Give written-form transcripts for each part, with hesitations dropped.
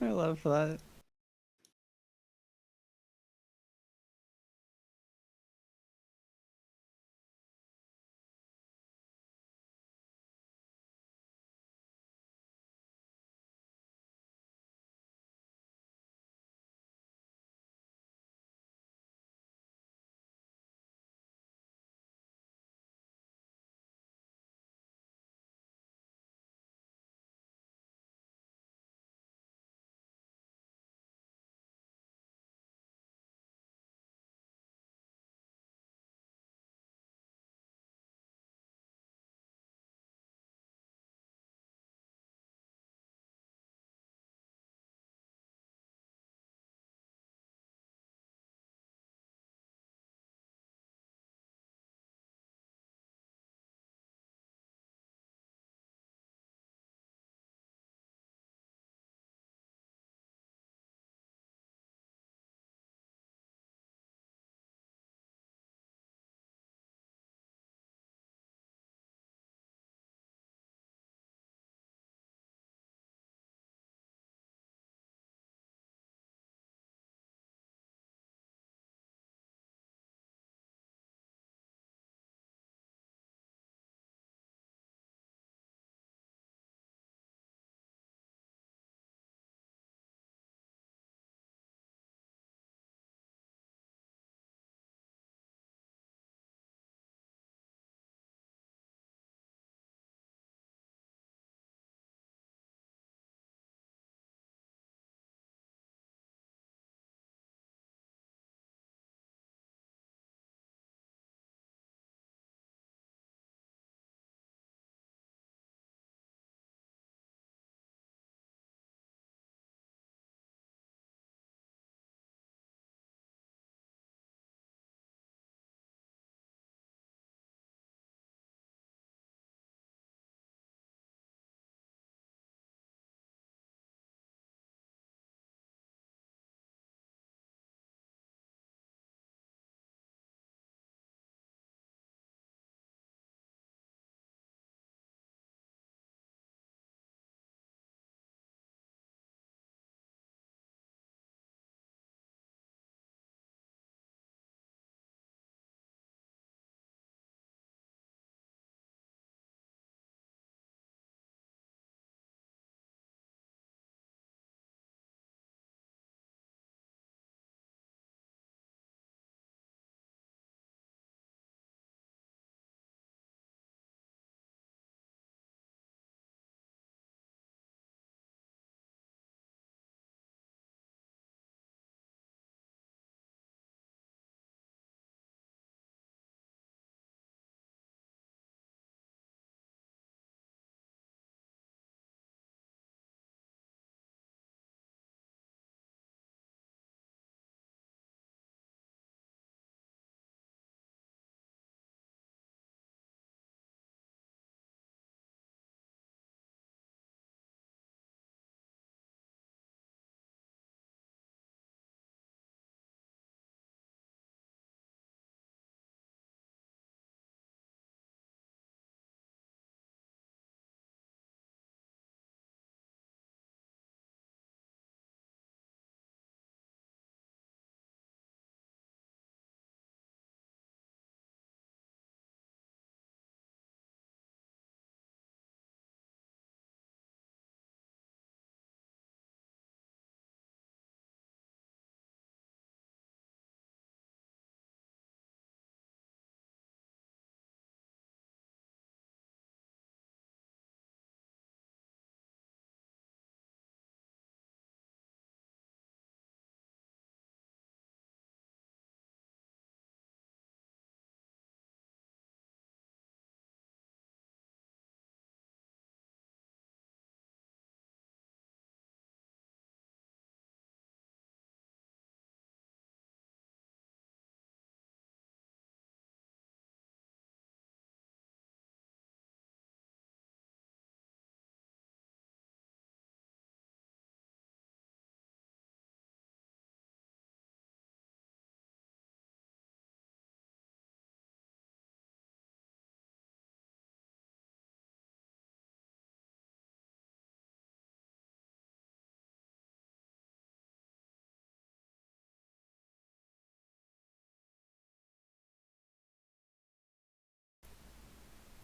I love that.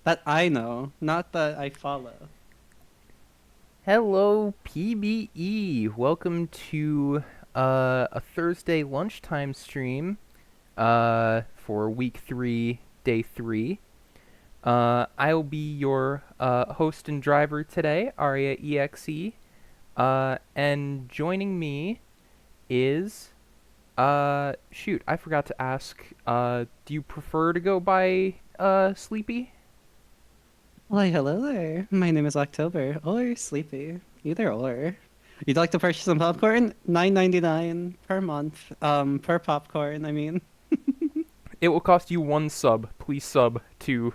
That I know, not that I follow. Hello, PBE. Welcome to a Thursday lunchtime stream for week 3, day 3. I'll be your host and driver today, Aria.EXE. And joining me is, shoot, I forgot to ask, do you prefer to go by Sleepy? Why, hello there. My name is October, or Sleepy. Either or. You'd like to purchase some popcorn? 9.99 per month. Per popcorn, I mean. It will cost you one sub. Please sub to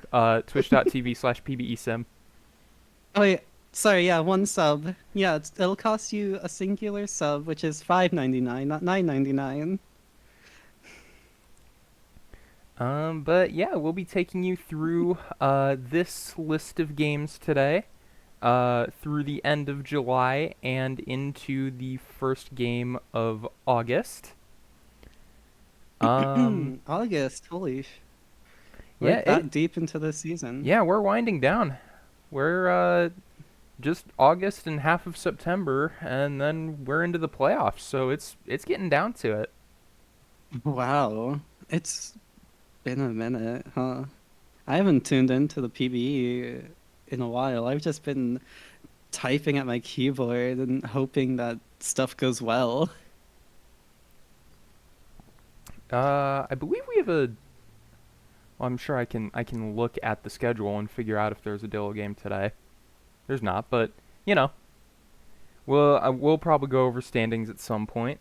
twitch.tv/pbesim. Oh, yeah. Sorry, yeah, one sub. Yeah, it'll cost you a singular sub, which is 5.99, not 9.99. But yeah, we'll be taking you through this list of games today, through the end of July and into the first game of August. Um, August, we're yeah, that deep into the season. we're winding down. We're just August and half of September, and then we're into the playoffs. So it's getting down to it. Wow. It's been a minute, huh? I haven't tuned into the PBE in a while. I've just been typing at my keyboard and hoping that stuff goes well. I believe we have a. Well, I'm sure I can look at the schedule and figure out if there's a Dillo game today. There's not, but you know, we'll probably go over standings at some point.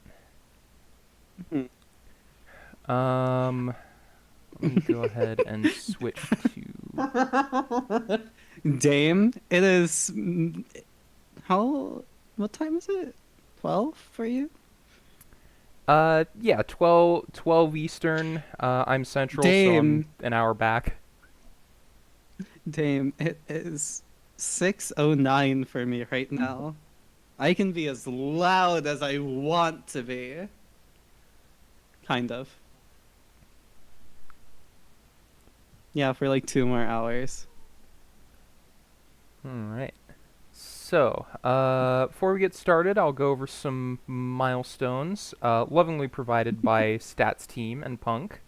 Um, Let me go ahead and switch to. Dame, it is how what time is it? 12 for you? Yeah, 12 Eastern. I'm Central, so I'm Dame, an hour back. Dame, it is 6:09 for me right now. I can be as loud as I want to be. Kind of. Yeah, for like 2 more hours. All right. So, before we get started, I'll go over some milestones, lovingly provided by Stats Team and Punk.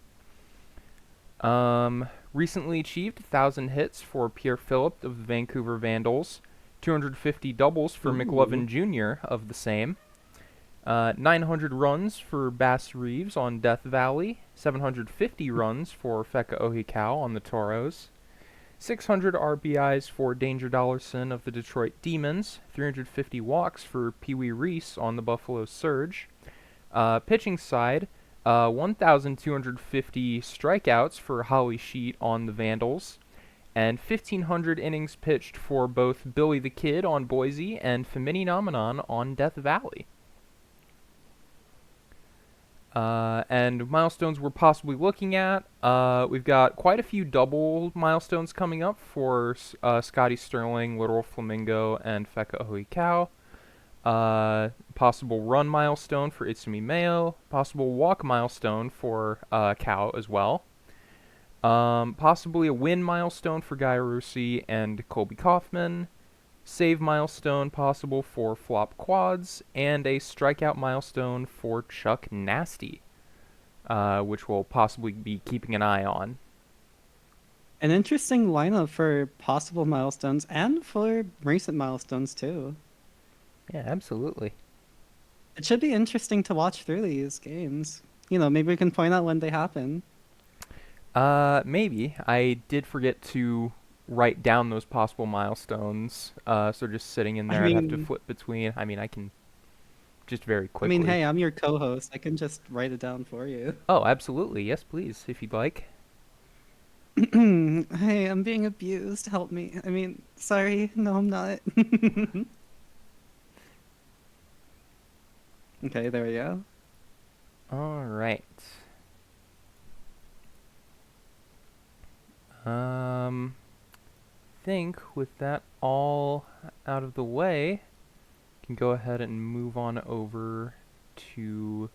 Recently achieved 1,000 hits for Pierre Phillip of the Vancouver Vandals, 250 doubles for Ooh. McLovin Jr. of the same, 900 runs for Bass Reeves on Death Valley, 750 runs for Feka Ohikau on the Toros, 600 RBIs for Danger Dollarson of the Detroit Demons, 350 walks for Pee Wee Reese on the Buffalo Surge. Pitching side, 1,250 strikeouts for Holly Sheet on the Vandals, and 1,500 innings pitched for both Billy the Kid on Boise and Femini Nomenon on Death Valley. And milestones we're possibly looking at. We've got quite a few double milestones coming up for Scotty Sterling, Literal Flamingo, and Feka Ohikau. Possible run milestone for Itsumi Mayo. Possible walk milestone for Cow as well. Possibly a win milestone for Guy Russi and Colby Kaufman. Save milestone possible for Flop Quads. And a strikeout milestone for Chuck Nasty, which we'll possibly be keeping an eye on. An interesting lineup for possible milestones and for recent milestones too. Yeah, absolutely. It should be interesting to watch through these games. Maybe we can point out when they happen. Maybe. I did forget to write down those possible milestones, so just sitting in I there, I'd have to mean, flip between. I mean, I can just very I mean, quickly. hey, I'm your co-host. I can just write it down for you. Oh, absolutely. Yes, please, if you'd like. Hey, I'm being abused. Help me. I mean, sorry. No, I'm not. Okay, there we go. All right. Um, think with that all out of the way, can go ahead and move on over to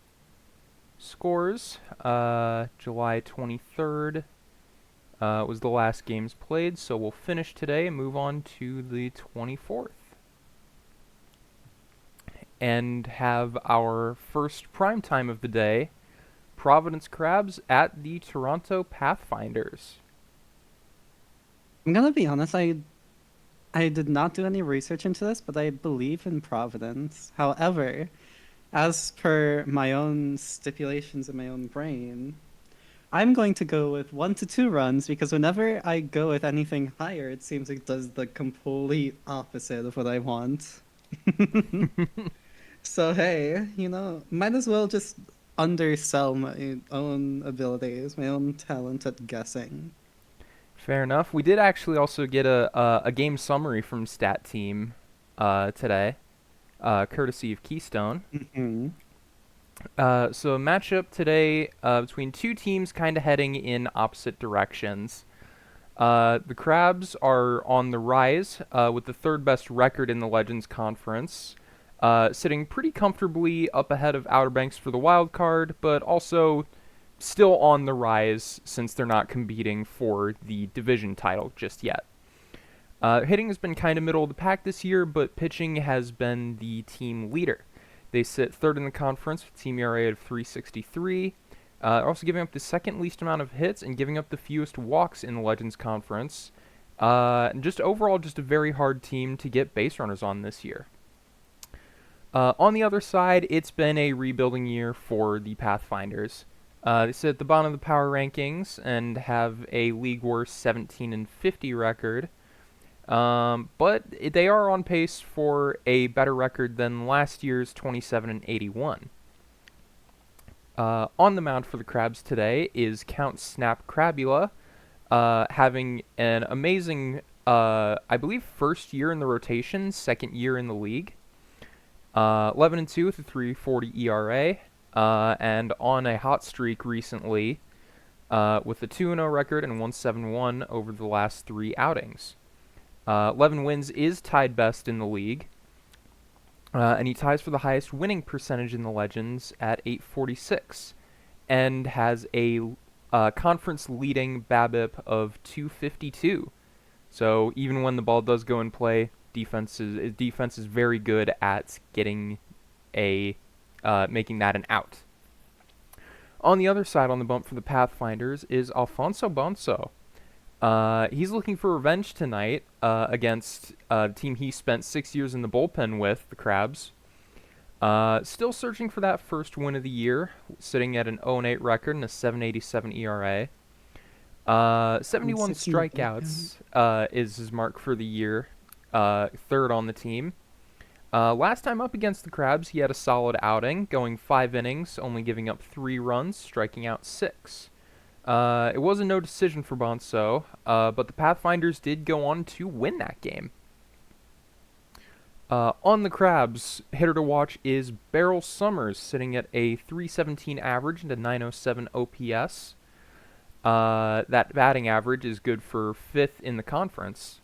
scores. July 23rd. was the last games played, so we'll finish today and move on to the 24th. And have our first prime time of the day, Providence Crabs at the Toronto Pathfinders. I'm gonna be honest, I did not do any research into this, but I believe in Providence. However, as per my own stipulations in my own brain, I'm going to go with 1 to 2 runs because whenever I go with anything higher, it seems it does the complete opposite of what I want. So hey, might as well just undersell my own abilities, my own talent at guessing. Fair enough. We did actually also get a game summary from Stat Team today, courtesy of Keystone. Hmm. So a matchup today between two teams kind of heading in opposite directions. The Crabs are on the rise with the third best record in the Legends Conference, sitting pretty comfortably up ahead of Outer Banks for the wild card, but also still on the rise since they're not competing for the division title just yet. Hitting has been kind of middle of the pack this year, but pitching has been the team leader. They sit third in the conference with team ERA of 363. Also giving up the second least amount of hits and giving up the fewest walks in the Legends Conference. And just overall, just a very hard team to get base runners on this year. On the other side, it's been a rebuilding year for the Pathfinders. They sit at the bottom of the power rankings and have a league worst 17-50 record. But they are on pace for a better record than last year's 27-81. On the mound for the Crabs today is Count Snap Crabula, having an amazing, I believe, first year in the rotation, second year in the league. 11-2 with a 3.40 ERA, and on a hot streak recently with a 2-0 record and 1.71 over the last 3 outings. 11 wins is tied best in the league, and he ties for the highest winning percentage in the Legends at 846, and has a conference-leading BABIP of 252. So even when the ball does go in play, defense is very good at getting making that an out. On the other side, on the bump for the Pathfinders, is Alfonso Bonso. He's looking for revenge tonight against the team he spent 6 years in the bullpen with, the Crabs. Still searching for that first win of the year, sitting at an 0-8 record and a 7.87 ERA. 71 strikeouts is his mark for the year, third on the team. Last time up against the Crabs, he had a solid outing, going 5 innings, only giving up 3 runs, striking out 6. It was a no decision for Bonso, but the Pathfinders did go on to win that game. On the Crabs, hitter to watch is Beryl Summers, sitting at a 317 average and a 907 OPS. That batting average is good for 5th in the conference.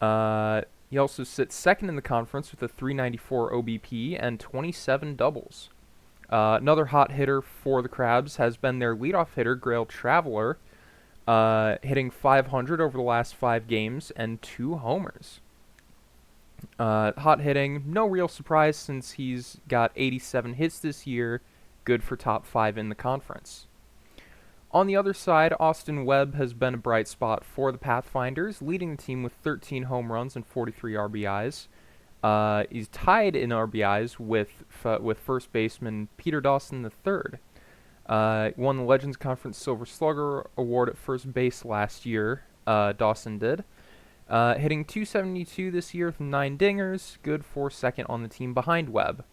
He also sits 2nd in the conference with a 394 OBP and 27 doubles. Another hot hitter for the Crabs has been their leadoff hitter, Grail Traveler, hitting 500 over the last 5 games and 2 homers. Hot hitting, no real surprise since he's got 87 hits this year, good for top 5 in the conference. On the other side, Austin Webb has been a bright spot for the Pathfinders, leading the team with 13 home runs and 43 RBIs. He's tied in RBIs with first baseman Peter Dawson III. Won the Legends Conference Silver Slugger Award at first base last year, Dawson did. Hitting 272 this year with 9 dingers, good for 2nd on the team behind Webb.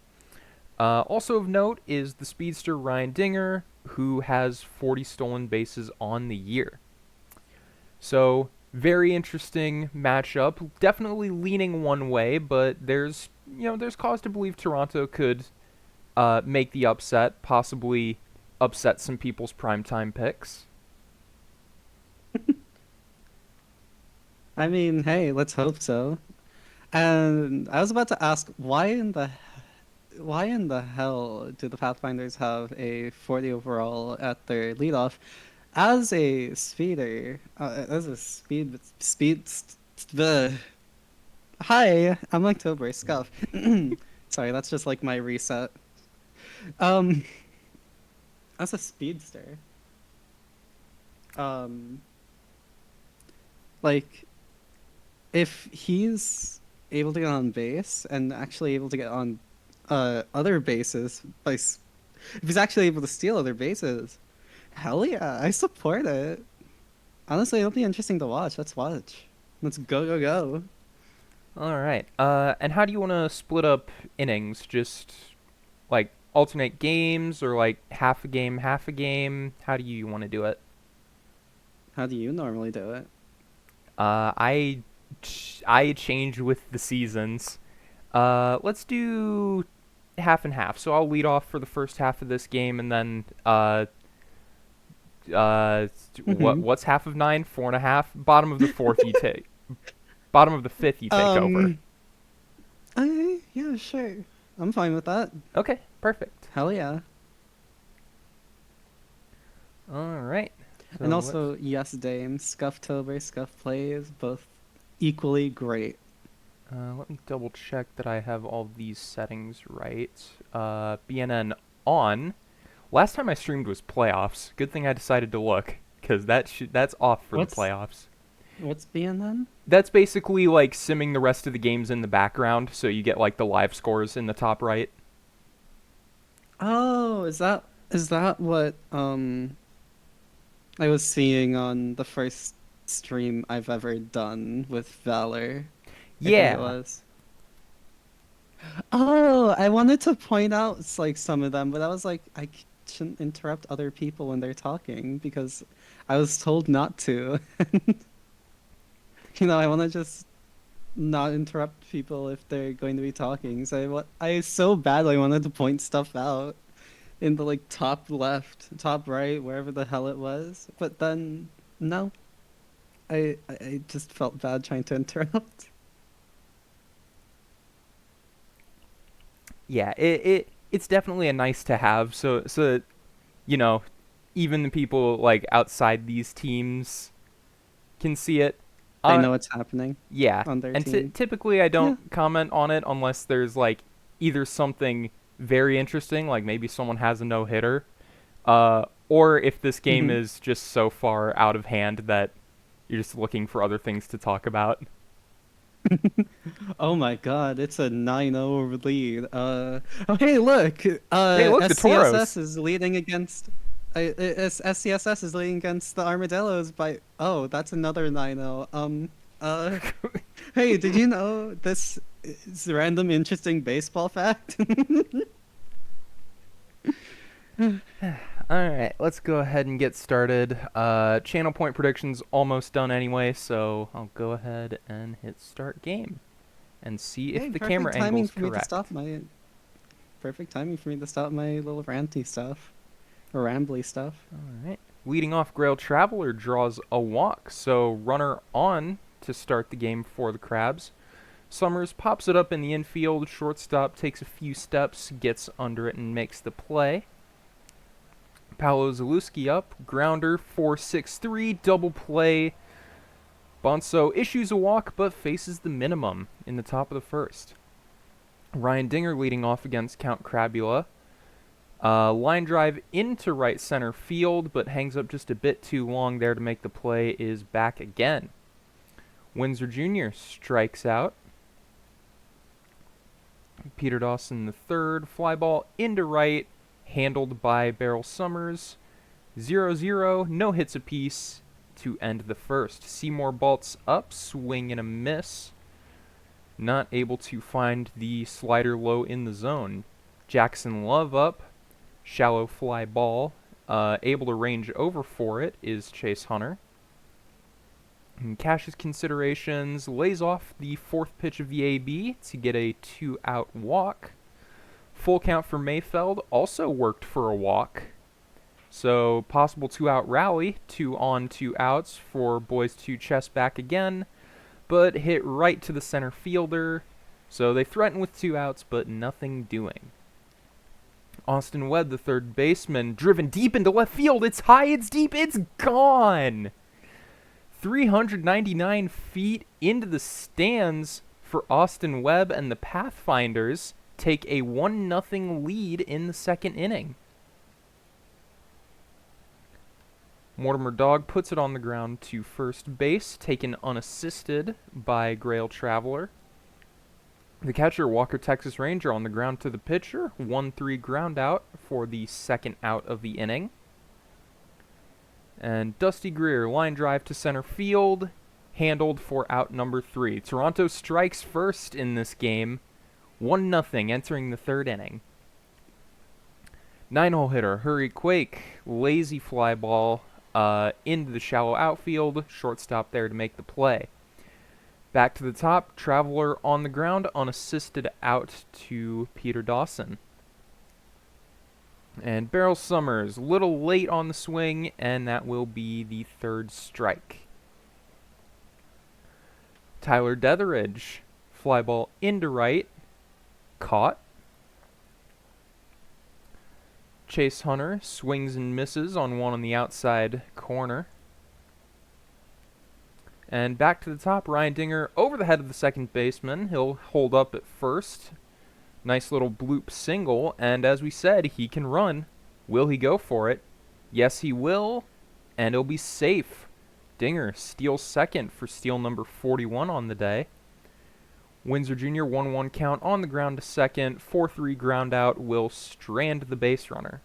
Also of note is the speedster Ryan Dinger, who has 40 stolen bases on the year. So, very interesting matchup. Definitely leaning one way, but there's cause to believe Toronto could make the upset, possibly upset some people's primetime picks. I mean, hey, let's hope so. And I was about to ask, why in the hell do the Pathfinders have a 40 overall at their leadoff? As a speeder, as a the hi, I'm October Scuff. Sorry, that's just like my reset. Um, as a speedster, um, like if he's able to get on base and actually able to get on other bases if he's actually able to steal other bases, hell yeah, I support it. Honestly, it'll be interesting to watch. Let's watch. Let's go go go. All right. And how do you want to split up innings? Just like alternate games or like half a game, half a game? How do you want to do it? How do you normally do it? Uh, I I change with the seasons. Let's do half and half. So I'll lead off for the first half of this game, and then uh, Hmm. what's half of nine? Four and a half. Bottom of the fourth, you take. Bottom of the fifth, you take over. Um, okay, yeah, sure. I'm fine with that. Okay, perfect. Hell yeah. All right. And So let's also, yes, Dame, Scufftober, ScuffPlayz, both equally great. let me double check that I have all these settings right. BNN on. Last time I streamed was playoffs. Good thing I decided to look, because that's off for the What's playoffs. what's being then? That's basically like simming the rest of the games in the background, so you get like the live scores in the top right. Oh, is that what I was seeing on the first stream I've ever done with Valor? I think it Yeah, was. Oh, I wanted to point out like some of them, but I was like, shouldn't interrupt other people when they're talking because I was told not to. I want to just not interrupt people if they're going to be talking. So I so badly wanted to point stuff out in the like top left, top right, wherever the hell it was. But then no, I just felt bad trying to interrupt. yeah. It's definitely a nice to have. So that, you know, even the people like outside these teams can see it. They Uh, know what's happening yeah. on their And team. typically I Yeah. don't comment on it unless there's like either something very interesting, like maybe someone has a no hitter, or if this game Hmm. is just so far out of hand that you're just looking for other things to talk about. Oh my God, it's a 9-0 lead. Oh hey, look, Hey, look, the SCSS Toros. is leading against. SCSS is leading against the Armadillos by. Oh, that's another 9-0. Uh, hey, did you know this is a random interesting baseball fact? All right, let's go ahead and get started. Channel point predictions almost done anyway, so I'll go ahead and hit start game and see if Hey, the camera angle's correct. perfect timing for me to stop my little ranty stuff, or rambly stuff. All right. Leading off, Grail Traveler draws a walk, so runner on to start the game for the Crabs. Summers pops it up in the infield. Shortstop takes a few steps, gets under it, and makes the play. Paolo Zalewski up. Grounder 4-6-3. Double play. Bonso issues a walk but faces the minimum in the top of the first. Ryan Dinger leading off against Count Crabula. Line drive into right center field, but hangs up just a bit too long there to make the play, is back again. Windsor Jr. strikes out. Peter Dawson the third. Fly ball into right, handled by Beryl Summers. 0-0, no hits apiece to end the first. Seymour Baltz up, swing and a miss. Not able to find the slider low in the zone. Jackson Love up, shallow fly ball. Able to range over for it is Chase Hunter. And Cash's considerations, lays off the fourth pitch of the AB to get a 2-out walk. Full count for Mayfeld, also worked for a walk. So possible 2-out rally, 2 on, 2 outs for boys to chest back again, but hit right to the center fielder. So they threaten with 2 outs, but nothing doing. Austin Webb, the third baseman, driven deep into left field. It's high, it's deep, it's gone. 399 feet into the stands for Austin Webb, and the Pathfinders take a 1-0 lead in the second inning. Mortimer Dog puts it on the ground to first base, taken unassisted by Grail Traveler. The catcher, Walker Texas Ranger, on the ground to the pitcher. 1-3 ground out for the second out of the inning. And Dusty Greer, line drive to center field, handled for out number 3. Toronto strikes first in this game. 1-0 entering the third inning. 9-hole hitter, Hurry Quake, lazy fly ball into the shallow outfield. Shortstop there to make the play. Back to the top, Traveler on the ground, unassisted out to Peter Dawson. And Beryl Summers, little late on the swing, and that will be the third strike. Tyler Detheridge, fly ball into right, caught. Chase Hunter swings and misses on one on the outside corner. And back to the top, Ryan Dinger over the head of the second baseman. He'll hold up at first. Nice little bloop single, and as we said, he can run. Will he go for it? Yes, he will, and it'll be safe. Dinger steals second for steal number 41 on the day. Windsor Jr. 1-1 count on the ground to second. 4-3 ground out will strand the base runner.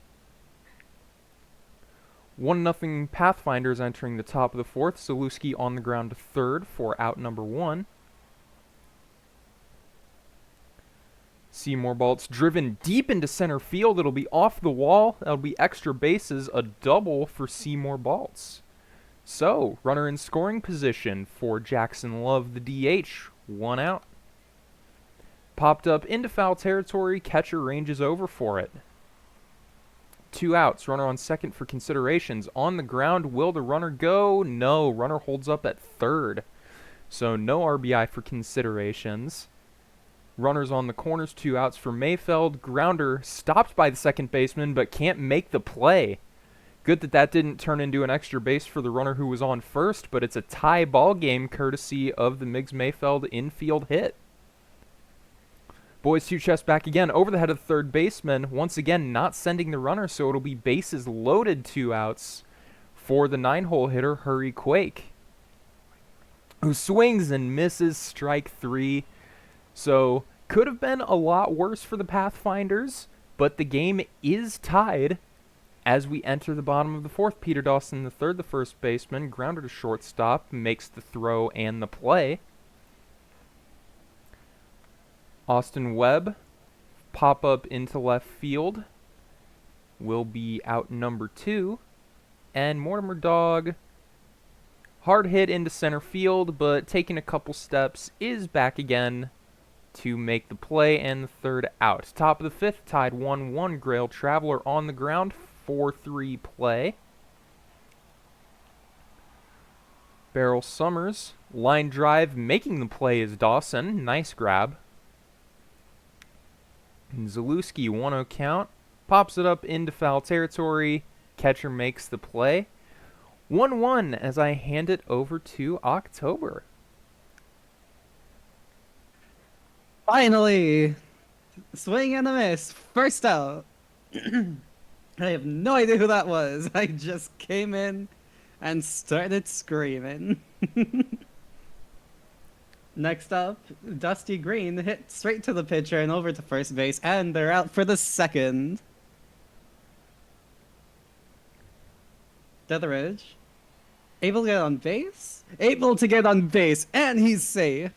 1-0 Pathfinders entering the top of the fourth. Zalewski on the ground to third for out number 1. Seymour Baltz driven deep into center field. It'll be off the wall. That'll be extra bases. A double for Seymour Baltz. So, runner in scoring position for Jackson Love, the DH. 1 out. Popped up into foul territory. Catcher ranges over for it. 2 outs. Runner on second for considerations. On the ground, will the runner go? No. Runner holds up at third. So no RBI for considerations. Runners on the corners. 2 outs for Mayfeld. Grounder stopped by the second baseman, but can't make the play. Good that didn't turn into an extra base for the runner who was on first, but it's a tie ball game courtesy of the Miggs Mayfeld infield hit. Boys 2 chest back again over the head of the third baseman. Once again, not sending the runner, so it'll be bases loaded. 2 outs for the 9-hole hitter, Hurry Quake, who swings and misses. Strike 3. So, could have been a lot worse for the Pathfinders, but the game is tied as we enter the bottom of the fourth. Peter Dawson the third, the first baseman, grounder to shortstop, makes the throw and the play. Austin Webb, pop up into left field, will be out number 2. And Mortimer Dog, hard hit into center field, but taking a couple steps, is back again to make the play and the third out. Top of the fifth, tied 1-1. Grail Traveler on the ground, 4-3 play. Beryl Summers, line drive, making the play is Dawson. Nice grab. And Zalewski, 1-0 count, pops it up into foul territory. Catcher makes the play. 1-1 as I hand it over to October. Finally! Swing and a miss. First out. I have no idea who that was. I just came in and started screaming. Next up, Dusty Green hit straight to the pitcher and over to first base, and they're out for the second. Detheridge, able to get on base? Able to get on base, and he's safe.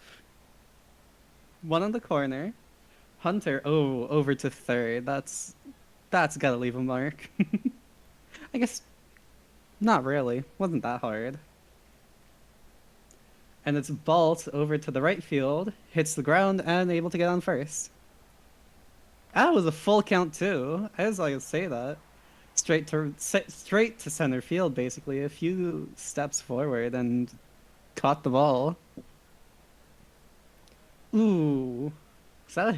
1 on the corner. Hunter, over to third. That's gotta leave a mark. I guess not really. Wasn't that hard. And it's Balt over to the right field, hits the ground, and able to get on first. That was a full count too. I was like to say that. Straight to center field, basically. A few steps forward and caught the ball. Ooh. Is that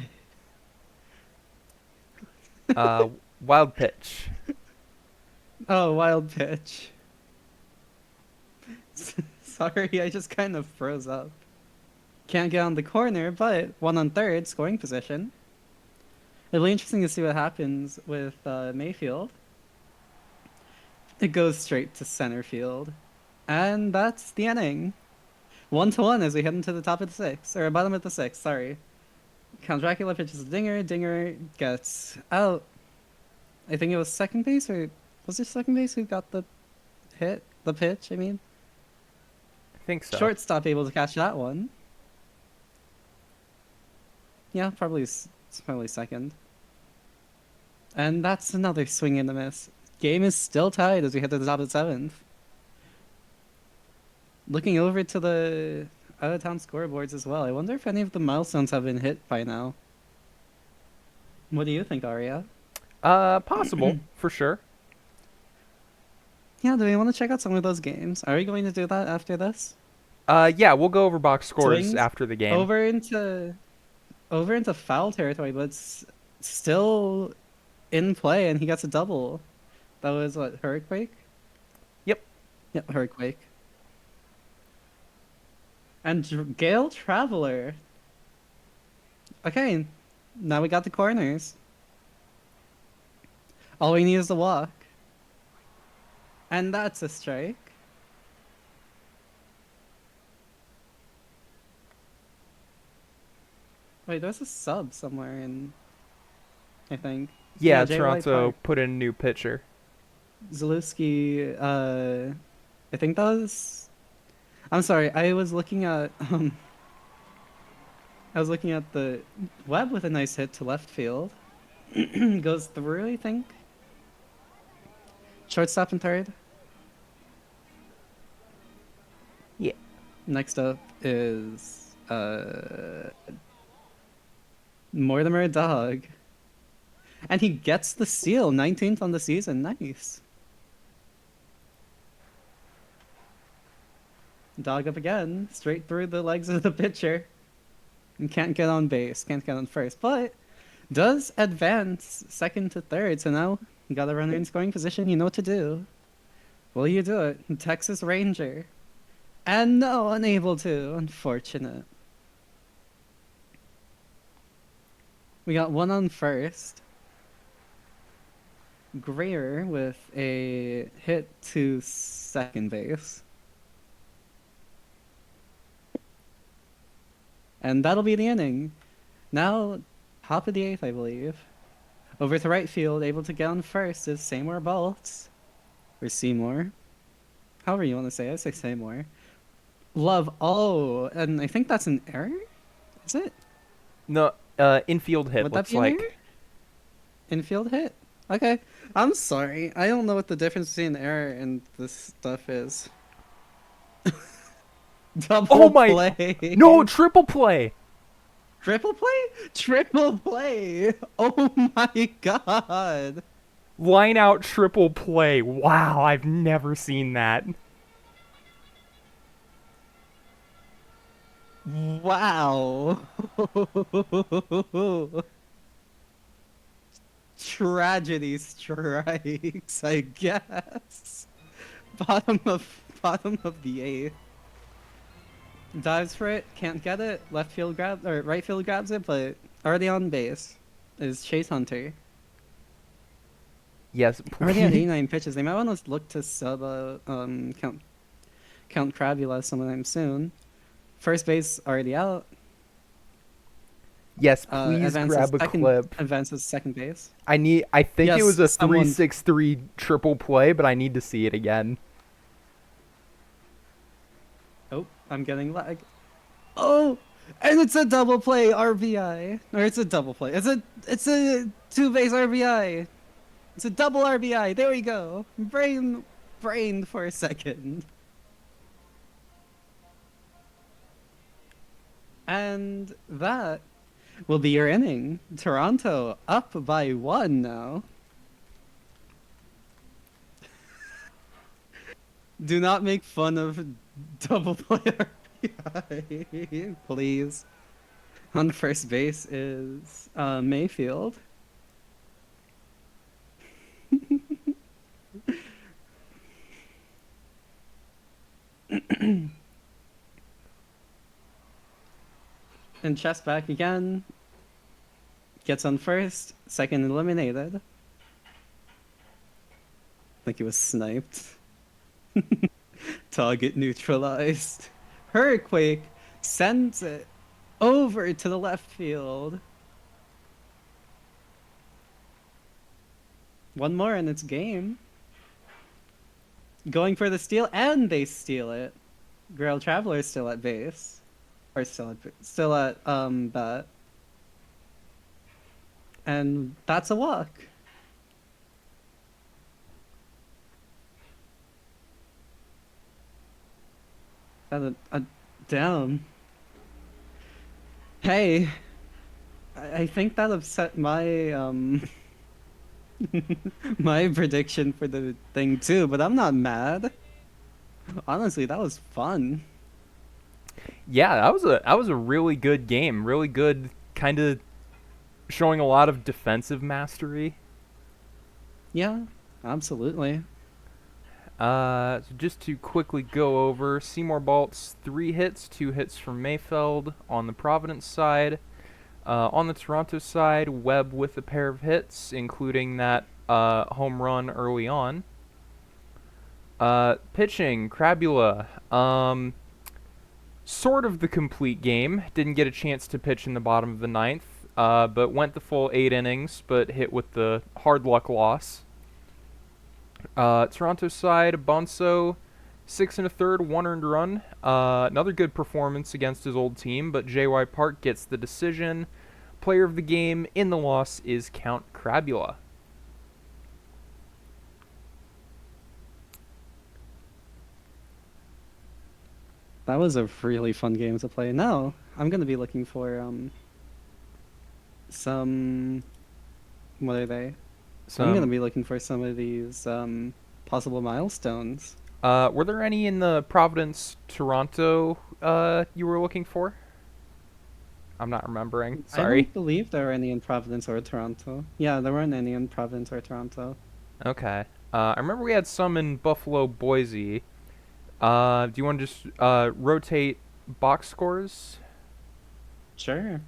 Wild pitch. Oh, wild pitch. Sorry, I just kind of froze up. Can't get on the corner, but one on third, scoring position. It'll be interesting to see what happens with Mayfield. It goes straight to center field. And that's the inning. 1-1 as we head into the top of the sixth, or bottom of the sixth, sorry. Count Dracula pitches a dinger. Dinger gets out. I think it was second base, or was it second base who got the hit? The pitch, I mean. I think so. Shortstop able to catch that one. Yeah, probably probably second. And that's another swing and a miss. Game is still tied as we head to the top of the seventh. Looking over to the out-of-town scoreboards as well. I wonder if any of the milestones have been hit by now. What do you think, Aria? Possible for sure. Yeah, do we want to check out some of those games? Are we going to do that after this? Yeah, we'll go over box scores Swings after the game. over into foul territory, but it's still in play, and he gets a double. That was what, Hurricane? Yep. Yep, Hurricane. And Gale Traveler. Okay, now we got the corners. All we need is a walk. And that's a strike. Wait, there's a sub somewhere in, I think. Yeah, J.Y. Toronto Park. put in a new pitcher. Zalewski, I think that was... I'm sorry, I was looking at the web with a nice hit to left field. Goes through, I think. Shortstop and third. Yeah. Next up is Mortimer Dog. And he gets the steal, 19th on the season. Nice. Dog up again, straight through the legs of the pitcher. And can't get on base, can't get on first, but does advance second to third. So now you got a runner in scoring position, you know what to do. Will you do it? Texas Ranger. And no, unable to. Unfortunate. We got one on first. Greer with a hit to second base. And that'll be the inning. Now, top of the eighth, I believe. Over to right field, able to get on first is Seymour Baltz. Or Seymour. However you want to say it, I say Seymour. Love, oh, and I think that's an error? Is it? No, infield hit Would that looks be an like. error? Infield hit. Okay. I'm sorry. I don't know what the difference between error and this stuff is. Double Oh my! play. No, triple play. Triple play? Triple play. Oh my god. Line out triple play. Wow, I've never seen that. Wow. Tragedy strikes, I guess. Bottom of the eighth. Dives for it, can't get it. Left field grab or right field grabs it, but already on base is Chase Hunter. Yes, Already at please. 89 pitches. They might want to look to sub Count Crabula sometime soon. First base already out. Yes, please grab a clip. Advances second base. I think it Yes, was a someone- 3-6-3 triple play, but I need to see it again. Oh, I'm getting lag. Oh, and it's a double play RBI. Or it's a double play. It's a two-base RBI. It's a double RBI. There we go. Brained for a second. And that will be your inning. Toronto up by 1 now. Do not make fun of double play RBI, please. On first base is Mayfield. And chest back again. Gets on first. Second eliminated. I think he was sniped. Target neutralized. Hurricane sends it over to the left field. One more and it's game. Going for the steal, and they steal it. Grail Traveler is still at base. Or still at bat. And that's a walk. And a down. Hey, I think that upset my my prediction for the thing too, but I'm not mad. Honestly, that was fun. Yeah, that was a really good game. Really good, kind of showing a lot of defensive mastery. Yeah, absolutely. So just to quickly go over, Seymour Baltz, 3 hits, 2 hits from Mayfeld on the Providence side. On the Toronto side, Webb with a pair of hits, including that home run early on. Pitching, Crabula. Sort of the complete game. Didn't get a chance to pitch in the bottom of the ninth, but went the full 8 innings, but hit with the hard luck loss. Toronto side, Bonso, 6 1/3, 1 earned run. Another good performance against his old team, but J.Y. Park gets the decision. Player of the game in the loss is Count Crabula. That was a really fun game to play. Now, I'm gonna be looking for some what are they? I'm gonna Some. be looking for some of these possible milestones. Were there any in the Providence Toronto you were looking for? I'm not remembering. I Sorry. don't believe there were any in Providence or Toronto. Yeah, there weren't any in Providence or Toronto. Okay. I remember we had some in Buffalo, Boise. Do you want to just rotate box scores? Sure.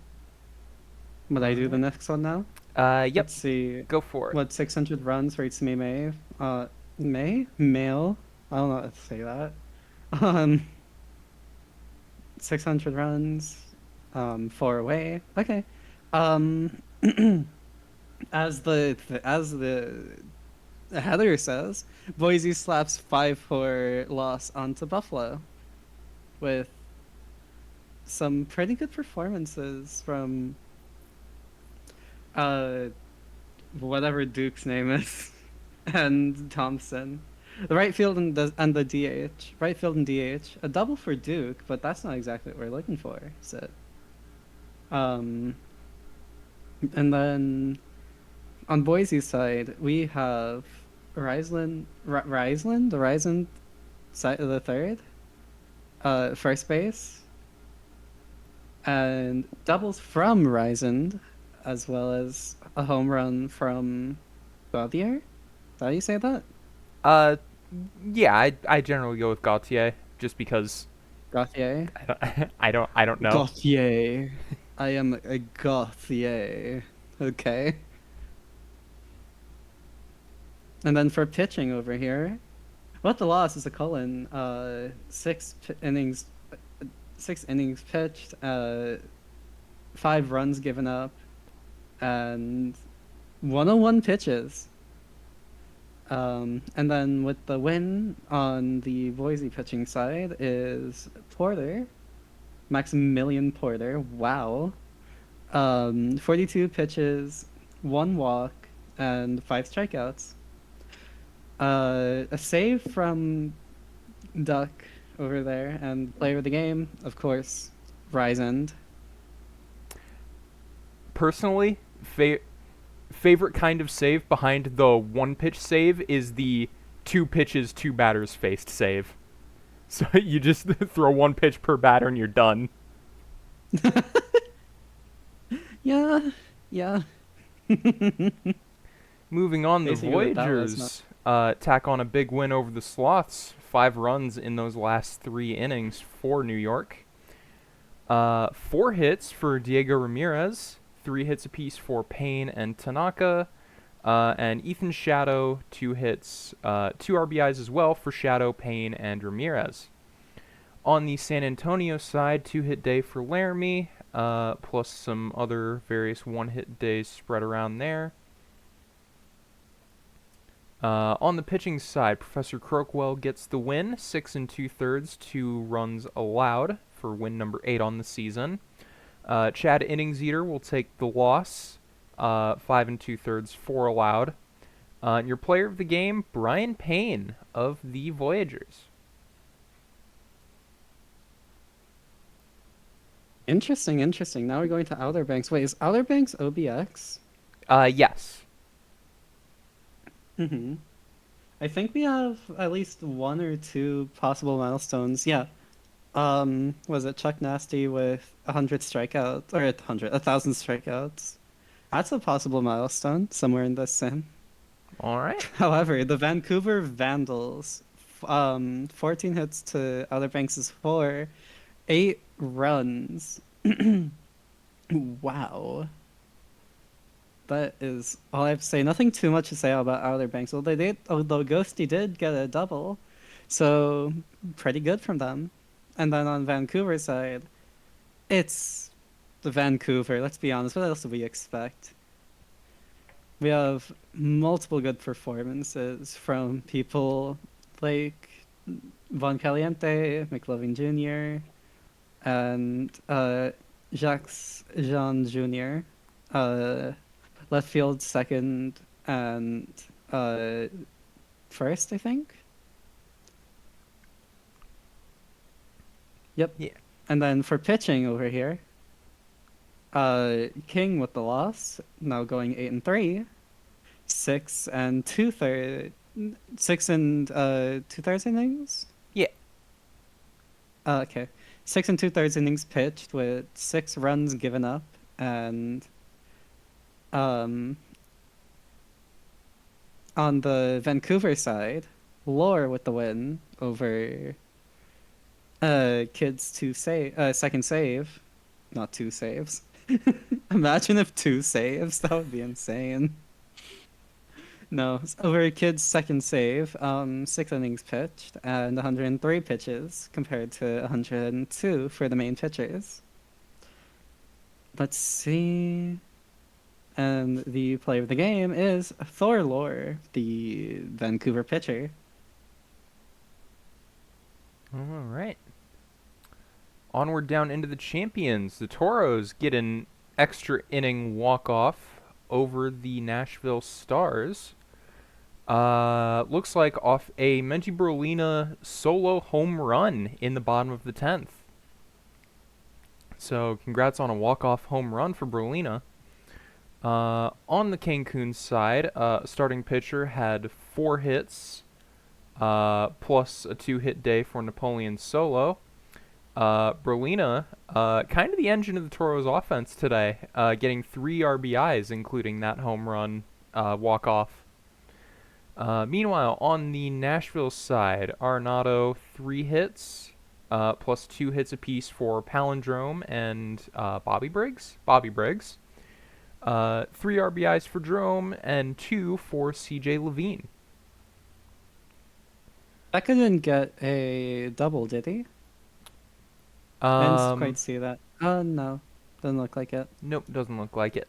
Would All I do the right. next one now? Yep. Let's see. Go for it. What 600 runs for Itsumi May? May? Male? I don't know how to say that. Um, 600 runs, 4 away. Okay. Um, as the header says, Boise slaps 5-4 loss onto Buffalo with some pretty good performances from uh whatever Duke's name is and Thompson. The right field and the DH. Right field and DH. A double for Duke, but that's not exactly what we're looking for, is it? Um and then on Boise's side, we have Riseland side of the third, first base, and doubles from Risand, as well as a home run from Gauthier. Is that how you say that? Uh, yeah, I generally go with Gautier just because Gauthier. I don't I don't know. Gauthier. I am a Gauthier. Okay. And then for pitching over here, what the loss is a Cullen. 6 innings pitched. 5 runs given up, and 101 pitches. And then with the win on the Boise pitching side is Porter, Maximilian Porter. Wow. 42 pitches, 1 walk, and 5 strikeouts. A save from Duck over there, and player of the game, of course, Risand. Personally, favorite kind of save behind the 1 pitch save is the 2 pitches, 2 batters faced save. So you just throw 1 pitch per batter and you're done. Yeah, yeah. Moving on, the Basically what that was. Voyagers tack on a big win over the Sloths. 5 runs in those last 3 innings for New York. 4 hits for Diego Ramirez. 3 hits apiece for Payne and Tanaka. And Ethan Shadow, 2 hits, 2 RBIs as well for Shadow, Payne, and Ramirez. On the San Antonio side, 2-hit day for Laramie, plus some other various 1-hit days spread around there. On the pitching side, Professor Crookwell gets the win, 6 2/3, 2 runs allowed for win number 8 on the season. Chad Inningseater will take the loss, 5 2/3, 4 allowed. And your player of the game, Brian Payne of the Voyagers. Interesting, interesting. Now we're going to Outer Banks. Wait, is Outer Banks OBX? Yes. Mm-hmm. I think we have at least 1 or 2 possible milestones. Yeah. Was it Chuck Nasty with 100 strikeouts or 1,000 strikeouts? That's a possible milestone somewhere in this sim. All right. However, the Vancouver Vandals, 14 hits to Outer Banks' 4, 8 runs. Wow. That is all I have to say. Nothing too much to say about Outer Banks. Although Ghosty did get a double, so pretty good from them. And then on Vancouver side, it's the Vancouver. Let's be honest. What else do we expect? We have multiple good performances from people like Von Caliente, McLovin Jr., and Jacques Jean Jr. Left field second and first, I think. Yep. Yeah. And then for pitching over here, King with the loss, now going 8 3, 6 2/3 innings. Yeah. Okay, 6 2/3 innings pitched with 6 runs given up, and on the Vancouver side, Lore with the win over Kids to save second save, not 2 saves. Imagine if 2 saves, that would be insane. No, over Kids second save, 6 innings pitched and 103 pitches compared to 102 for the main pitchers. Let's see. And the player of the game is Thor Lore, the Vancouver pitcher. All right. Onward down into the Champions. The Toros get an extra inning walk-off over the Nashville Stars. Looks like off a Menti Berlina solo home run in the bottom of the 10th. So congrats on a walk-off home run for Berlina. On the Cancun side, starting pitcher had 4 hits, plus a 2-hit day for Napoleon Solo. Berlina, kind of the engine of the Toros offense today, getting 3 RBIs, including that home run walk-off. Meanwhile, on the Nashville side, Arenado 3 hits, plus 2 hits apiece for Palindrome and Bobby Briggs. 3 RBIs for Drome and 2 for CJ Levine. Becca didn't get a double, did he? I didn't quite see that. Oh, no. Doesn't look like it. Nope, doesn't look like it.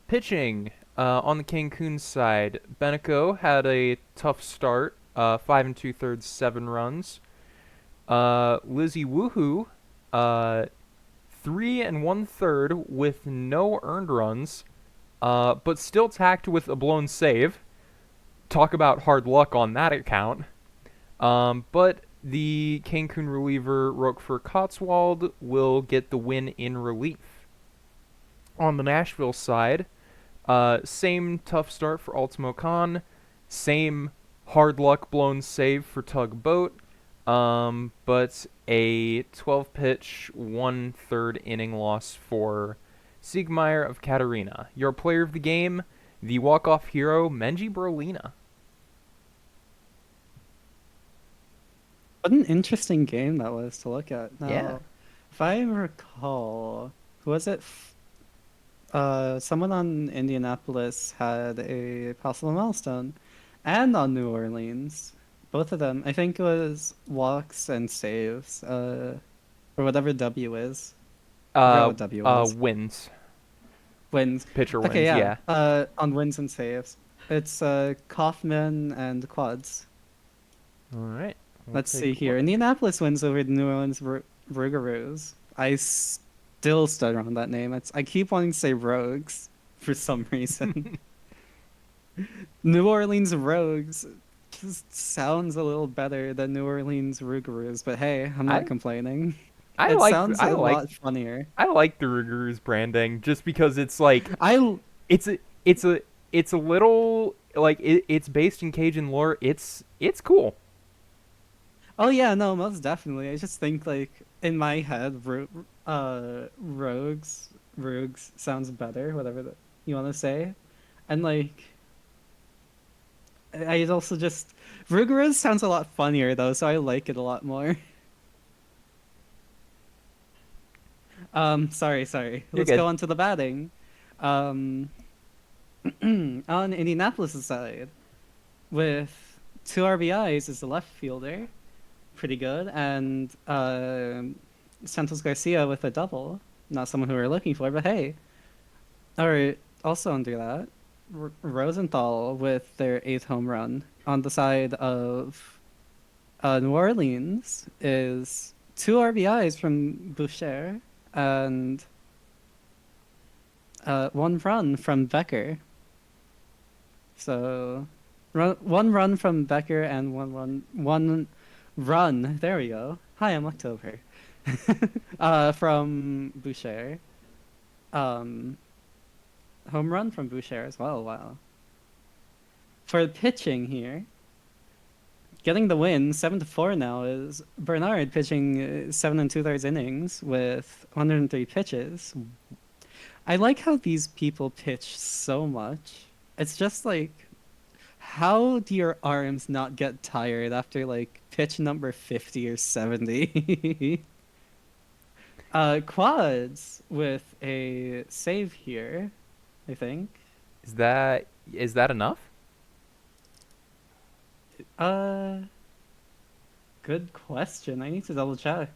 Pitching, on the Cancun side, Benico had a tough start, 5 2/3, 7 runs. Lizzie Woohoo, 3 1/3 with no earned runs, but still tacked with a blown save. Talk about hard luck on that account. But the Cancun reliever Roquefort Cotswold will get the win in relief. On the Nashville side, same tough start for Ultimo Khan, same hard luck blown save for Tugboat, but a 12-pitch, 1/3 inning loss for Siegmeyer of Katarina. Your player of the game, the walk-off hero, Menji Brolina. What an interesting game that was to look at. Yeah. Now, if I recall, who was it? Someone on Indianapolis had a possible milestone, and on New Orleans. Both of them. I think it was walks and saves, or whatever W is. I forgot Uh, what W was. wins. Wins. Pitcher Okay, wins, yeah. yeah. On wins and saves. It's Kaufman and quads. Alright. We'll Let's take see a here. look. Indianapolis wins over the New Orleans Rougarous. I still stutter on that name. I keep wanting to say Rogues for some reason. New Orleans Rogues just sounds a little better than New Orleans Rougarous, but hey, I'm not I complaining. I It like sounds I a like lot funnier. I like the Rougarous branding just because it's like I it's a it's a it's a little like it's based in Cajun lore. It's cool. Oh yeah, no, most definitely. I just think like in my head, Rogues sounds better, whatever you want to say, and like I also just Rougarous sounds a lot funnier though, so I like it a lot more. Sorry. You're Let's good. go on to the batting. Um, on Indianapolis' side, with two RBIs is the left fielder, pretty good, and Santos Garcia with a double. Not someone who we're looking for, but hey. Or also under that, Rosenthal with their eighth home run on the side of New Orleans is two RBIs from Boucher and one run from Becker. So, one run from Becker and one run. There we go. Hi, I'm October. From Boucher. Um, home run from Boucher as well. Wow. For pitching here, getting the win 7-4 now is Bernard pitching 7 2/3 innings with 103 pitches. I like how these people pitch so much. It's just like, how do your arms not get tired after like pitch number 50 or 70? Quads with a save here, I think. Is that enough? Uh, Good question. I need to double check.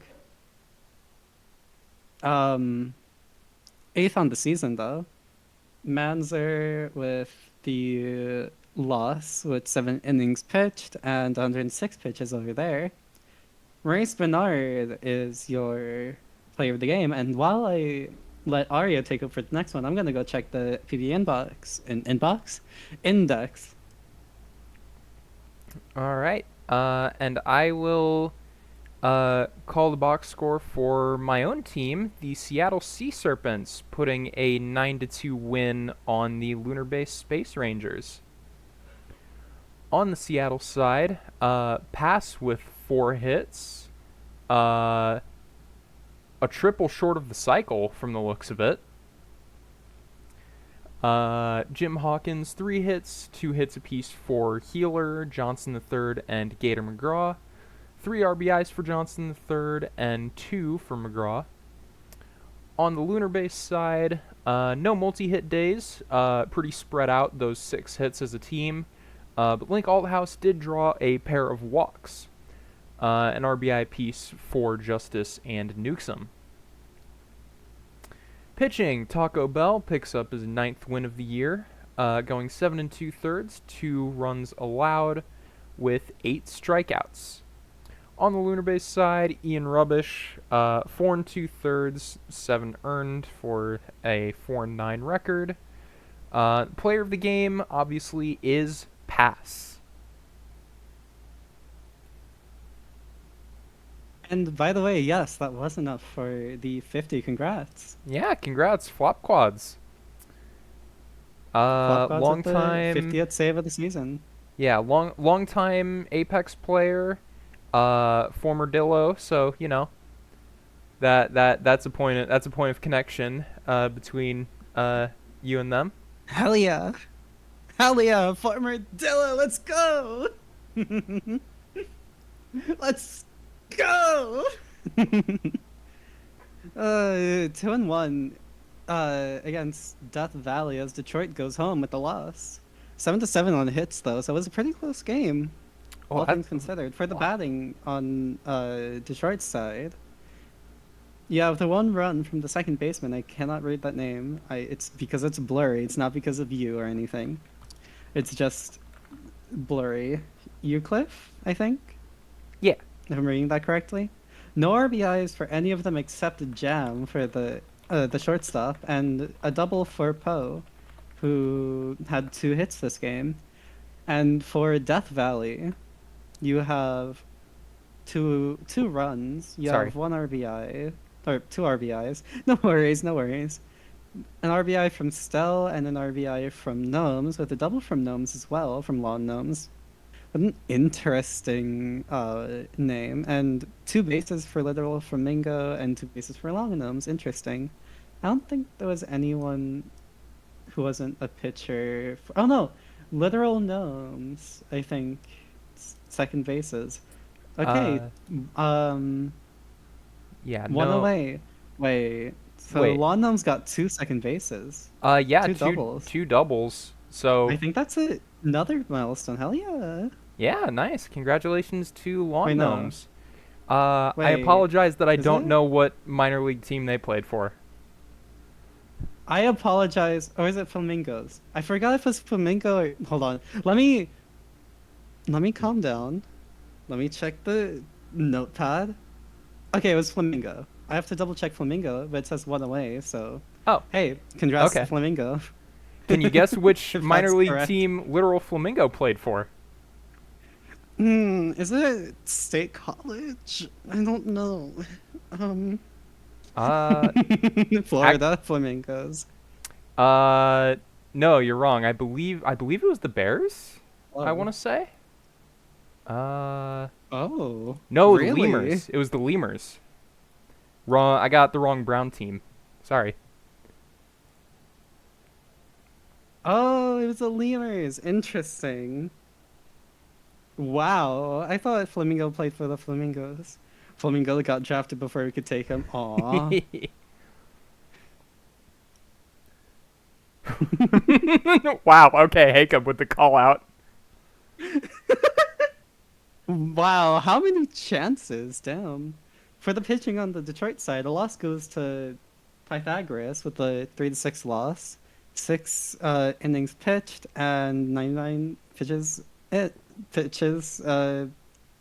Um, Eighth on the season though. Manzer with the loss with 7 innings pitched and 106 pitches over there. Maurice Bernard is your player of the game, and while I let Aria take over the next one, I'm gonna go check the PB index. All right. And I will call the box score for my own team, the Seattle Sea Serpents, putting a 9-2 win on the Lunar Base Space Rangers. On the Seattle side, Pass with 4 hits, a triple short of the cycle from the looks of it. Jim Hawkins, 3 hits, 2 hits apiece for Healer, Johnson III, and Gator McGraw. 3 RBIs for Johnson III, and 2 for McGraw. On the Lunar Base side, no multi-hit days, pretty spread out, those 6 hits as a team. But Link Althouse did draw a pair of walks, an RBI piece for Justice and Newsom. Pitching, Taco Bell picks up his 9th win of the year, going 7 2/3, 2 runs allowed, with 8 strikeouts. On the Lunar Base side, Ian Rubbish, 4 2/3, 7 earned for a 4-9 record. Player of the game, obviously, is Pass. And by the way, yes, that was enough for the 50. Congrats. Yeah, congrats, Flop Quads. Flop Gods Long with the time, 50th save of the season. yeah, long time Apex player, former Dillo, so you know that's a point of connection. between you and them. Hell yeah. Hell yeah, Farmer Dilla, let's go! Let's go! 2-1 against Death Valley as Detroit goes home with the loss. 7-7 on hits though, so it was a pretty close game, Oh, all that's things considered. For the wow. batting on Detroit's side, you have the one run from the second baseman. I cannot read that name. It's because it's blurry. It's not because of you or anything. It's just blurry. Eucliffe, I think, Yeah. if I'm reading that correctly. No RBIs for any of them except Jam for the shortstop, and a double for Poe, who had 2 hits this game. And for Death Valley, you have two runs. You Sorry. have 1 RBI or 2 RBIs. No worries, no worries. An RBI from Stell and an RBI from Gnomes, with a double from Gnomes as well, from Lawn Gnomes. What an interesting name. And 2 bases for Literal Flamingo and 2 bases for Long Gnomes. Interesting. I don't think there was anyone who wasn't a pitcher. Oh no, Literal Gnomes, I think. Second bases. Okay, Uh, um, yeah. one No. away. Wait, so Wait. Lawn Gnomes got 2 second bases. Yeah. Two Two doubles. two doubles. I So think that's another milestone. Hell yeah. yeah, nice. Congratulations to Wait, Lawn no. Gnomes. I Wait, apologize that I is don't it? know what minor league team they played for. I apologize. Or is it Flamingos? I forgot if it's Flamingo or... Hold on. Let me calm down. Let me check the notepad. Okay, it was Flamingo. I have to double check Flamingo, but it says 1 away, so... Oh, Hey, congrats to okay. Flamingo. Can you guess which If minor that's league correct. team Literal Flamingo played for? Is it State College? I don't know. Um... Uh, ac Florida Flamingos. uh, no, you're wrong. I believe it was the Bears. I want Oh. to say. Uh, Oh, no, the really? Lemurs. It was the Lemurs. Wrong. I got the wrong Brown team. Sorry. Oh, it was the Lemurs. Interesting. Wow, I thought Flamingo played for the Flamingos. Flamingo got drafted before we could take him. Aw. Wow. Okay, Jacob with the call out. Wow, how many chances? Damn. For the pitching on the Detroit side, a loss goes to Pythagoras with the 3-6 loss. 6 innings pitched and 99 pitches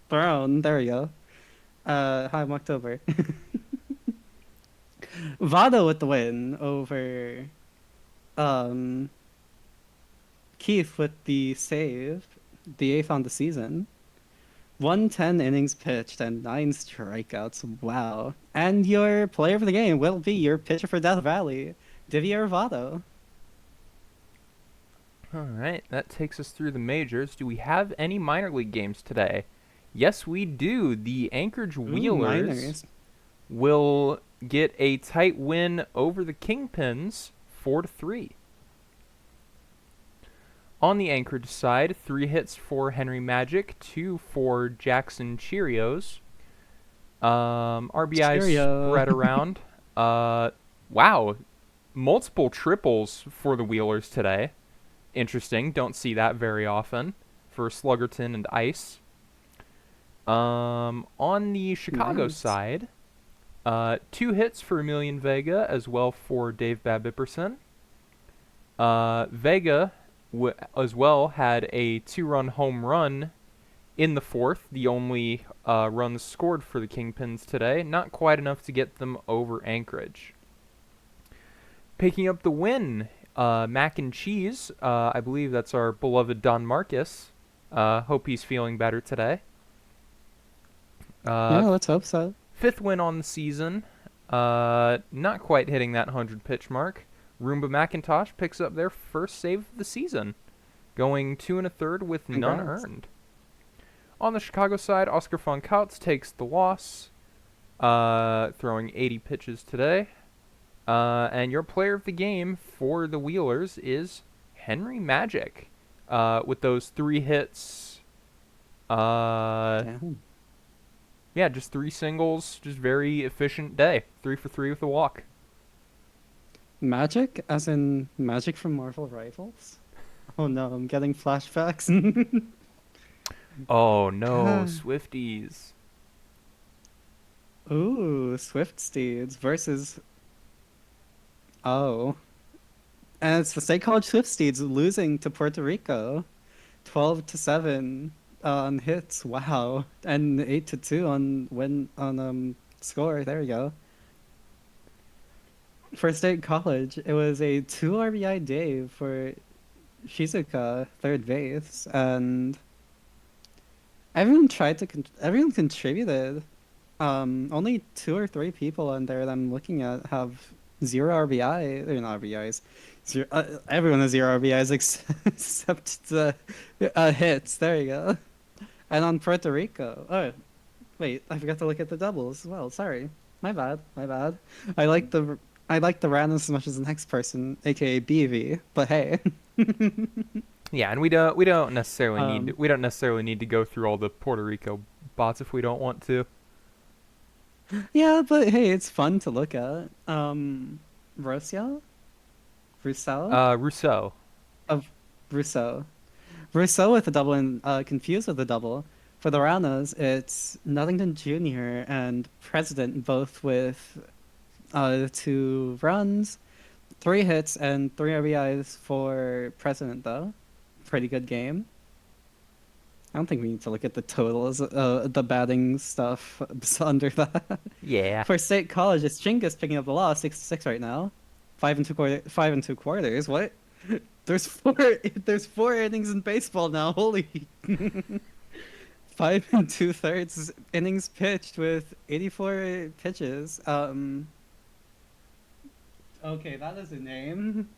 thrown. There we go. Hi, I'm October. Vado with the win over um Keith with the save, the eighth on the season. 110 innings pitched and 9 strikeouts. Wow. And your player of the game will be your pitcher for Death Valley, Divier Vado. All right, that takes us through the majors. Do we have any minor league games today? Yes, we do. The Anchorage Ooh, Wheelers minors. will get a tight win over the Kingpins, 4-3. On the Anchorage side, 3 hits for Henry Magic, 2 for Jackson Cheerios. RBIs Cheerio. spread around. Wow, multiple triples for the Wheelers today. Interesting. Don't see that very often for Sluggerton and Ice. On the Chicago Nice. side, 2 hits for Emilian Vega as well for Dave Babipperson. Vega as well had a 2-run home run in the fourth, the only runs scored for the Kingpins today. Not quite enough to get them over Anchorage. Picking up the win, Mac and Cheese. I believe that's our beloved Don Marcus. Hope he's feeling better today. Yeah, Uh, let's hope so. Fifth win on the season. Not quite hitting that 100 pitch mark. Roomba McIntosh picks up their first save of the season, going 2 1/3 with none Congrats. earned. On the Chicago side, Oscar von Kautz takes the loss, throwing 80 pitches today. And your player of the game for the Wheelers is Henry Magic, with those 3 hits. Uh, Damn. yeah, just 3 singles, just very efficient day. 3 for 3 with a walk. Magic, as in magic from Marvel Rivals? Oh no, I'm getting flashbacks. Oh no, God. Swifties. Ooh, Swift Steeds versus. Oh. And it's the State College Swift Steeds losing to Puerto Rico. 12-7 on hits. Wow. And 8-2 on score. There we go. For State College, it was a 2 RBI day for Shizuka, third base, and everyone contributed. Only 2 or 3 people on there that I'm looking at have 0 RBI. They're not RBIs. Everyone has 0 RBIs except the hits. There you go. And on Puerto Rico. Oh, wait, I forgot to look at the doubles as well. Sorry, my bad. My bad. I like the I like the Ran as much as the next person, aka BV. But hey, Yeah, and um, we don't necessarily need to go through all the Puerto Rico bots if we don't want to. yeah, but hey, it's fun to look at. Rosia, Rousseau Rousseau. of Rousseau. Rousseau with a double and confused with a double. For the Ranas, it's Nuddington Jr. and President both with 2 runs, 3 hits, and 3 RBIs for President, though. Pretty good game. I don't think we need to look at the totals, the batting stuff under that. Yeah. For State College, it's Chingus picking up the loss, 6-6 right now. 5 2/4. What? There's four. There's 4 innings in baseball now. Holy. 5 2/3 innings pitched with 84 pitches. Okay, that is a name.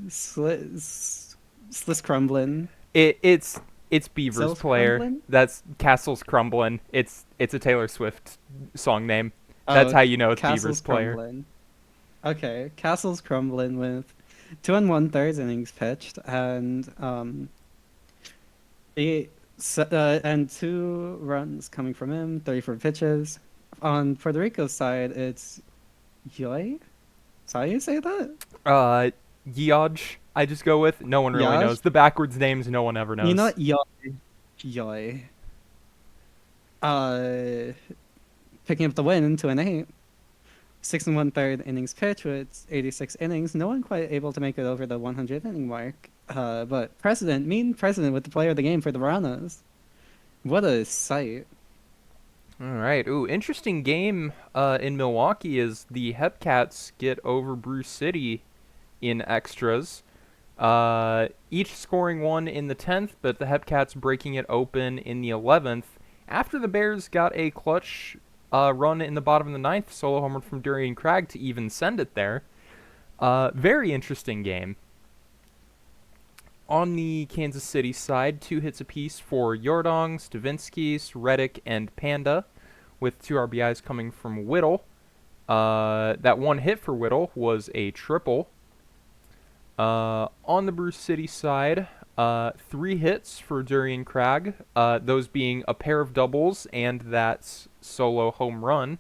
Sliss Crumblin. It's Beaver's Sills player. Crumblin? That's Castle's Crumblin'. It's a Taylor Swift song name. That's Oh, how you know it's Beaver's Castle's player. Crumblin. Okay, Castle's Crumblin with 2 1/3 innings pitched and and 2 runs coming from him, 34 pitches. On Puerto Rico's side, it's Yoy. Is that how you say that? Uh, Yodge, I just go with. No one really Yaj? knows. The backwards names, no one ever You know knows. what? Yoy. Yoy. Uh, Picking up the win into an 8. 6 1/3 innings pitch with 86 innings. No one quite able to make it over the 100 inning mark. But Mean President with the player of the game for the Ranas. What a sight. All right. Ooh, interesting game in Milwaukee as the Hepcats get over Bruce City in extras. Each scoring one in the 10th, but the Hepcats breaking it open in the 11th after the Bears got a clutch run in the bottom of the 9th, solo homer from Durian Cragg to even send it there. Very interesting game. On the Kansas City side, 2 hits apiece for Yordong, Stavinsky, Reddick, and Panda, with 2 RBIs coming from Whittle. That 1 hit for Whittle was a triple. On the Bruce City side, 3 hits for Durian Cragg, those being a pair of doubles and that solo home run,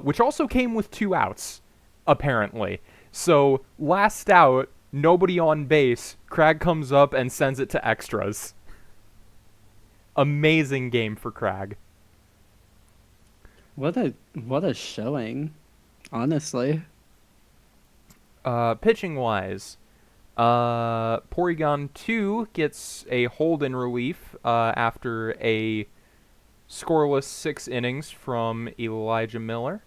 which also came with 2 outs, apparently. So, last out, nobody on base, Cragg comes up and sends it to extras. Amazing game for Cragg. What a showing, honestly. Pitching wise, Porygon 2 gets a hold in relief after a scoreless 6 innings from Elijah Miller.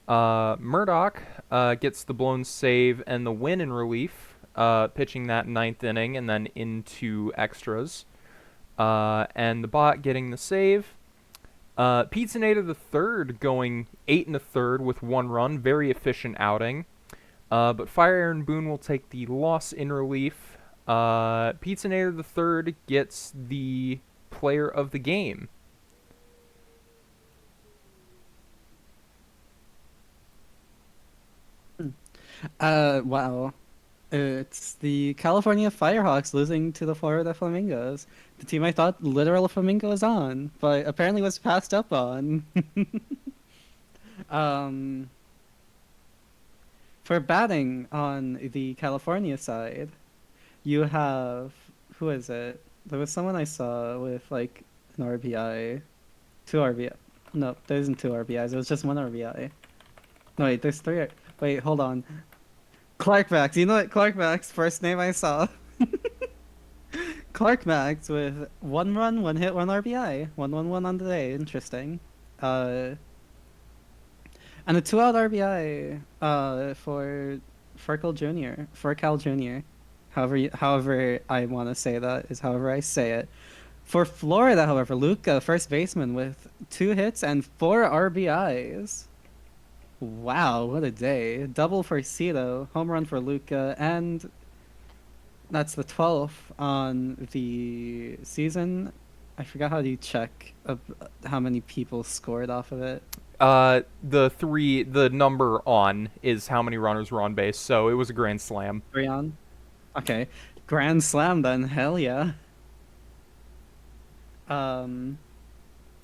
Murdoch gets the blown save and the win in relief, pitching that 9th inning and then into extras. And the bot getting the save. Pizzanator the third going 8 1/3 with 1 run, very efficient outing. But Fire Aaron Boone will take the loss in relief. Pizzanator the third gets the player of the game. Wow. It's the California Firehawks losing to the Florida Flamingos. The team I thought literal flamingos on, but apparently was passed up on. Um, for batting on the California side, you have who is it? There was someone I saw with like an RBI, two RBI. No, there isn't two RBIs. It was just one RBI. No, wait, there's three. Wait, hold on. Clark Max. You know what? Clark Max, first name I saw. Clark Max with one run, one hit, one RBI. 1-1-1 on the day. Interesting. Uh, and a two-out RBI for Furcal Jr. Furcal Jr. However I want to say that is however I say it. For Florida, however, Luca, first baseman with two hits and four RBIs. Wow, what a day. Double for Cito, home run for Luca, and that's the 12th on the season. I forgot how do you check how many people scored off of it. The number on is how many runners were on base, so it was a grand slam. Three on? Okay. Grand Slam then, hell yeah. Um,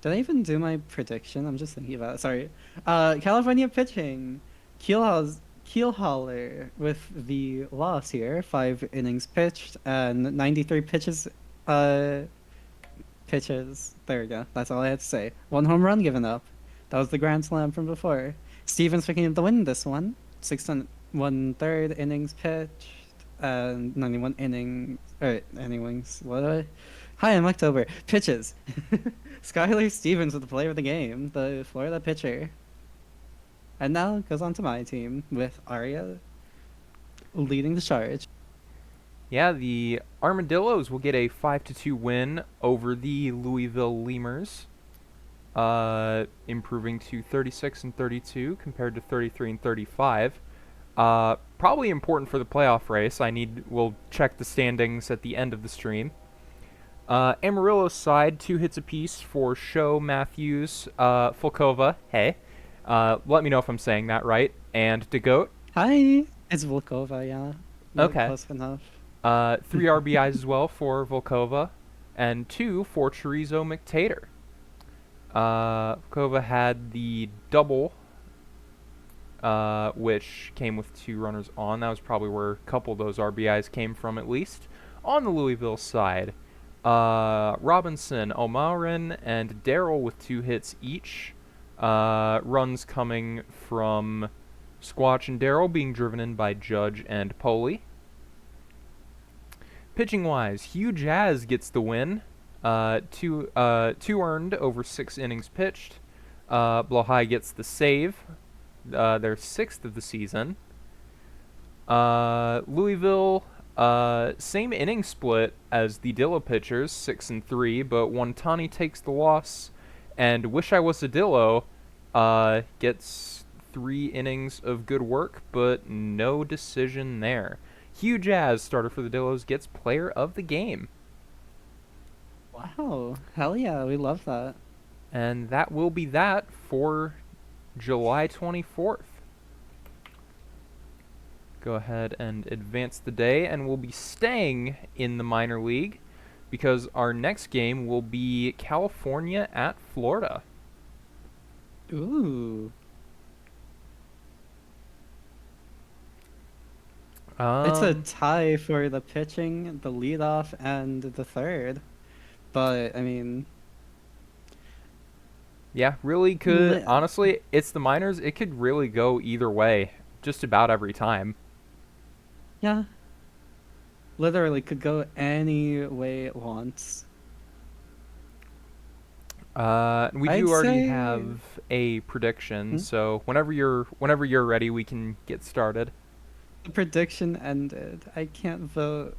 did I even do my prediction? I'm just thinking about it. Sorry. California pitching. Keelhaller with the loss here. 5 innings pitched and 93 uh, pitches. There we go. That's all I had to say. One home run given up. That was the grand slam from before. Stevens picking up the win this one. 6 1/3 innings pitched and 91 innings. Innings. What do I? Hi, I'm October. Pitches. Skylar Stevens with the player of the game, the Florida pitcher. And now it goes on to my team with Aria leading the charge. Yeah, the Armadillos will get a 5-2 win over the Louisville Lemurs, improving to 36 and 32 compared to 33 and 35. Probably important for the playoff race. We'll check the standings at the end of the stream. Amarillo's side, 2 hits apiece for Show, Matthews, Fulkova. Hey. Let me know if I'm saying that right. And DeGoat. Hi, it's Volkova, yeah. You're Okay. close enough. 3 RBIs as well for Volkova, and 2 for Chorizo McTater. Volkova had the double, which came with 2 runners on. That was probably where a couple of those RBIs came from, at least. On the Louisville side, Robinson, O'Marin, and Darrell with 2 hits each. Runs coming from Squatch and Darrell being driven in by Judge and Poley. Pitching-wise, Hugh Jazz gets the win. Two earned over 6 innings pitched. Blohai gets the save. Their 6th of the season. Louisville, same inning split as the Dillo pitchers, 6 and 3, but Wantani takes the loss, and Wish I Was a Dillo gets 3 innings of good work, but no decision there. Hugh Jazz, starter for the Dillos, gets player of the game. Wow, hell yeah, we love that. And that will be that for July 24th. Go ahead and advance the day, and we'll be staying in the minor league because our next game will be California at Florida. Ooh. It's a tie for the pitching, the leadoff, and the third. But, I mean... Yeah, really could. Honestly, it's the minors. It could really go either way just about every time. Yeah. Literally could go any way it wants. We I'd do already say- have a prediction, so whenever you're ready, we can get started. The prediction ended. I can't vote.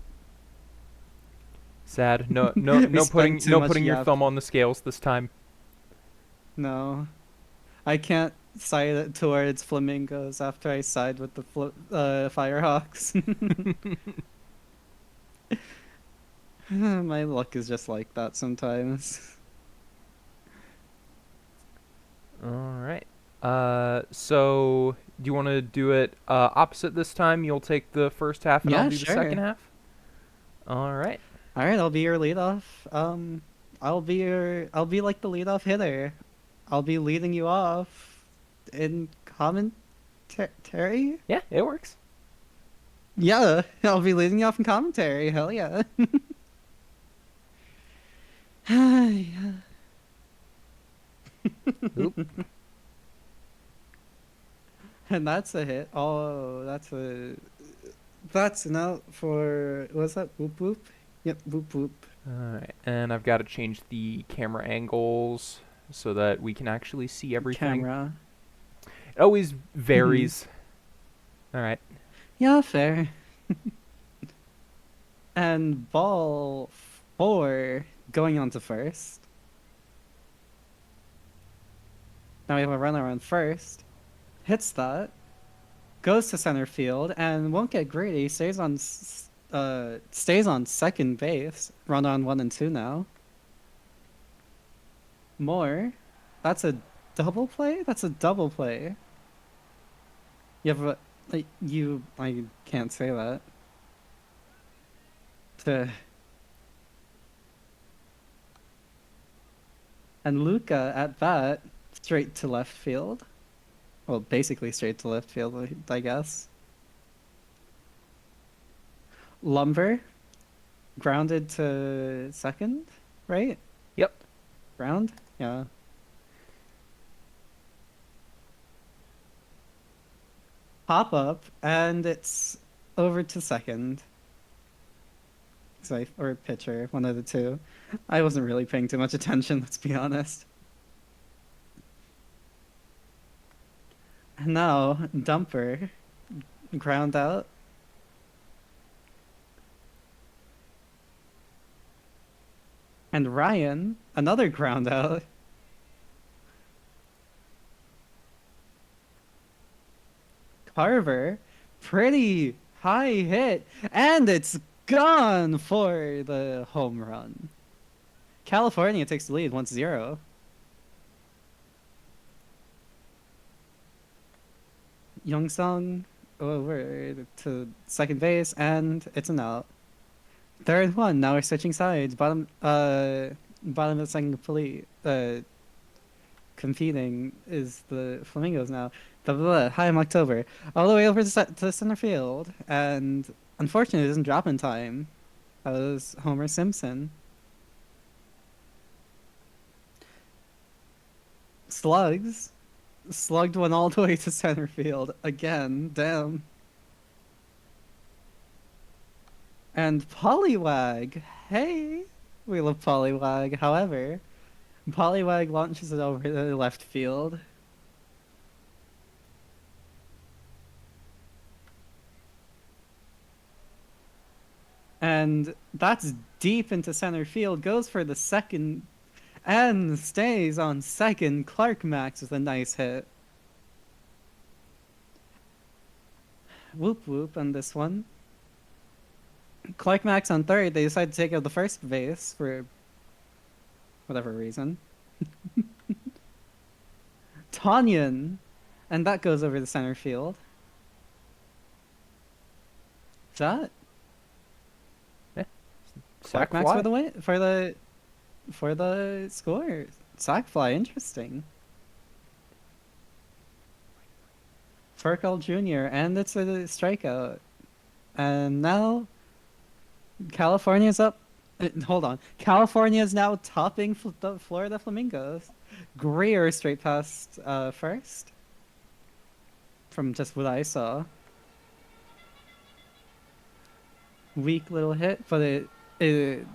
Sad. No spent putting too much your yap. thumb on the scales this time. No. I can't side it towards flamingos after I side with the Firehawks. My luck is just like that sometimes. All right. So Do you want to do it opposite this time? You'll take the first half and I'll Yeah, do the second sure. half? All right. All right, I'll be your leadoff. I'll be like the leadoff hitter. I'll be leading you off in commentary. Yeah, it works. Yeah, I'll be leading you off in commentary. Hell yeah. Oop. And that's a hit. Oh, that's an out for what's that? Whoop whoop. Yep, whoop whoop. Alright, and I've got to change the camera angles so that we can actually see everything. Camera. It always Hmm. varies. Alright. Yeah, fair. And ball four going on to first. Now we have a runner on first. Hits that. Goes to center field and won't get greedy. Stays on second base. Run on one and two now. More. That's a double play. That's a double play. You have a you. I can't say that. To and Luca at bat straight to left field. Well, basically straight to left field, I guess. Lumber grounded to second, right? Yep. Ground? Yeah. Pop up, and it's over to second. Or pitcher, one of the two. I wasn't really paying too much attention, let's be honest. And now, Dumper, ground out. And Ryan, another ground out. Carver, pretty high hit, and it's gone for the home run. California takes the lead 1-0. Youngsung over to second base, and it's an out. Third one. Now we're switching sides. Bottom of the second complete. Competing is the Flamingos now. Blah, blah, blah. Hi, I'm October. All the way over to center field, and unfortunately, it doesn't drop in time. That was Homer Simpson. Slugs. Slugged one all the way to center field again. Damn. And Poliwag. Hey, we love Poliwag. However, Poliwag launches it over the left field. And that's deep into center field. Goes for the second and stays on second. Clark Max with a nice hit. Whoop whoop on this one. Clark Max on third. They decide to take out the first base for whatever reason. Tanyan. And that goes over the center field. Is that Yeah. Clark Sack Max for fly. the win for the score? Sack fly, interesting. Furkel Jr. and it's a strikeout. And now California's up. Hold on. California is now topping the Florida Flamingos. Greer straight past first from just what I saw. Weak little hit, but it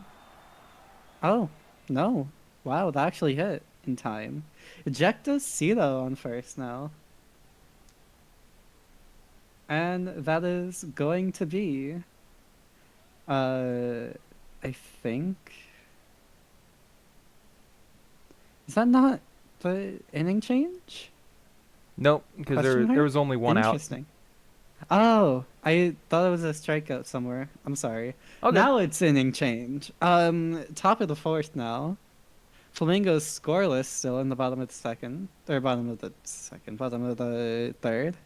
oh, no. Wow, that actually hit in time. Ejecto Cito on first now. And that is going to be uh I think, is that not the inning change? Nope, because Question there mark? was only one out. Interesting. Oh, I thought it was a strikeout somewhere. I'm sorry. Oh, good. Now it's inning change. Top of the fourth now. Flamingos scoreless still in the bottom of the second. Or bottom of the second, bottom of the third.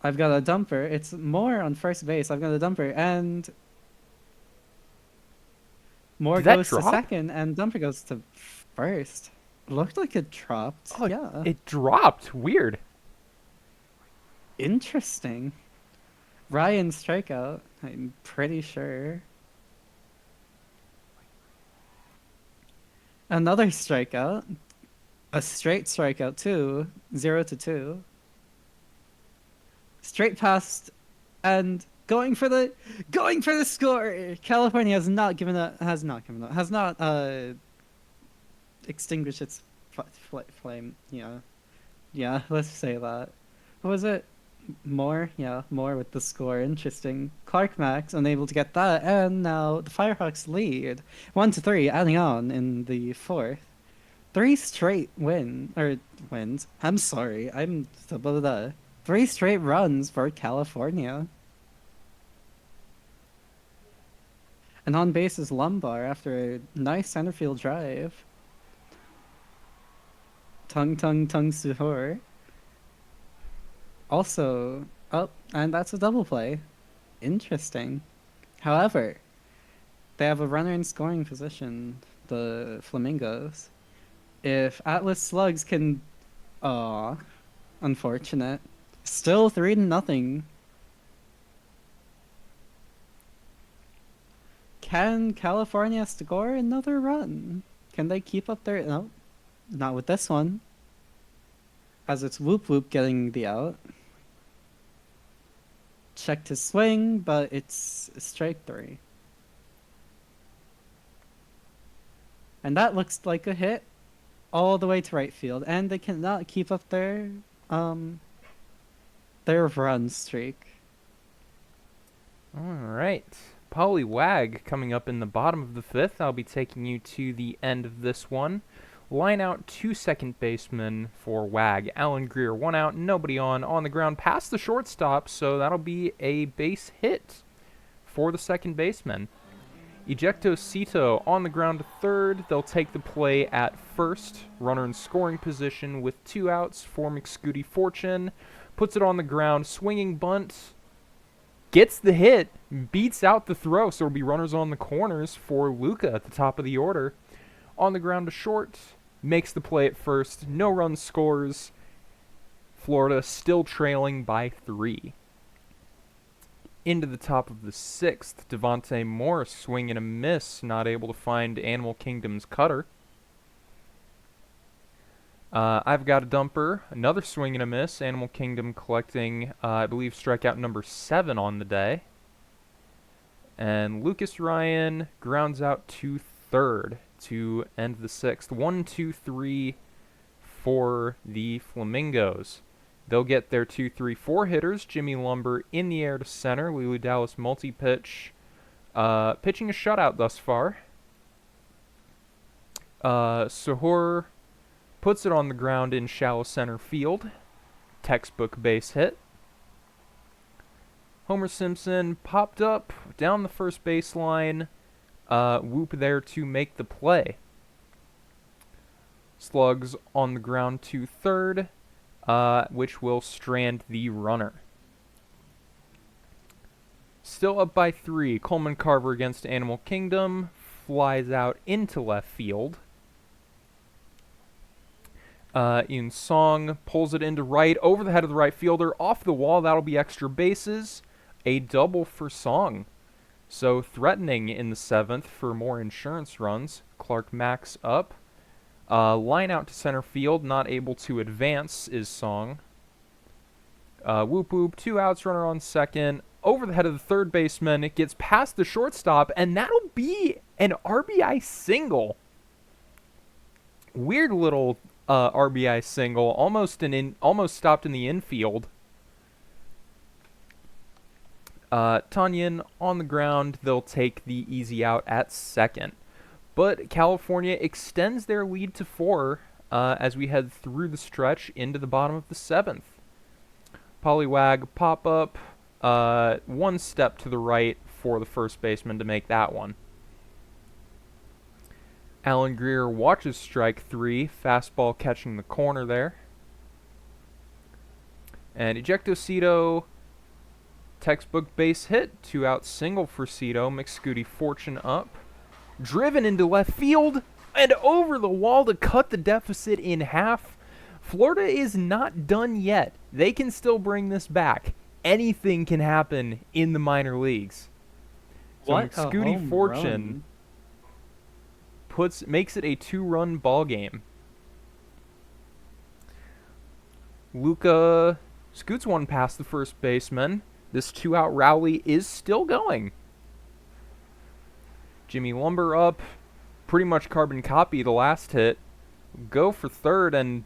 I've got a dumper. It's Moore on first base. I've got a dumper, and Moore Did that goes to drop? second, and dumper goes to first. Looked like it dropped. Oh, Yeah. it dropped. Weird. Interesting. Ryan strikeout, I'm pretty sure. Another strikeout. A straight strikeout too. 0-2. Straight past and going for the score. California has not extinguished its flame. Yeah. Yeah, let's say that. What was it? More, yeah, more with the score. Interesting. Clark Max unable to get that, and now the Firehawks lead 1-3, adding on in the fourth. Three straight wins. I'm sorry, I'm blah, blah, blah. Three straight runs for California. And on base is Lumbar after a nice center field drive. Tung Tung Tung Suhor. Also, oh, and that's a double play. Interesting. However, they have a runner in scoring position, the Flamingos. If Atlas Slugs can, aw, unfortunate. Still 3-0. Can California score another run? Can they keep up their? No, not with this one. As it's Whoop Whoop getting the out. Checked his swing, but it's strike three. And that looks like a hit all the way to right field, and they cannot keep up their run streak. All right. Polly Wag coming up in the bottom of the fifth. I'll be taking you to the end of this one. Line out two second basemen for Wag. Alan Greer, one out, nobody on the ground past the shortstop, so that'll be a base hit for the second baseman. Ejecto Cito on the ground to third. They'll take the play at first. Runner in scoring position with 2 outs for McScooty Fortune. Puts it on the ground, swinging bunt. Gets the hit, beats out the throw, so it'll be runners on the corners for Luca at the top of the order. On the ground to short, makes the play at first. No run scores. Florida still trailing by 3. Into the top of the sixth, Devontae Morris swing and a miss, not able to find Animal Kingdom's cutter. I've got a dumper, another swing and a miss. Animal Kingdom collecting, I believe, strikeout number 7 on the day. And Lucas Ryan grounds out to third to end the sixth. 1-2-3 for the Flamingos. They'll get their 2-3-4 hitters. Jimmy Lumber in the air to center. Lulu Dallas multi-pitch. Pitching a shutout thus far. Sahur puts it on the ground in shallow center field. Textbook base hit. Homer Simpson popped up down the first baseline. Whoop there to make the play. Slugs on the ground to third, which will strand the runner. Still up by 3. Coleman Carver against Animal Kingdom. Flies out into left field. In Song pulls it into right, over the head of the right fielder, off the wall. That'll be extra bases. A double for Song. So threatening in the 7th for more insurance runs. Clark Max up. Line out to center field, not able to advance is Song. Whoop whoop, 2 outs, runner on second. Over the head of the third baseman, it gets past the shortstop, and that'll be an RBI single. Weird little RBI single, almost stopped in the infield. Tunyon on the ground, they'll take the easy out at second. But California extends their lead to 4 as we head through the stretch into the bottom of the 7th. Polywag pop up, 1 step to the right for the first baseman to make that one. Alan Greer watches strike 3, fastball catching the corner there. And ejecto Cito, textbook base hit, 2-out single for Cito. McScooty Fortune up. Driven into left field and over the wall to cut the deficit in half. Florida is not done yet. They can still bring this back. Anything can happen in the minor leagues. So What a McScooty home Fortune run. makes it a 2-run ball game. Luca scoots one past the first baseman. This 2-out rally is still going. Jimmy Lumber up, pretty much carbon copy the last hit. Go for third and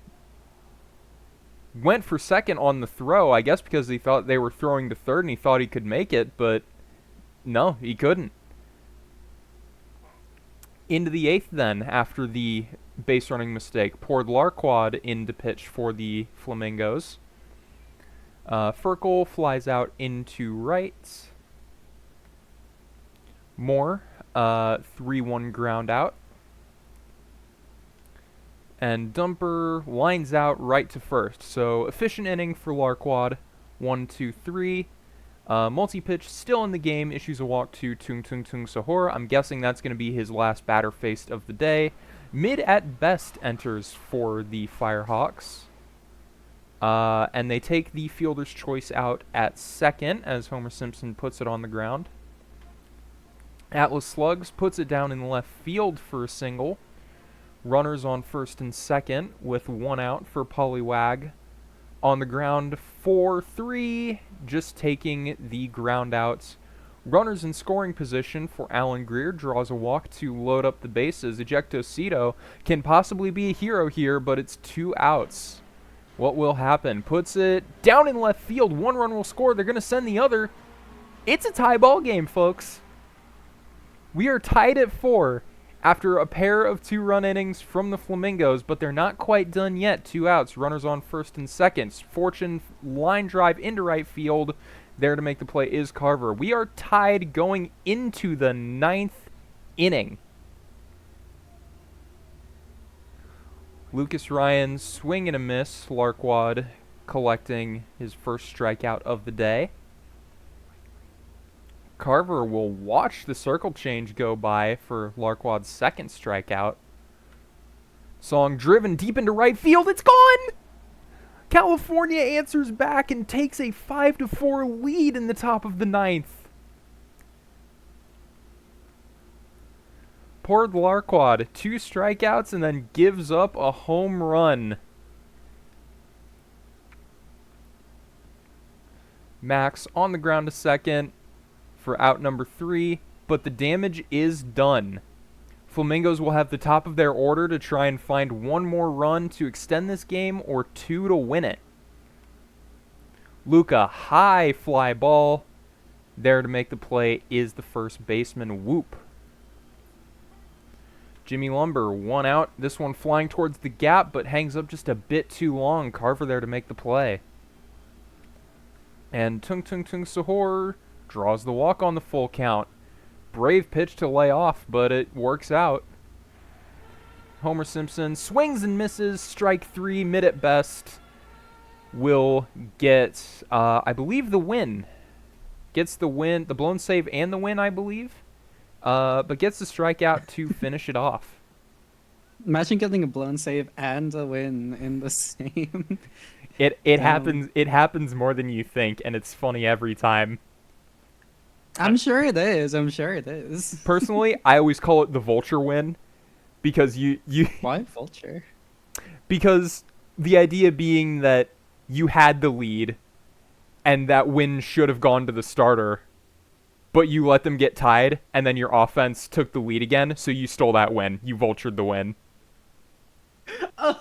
went for second on the throw, I guess because he thought they were throwing to third and he thought he could make it, but no, he couldn't. Into the eighth then, after the base running mistake. Poured Larquad in to pitch for the Flamingos. Furkel flies out into right. Moore, 3-1 ground out. And Dumper lines out right to first. So efficient inning for Larquad. 1, 2, 3. Multi-pitch still in the game. Issues a walk to Tung Tung Tung Sahur. I'm guessing that's going to be his last batter faced of the day. Mid at best enters for the Firehawks. And they take the fielder's choice out at second as Homer Simpson puts it on the ground. Atlas Slugs puts it down in left field for a single. Runners on first and second with 1 out for Pollywag. On the ground 4-3, just taking the ground outs. Runners in scoring position for Alan Greer, draws a walk to load up the bases. Ejecto Cito can possibly be a hero here, but it's 2 outs. What will happen? Puts it down in left field. 1 run will score. They're going to send the other. It's a tie ball game, folks. We are tied at 4 after a pair of 2-run innings from the Flamingos, but they're not quite done yet. 2 outs, runners on first and second. Fortune line drive into right field. There to make the play is Carver. We are tied going into the 9th inning. Lucas Ryan swing and a miss. Larquad collecting his first strikeout of the day. Carver will watch the circle change go by for Larquad's second strikeout. Song driven deep into right field. It's gone! California answers back and takes a 5-4 lead in the top of the 9th. Poured Larquad, 2 strikeouts and then gives up a home run. Max on the ground to second for out number 3, but the damage is done. Flamingos will have the top of their order to try and find 1 more run to extend this game or 2 to win it. Luca, high fly ball. There to make the play is the first baseman, Whoop. Jimmy Lumber, 1 out. This one flying towards the gap, but hangs up just a bit too long. Carver there to make the play. And Tung Tung Tung Sahur draws the walk on the full count. Brave pitch to lay off, but it works out. Homer Simpson swings and misses. Strike 3, mid at best. Will get, I believe, the win. Gets the win, the blown save and the win, I believe. But gets the strikeout to finish it off. Imagine getting a blown save and a win in the same. It happens more than you think, and it's funny every time. I'm sure it is. Personally, I always call it the vulture win because you Why vulture? because the idea being that you had the lead and that win should have gone to the starter, but you let them get tied and then your offense took the lead again, so you stole that win. You vultured the win. Oh,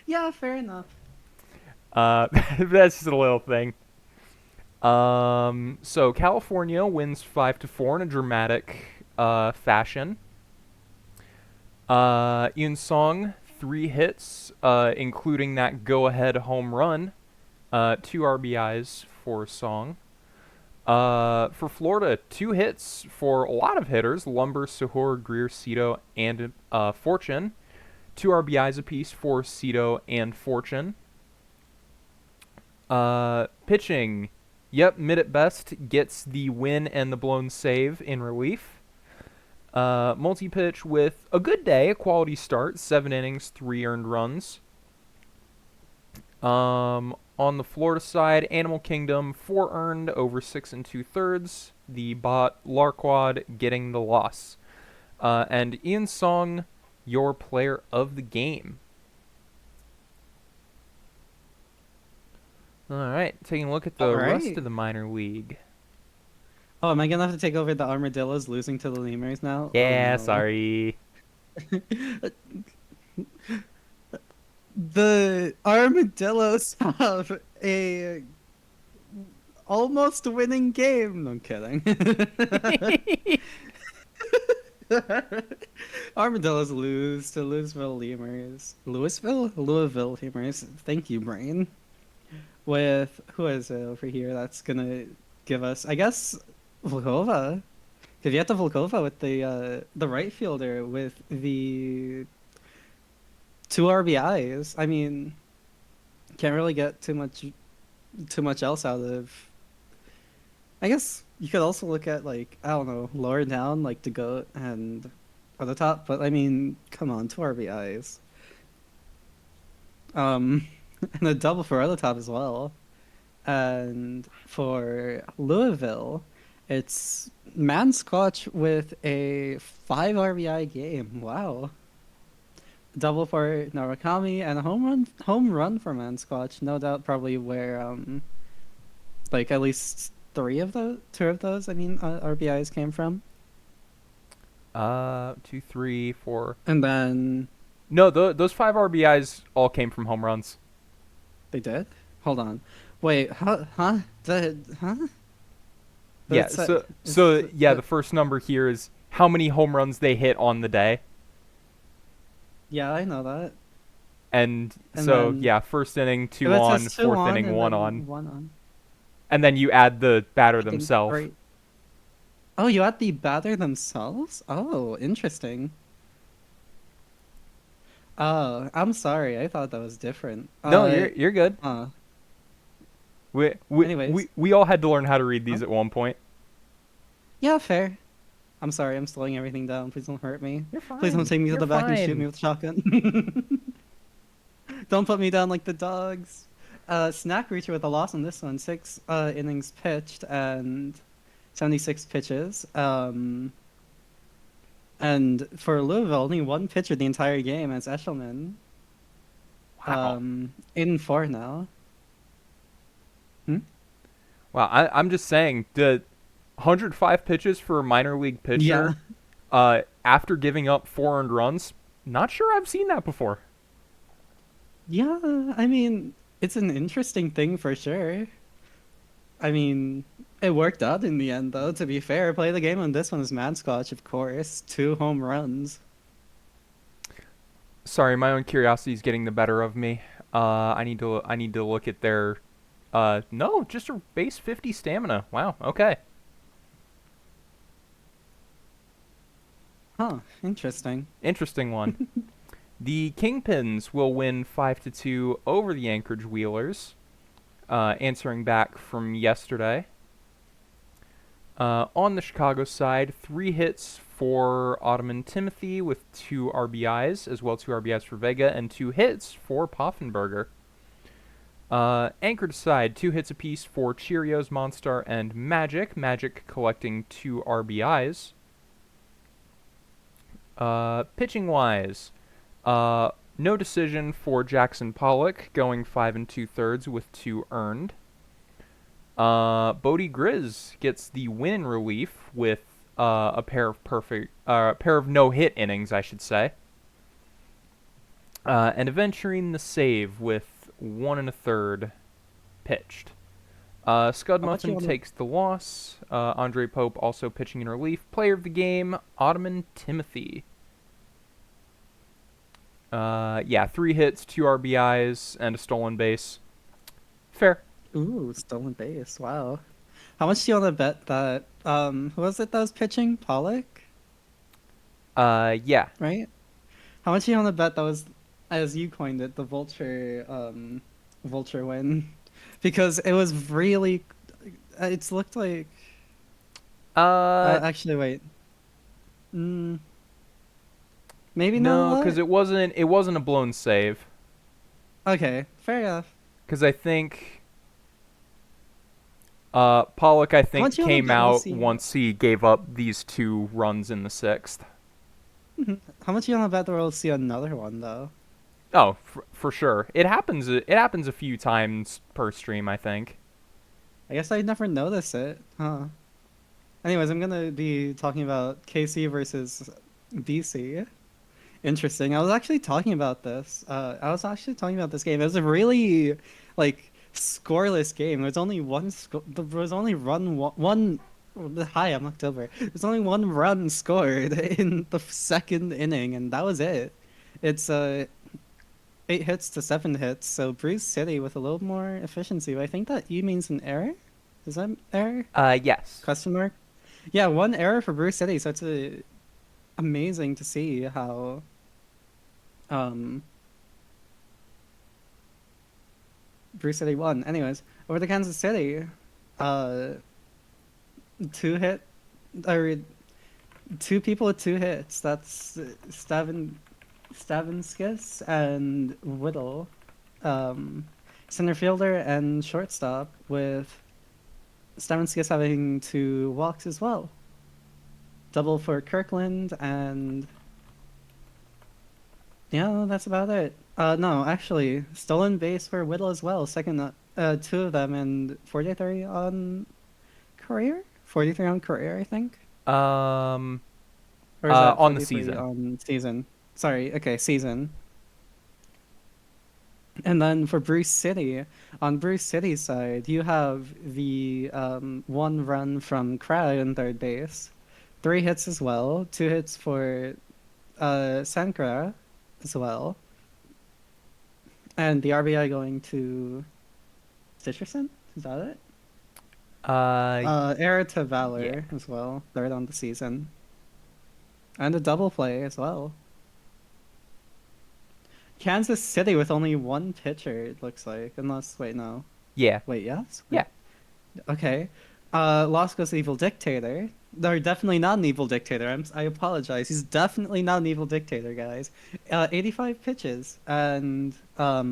yeah, fair enough. That's just a little thing. So California wins 5-4 in a dramatic fashion. Ian Song, 3 hits, including that go-ahead home run. 2 RBIs for Song. For Florida, 2 hits for a lot of hitters. Lumber, Sahur, Greer, Cito, and Fortune. 2 RBIs apiece for Cito and Fortune. Pitching. Yep, mid at best gets the win and the blown save in relief. Multi-pitch with a good day, a quality start, 7 innings, 3 earned runs. On the Florida side, Animal Kingdom, 4 earned over 6 2/3. The bot Larquad getting the loss. And Ian Song, your player of the game. All right, taking a look at All the rest right. of the minor league. Oh, am I gonna have to take over the armadillos losing to the lemurs now? Oh Yeah, no. sorry. The armadillos have a almost winning game. No, I'm kidding. Armadillos lose to Louisville lemurs. Louisville lemurs. Thank you, brain. With who is it over here that's gonna give us? I guess Volkova. Because you have to Volkova with the right fielder with the two RBIs. I mean, can't really get too much else out of. I guess you could also look at like I don't know lower down like the goat and on the top, but I mean, come on, two RBIs. Um, and a double for other top as well. And for Louisville, it's Scotch with a 5 RBI game. Wow. Double for Narakami and a home run for Scotch. No doubt probably where like at least two of those, I mean, RBIs came from. 2, 3, 4. And then No, those 5 RBIs all came from home runs. they did? Hold on. Wait, huh? Huh? Yeah, That's so yeah, the first number here is how many home runs they hit on the day. yeah, I know that. And And so then yeah, first inning if 2 it on, says two fourth on inning and 1 then on, one on, and then you add the batter I think themselves. right. Oh, you had the batter themselves? Oh, interesting. Oh, I'm sorry. I thought that was different. No, you're good. Huh. We we, Anyways. we we all had to learn how to read Huh? these at one point. Yeah, fair. I'm sorry. I'm slowing everything down. Please don't hurt me. You're Please don't fine. take me to You're the back and shoot me fine. with a shotgun. Don't put me down like the dogs. Snack Reacher with a loss on this one. 6 innings pitched and 76 pitches. And for Louisville, only one pitcher the entire game. It's Eshelman. Wow. In four now. Hmm? Wow. I'm just saying the 105 pitches for a minor league Yeah. pitcher, after giving up 4 earned runs. Not sure I've seen that before. Yeah, I mean, it's an interesting thing for sure. I mean, it worked out in the end, though, to be fair. Play the game on this one is Scotch, of course. 2 home runs. Sorry, my own curiosity is getting the better of me. I need to look at their no, just a base 50 stamina. Wow. Okay. Huh, interesting. Interesting one. The Kingpins will win 5-2 over the Anchorage Wheelers. Answering back from yesterday. On the Chicago side, 3 hits for Ottoman Timothy with 2 RBIs, as well 2 RBIs for Vega, and 2 hits for Poffenberger. Anchored side, 2 hits apiece for Cheerios, Monstar, and Magic. Magic collecting 2 RBIs. Pitching wise, no decision for Jackson Pollock, going 5 2/3 with 2 earned. Bodie Grizz gets the win in relief with a pair of no-hit innings, I should say. And adventuring the save with 1 1/3 pitched. Scud How much you Munson want to... takes the loss. Andre Pope also pitching in relief. Player of the game, Ottoman Timothy. Yeah, 3 hits, 2 RBIs, and a stolen base. Fair. Ooh, stolen base. Wow. How much do you want to bet that, who was it that was pitching? Pollock? Yeah. Right? How much do you want to bet that was, as you coined it, the vulture win? because it was really. It's looked like. Uh, Actually, wait. Mm, maybe not a no, because lot. it wasn't a blown save. Okay, fair enough. Because I think Pollock, I How much think, you want to came bet we'll out see? once he gave up these 2 runs in the 6th. How much you want to bet that we'll see another one though? Oh, for sure. It happens. It happens a few times per stream, I think. I guess I never noticed it, huh? Anyways, I'm gonna be talking about KC versus BC. Interesting. I was actually talking about this. I was actually talking about this game. It was a really like scoreless game. There was only there was only one. Hi, I'm October. There's only one run scored in the second inning, and that was it. It's 8 hits to 7 hits. So Bruce City with a little more efficiency. But I think that E means an error. Is that error? Yes. Question mark. Yeah, one error for Bruce City. So it's amazing to see how um Bruce City won. Anyways, over to Kansas City. Uh, 2 hit or 2 people with 2 hits. That's Stavinskis and Whittle. Um, Center fielder and shortstop with Stavinskis having 2 walks as well. Double for Kirkland and yeah, that's about it. No, actually, stolen base for Whittle as well. Second, 2 of them and 43 on career? 43 on career, I think. Um, Or is that on the 43 season. on season? Sorry, okay, season. And then for Bruce City, on Bruce City's side, you have the 1 run from Crowd in third base, 3 hits as well, 2 hits for Sankara as well, and the RBI going to Stitcherson? Is that it? Uh, Error to yeah. Valor as well, third on the season. And a double play as well. Kansas City with only one pitcher, it looks like. Unless, wait, no. Yeah. Wait, yes? Yeah. Wait. Okay. Lost goes Evil Dictator. They're definitely not an evil dictator. I apologize. He's definitely not an evil dictator, guys. 85 pitches and not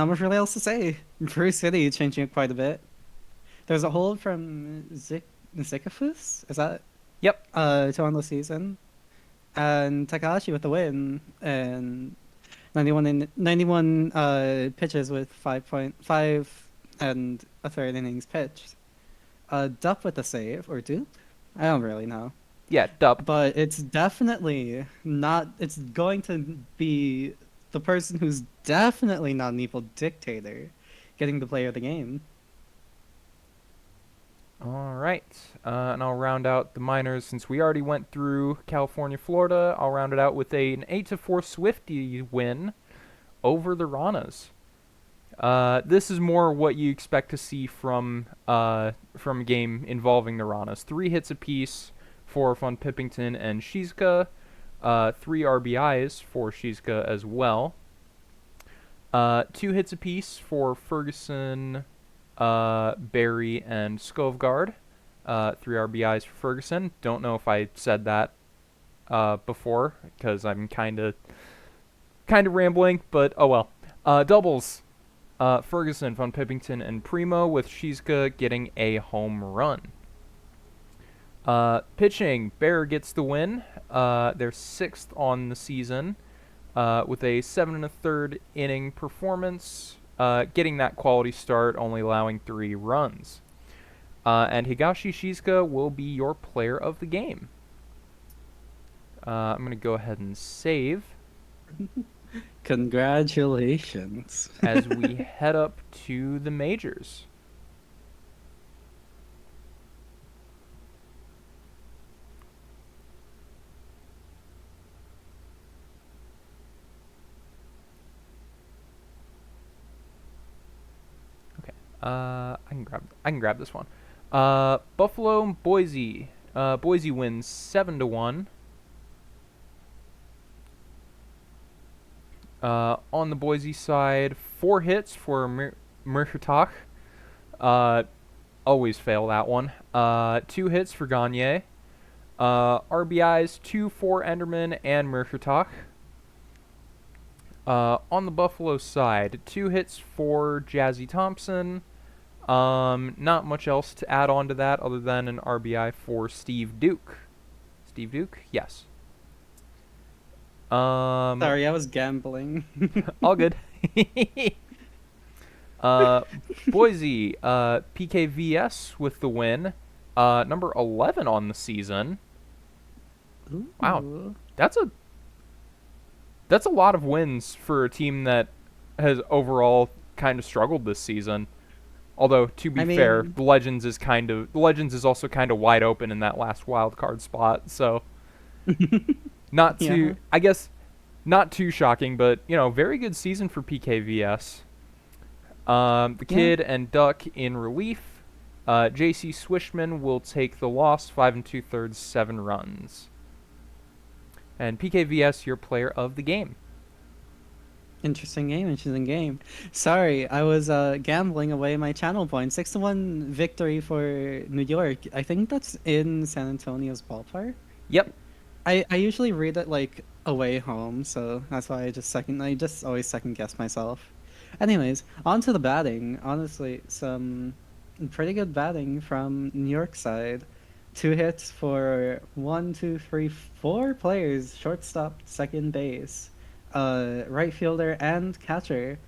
much really else to say. Bruce City changing it quite a bit. There's a hold from Zikafus? Is that Yep. to end the season? And Takahashi with the win and 91 pitches with 5.5 and a third innings pitched. Dup with the save or dupe? I don't really know. Yeah. Dub. But it's definitely not. It's going to be the person who's definitely not an evil dictator getting the player of the game. All right. And I'll round out the minors since we already went through California, Florida. I'll round it out with an 8-4 Swifty win over the Ranas. This is more what you expect to see from a game involving the Ranas. 3 hits apiece for Von Pippington and Shizuka. 3 RBIs for Shizuka as well. 2 hits apiece for Ferguson, Barry, and Skovgard. 3 RBIs for Ferguson. Don't know if I said that before because I'm kind of rambling, but oh well. Doubles. Ferguson, Von Pippington, and Primo, with Shizuka getting a home run. Pitching, Bear gets the win. They're 6th on the season with a 7 1/3 inning performance, getting that quality start, only allowing 3 runs. And Higashi Shizuka will be your player of the game. I'm going to go ahead and save. Congratulations. As we head up to the majors. Okay. I can grab this one. Buffalo and Boise. Boise wins 7-1. On the Boise side, 4 hits for Murchitach. Uh, always fail that one. 2 hits for Gagne. RBIs, 2 for Enderman and Murchitach. On the Buffalo side, 2 hits for Jazzy Thompson. Not much else to add on to that other than an RBI for Steve Duke. Steve Duke? Yes. Um, Sorry, I was gambling. all good. uh, Boise, PKVS with the win. Number 11 on the season. Wow, Ooh. that's a that's a lot of wins for a team that has overall kind of struggled this season. Although to be I fair, mean, the Legends is also kind of wide open in that last wild card spot. So not too, yeah. I guess, not too shocking, but very good season for PKVS. The Yeah. Kid and Duck in relief. JC Swishman will take the loss, 5 2/3, 7 runs. And PKVS, your player of the game. Interesting game, interesting game. Sorry, I was gambling away my channel points. 6-1 victory for New York. I think that's in San Antonio's ballpark. Yep. I usually read it like away home, so that's why I just always second guess myself. Anyways, on to the batting. Honestly, some pretty good batting from New York side. 2 hits for one, two, three, 4 players, shortstop, second base, right fielder and catcher.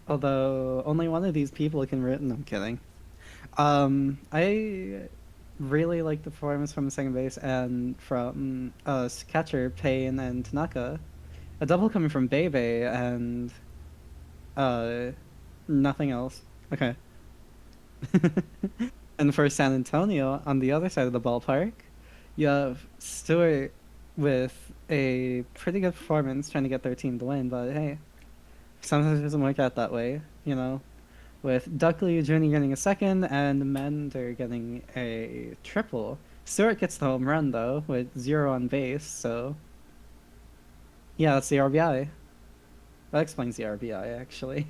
Although only one of these people can root. No, I'm kidding. I really like the performance from second base and from catcher Payne and Tanaka. A double coming from Bebe and uh nothing else. Okay. And for San Antonio, on the other side of the ballpark, you have Stewart with a pretty good performance trying to get their team to win, but hey, sometimes it doesn't work out that way, with Duckley Jr. getting a second and Mender getting a triple. Stewart gets the home run though, with 0 on base, so yeah, that's the RBI. That explains the RBI actually.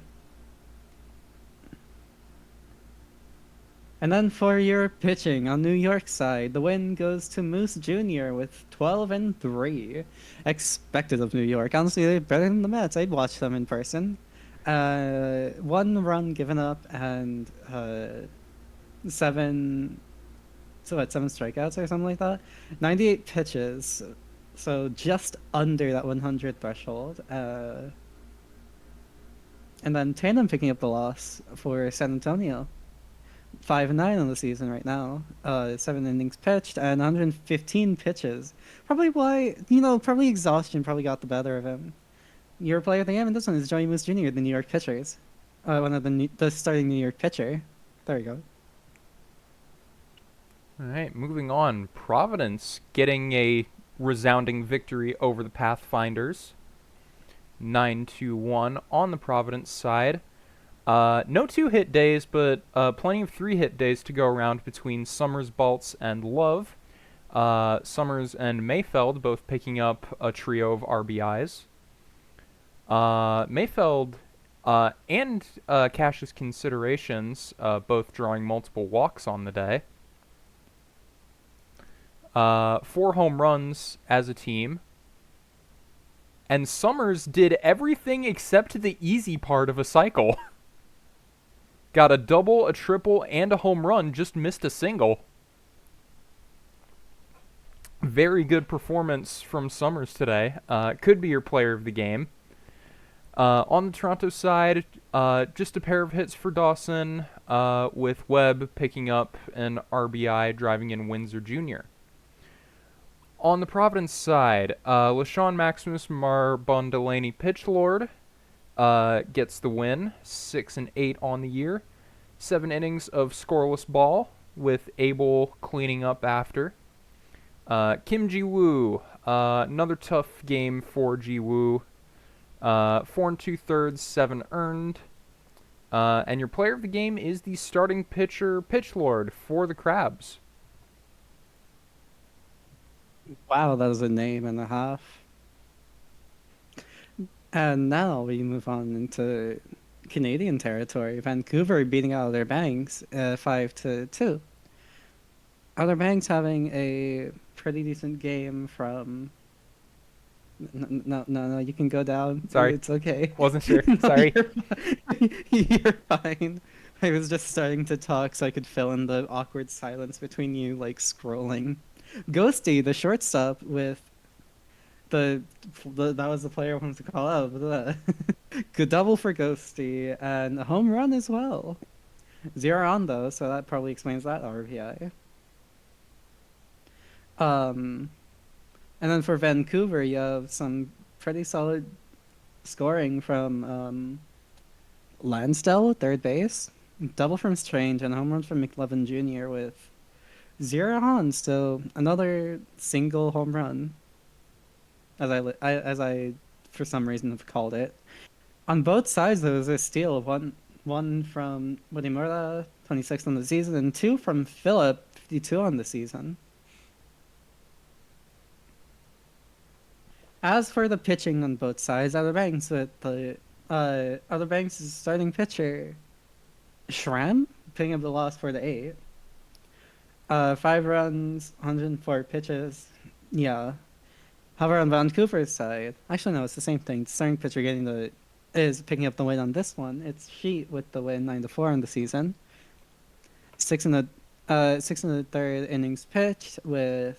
And then for your pitching on New York side, the win goes to Moose Jr. with 12-3. Expected of New York. Honestly, they're better than the Mets. I'd watch them in person. 1 run given up and seven, so what, 7 strikeouts or something like that? 98 pitches. So just under that 100 threshold. And then Tatum picking up the loss for San Antonio. 5-9 on the season right now. 7 innings pitched and 115 pitches. Probably why, probably exhaustion probably got the better of him. Your player of the game in this one is Joey Moose Jr., the New York pitchers. One of the starting New York pitcher. There you go. All right, moving on. Providence getting a resounding victory over the Pathfinders. 9-1 on the Providence side. No 2-hit days, but plenty of 3-hit days to go around between Summers, Baltz, and Love. Summers and Mayfeld both picking up a trio of RBIs. Mayfeld and Cash's Considerations both drawing multiple walks on the day. 4 home runs as a team. And Summers did everything except the easy part of a cycle. Got a double, a triple, and a home run, just missed a single. Very good performance from Summers today. Could be your player of the game. On the Toronto side, just a pair of hits for Dawson, with Webb picking up an RBI, driving in Windsor Jr. On the Providence side, LaShawn Maximus Marbondelaney Pitchlord gets the win, 6-8 on the year. 7 innings of scoreless ball, with Abel cleaning up after. Kim Ji-woo, another tough game for Ji-woo. 4 2/3, 7 earned. And your player of the game is the starting pitcher, Pitchlord, for the Crabs. Wow, that was a name and a half. And now we move on into Canadian territory. Vancouver beating Outer Banks 5-2. Outer Banks having a pretty decent game from. No, no, no, you can go down. Sorry, It's okay. wasn't sure. No, Sorry. you're fine. I was just starting to talk so I could fill in the awkward silence between you, like scrolling. Ghosty, the shortstop with the, that was the player I wanted to call out. Good double for Ghosty and a home run as well. Zero on though, so that probably explains that RBI. Um, and then for Vancouver, you have some pretty solid scoring from Lansdell, third base, double from Strange, and a home run from McLevin Jr. with zero on. So another single home run, as I for some reason have called it. On both sides, there was a steal. One from Budimura, 26th on the season, and two from Phillip, 52 on the season. As for the pitching on both sides, Outer Banks with the Outer Banks' starting pitcher Schramm picking up the loss for the eight. 5 runs, 104 pitches. Yeah. However, on Vancouver's side, actually no, it's the same thing. The starting pitcher getting the is picking up the win on this one. It's Sheet with the win 9-4 on the season. Six in the third innings pitched with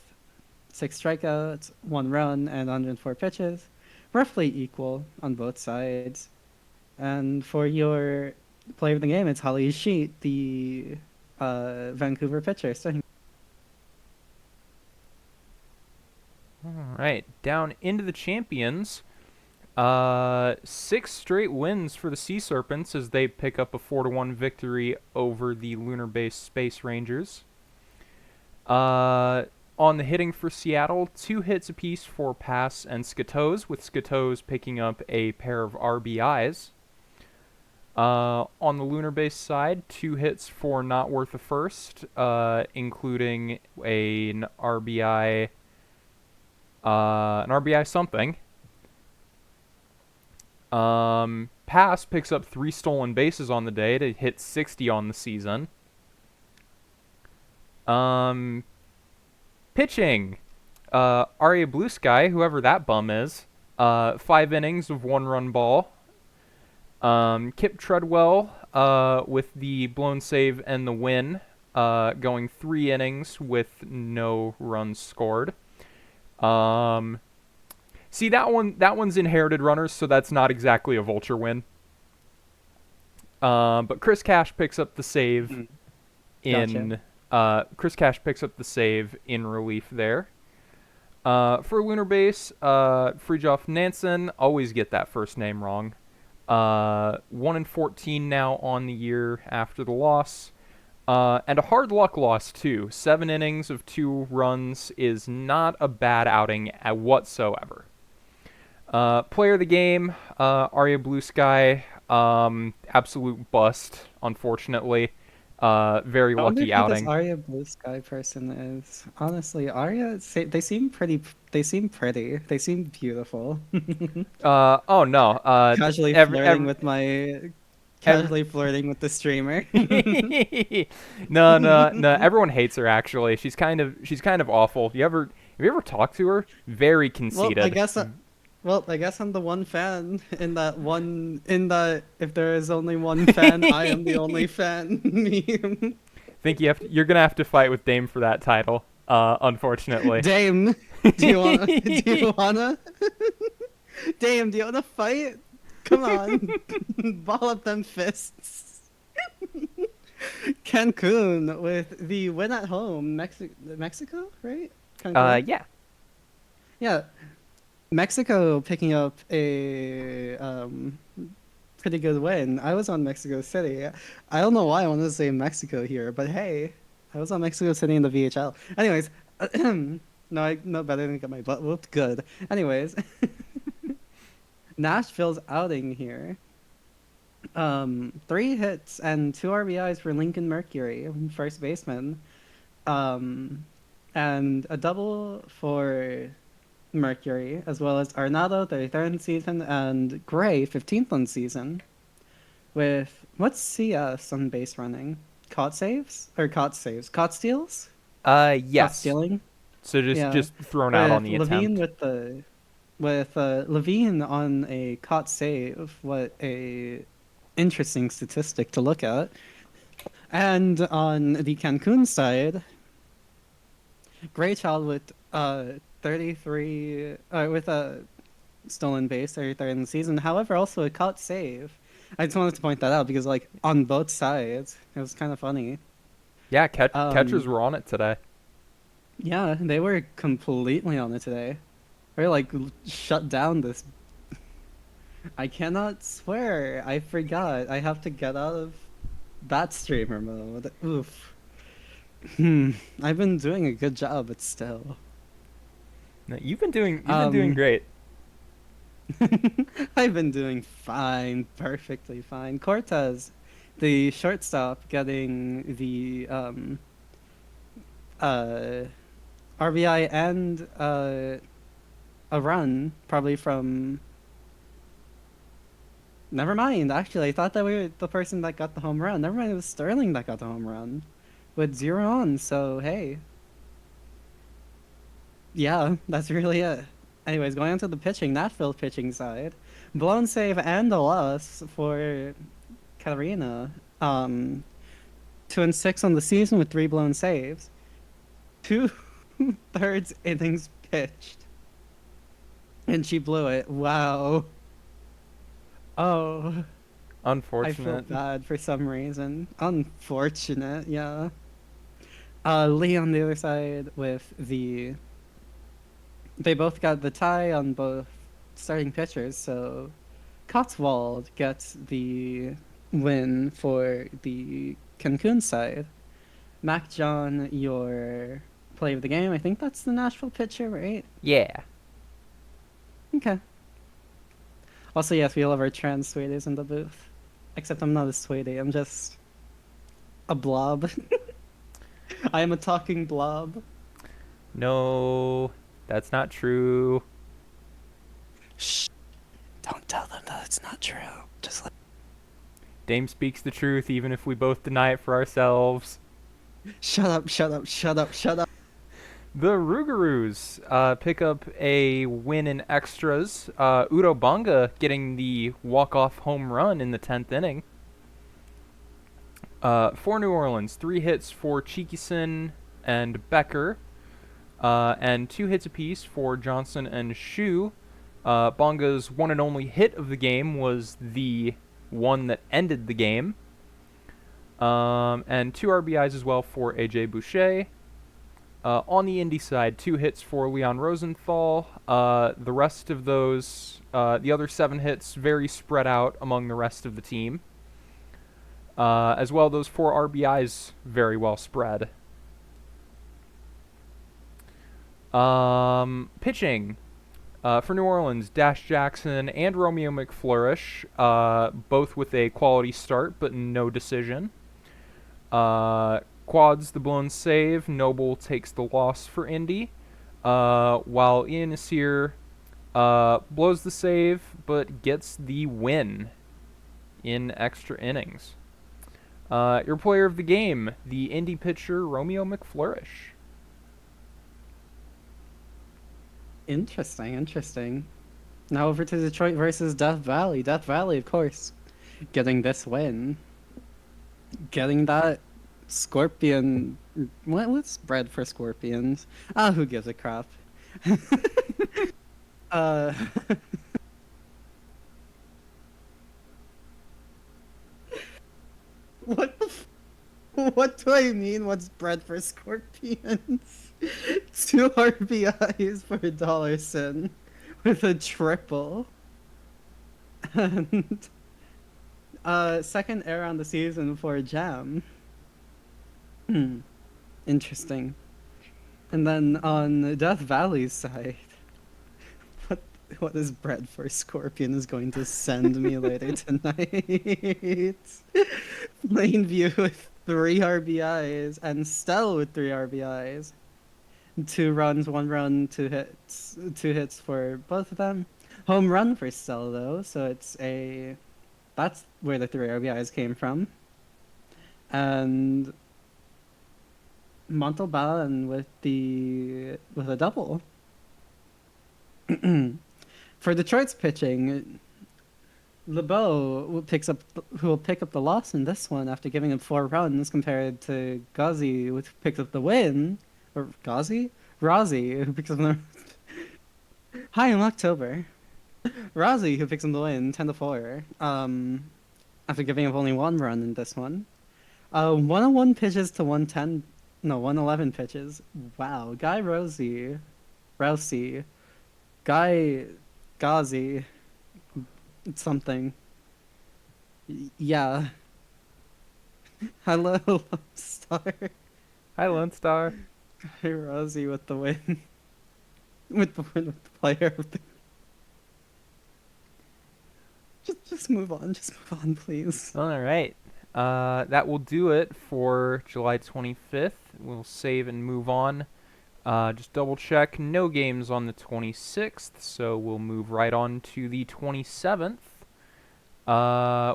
6 strikeouts, 1 run, and 104 pitches, roughly equal on both sides. And for your play of the game, it's Holly Sheet, the Vancouver pitcher. So All right, down into the champions. 6 straight wins for the Sea Serpents as they pick up a 4-1 victory over the Lunar Base Space Rangers. On the hitting for Seattle, 2 hits apiece for Pass and Skatos, with Skatos picking up a pair of RBIs. On the Lunar Base side, 2 hits for Not Worth a First, including an RBI, something. Pass picks up 3 stolen bases on the day to hit 60 on the season. Pitching, Aria.EXE, whoever that bum is, 5 innings of 1-run ball. Kip Treadwell, with the blown save and the win, going 3 innings with no runs scored. See, that one's inherited runners, so that's not exactly a vulture win. But Chris Cash picks up the save in Chris Cash picks up the save in relief there. For Lunar Base, Fridtjof Nansen, always get that first name wrong. 1-14 now on the year after the loss. And a hard luck loss, too. 7 innings of 2 runs is not a bad outing whatsoever. Player of the game, Aria.EXE, absolute bust, unfortunately. Very I wonder lucky who outing. this Aria.EXE person is. Honestly, they seem pretty. They seem pretty. They seem beautiful. Oh no. Casually flirting with my. Casually flirting with the streamer. No, no, no. Everyone hates her. Actually, she's kind of awful. Have you ever talked to her? Very conceited. Well, I guess I'm the one fan in that one. In that, if there is only one fan, I am the only fan meme. Think you're gonna have to fight with Dame for that title. Unfortunately. Dame, do you wanna? Do you wanna? Dame, do you wanna fight? Come on, ball up them fists. Cancun with the win at home. Mexico, right? Cancun? Yeah. Yeah. Mexico picking up a pretty good win. I was on Mexico City. I don't know why I wanted to say Mexico here, but hey, I was on Mexico City in the VHL. Anyways, no, I no better than get my butt whooped. Good. Anyways, Nashville's outing here. 3 hits and 2 RBIs for Lincoln Mercury, first baseman. And a double for Mercury, as well as Arnado, 33rd on season, and Gray, 15th on season. With what's CS on base running? Caught saves? Or caught saves? Caught steals? Caught Yes. stealing? So just Yeah. just thrown out on With the Levine attempt. with the with Levine on a caught save. What a interesting statistic to look at. And on the Cancun side, Graychild with 33 with a stolen base 33rd in the season. However, also a caught save. I just wanted to point that out because like on both sides, it was kind of funny. Yeah, catchers Um, were on it today. yeah, they were completely on it today. They like shut down this. I cannot swear. I forgot. I have to get out of that streamer mode. Oof. Hmm. I've been doing a good job, but still. No, you've been doing Um, great. I've been doing fine, perfectly fine. Cortez, the shortstop, getting the uh RBI and a run, probably from. Never mind. Actually, I thought that we were the person that got the home run. Never mind. It was Sterling that got the home run with 0 on. So hey, yeah, that's really it. Anyways, going on to the pitching, Nashville pitching side, blown save and a loss for Katarina. Um, 2 and 6 on the season with 3 blown saves. Two thirds innings pitched, and she blew it. Wow. Oh, I feel Unfortunate. bad for some reason. Unfortunate, yeah. Lee on the other side with the. They both got the tie on both starting pitchers, so Cotswold gets the win for the Cancun side. Mac John, your play of the game. I think that's the Nashville pitcher, right? Yeah. Okay. Also, yes, we love our trans sweeties in the booth. Except I'm not a sweetie, I'm just a blob. I am a talking blob. No, that's not true. Shh. Don't tell them that it's not true. Just like. Dame speaks the truth, even if we both deny it for ourselves. Shut up, shut up, shut up, shut up. The Rougarous pick up a win in extras. Udo Bonga getting the walk-off home run in the 10th inning. For New Orleans, 3 hits for Cheekison and Becker, and 2 hits apiece for Johnson and Shu. Bonga's one and only hit of the game was the one that ended the game. And 2 RBIs as well for AJ Boucher. On the indie side, 2 hits for Leon Rosenthal. The rest of those, the other 7 hits, very spread out among the rest of the team. As well, those 4 RBIs very well spread. Pitching. For New Orleans, Dash Jackson and Romeo McFlourish, both with a quality start but no decision. Quads the blown save. Noble takes the loss for Indy. While Ian Nasir blows the save but gets the win in extra innings. Your player of the game, the Indy pitcher Romeo McFlourish. Interesting, interesting. Now over to Detroit versus Death Valley. Death Valley, of course, getting this win. Getting that scorpion. What's bred for scorpions? Ah, who gives a crap? uh, what the what do I mean? What's bred for scorpions? 2 RBIs for Dollarson with a triple. And second air on the season for Jam. Hmm. Interesting. And then on Death Valley's side, what what is bread for Scorpion is going to send me later tonight. Plainview with 3 RBIs and Stell with 3 RBIs. 2 runs, 1 run, 2 hits for both of them. Home run for Stella though, so that's where the 3 RBIs came from. And Montalban with a double. For Detroit's pitching, LeBeau who will pick up the loss in this one after giving him 4 runs compared to Ghazi, who picks up the win. Or Ghazi? Razi, who picks up the Hi, in October. Razi, who picks up the win, 10-4. After giving up only 1 run in this one. 101 pitches to 110. No, 111 pitches. Wow. Rousey, Guy Ghazi, something. Yeah. Hello, Lone Star. Hi, Lone Star. Hey, Rosie with the win. With the player of the. Just move on. Just move on, please. All right. That will do it for July 25th. We'll save and move on. Just double check. No games on the 26th, so we'll move right on to the 27th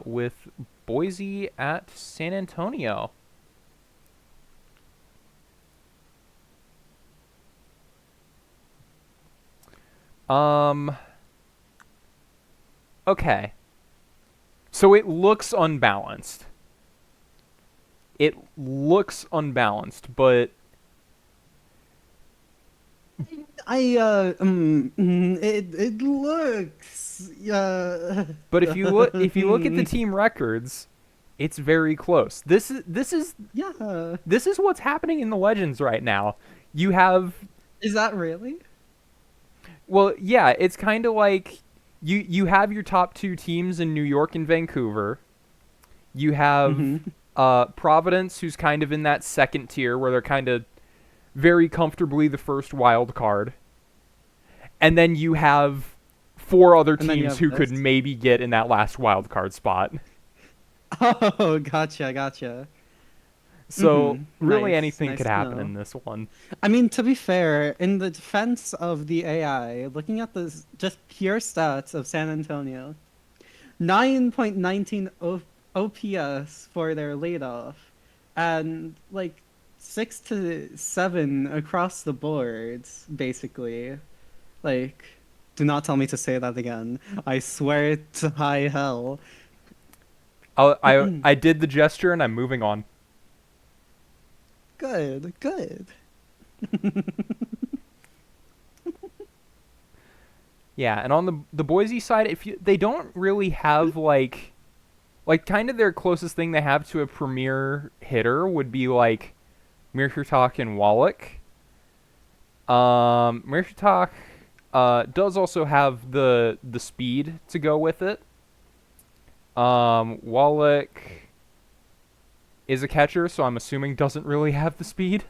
with Boise at San Antonio. Okay. So it looks unbalanced. But it looks but if you look at the team records, it's very close. This is yeah. this is what's happening in the Legends right now. You have Is that really? Well, yeah, it's kind of like you have your top 2 teams in New York and Vancouver. You have Providence, who's kind of in that second tier where they're kind of very comfortably the first wild card. And then you have 4 other teams who could maybe get in that last wild card spot. Oh, gotcha. So really Nice, anything nice could to happen know. in this one. I mean, to be fair, in the defense of the AI, looking at the just pure stats of San Antonio, 9.19 OPS for their leadoff, and like 6 to 7 across the boards, basically. Like, do not tell me to say that again. I swear to high hell. I did the gesture and I'm moving on. Good. Yeah, and on the Boise side, they don't really have like kind of their closest thing they have to a premier hitter would be like Mirshirtak and Wallach. Mirshirtak does also have the speed to go with it. Wallach is a catcher, so I'm assuming doesn't really have the speed.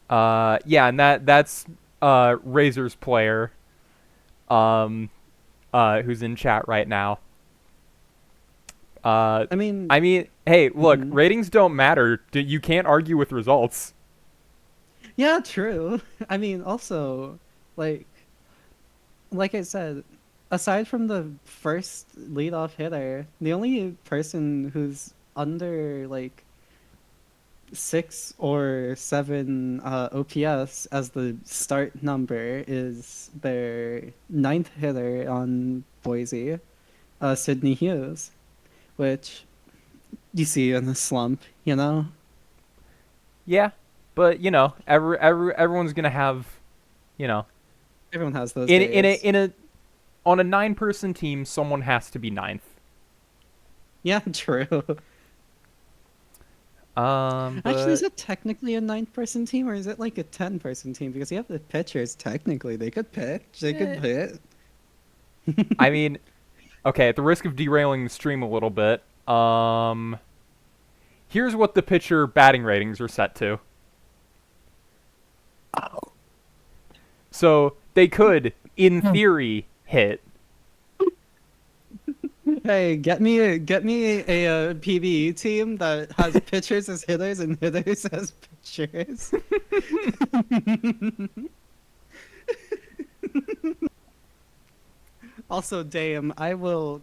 Yeah, and that's Razor's player, who's in chat right now. I mean, hey, look, ratings don't matter. You can't argue with results. yeah, true. I mean, also, like I said, aside from the first leadoff hitter, the only person who's under like 6 or 7 OPS as the start number is their ninth hitter on Boise, Sydney Hughes, which you see in the slump, you know? Yeah, but you know, everyone's gonna have, you know, Everyone has those in days. a on a 9-person team, someone has to be ninth. Yeah, true. Actually, is But it technically a 9 person team or is it like a 10 person team? Because you have the pitchers, technically. They could pitch, they could hit. I mean, okay, at the risk of derailing the stream a little bit, here's what the pitcher batting ratings are set to. So they could, in theory, hit. Hey, get me a PvE team that has pitchers as hitters and hitters as pitchers. Also, Dame, I will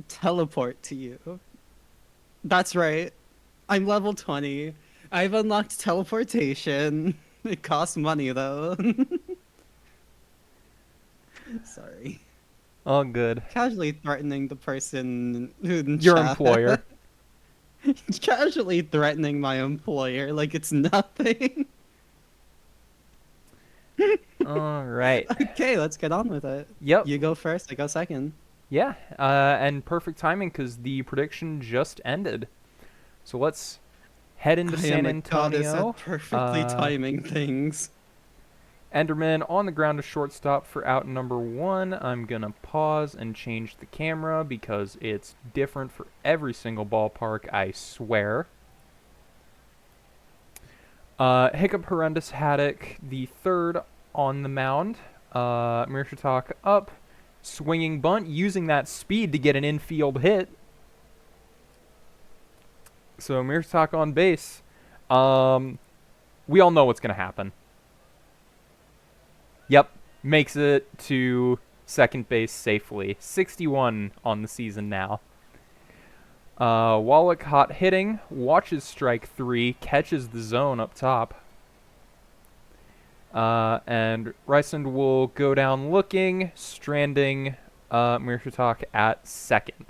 teleport to you. That's right. I'm level 20. I've unlocked teleportation. It costs money though. Sorry. Oh, good. Casually threatening the person in Your chat. employer. Casually threatening my employer like it's nothing. All right. Okay, let's get on with it. Yep. You go first, I go second. Yeah. And perfect timing because the prediction just ended. So let's head into I am San a goddess Antonio. at perfectly timing things. Enderman on the ground to shortstop for out number 1. I'm going to pause and change the camera because it's different for every single ballpark, I swear. Hiccup Horrendous Haddock, the third on the mound. Mirshatak up, swinging bunt, using that speed to get an infield hit. So Mirshatak on base. We all know what's going to happen. Yep, makes it to second base safely. 61 on the season now. Wallach hot hitting, watches strike 3, catches the zone up top. And Rysand will go down looking, stranding Mirshatak at second.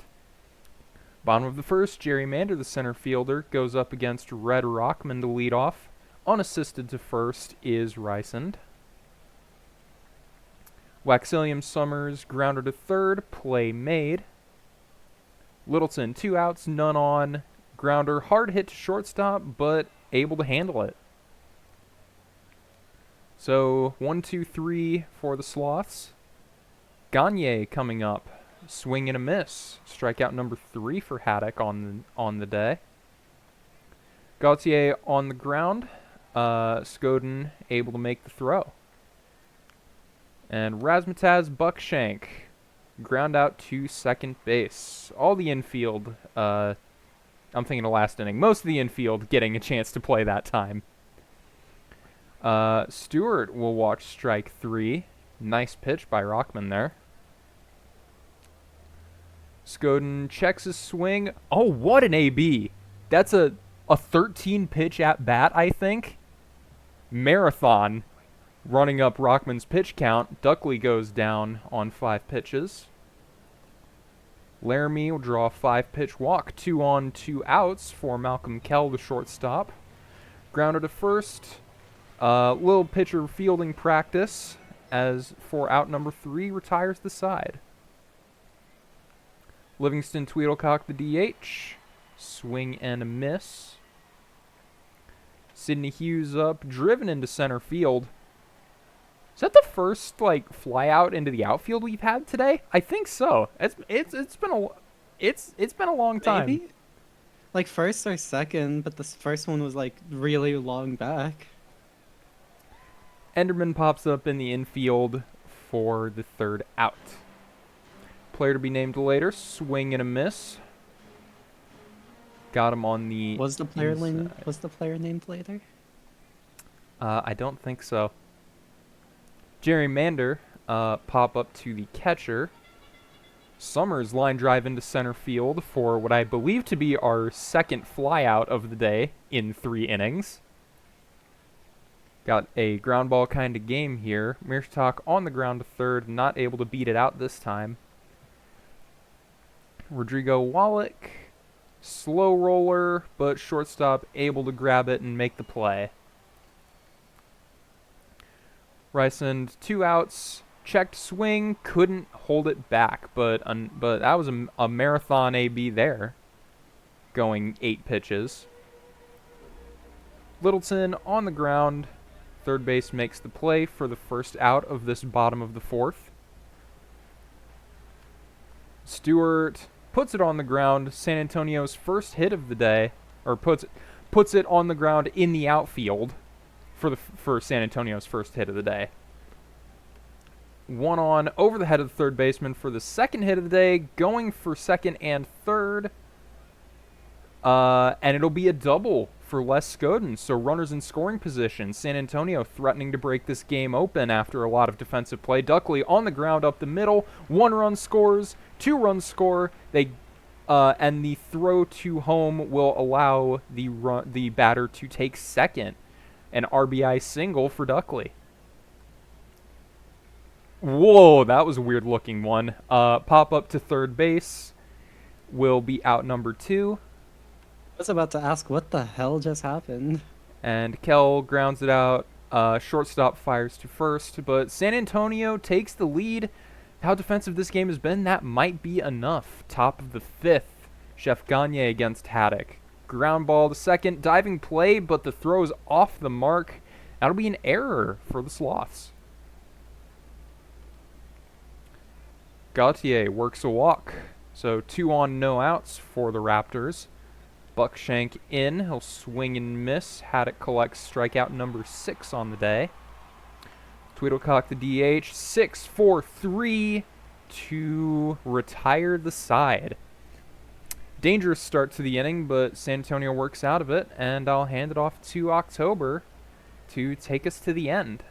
Bottom of the first, Jerry Mander, the center fielder, goes up against Red Rockman to lead off. Unassisted to first is Rysand. Waxillium Summers, grounder to third, play made. Littleton, 2 outs, none on. Grounder, hard hit to shortstop, but able to handle it. So, 1, 2, 3 for the Sloths. Gagne coming up. Swing and a miss. Strikeout number 3 for Haddock on the day. Gautier on the ground. Skoden able to make the throw. And Razmataz Buckshank, ground out to second base. All the infield, I'm thinking the last inning, most of the infield getting a chance to play that time. Stewart will watch strike 3. Nice pitch by Rockman there. Skoden checks his swing. Oh, what an AB. That's a 13 pitch at bat, I think. Marathon. Running up Rockman's pitch count, Duckley goes down on 5 pitches. Laramie will draw a 5-pitch walk, 2 on, 2 outs for Malcolm Kell, the shortstop. Grounder to first. Little pitcher fielding practice as for out number 3 retires the side. Livingston Tweedlecock the DH. Swing and a miss. Sidney Hughes up, driven into center field. Is that the first fly out into the outfield we've had today? I think so. It's been a long time. Maybe? Like first or second, but this first one was like really long back. Enderman pops up in the infield for the third out. Player to be named later. Swing and a miss. Got him on the Was the player inside. named later? I don't think so. Jerry Mander pop up to the catcher. Summers line drive into center field for what I believe to be our second flyout of the day in 3 innings. Got a ground ball kind of game here. Mirshatak on the ground to third, not able to beat it out this time. Rodrigo Wallach, slow roller, but shortstop able to grab it and make the play. Rysand, 2 outs, checked swing, couldn't hold it back, but that was a marathon AB there, going 8 pitches. Littleton on the ground, third base makes the play for the first out of this bottom of the 4th. Stewart puts it on the ground, San Antonio's first hit of the day, or puts it on the ground in the outfield for San Antonio's first hit of the day. One on over the head of the third baseman for the second hit of the day, going for second and third. And it'll be a double for Les Scoden. So runners in scoring position. San Antonio threatening to break this game open after a lot of defensive play. Duckley on the ground up the middle. 1 run scores. 2 runs score. And the throw to home will allow the batter to take second. An RBI single for Duckley. Whoa, that was a weird looking one. Pop up to third base will be out number 2. I was about to ask what the hell just happened. And Kell grounds it out. Shortstop fires to first, but San Antonio takes the lead. How defensive this game has been, that might be enough. Top of the 5th, Chef Gagne against Haddock. Ground ball to second, diving play, but the throw is off the mark. That'll be an error for the Sloths. Gauthier works a walk, so 2 on, no outs for the Raptors. Buckshank in, he'll swing and miss. Haddock collects strikeout number 6 on the day. Tweedlecock the DH, 6-4-3 to retire the side. Dangerous start to the inning, but San Antonio works out of it, and I'll hand it off to October to take us to the end.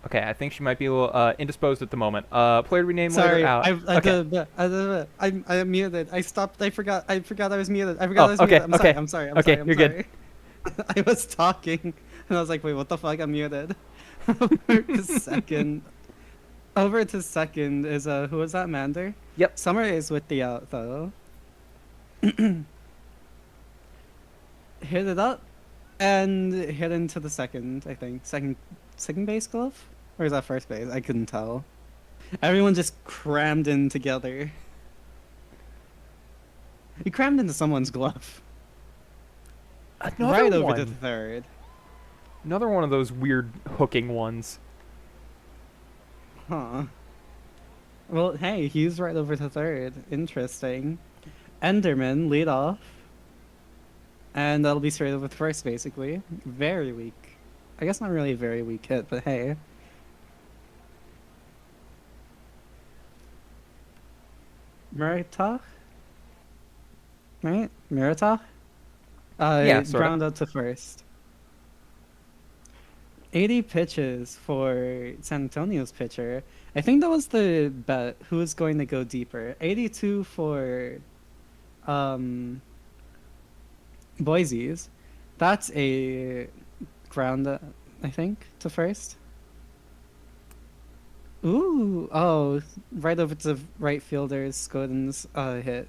Okay, I think she might be a little indisposed at the moment. Player to be named Sorry, later out. I'm muted. I stopped. I forgot I was muted. I Oh, forgot I was okay, muted. I'm okay. sorry. I'm sorry. I'm Okay, sorry. I'm you're sorry. good. I was talking, and I was like, wait, what the fuck? I'm muted. Over to second. Over to second is who was that? Mander. Yep. Summer is with the out though. Hit it up, and hit into the second. I think second base glove, or is that first base? I couldn't tell. Everyone just crammed in together. He crammed into someone's glove. Another Right one. over to the third. Another one of those weird hooking ones. Huh. Well, hey, he's right over to third. Interesting. Enderman, lead off. And that'll be straight over to first, basically. Very weak. I guess not really a very weak hit, but hey. Muratov? Right? Muratov? Yeah, sorta. Ground out to first. 80 pitches for San Antonio's pitcher. I think that was the bet. Who was going to go deeper? 82 for Boise's. That's a ground, I think, to first. Ooh, oh, right over to right fielder's Scoden's hit.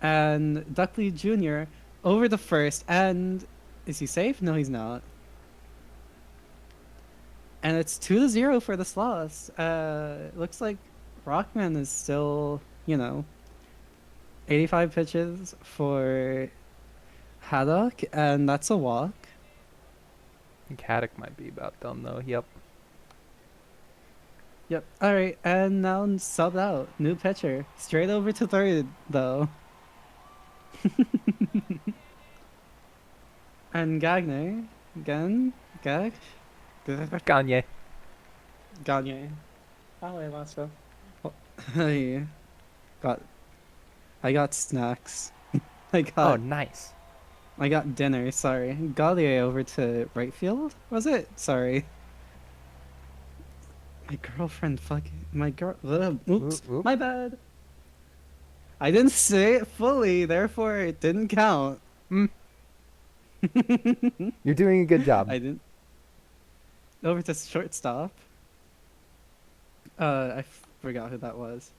And Duckley Jr. over the first, and is he safe? No, he's not. And it's 2-0 for the Sloths. Looks like Rockman is still, 85 pitches for Haddock, and that's a walk. I think Haddock might be about done, though. Yep. Yep. All right, and now subbed out. New pitcher. Straight over to third, though. And Gagne. Again? Gag? Gagne. Gagne. Oh, I lost him. I got snacks. Oh, got nice. I got dinner, sorry. Gauthier over to right field? Was it? Sorry. My girlfriend fucking oops. Oop. My bad. I didn't say it fully, therefore it didn't count. You're doing a good job. I didn't. Over to shortstop. I forgot who that was.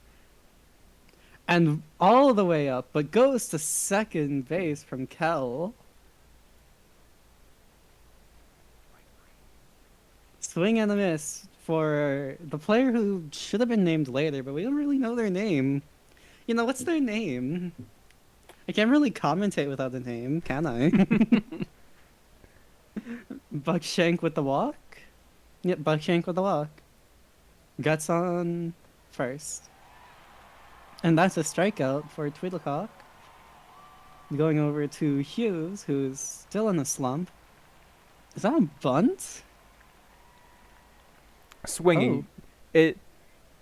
And all the way up, but goes to second base from Kell. Swing and a miss for the player who should have been named later, but we don't really know their name. What's their name? I can't really commentate without a name, can I? Buckshank with the walk. Yep, Buckshank with the walk. Guts on first. And that's a strikeout for Twiddlecock. Going over to Hughes, who's still in a slump. Is that a bunt? Swinging. Oh, It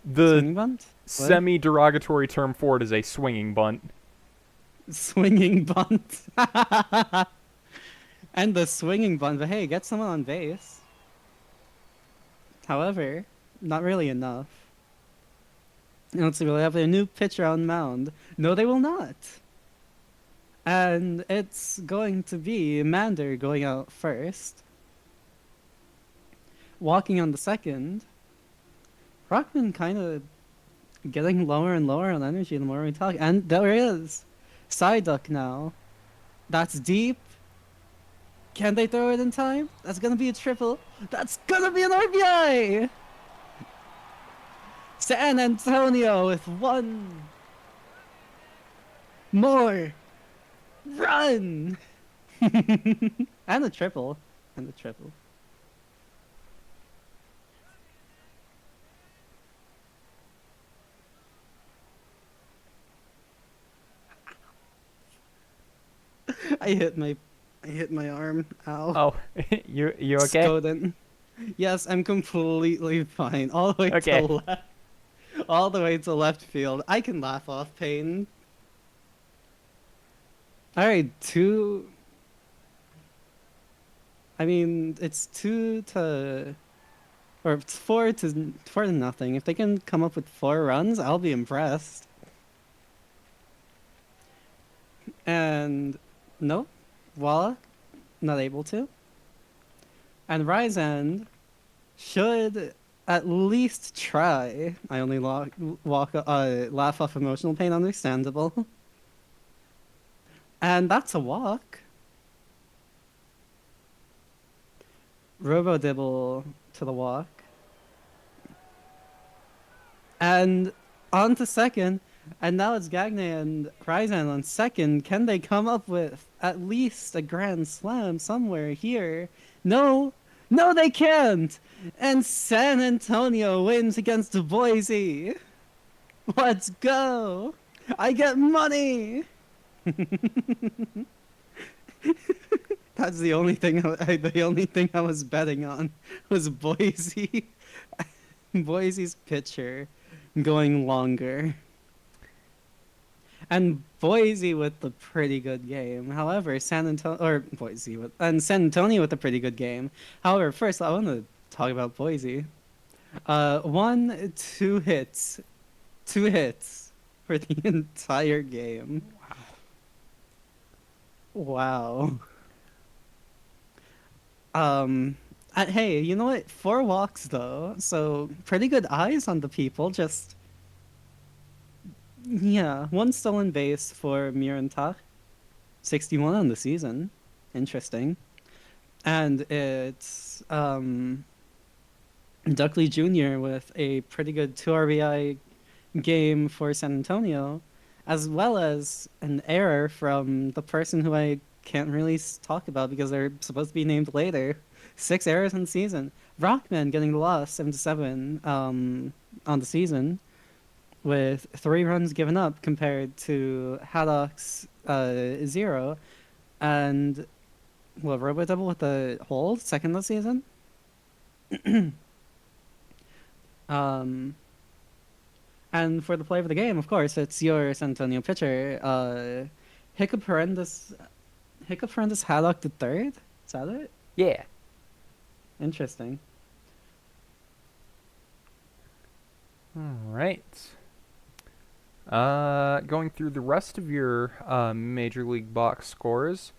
the swinging bunt? What? semi-derogatory term for it is a swinging bunt. Swinging bunt. And the swinging bunt, but hey, get someone on base. However, not really enough. Let's see, will they have a new pitcher on mound? No, they will not. And it's going to be Mander going out first. Walking on the second. Rockman kind of getting lower and lower on energy the more we talk. And there is. Side duck now. That's deep. Can they throw it in time? That's gonna be a triple. That's gonna be an RBI! San Antonio with one more run! And a triple. And a triple. I hit my arm. Ow. Oh, you okay? Skoden. Yes, I'm completely fine. All the way to Okay. left. All the way to left field. I can laugh off pain. Alright, two. I mean, it's two to. Or it's 4 to nothing. If they can come up with 4 runs, I'll be impressed. And no, Wallach not able to. And Ryzen should at least try. I only laugh off emotional pain, understandable. And that's a walk. Robo Dibble to the walk. And on to second. And now it's Gagne and Ryzen on second. Can they come up with at least a grand slam somewhere here? No! No, they can't! And San Antonio wins against Boise! Let's go! I get money! That's the only thing the only thing I was betting on was Boise. Boise's pitcher going longer. And Boise with the pretty good game. However, San Antonio San Antonio with a pretty good game. However, first I want to talk about Boise. 2 hits, 2 hits for the entire game. Wow. Hey, you know what? 4 walks though, so pretty good eyes on the people. Just yeah, 1 stolen base for Mirantach. 61 on the season. Interesting. And it's Duckley Jr. with a pretty good 2 RBI game for San Antonio, as well as an error from the person who I can't really talk about because they're supposed to be named later. 6 errors in the season. Rockman getting the loss, 7-7 on the season, with 3 runs given up compared to Haddock's 0. And well, Robo Double with the hold, second this season. um, and for the play of the game, of course, it's your San Antonio pitcher, Hiccup Horrendous Haddock the third. Is that it? Yeah. Interesting. All right. Going through the rest of your Major League box scores,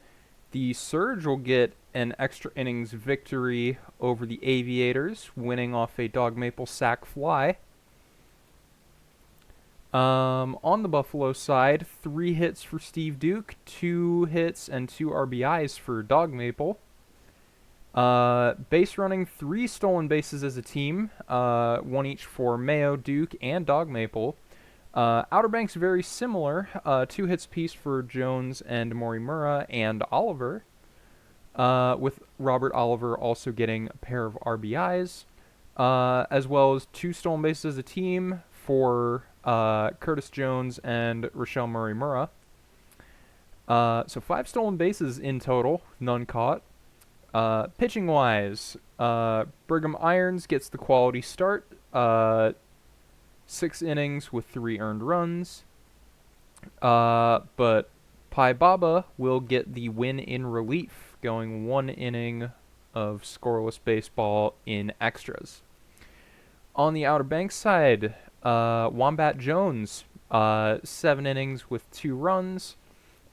the Surge will get an extra innings victory over the Aviators, winning off a Dog Maple sac fly. On the Buffalo side, 3 hits for Steve Duke, 2 hits and 2 RBIs for Dog Maple. Base running, 3 stolen bases as a team, 1 each for Mayo, Duke, and Dog Maple. Outer Banks very similar, 2 hits piece for Jones and Morimura and Oliver. With Robert Oliver also getting a pair of RBIs, as well as 2 stolen bases as a team for Curtis Jones and Rochelle Murray-Murrah. So 5 stolen bases in total, none caught. Pitching wise, Brigham Irons gets the quality start. 6 innings with 3 earned runs. But Pai Baba will get the win in relief, going 1 inning of scoreless baseball in extras. On the Outer Banks side, Wombat Jones, 7 innings with 2 runs.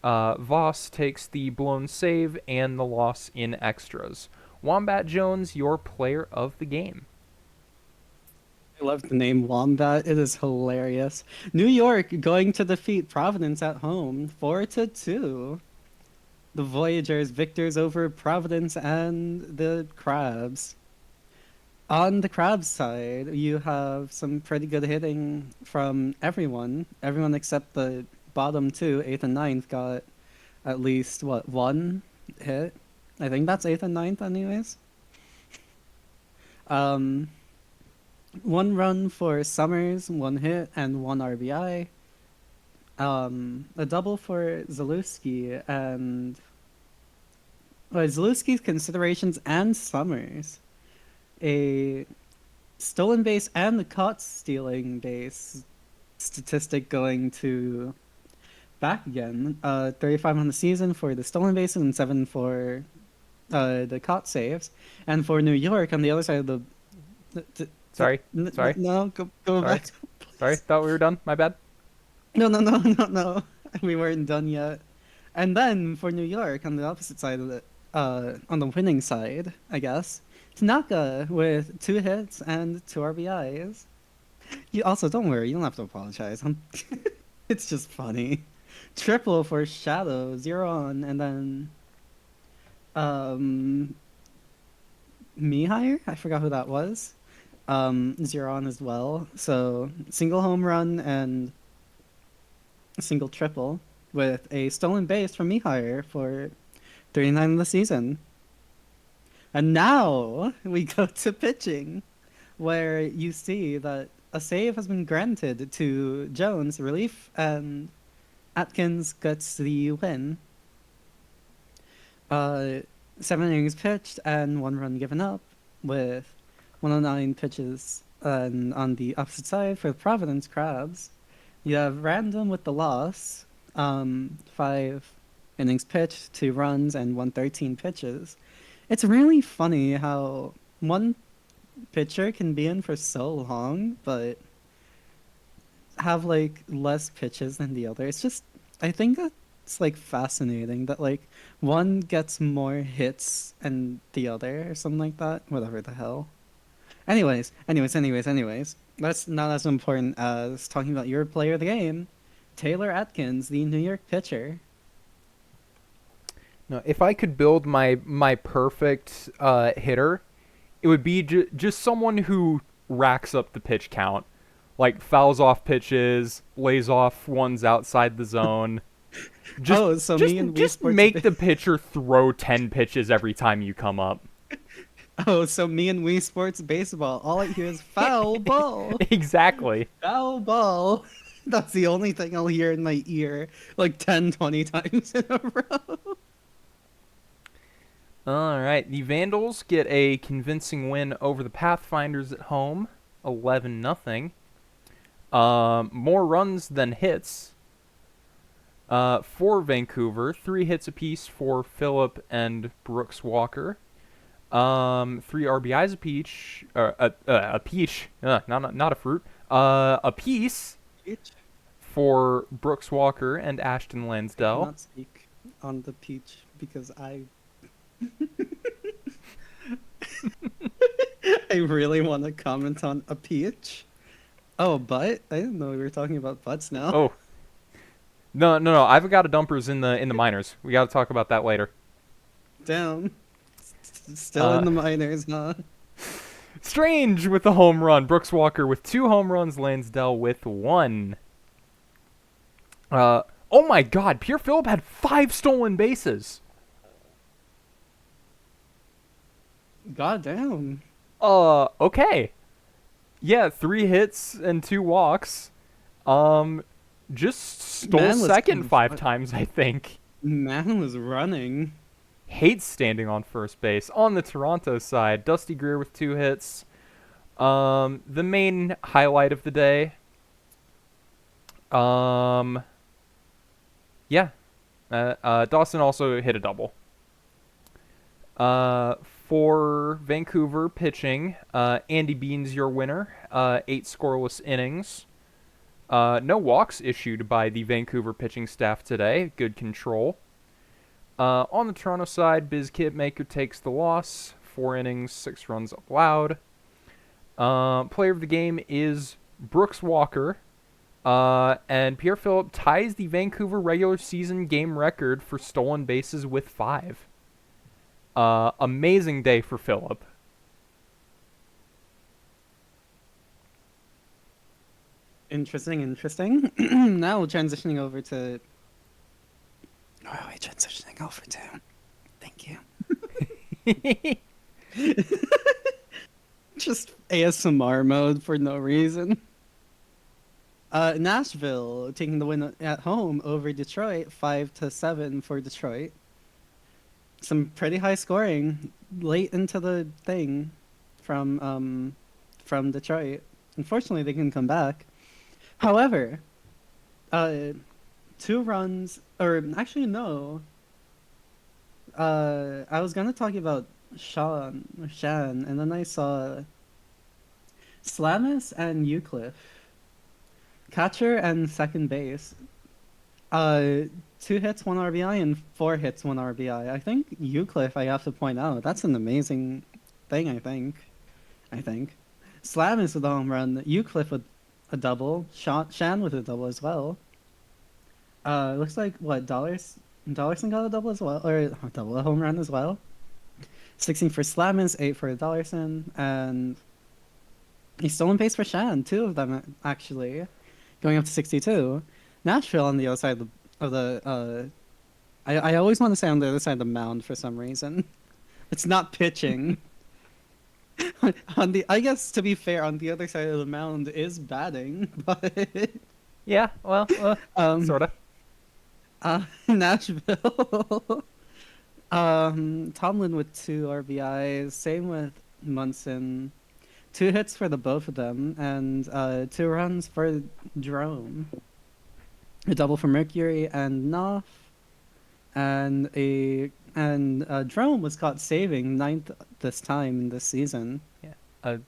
Voss takes the blown save and the loss in extras. Wombat Jones, your player of the game. I love the name Wombat. It is hilarious. New York going to defeat Providence at home 4-2. The Voyagers victors over Providence and the Crabs. On the Crabs side, you have some pretty good hitting from everyone. Everyone except the bottom two, 8th and ninth, got at least, what, 1 hit? I think that's 8th and ninth, anyways. 1 run for Summers, 1 hit, and 1 RBI. A double for Zalewski and Zalewski's considerations and Summers. A stolen base and the caught stealing base statistic going to back again. 35 on the season for the stolen bases and 7 for the caught saves. And for New York on the other side of Sorry. No, go Sorry. back. Sorry, thought we were done. My bad. No. We weren't done yet. And then for New York on the opposite side of it, on the winning side, I guess, Tanaka with 2 hits and 2 RBIs. You also, don't worry, you don't have to apologize. It's just funny. Triple for Shadow, 0 on, and then Mihire? I forgot who that was. 0 on as well. So single home run and a single triple with a stolen base from Mihire for 39 of the season. And now we go to pitching, where you see that a save has been granted to Jones, relief, and Atkins gets the win. 7 innings pitched and 1 run given up, with 109 pitches. And on the opposite side, for the Providence Crabs, you have Random with the loss. 5 innings pitched, 2 runs, and 113 pitches. It's really funny how one pitcher can be in for so long, but have like less pitches than the other. It's just, I think it's like fascinating that like one gets more hits and the other or something like that. Whatever the hell. Anyways. That's not as important as talking about your player of the game, Taylor Atkins, the New York pitcher. No, if I could build my perfect hitter, it would be just someone who racks up the pitch count, like fouls off pitches, lays off ones outside the zone. Just make the pitcher throw 10 pitches every time you come up. Oh, so me and Wii Sports Baseball, all I hear is foul ball. Exactly. Foul ball. That's the only thing I'll hear in my ear like 10, 20 times in a row. All right, the Vandals get a convincing win over the Pathfinders at home, 11-0. More runs than hits for Vancouver. 3 hits apiece for Phillip and Brooks Walker. 3 RBIs apiece. A peach. Not a fruit. A piece for Brooks Walker and Ashton Lansdell. I cannot speak on the peach because I really want to comment on a peach. Oh, butt? I didn't know we were talking about butts now. Oh. No. I've got a dumpers in the minors. We got to talk about that later. Damn. Still in the minors, huh? Strange with the home run. Brooks Walker with 2 home runs. Lansdell with 1. Oh my God. Pierre Phillip had 5 stolen bases. God damn. Okay. Yeah, 3 hits and 2 walks. Um, just stole Man was second 5 times, I think. man was running. Hates standing on first base. On the Toronto side, Dusty Greer with 2 hits. The main highlight of the day. Um, yeah. Dawson also hit a double. For Vancouver pitching, Andy Bean's your winner. 8 scoreless innings. No walks issued by the Vancouver pitching staff today. Good control. On the Toronto side, Biz Kitmaker takes the loss. 4 innings, 6 runs allowed. Player of the game is Brooks Walker. And Pierre Phillip ties the Vancouver regular season game record for stolen bases with 5. Amazing day for Phillip. Interesting. Now transitioning over to. Where are we transitioning over to? Thank you. Just ASMR mode for no reason. Nashville taking the win at home over Detroit, 5-7 for Detroit. Some pretty high scoring late into the thing from Detroit. Unfortunately, they can come back. However, uh, 2 runs, or actually no. I was gonna talk about Shan, and then I saw Slamis and Euclid, catcher and second base. Uh, 2 hits, 1 RBI, and 4 hits, 1 RBI. I think Euclid, I have to point out, that's an amazing thing. I think. Slamis with a home run. Euclid with a double. Shan with a double as well. Looks like what Dollarson got a double as well, or a double, a home run as well. 16 for Slamis, 8 for Dollarson, and he's stolen base for Shan. 2 of them actually, going up to 62. Nashville on the other side of the. I always want to say on the other side of the mound for some reason. It's not pitching. I guess to be fair, on the other side of the mound is batting, but Yeah, well, um, sorta. Nashville. Tomlin with 2 RBIs. Same with Munson. 2 hits for the both of them, and 2 runs for Jerome. A double for Mercury and Knopf, and Jerome was caught saving ninth this time in this season. Yeah.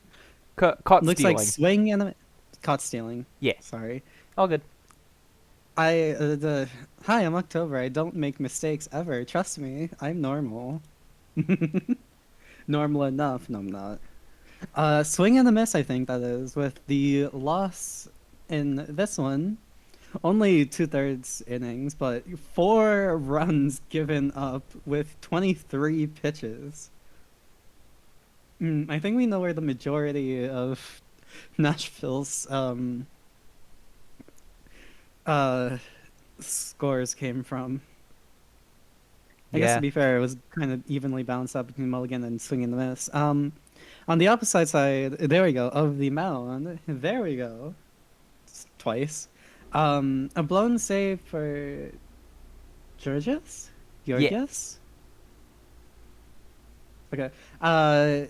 Caught Looks stealing. like swing and caught stealing. Yeah. Sorry. All good. Hi, I'm October. I don't make mistakes ever. Trust me, I'm normal. Normal enough. No, I'm not. Swing and a miss, I think that is, with the loss in this one. Only 2/3 innings, but 4 runs given up with 23 pitches. I think we know where the majority of Nashville's uh scores came from. I guess Yeah. to be fair, it was kind of evenly balanced out between Mulligan and Swing and the Miss. On the opposite side, there we go, of the mound, there we go, twice. A blown save for Georgios? Yeah. Georgios? Okay. Uh,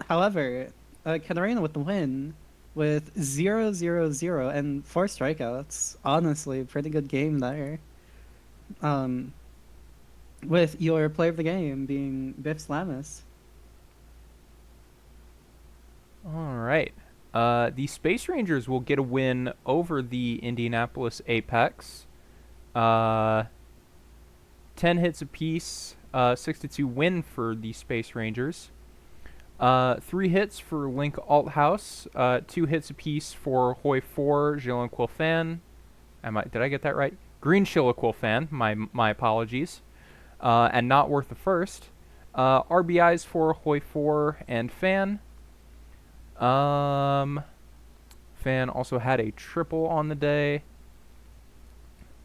However, Katarina with the win with 0-0-0 and 4 strikeouts. Honestly, pretty good game there. Um, with your player of the game being Biff Slamis. All right. The Space Rangers will get a win over the Indianapolis Apex. 10 hits apiece, 6-2 win for the Space Rangers. 3 hits for Link Althouse, 2 hits apiece for Hoi 4, Jillian Quilfan. Did I get that right? Green Quilfan, my apologies. And not worth the first. RBIs for Hoi 4 and Fan. Fan also had a triple on the day.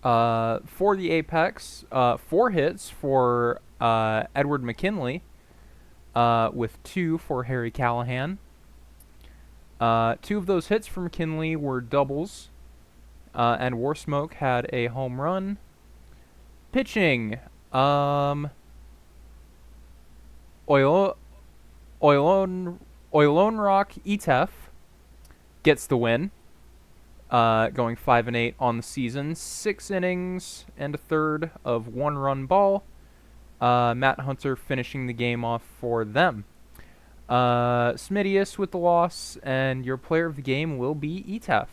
For the Apex, 4 hits for Edward McKinley. with 2 for Harry Callahan. 2 of those hits from Kinley were doubles, and Warsmoke had a home run. Pitching, Oil, Oilon Rock Etef gets the win, going 5-8 on the season. 6 innings and a third of 1-run ball. Matt Hunter finishing the game off for them. Smidius with the loss, and your player of the game will be Etef.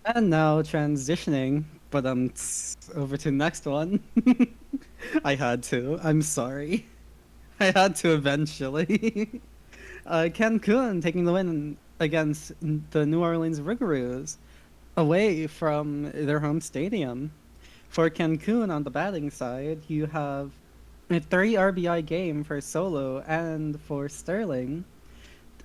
And now transitioning, but over to the next one. I had to. I'm sorry. I had to eventually. Cancun taking the win against the New Orleans Rougarous away from their home stadium. For Cancun on the batting side, you have a 3 RBI game for Solo and for Sterling.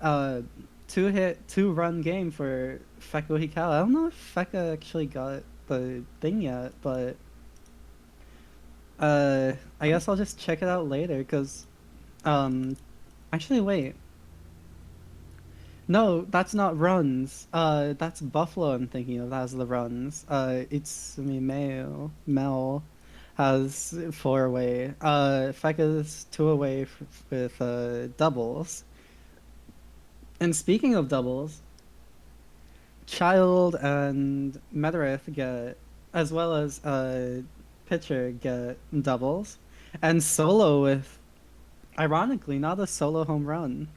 2-run game for Feko Hikawa. I don't know if Feka actually got the thing yet, but I guess I'll just check it out later, because actually wait. No, that's not runs. That's Buffalo I'm thinking of as the runs. It's, I mean, Mel has 4 away. Feka's 2 away with doubles. And speaking of doubles, Child and Medarith get, as well as pitcher, get doubles. And Solo with, ironically, not a solo home run.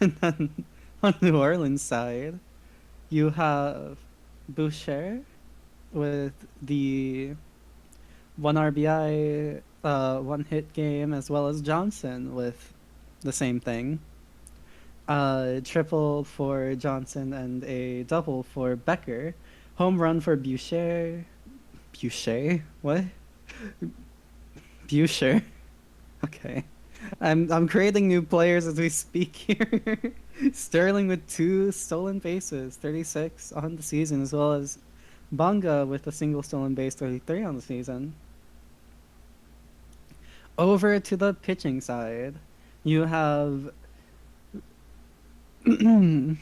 And then on New Orleans side, you have Boucher with the 1 RBI, 1 hit game, as well as Johnson with the same thing. Triple for Johnson and a double for Becker. Home run for Boucher. Boucher? What? Boucher. Okay. I'm creating new players as we speak here. Sterling with 2 stolen bases, 36 on the season, as well as Bonga with a single stolen base, 33 on the season. Over to the pitching side, you have I'm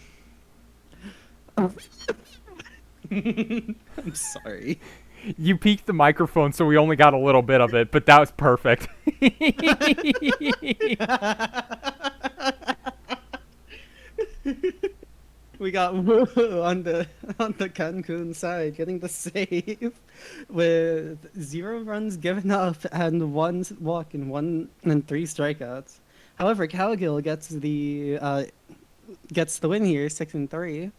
sorry. You peaked the microphone, so we only got a little bit of it, but that was perfect. We got Wu on the Cancun side getting the save with 0 runs given up and 1 walk and 3 strikeouts. However, Cowgill gets the win here, 6-3.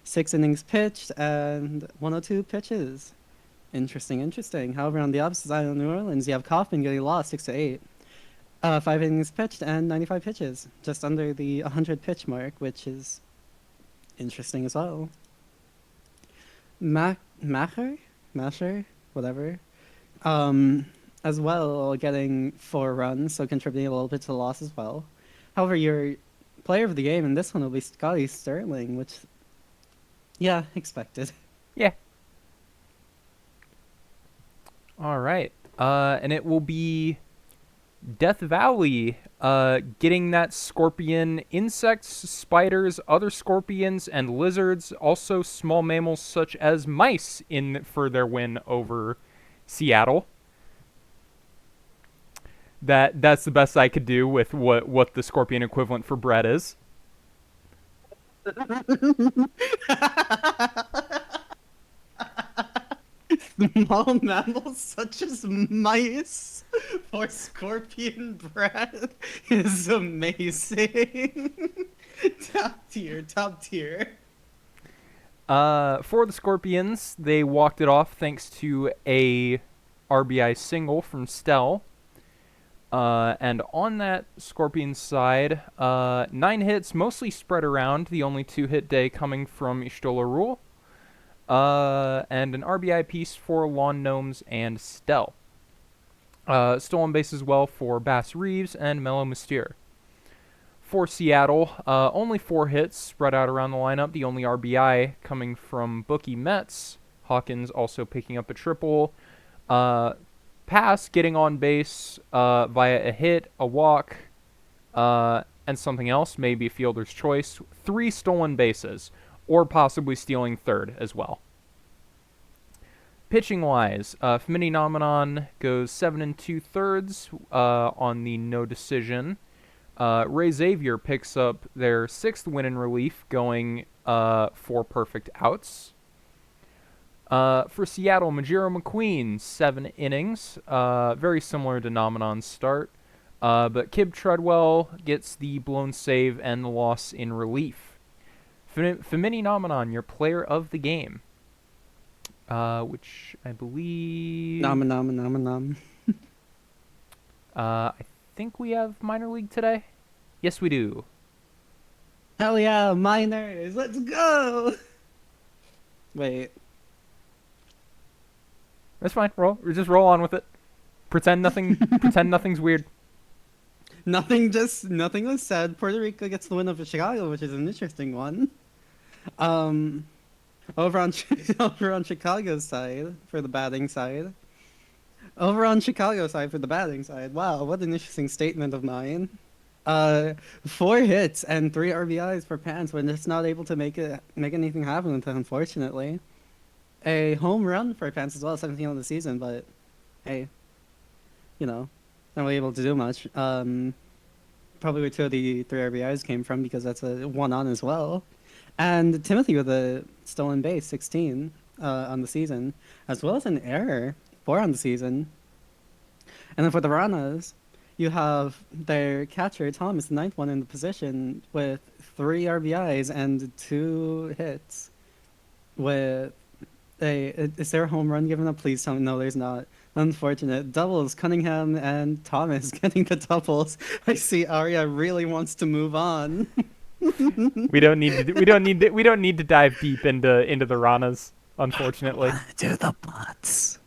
6 innings pitched and 102 pitches. Interesting. However, on the opposite side of New Orleans, you have Kaufman getting lost 6-8. 5 innings pitched and 95 pitches, just under the 100 pitch mark, which is interesting as well. Masher, whatever. As well, getting 4 runs, so contributing a little bit to the loss as well. However, your player of the game in this one will be Scotty Sterling, which, yeah, expected. Yeah. All right. And it will be Death Valley getting that scorpion, insects, spiders, other scorpions, and lizards, also small mammals such as mice, in for their win over Seattle. That's the best I could do with what the scorpion equivalent for Brett is. Small mammals such as mice for scorpion bread is amazing. Top tier. For the Scorpions, they walked it off thanks to a RBI single from Stell. And on that Scorpions side, 9 hits, mostly spread around, the only 2-hit day coming from Ishtola Rule. And an RBI piece for Lawn Gnomes and Stell. Stolen base as well for Bass Reeves and Mellow Mystere. For Seattle, only 4 hits spread out around the lineup, the only RBI coming from Bookie Metz. Hawkins also picking up a triple. pass, getting on base via a hit, a walk, and something else, maybe fielder's choice. 3 stolen bases, or possibly stealing third as well. Pitching wise, Phenomenon goes 7 2/3 on the no decision. Ray Xavier picks up their 6th win in relief, going 4 perfect outs. For Seattle, Majiro McQueen, 7 innings, very similar to Nominon's start. But Kib Treadwell gets the blown save and the loss in relief. Femini Nominon, your player of the game, which I believe... Nom. I think we have minor league today. Yes, we do. Hell yeah, minors, let's go! Wait. That's fine. Just roll on with it. Pretend nothing's weird. Nothing was said. Puerto Rico gets the win over Chicago, which is an interesting one. Over on over on Chicago's side for the batting side. Wow, what an interesting statement of mine. 4 hits and 3 RBIs for Pants when just not able to make anything happen with it, unfortunately. A home run for Pants as well, 17 on the season, but hey, not really able to do much. Probably where 2 of the 3 RBIs came from because that's a 1 on as well. And Timothy with a stolen base, 16 on the season, as well as an error, 4 on the season. And then for the Ranas, you have their catcher, Thomas, the 9th one in the position, with 3 RBIs and 2 hits. Is there a home run given up? Please tell me. No, there's not. Unfortunate. Doubles, Cunningham and Thomas getting the doubles. I see Aria really wants to move on. We don't need to dive deep into the Ranas, unfortunately. Do the butts.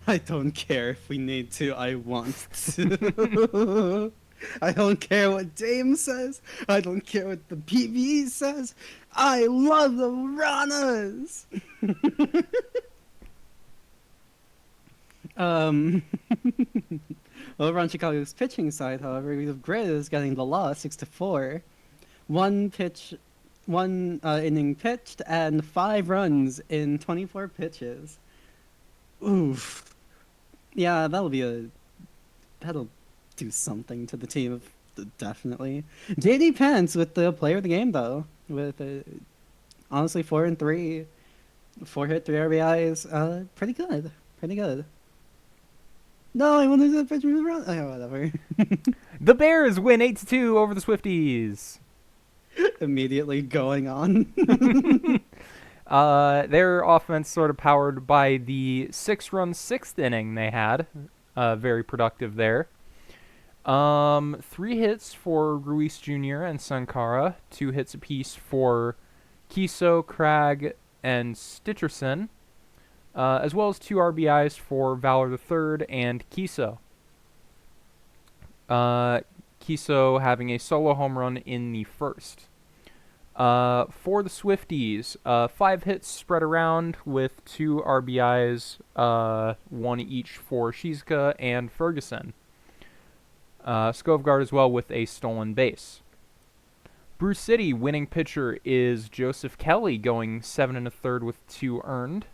I don't care if we need to. I want to. I don't care what Dame says. I don't care what the PB says. I love the Ranas. Over on Chicago's pitching side, however, we have Grizz getting the loss 6-4. 1 inning pitched and 5 runs in 24 pitches. Oof. Yeah, that'll do something to the team, definitely. JD Pence with the player of the game though, with honestly 4 and 3, 4 hit, 3 RBIs. Pretty good. No, I want to do the pitcher run. Oh, whatever. The Bears win 8-2 over the Swifties. Immediately going on. Their offense sort of powered by the 6-run 6th inning they had. Very productive there. 3 hits for Ruiz Jr. and Sankara. 2 hits apiece for Kiso, Cragg, and Stitcherson. As well as 2 RBIs for Valor III and Kiso. Kiso having a solo home run in the 1st. For the Swifties, 5 hits spread around with 2 RBIs, 1 each for Shizuka and Ferguson. Skovgard as well with a stolen base. Bruce City winning pitcher is Joseph Kelly, going 7 1/3 with 2 earned.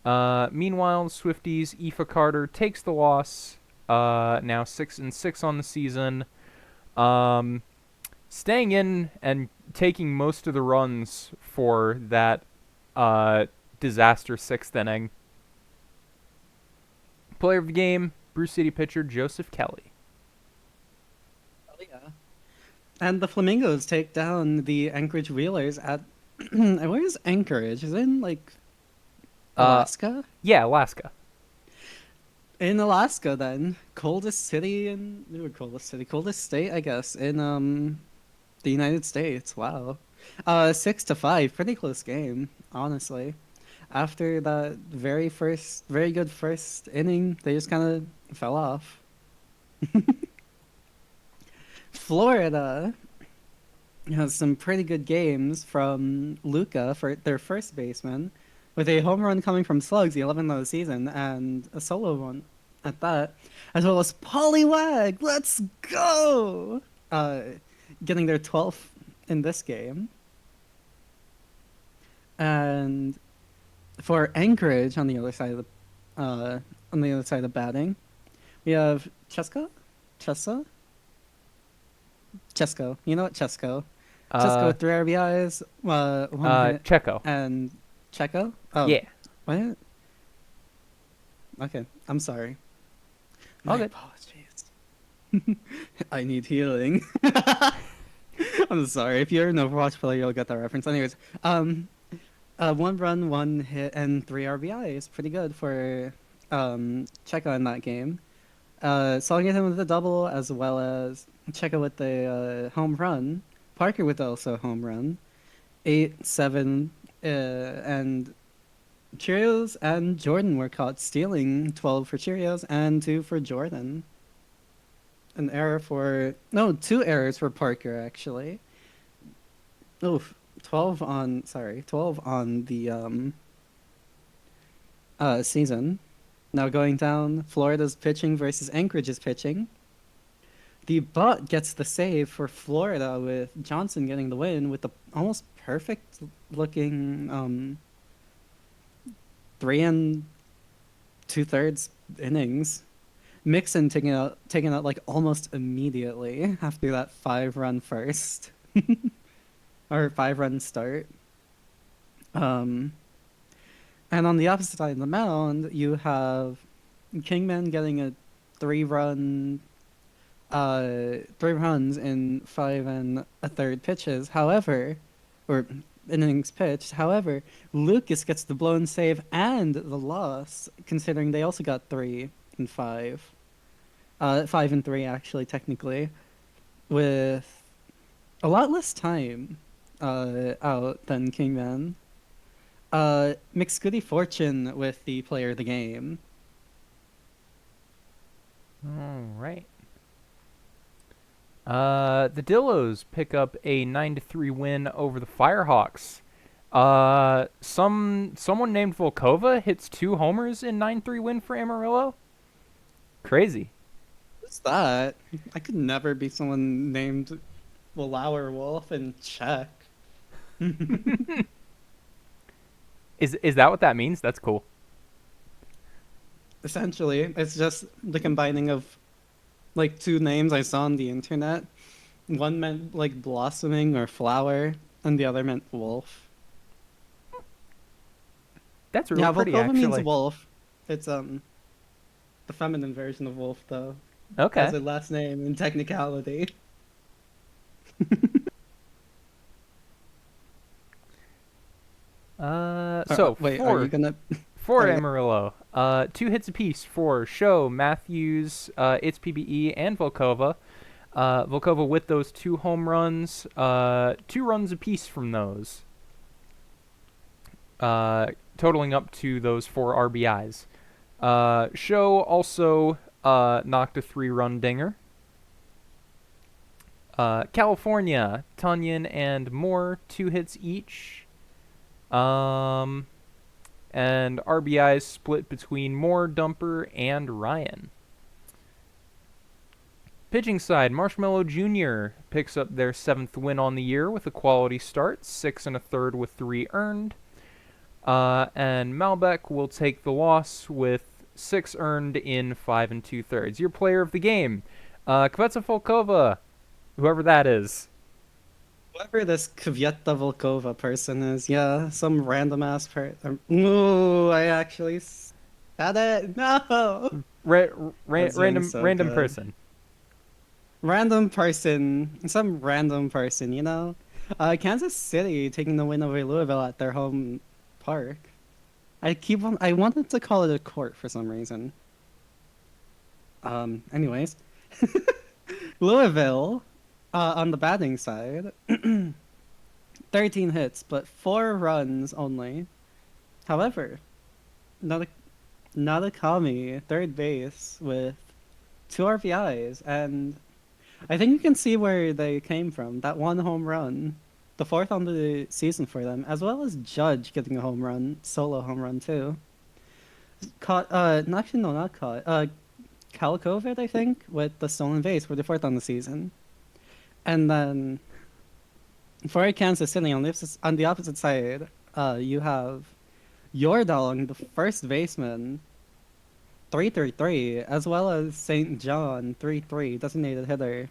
Meanwhile, the Swifties, Aoife Carter takes the loss, now 6-6 on the season. Staying in and taking most of the runs for that disaster 6th inning. Player of the game, Bruce City pitcher Joseph Kelly. Oh, yeah. And the Flamingos take down the Anchorage Wheelers at... Where is Anchorage? Is it in, Alaska? Yeah, Alaska. In Alaska, then. Coldest state, I guess, in the United States. Wow. 6-5, pretty close game, honestly. After that very good first inning, they just kind of fell off. Florida has some pretty good games from Luca for their first baseman. with a home run coming from Slugs, the 11th of the season, and a solo one at that, as well as Poliwag. Let's go! Uh, Getting their 12th in this game. And for Anchorage on the other side of the batting, we have Cheska, Chesko. You know what, Chesko? Chesko Uh, with 3 RBIs, one hit, Checo. and Checo. Oh, Yeah. what? Okay, I'm sorry. All My good. apologies. I need healing. I'm sorry. If you're an Overwatch player, you'll get that reference. Anyways, 1 run, 1 hit, and 3 RBIs. Pretty good for Checo in that game. Song him with a double, as well as Checo with the home run. Parker with also a home run. 8, 7, and Cheerios and Jordan were caught stealing. 12 for Cheerios and 2 for Jordan. An error for... No, 2 errors for Parker, actually. Oof. 12 on... Sorry. 12 on the season. Now going down, Florida's pitching versus Anchorage's pitching. The bot gets the save for Florida, with Johnson getting the win with the almost perfect looking 3 2/3 innings. Mixon taking out like almost immediately after that 5 run first or 5 run start. Um, and on the opposite side of the mound, you have Kingman getting a 3 run 3 runs in 5 1/3 pitches. However, or innings pitched. However, Lucas gets the blown save and the loss, considering they also got 3 and 5. 5 and 3 actually, technically, with a lot less time out than Kingman. McScooty Fortune with the player of the game. All right. The Dillos pick up a 9-3 win over the Firehawks. Someone named Volkova hits 2 homers in 9-3 win for Amarillo. Crazy. What's that? I could never be someone named Lauer Wolf in Czech. Is that what that means? That's cool. Essentially, it's just the combining of like 2 names I saw on the internet. One meant like blossoming or flower, and the other meant wolf. That's real Yeah, pretty, Volkova means actually. wolf. It's the feminine version of wolf though, as Okay. a last name in technicality. So Wait, are you for gonna? for Okay. Amarillo, 2 hits apiece for Show, Matthews, It's PBE, and Volkova. Volkova with those 2 home runs, 2 runs apiece from those, totaling up to those 4 RBIs. Show also knocked a 3-run dinger. California, Tunyon and Moore, 2 hits each. And RBIs split between Moore, Dumper, and Ryan. Pitching side, Marshmallow Jr. picks up their 7th win on the year with a quality start, 6 1/3 with 3 earned. And Malbec will take the loss with 6 earned in 5 2/3. Your player of the game, Kvetsa Volkova, whoever that is. Whoever this Kvyeta Volkova person is, yeah, some random ass person. Ooh, I actually said it. No, Ra- that's doing so random good. person. Random person, some random person, you know. Kansas City taking the win over Louisville at their home park. I wanted to call it a court for some reason. Anyways, Louisville, on the batting side, 13 hits, but 4 runs only. However, Nadakami, third base, with 2 RBIs, and I think you can see where they came from. That 1 home run. the fourth on the season for them, as well as Judge getting a home run, solo home run too. Caught, no, actually, no, not caught. Calicovid, I think, with the stolen base were the fourth on the season. And then for Kansas City on the opposite side, you have Yordong, the first baseman, 333, as well as St. John, 3-3, designated hitter.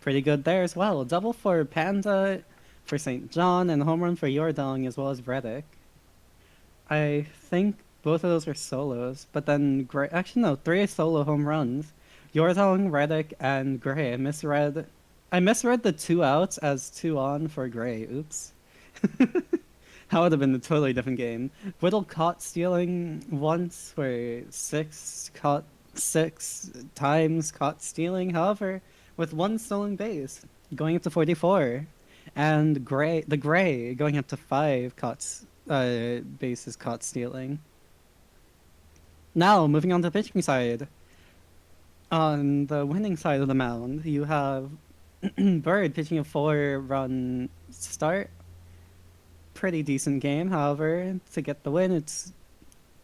Pretty good there as well. Double for Panda for St. John and home run for Yordong as well as Reddick. I think both of those were solos, but then Gray. Actually, no, three solo home runs. Yordong, Reddick, and Gray. I misread the 2 outs as 2 on for Gray. Oops. That would have been a totally different game. Whittle caught stealing once for caught 6 times caught stealing. However, with one stolen base, going up to 44, and the Gray going up to 5 bases caught stealing. Now, moving on to the pitching side. On the winning side of the mound, you have Bird pitching a 4-run start. Pretty decent game, however, to get the win, it's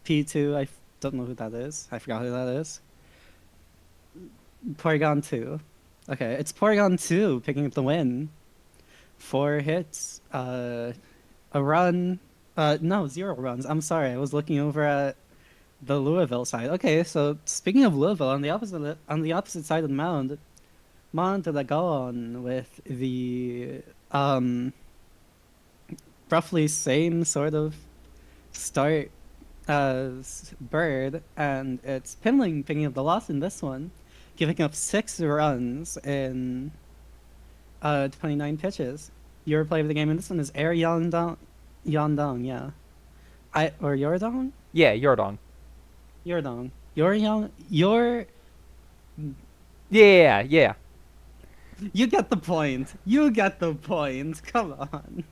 P2. I don't know who that is. I forgot who that is. Porygon 2. Okay, it's Porygon 2 picking up the win. 4 hits, a run. No, 0 runs. I'm sorry, I was looking over at the Louisville side. Okay, so speaking of Louisville, on the opposite side of the mound, Montelagon with the roughly same sort of start as Bird, and it's Pimling picking up the loss in this one, giving up 6 runs in 29 pitches. Your play of the game in this one is Yondong, yeah. Or Yordong? Yeah, Yordong. Yordong. Yeah. You get the point. You get the point. Come on.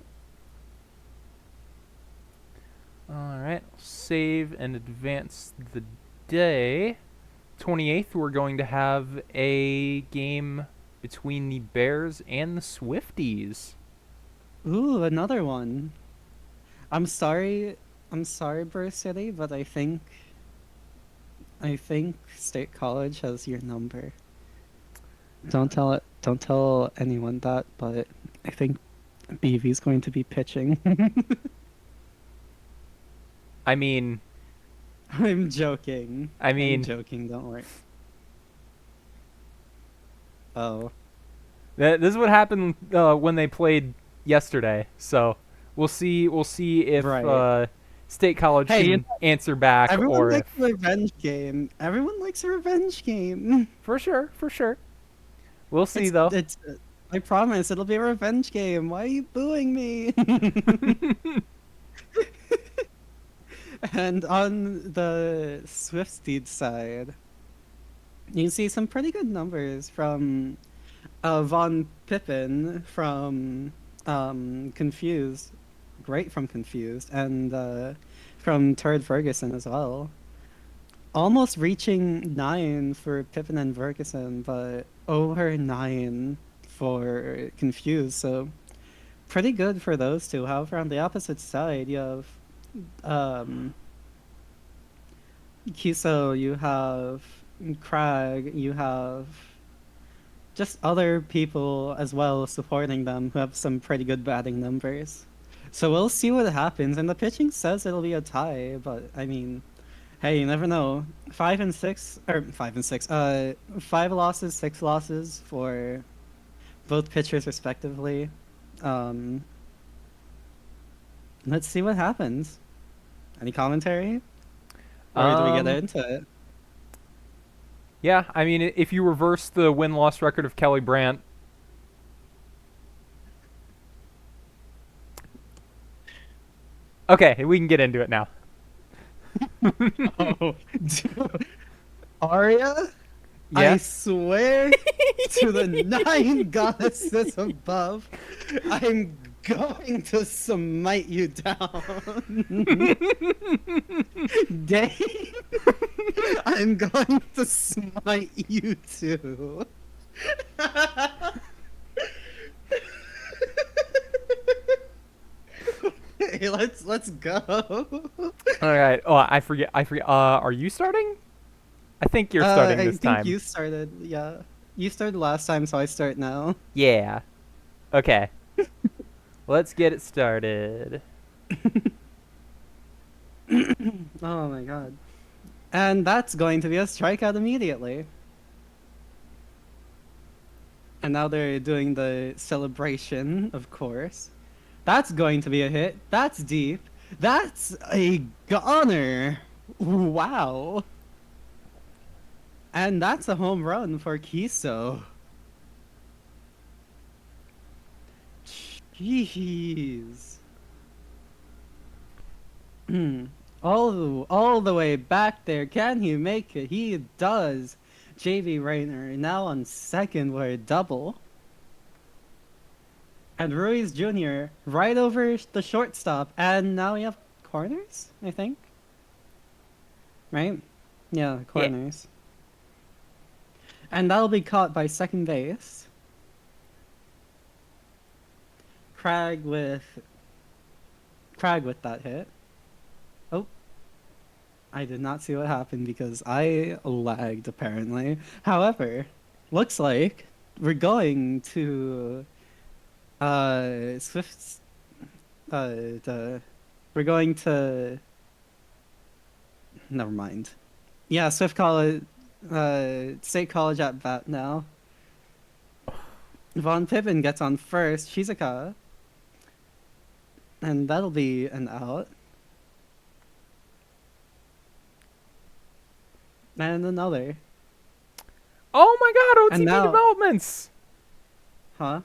Alright, save and advance the day. 28th, we're going to have a game between the Bears and the Swifties. Ooh, another one. I'm sorry, Burr City, but I think State College has your number. Don't tell anyone that, but I think BV's going to be pitching. I mean, I'm joking. I'm joking, don't worry. Oh. this is what happened when they played yesterday. So we'll see if Right. State College can answer back, Everyone or likes a revenge game. Everyone likes a revenge game. for sure. We'll see though. I promise it'll be a revenge game. Why are you booing me? And on the Swiftsteed side, you can see some pretty good numbers from Von Pippin from Confused. Great from Confused. And from Turd Ferguson as well. Almost reaching 9 for Pippin and Ferguson, but over 9 for Confused. So pretty good for those two. However, on the opposite side, you have Kiso, you have Crag, you have just other people as well supporting them who have some pretty good batting numbers. So we'll see what happens. And the pitching says it'll be a tie, but I mean, hey, you never know. 5 and 6, or 5 and 6. 5 losses, 6 losses for both pitchers respectively. Let's see what happens. Any commentary? Or do we get into it? Yeah, I mean, if you reverse the win-loss record of Kelly Brandt. Okay, we can get into it now. Oh, Aria? Yeah? I swear to the 9 goddesses above, I'm going to smite you down. Dave, I'm going to smite you too. Okay, let's go. All right. Oh, I forget. I forget. Are you starting? I think you're starting I this think time. you started. Yeah, you started last time, so I start now. Yeah. Okay. Let's get it started. Oh my god. And that's going to be a strikeout immediately. And now they're doing the celebration, of course. That's going to be a hit. That's deep. That's a goner. Wow. And that's a home run for Kiso. Jeez. all the way back there. Can he make it? He does. JV Rayner now on second for a double. And Ruiz Jr. right over the shortstop. And now we have corners, I think. Right? Yeah, Yeah. corners. And that'll be caught by second base. Crag with that hit. Oh, I did not see what happened because I lagged apparently. However, looks like we're going to Swift's the we're going to never mind. Yeah, Swift College State College at bat now. Von Pippen gets on first, Shizuka, and that'll be an out. And another. Oh my God! And OTP now, developments. huh?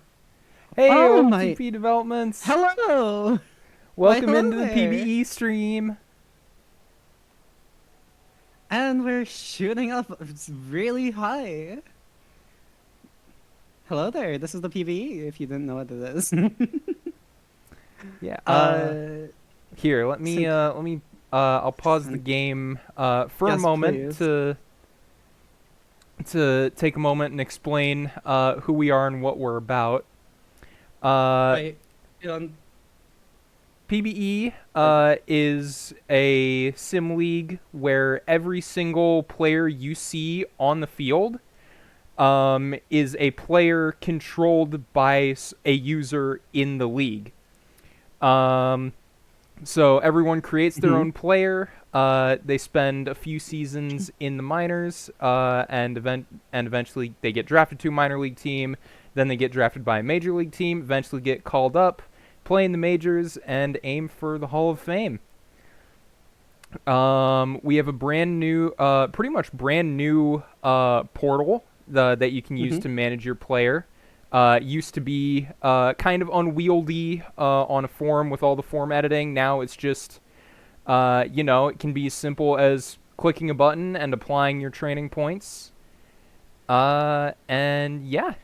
Hey, Oh my, OTP developments. hello! Why Welcome hello into the there! PBE stream. And we're shooting up really high. Hello there, this is the PvE, if you didn't know what it is. Yeah. uh, Here, let me. Sync. I'll pause the game. For a Yes, moment please. to take a moment and explain who we are and what we're about. Uh, Wait, um, PBE is a sim league where every single player you see on the field is a player controlled by a user in the league. So everyone creates their mhm. own player. They spend a few seasons in the minors, and eventually they get drafted to a minor league team. Then they get drafted by a major league team. Eventually get called up, play in the majors, and aim for the Hall of Fame. We have a brand new, pretty much brand new portal that you can use Mhm. to manage your player. Used to be kind of unwieldy on a forum with all the form editing. Now it's just, it can be as simple as clicking a button and applying your training points. And yeah,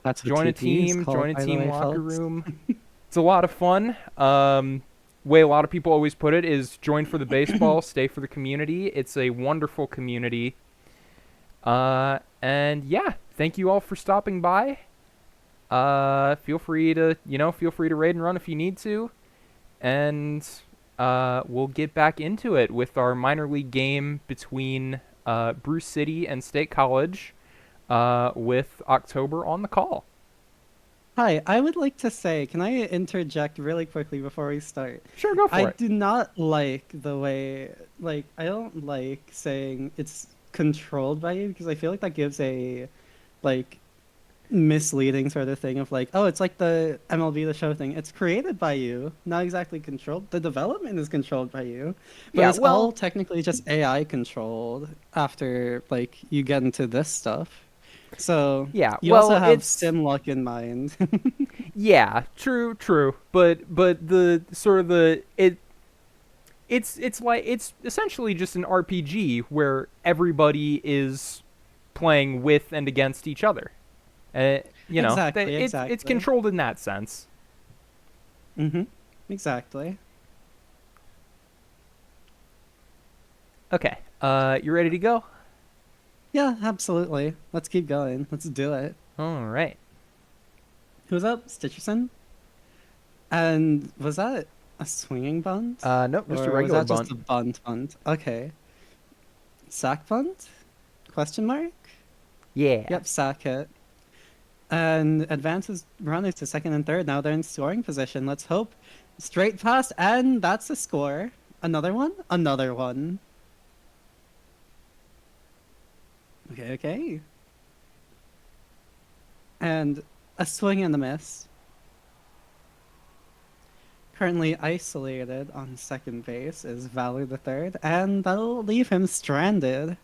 That's what TP is join called, a by the team way, locker folks. room. It's a lot of fun. Way a lot of people always put it is join for the baseball, stay for the community. It's a wonderful community. And yeah, thank you all for stopping by. Feel free to raid and run if you need to, and we'll get back into it with our minor league game between Bruce City and State College, with October on the call. Hi, I would like to say, can I interject really quickly before we start? Sure, go I for it. do not like the way, I don't like saying it's controlled by you because I feel like that gives a, like, misleading sort of thing of like, oh, it's like the MLB The Show thing. It's created by you, not exactly controlled. The development is controlled by you, but Yeah, it's all well, technically just AI controlled after like you get into this stuff. So yeah, you also well, have it's sim luck in mind. yeah, true, but the sort of the it's like it's essentially just an RPG where everybody is playing with and against each other. Exactly, It's exactly. controlled in that sense. Mm-hmm. Exactly. Okay, you ready to go? Yeah, absolutely. Let's keep going. Let's do it. All right. Who's up? Stitcherson? And was that? A swinging bunt? Nope, just a Or was regular that just bunt. a bunt? Okay. Sack bunt? Question mark? Yeah. Yep, sack hit. And advances runners to second and third. Now they're in scoring position. Let's hope. Straight pass, and that's the score. Another one? Another one. Okay, okay. And a swing and a miss. Currently isolated on second base is Valor the third, and that'll leave him stranded.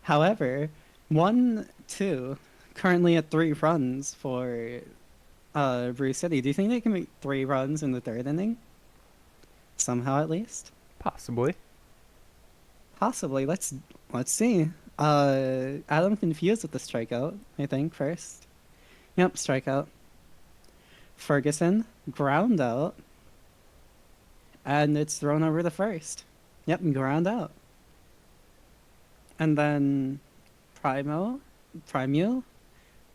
However, 1-2, currently at 3 runs for Brew City. Do you think they can make 3 runs in the third inning? Somehow at least? Possibly. Possibly. Let's see. Adam confused with the strikeout, I think, first. Yep, strikeout. Ferguson, ground out, and it's thrown over the first. Yep, ground out. And then Primo,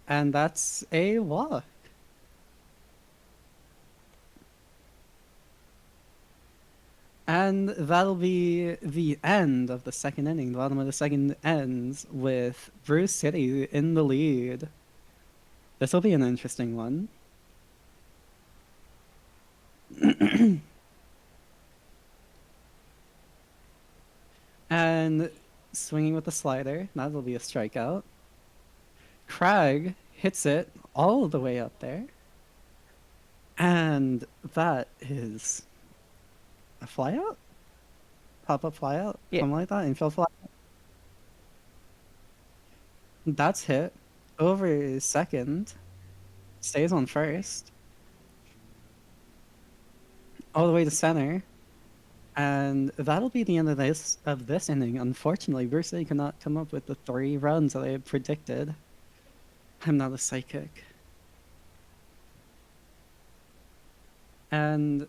and that's a walk. And that'll be the end of the second inning. The bottom of the second ends with Bruce City in the lead. This will be an interesting one. And swinging with the slider, that'll be a strikeout. Craig hits it all the way up there. And that is a flyout? Pop-up flyout? Yeah. Something like that? Infield fly? That's hit. Over second. Stays on first. All the way to center. And that'll be the end of this inning. Unfortunately, Bruce Lee could not come up with the 3 runs that I had predicted. I'm not a psychic. And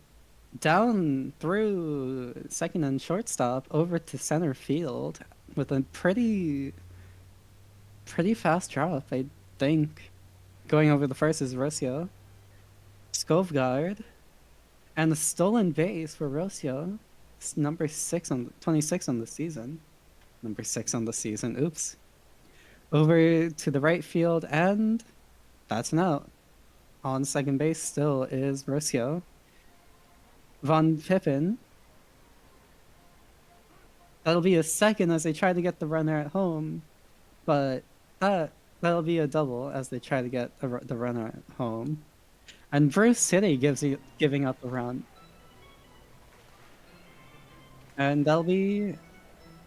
down through second and shortstop over to center field with a pretty fast drop, I think. Going over the first is Rocio. Skovgard. And the stolen base for Rocio. It's number 26 on the season. Number 6 on the season. Oops. Over to the right field, and that's an out. On second base still is Rocio. Von Pippen. That'll be a second as they try to get the runner at home, but that'll be a double as they try to get the runner at home. And Bruce City giving up a run. And that'll be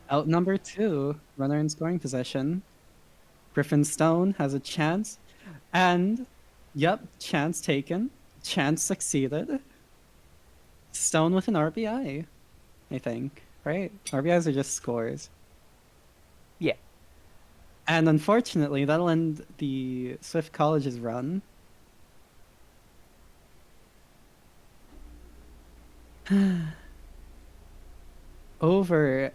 out number 2, runner in scoring possession. Griffin Stone has a chance, and yep, chance taken. Chance succeeded. Stone with an RBI, I think, right? RBIs are just scores. Yeah. And unfortunately, that'll end the Swift College's run. Over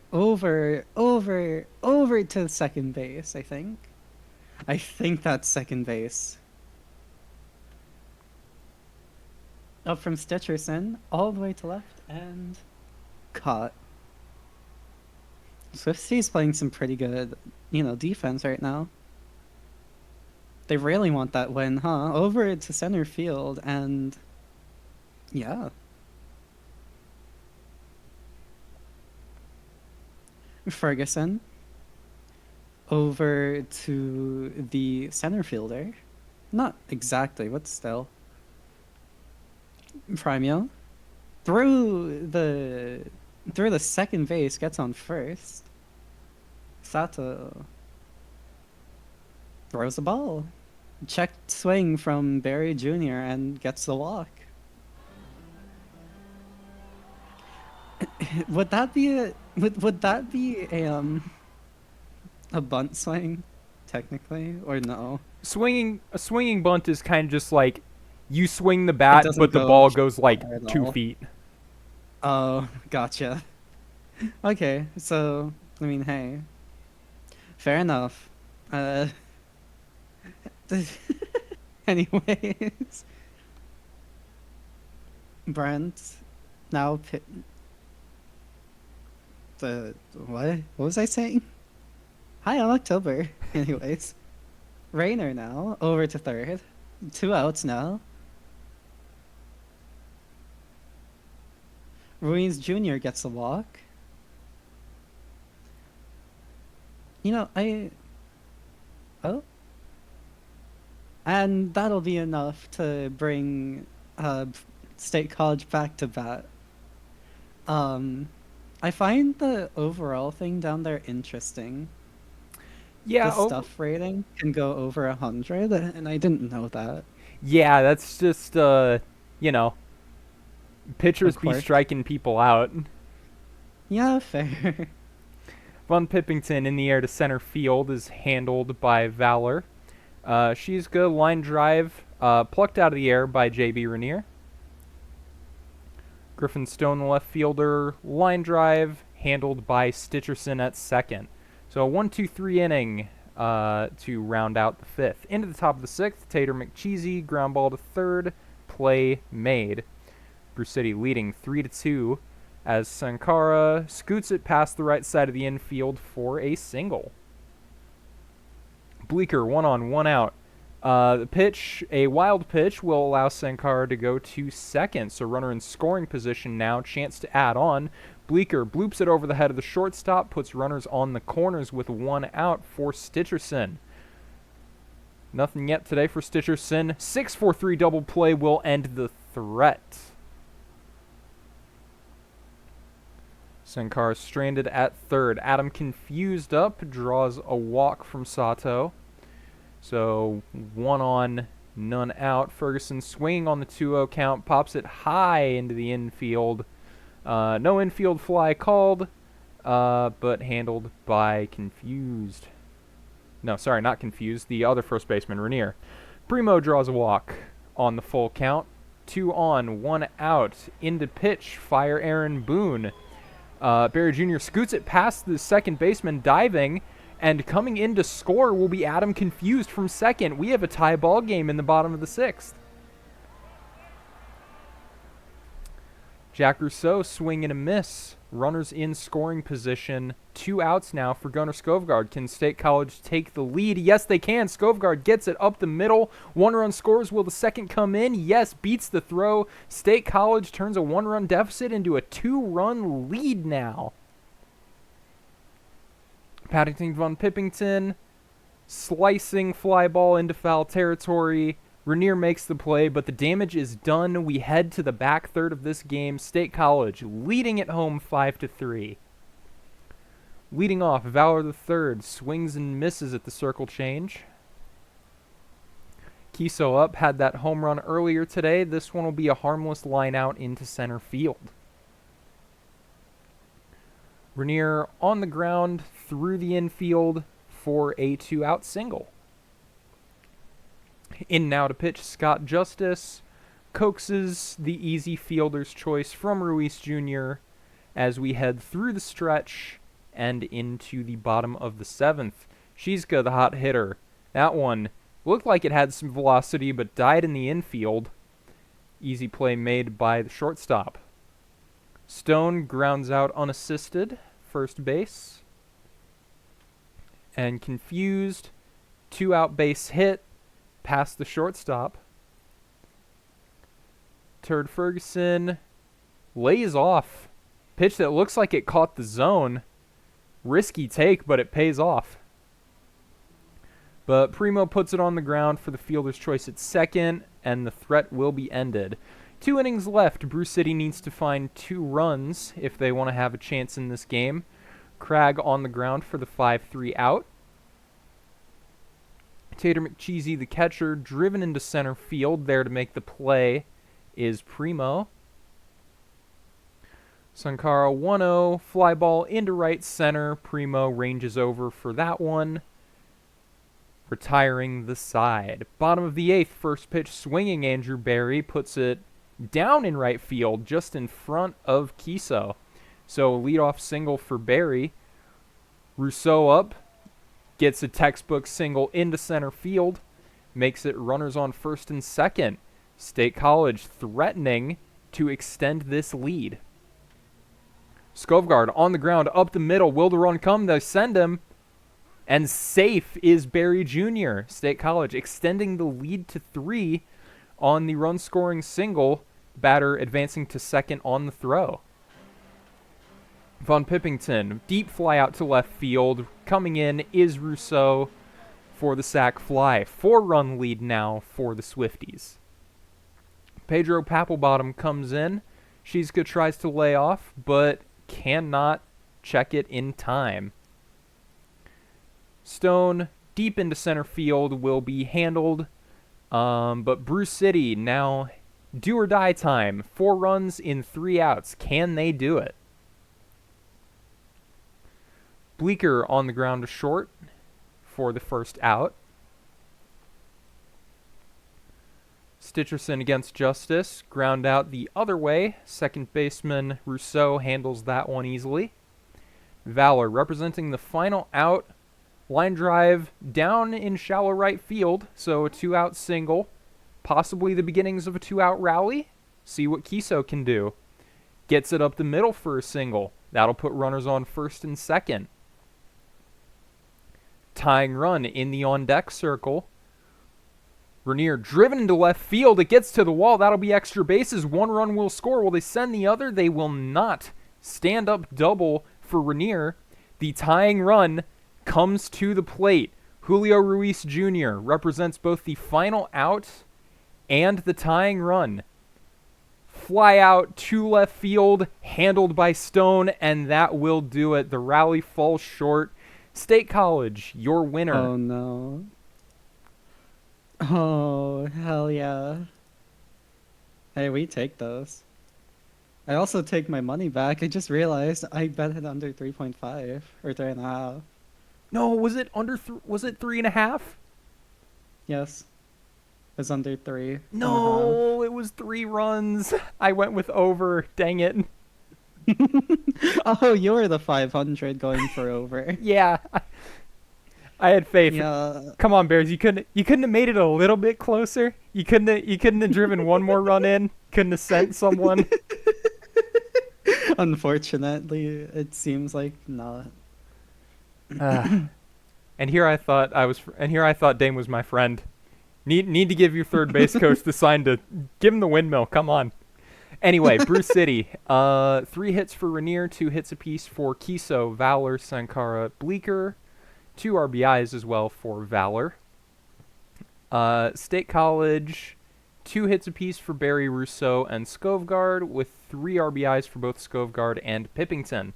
to second base, I think. I think that's second base. Up from Stitcherson, all the way to left, and caught. Swifty's playing some pretty good, defense right now. They really want that win, huh? Over to center field, and yeah. Ferguson over to the center fielder. Not exactly, but still. Primio through the second base, gets on first. Sato throws the ball. Checked swing from Barry Jr. and gets the walk. Would that be a bunt swing, technically, or no? A swinging bunt is kind of just like you swing the It bat, doesn't but the go ball goes like far at 2 all. feet. Oh, gotcha. Okay, so I mean, hey, fair enough. Uh, anyways, Brent, now the what? What was I saying? Hi, I'm October. Anyways, Rainer now over to third. 2 outs now. Ruiz Jr. gets a walk. I oh, and that'll be enough to bring State College back to bat. Um, I find the overall thing down there interesting. The Yeah, stuff rating can go over 100, and I didn't know that. yeah, that's just you know, A pitchers be quirk. striking people out. Yeah, fair. Von Pippington in the air to center field is handled by Valor. She's good. Line drive plucked out of the air by J.B. Rainier. Griffin Stone, the left fielder. Line drive handled by Stitcherson at second. So a 1-2-3 inning to round out the fifth. Into the top of the sixth, Tater McCheesy, ground ball to third, play made. Bruce City leading 3-2 as Sankara scoots it past the right side of the infield for a single. Bleecker, 1 on, 1 out. The pitch, a wild pitch, will allow Sankara to go to second. So runner in scoring position now, chance to add on. Bleecker bloops it over the head of the shortstop, puts runners on the corners with 1 out for Stitcherson. Nothing yet today for Stitcherson. 6-4-3 double play will end the threat. Sankara stranded at third. Adam confused up, draws a walk from Sato. So 1 on, none out. Ferguson swinging on the 2-0 count, pops it high into the infield. No infield fly called, but handled by Confused. No, sorry, not Confused. The other first baseman, Rainier. Primo draws a walk on the full count. 2 on, 1 out. Into pitch, fire Aaron Boone. Barry Jr. scoots it past the second baseman, diving, and coming in to score will be Adam Confused from second. We have a tie ball game in the bottom of the sixth. Jack Rousseau swing and a miss. Runners in scoring position. 2 outs now for Gunnar Skovgaard. Can State College take the lead? Yes, they can. Skovgaard gets it up the middle. 1 run scores. Will the second come in? Yes, beats the throw. State College turns a 1-run deficit into a 2-run lead now. Paddington Von Pippington slicing fly ball into foul territory. Rainier makes the play, but the damage is done. We head to the back third of this game. State College leading at home 5-3. Leading off, Valor the third swings and misses at the circle change. Kiso up, had that home run earlier today. This one will be a harmless line out into center field. Rainier on the ground through the infield for a 2-out single. In now to pitch, Scott Justice coaxes the easy fielder's choice from Ruiz Jr. as we head through the stretch and into the bottom of the seventh. Shizka, the hot hitter. That one looked like it had some velocity but died in the infield. Easy play made by the shortstop. Stone grounds out unassisted, first base. And Confused, 2-out base hit past the shortstop. Turd Ferguson lays off. Pitch that looks like it caught the zone. Risky take, but it pays off. But Primo puts it on the ground for the fielder's choice at second, and the threat will be ended. 2 innings left. Bruce City needs to find 2 runs if they want to have a chance in this game. Cragg on the ground for the 5-3 out. Tater McCheesy, the catcher, driven into center field. There to make the play is Primo. Sankara 1-0, fly ball into right center. Primo ranges over for that one, retiring the side. Bottom of the eighth, first pitch swinging. Andrew Barry puts it down in right field, just in front of Kiso. So leadoff single for Barry. Rousseau up, gets a textbook single into center field, makes it runners on first and second. State College threatening to extend this lead. Skovgaard on the ground, up the middle. Will the run come? They send him. And safe is Barry Jr., State College, extending the lead to 3 on the run-scoring single. Batter advancing to second on the throw. Von Pippington, deep fly out to left field. Coming in is Rousseau for the sac fly. 4-run lead now for the Swifties. Pedro Papelbottom comes in. Shizuka tries to lay off, but cannot check it in time. Stone, deep into center field, will be handled. But Bruce City now do or die time. 4 runs in 3 outs. Can they do it? Bleeker on the ground to short for the first out. Stitcherson against Justice. Ground out the other way. Second baseman Rousseau handles that one easily. Valor representing the final out. Line drive down in shallow right field. So a 2-out single. Possibly the beginnings of a 2-out rally. See what Kiso can do. Gets it up the middle for a single. That'll put runners on first and second. Tying run in the on-deck circle. Rainier driven into left field. It gets to the wall. That'll be extra bases. 1 run will score. Will they send the other? They will not. Stand up double for Rainier. The tying run comes to the plate. Julio Ruiz Jr. represents both the final out and the tying run. Fly out to left field, handled by Stone, and that will do it. The rally falls short. State College, your winner. Oh, no. Oh, hell yeah. Hey, we take those. I also take my money back. I just realized I bet it under 3.5 or 3.5. No, was it under? Was it 3.5? Yes. It was under 3. No, it was 3 runs. I went with over. Dang it. Oh, you're the 500 going for over. Yeah. I had faith. Yeah. Come on, Bears. You couldn't have made it a little bit closer. You couldn't have driven one more run in. Couldn't have sent someone. Unfortunately, it seems like not. And here I thought Dame was my friend. Need to give your third base coach the sign to give him the windmill. Come on. Anyway, Bruce City. 3 hits for Rainier, 2 hits apiece for Kiso, Valor, Sankara, Bleeker. 2 RBIs as well for Valor. State College, 2 hits apiece for Barry, Rousseau, and Skovgaard, with 3 RBIs for both Skovgaard and Pippington.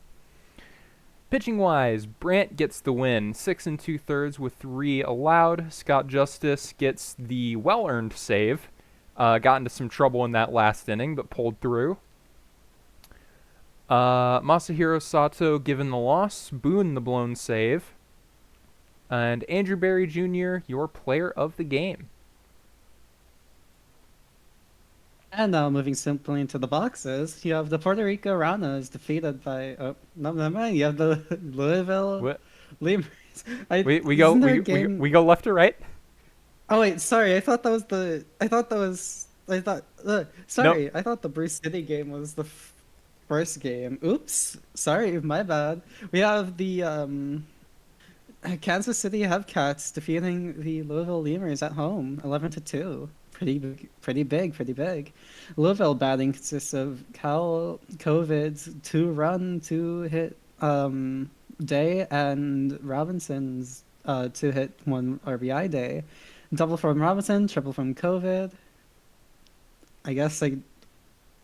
Pitching-wise, Brandt gets the win, 6 2/3 with 3 allowed. Scott Justice gets the well-earned save. Got into some trouble in that last inning, but pulled through. Masahiro Sato given the loss. Boone the blown save. And Andrew Barry Jr., your player of the game. And now moving simply into the boxes, you have the Puerto Rico Rana is defeated by... Oh, no, never mind. You have the Louisville Lemurs. We go left to right? Oh, wait, sorry. I thought that was... Sorry, Nope. I thought the Bruce City game was the first game. Oops. Sorry, my bad. We have the... Kansas City Hubcats defeating the Louisville Lemurs at home, 11-2. Pretty big. Louisville batting consists of Cal Covid's 2-run, 2-hit day, and Robinson's 2-hit, 1 RBI day. Double from Robinson, triple from Covid. I guess saying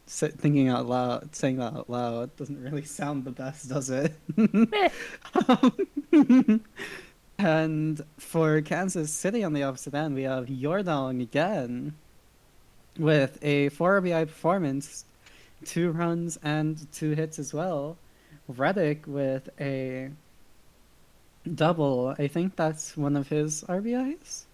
that out loud doesn't really sound the best, does it? And for Kansas City on the opposite end, we have Yordong again with a 4 RBI performance, 2 runs and 2 hits as well. Reddick with a double. I think that's one of his RBIs,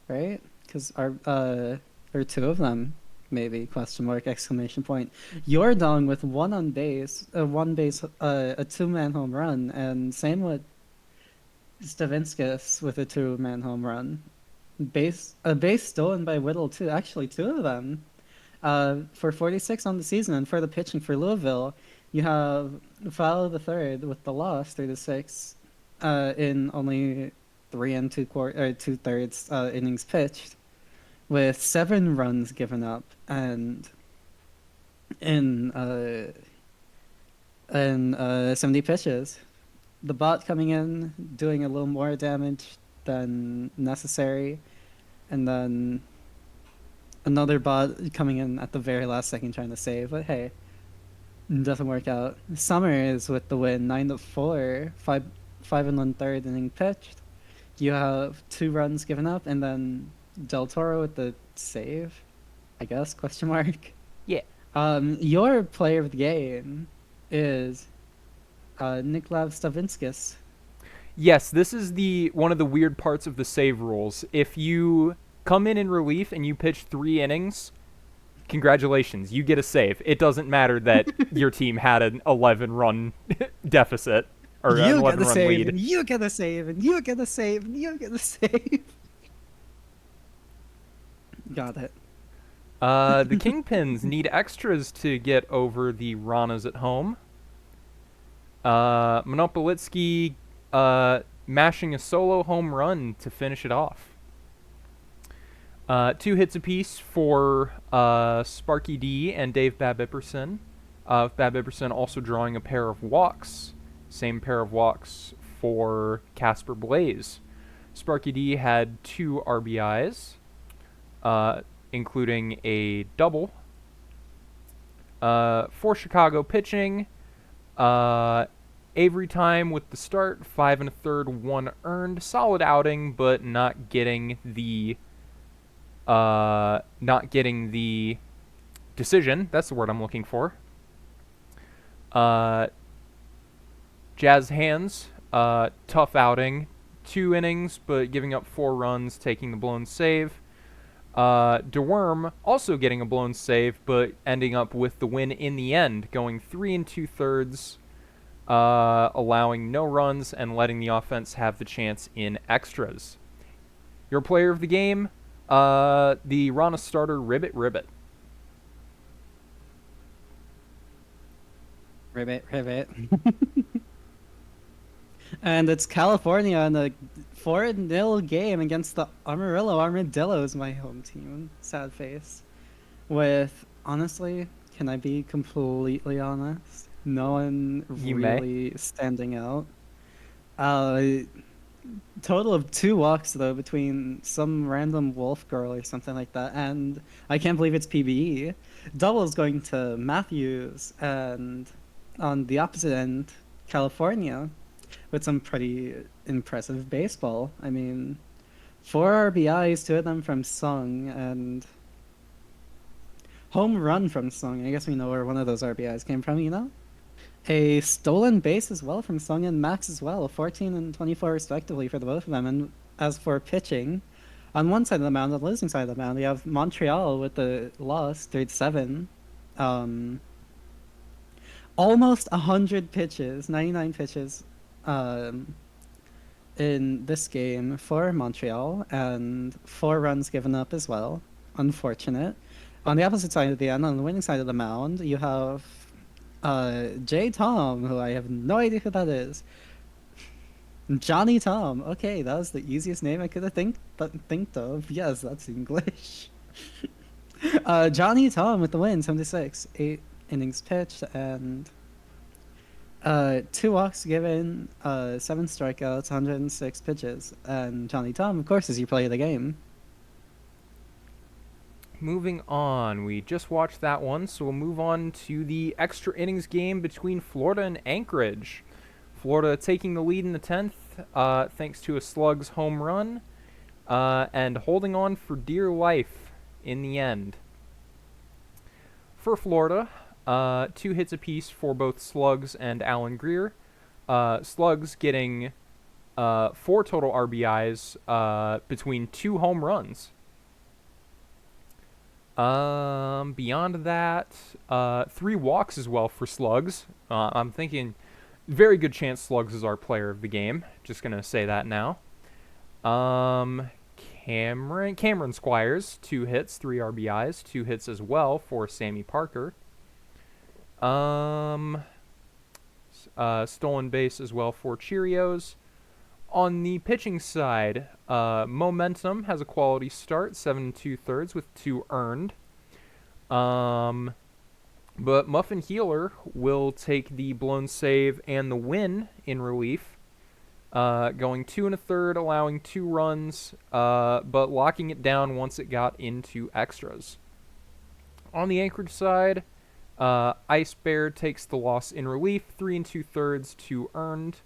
right? Because or 2 of them, maybe, question mark, exclamation point. Yordong with 1 on base, a 2-man home run, and same with Stavinskas with a 2-man home run. A base stolen by Whittle too. Actually, 2 of them. For 46 on the season, and for the pitching for Louisville, you have Fowler the third with the loss 3-6, in only 2/3 innings pitched, with 7 runs given up, and in 70 pitches. The bot coming in, doing a little more damage than necessary, and then another bot coming in at the very last second trying to save. But hey, doesn't work out. Summers with the win, 9-4, 5 1/3 inning pitched. You have 2 runs given up, and then Del Toro with the save, I guess? Question mark. Yeah. Your player of the game is Niklaus Stavinskis. Yes, this is one of the weird parts of the save rules. If you come in relief and you pitch 3 innings, congratulations, you get a save. It doesn't matter that your team had an 11-run deficit or an You get a 11-run save, lead. and you get a save, and you get a save, and you get a save. Got it. The Kingpins need extras to get over the Ranas at home. Monopolitsky mashing a solo home run to finish it off. 2 hits apiece for Sparky D and Dave Babipperson. Babipperson also drawing a pair of walks. Same pair of walks for Casper Blaze. Sparky D had 2 RBIs, including a double. For Chicago pitching, Avery Time with the start, 5 1/3, 1 earned. Solid outing, but not getting the decision. That's the word I'm looking for. Jazz Hands, tough outing. 2 innings, but giving up 4 runs, taking the blown save. DeWorm also getting a blown save, but ending up with the win in the end, going 3 2/3, allowing no runs and letting the offense have the chance in extras. Your player of the game, the Rana starter, Ribbit Ribbit. Ribbit. And it's California in a 4-0 game against the Amarillo Armadillos, my home team. Sad face. With, honestly, can I be completely honest? No one You really standing out. Uh, Total of 2 walks, though, between some random wolf girl or something like that, and I can't believe it's PBE. Doubles going to Matthews, and on the opposite end, California, with some pretty impressive baseball. I mean, 4 RBIs, 2 of them from Sung, and home run from Sung. I guess we know where one of those RBIs came from, you know? A stolen base as well from Sung and Max as well, 14 and 24 respectively for the both of them. And as for pitching, on one side of the mound, on the losing side of the mound, we have Montreal with the loss, 3-7. Almost 100 pitches, 99 pitches in this game for Montreal, and 4 runs given up as well. Unfortunate. On the opposite side of the end, on the winning side of the mound, you have J. Tom, who I have no idea who that is. Johnny Tom. Okay, that was the easiest name I could have think of. Yes, that's English. Johnny Tom with the win, 76. 8 innings pitched, and 2 walks given, 7 strikeouts, 106 pitches. And Johnny Tom, of course, is your play of the game. Moving on, we just watched that one, so we'll move on to the extra innings game between Florida and Anchorage. Florida taking the lead in the 10th, thanks to a Slugs home run, and holding on for dear life in the end. For Florida, 2 hits apiece for both Slugs and Alan Greer. Slugs getting 4 total RBIs between 2 home runs. Beyond that, 3 walks as well for Slugs. I'm thinking very good chance Slugs is our player of the game. Just gonna say that now. Cameron Squires, 2 hits, 3 RBIs, 2 hits as well for Sammy Parker. Stolen base as well for Cheerios. On the pitching side, Momentum has a quality start, 7 2/3 with 2 earned. But Muffin Healer will take the blown save and the win in relief, going 2 1/3, allowing 2 runs, but locking it down once it got into extras. On the Anchorage side, Ice Bear takes the loss in relief, 3 2/3, 2 earned.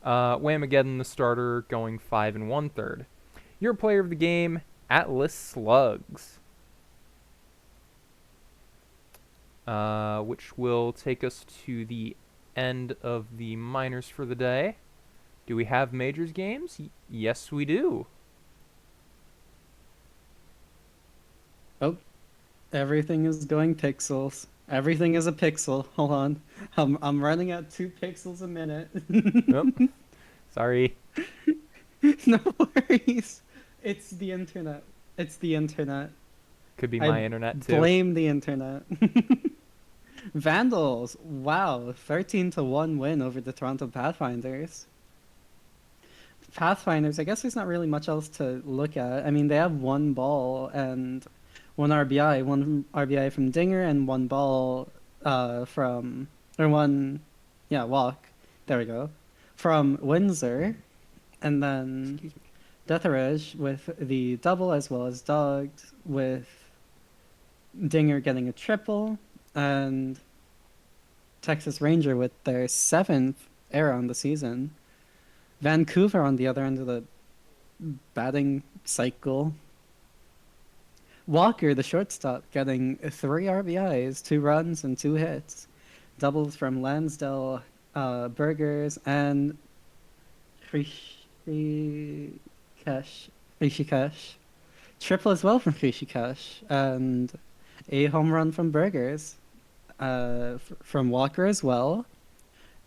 Whamageddon, the starter, going 5 1/3. Your player of the game, Atlas Slugs, which will take us to the end of the minors for the day. Do we have majors games? Yes, we do. Oh, everything is going pixels. Everything is a pixel. Hold on. I'm running at 2 pixels a minute. Oh, sorry. No worries. It's the internet. It's the internet. Could be I my internet too. blame the internet. Vandals. Wow, 13-1 win over the Toronto Pathfinders. Pathfinders, I guess there's not really much else to look at. I mean, they have 1 ball and 1 RBI, 1 RBI from Dinger and 1 ball from, or 1, yeah, walk. There we go. From Windsor. And then Excuse me. Detheridge with the double as well as Dogged, with Dinger getting a triple, and Texas Ranger with their 7th error on the season. Vancouver on the other end of the batting cycle. Walker, the shortstop, getting 3 RBIs, 2 runs, and 2 hits. Doubles from Lansdale, Burgers, and Rishikesh. Triple as well from Rishikesh, and a home run from Burgers. From Walker as well.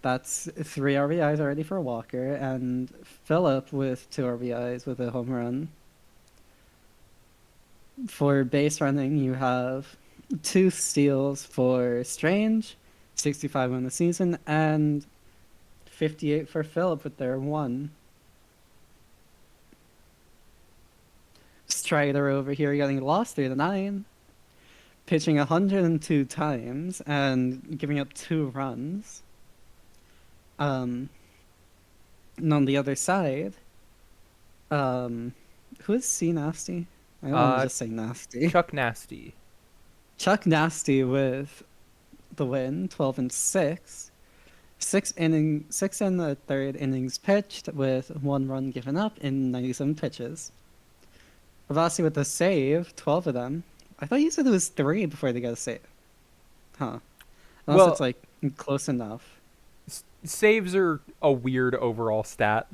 That's 3 RBIs already for Walker, and Phillip with 2 RBIs with a home run. For base running, you have 2 steals for Strange, 65 on the season, and 58 for Phillip with their 1. Strider over here getting lost 3-9, pitching 102 times and giving up 2 runs. And on the other side, who is C Nasty? I don't want to just say Nasty. Chuck Nasty. Chuck Nasty with the win, 12-6. 6 and a third innings pitched with 1 run given up in 97 pitches. Avasi with the save, 12 of them. I thought you said it was 3 before they got a save. Huh. Unless Well, it's like close enough. Saves are a weird overall stat.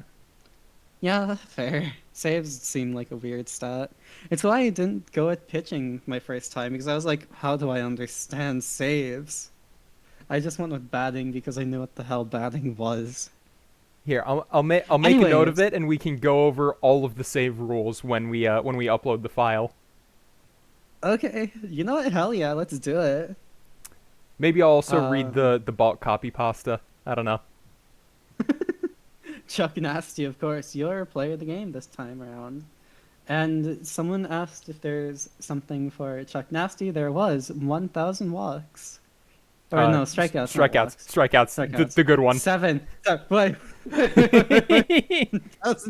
Yeah, fair. Saves seem like a weird stat. It's why I didn't go at pitching my first time, because I was like, how do I understand saves? I just went with batting because I knew what the hell batting was. Here, I'll make a note Anyways. of it, and we can go over all of the save rules when we upload the file. Okay, you know what? Hell yeah, let's do it. Maybe I'll also read the bulk copy pasta. I don't know. Chuck Nasty, of course, you're a player of the game this time around. And someone asked if there's something for Chuck Nasty. There was 1,000 walks. Or no, strikeouts. Not walks. Strikeouts. The good one. 7. Wait. 1,000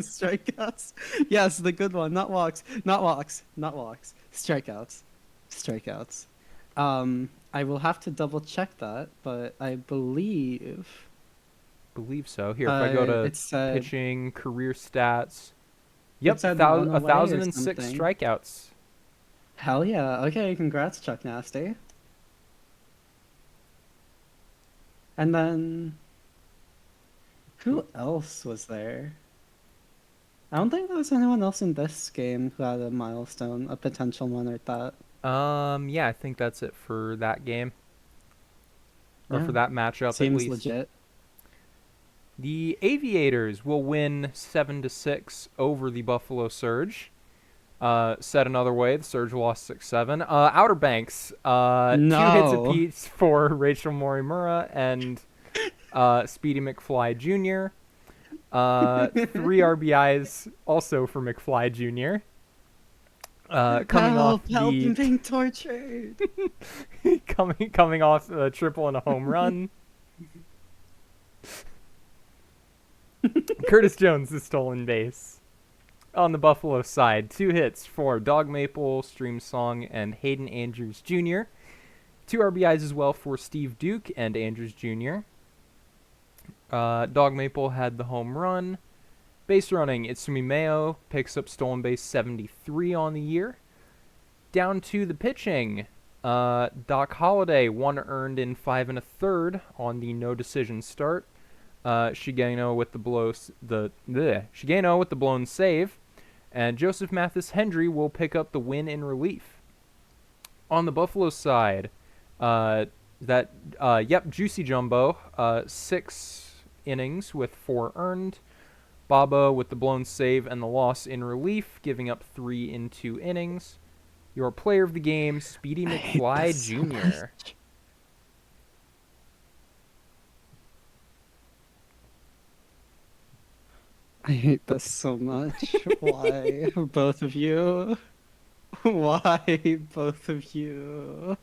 strikeouts. Yes, the good one. Not walks. Not walks. Not walks. Strikeouts. Strikeouts. I will have to double check that, but I believe So. Here, if I go to it said, pitching, career stats. Yep, said run away or 1,006 something. strikeouts. Hell yeah. Okay, congrats, Chuck Nasty. And then, who else was there? I don't think there was anyone else in this game who had a milestone, a potential one like that. Yeah, I think that's it for that game. Or Yeah, for that matchup, seems at least. legit. The Aviators will win 7-6 over the Buffalo Surge. Said another way, the Surge lost 6-7. Outer Banks, 2 hits No. apiece for Rachel Morimura and Speedy McFly Jr. 3 RBIs also for McFly Jr. Coming off Help, help, I'm the being tortured. coming off a triple and a home run. Curtis Jones, the stolen base. On the Buffalo side, 2 hits for Dog Maple, Stream Song, and Hayden Andrews Jr. 2 RBIs as well for Steve Duke and Andrews Jr. Dog Maple had the home run. Base running, Itsumi Mayo picks up stolen base 73 on the year. Down to the pitching, Doc Holliday, 1 earned in 5 1/3 on the no decision start. Shigeno with the blown save, and Joseph Mathis Hendry will pick up the win in relief. On the Buffalo side, Juicy Jumbo, 6 innings with 4 earned. Baba with the blown save and the loss in relief, giving up 3 in 2 innings. Your player of the game, Speedy I hate McFly this so Jr. much. I hate this so much. Why, both of you? Why, both of you?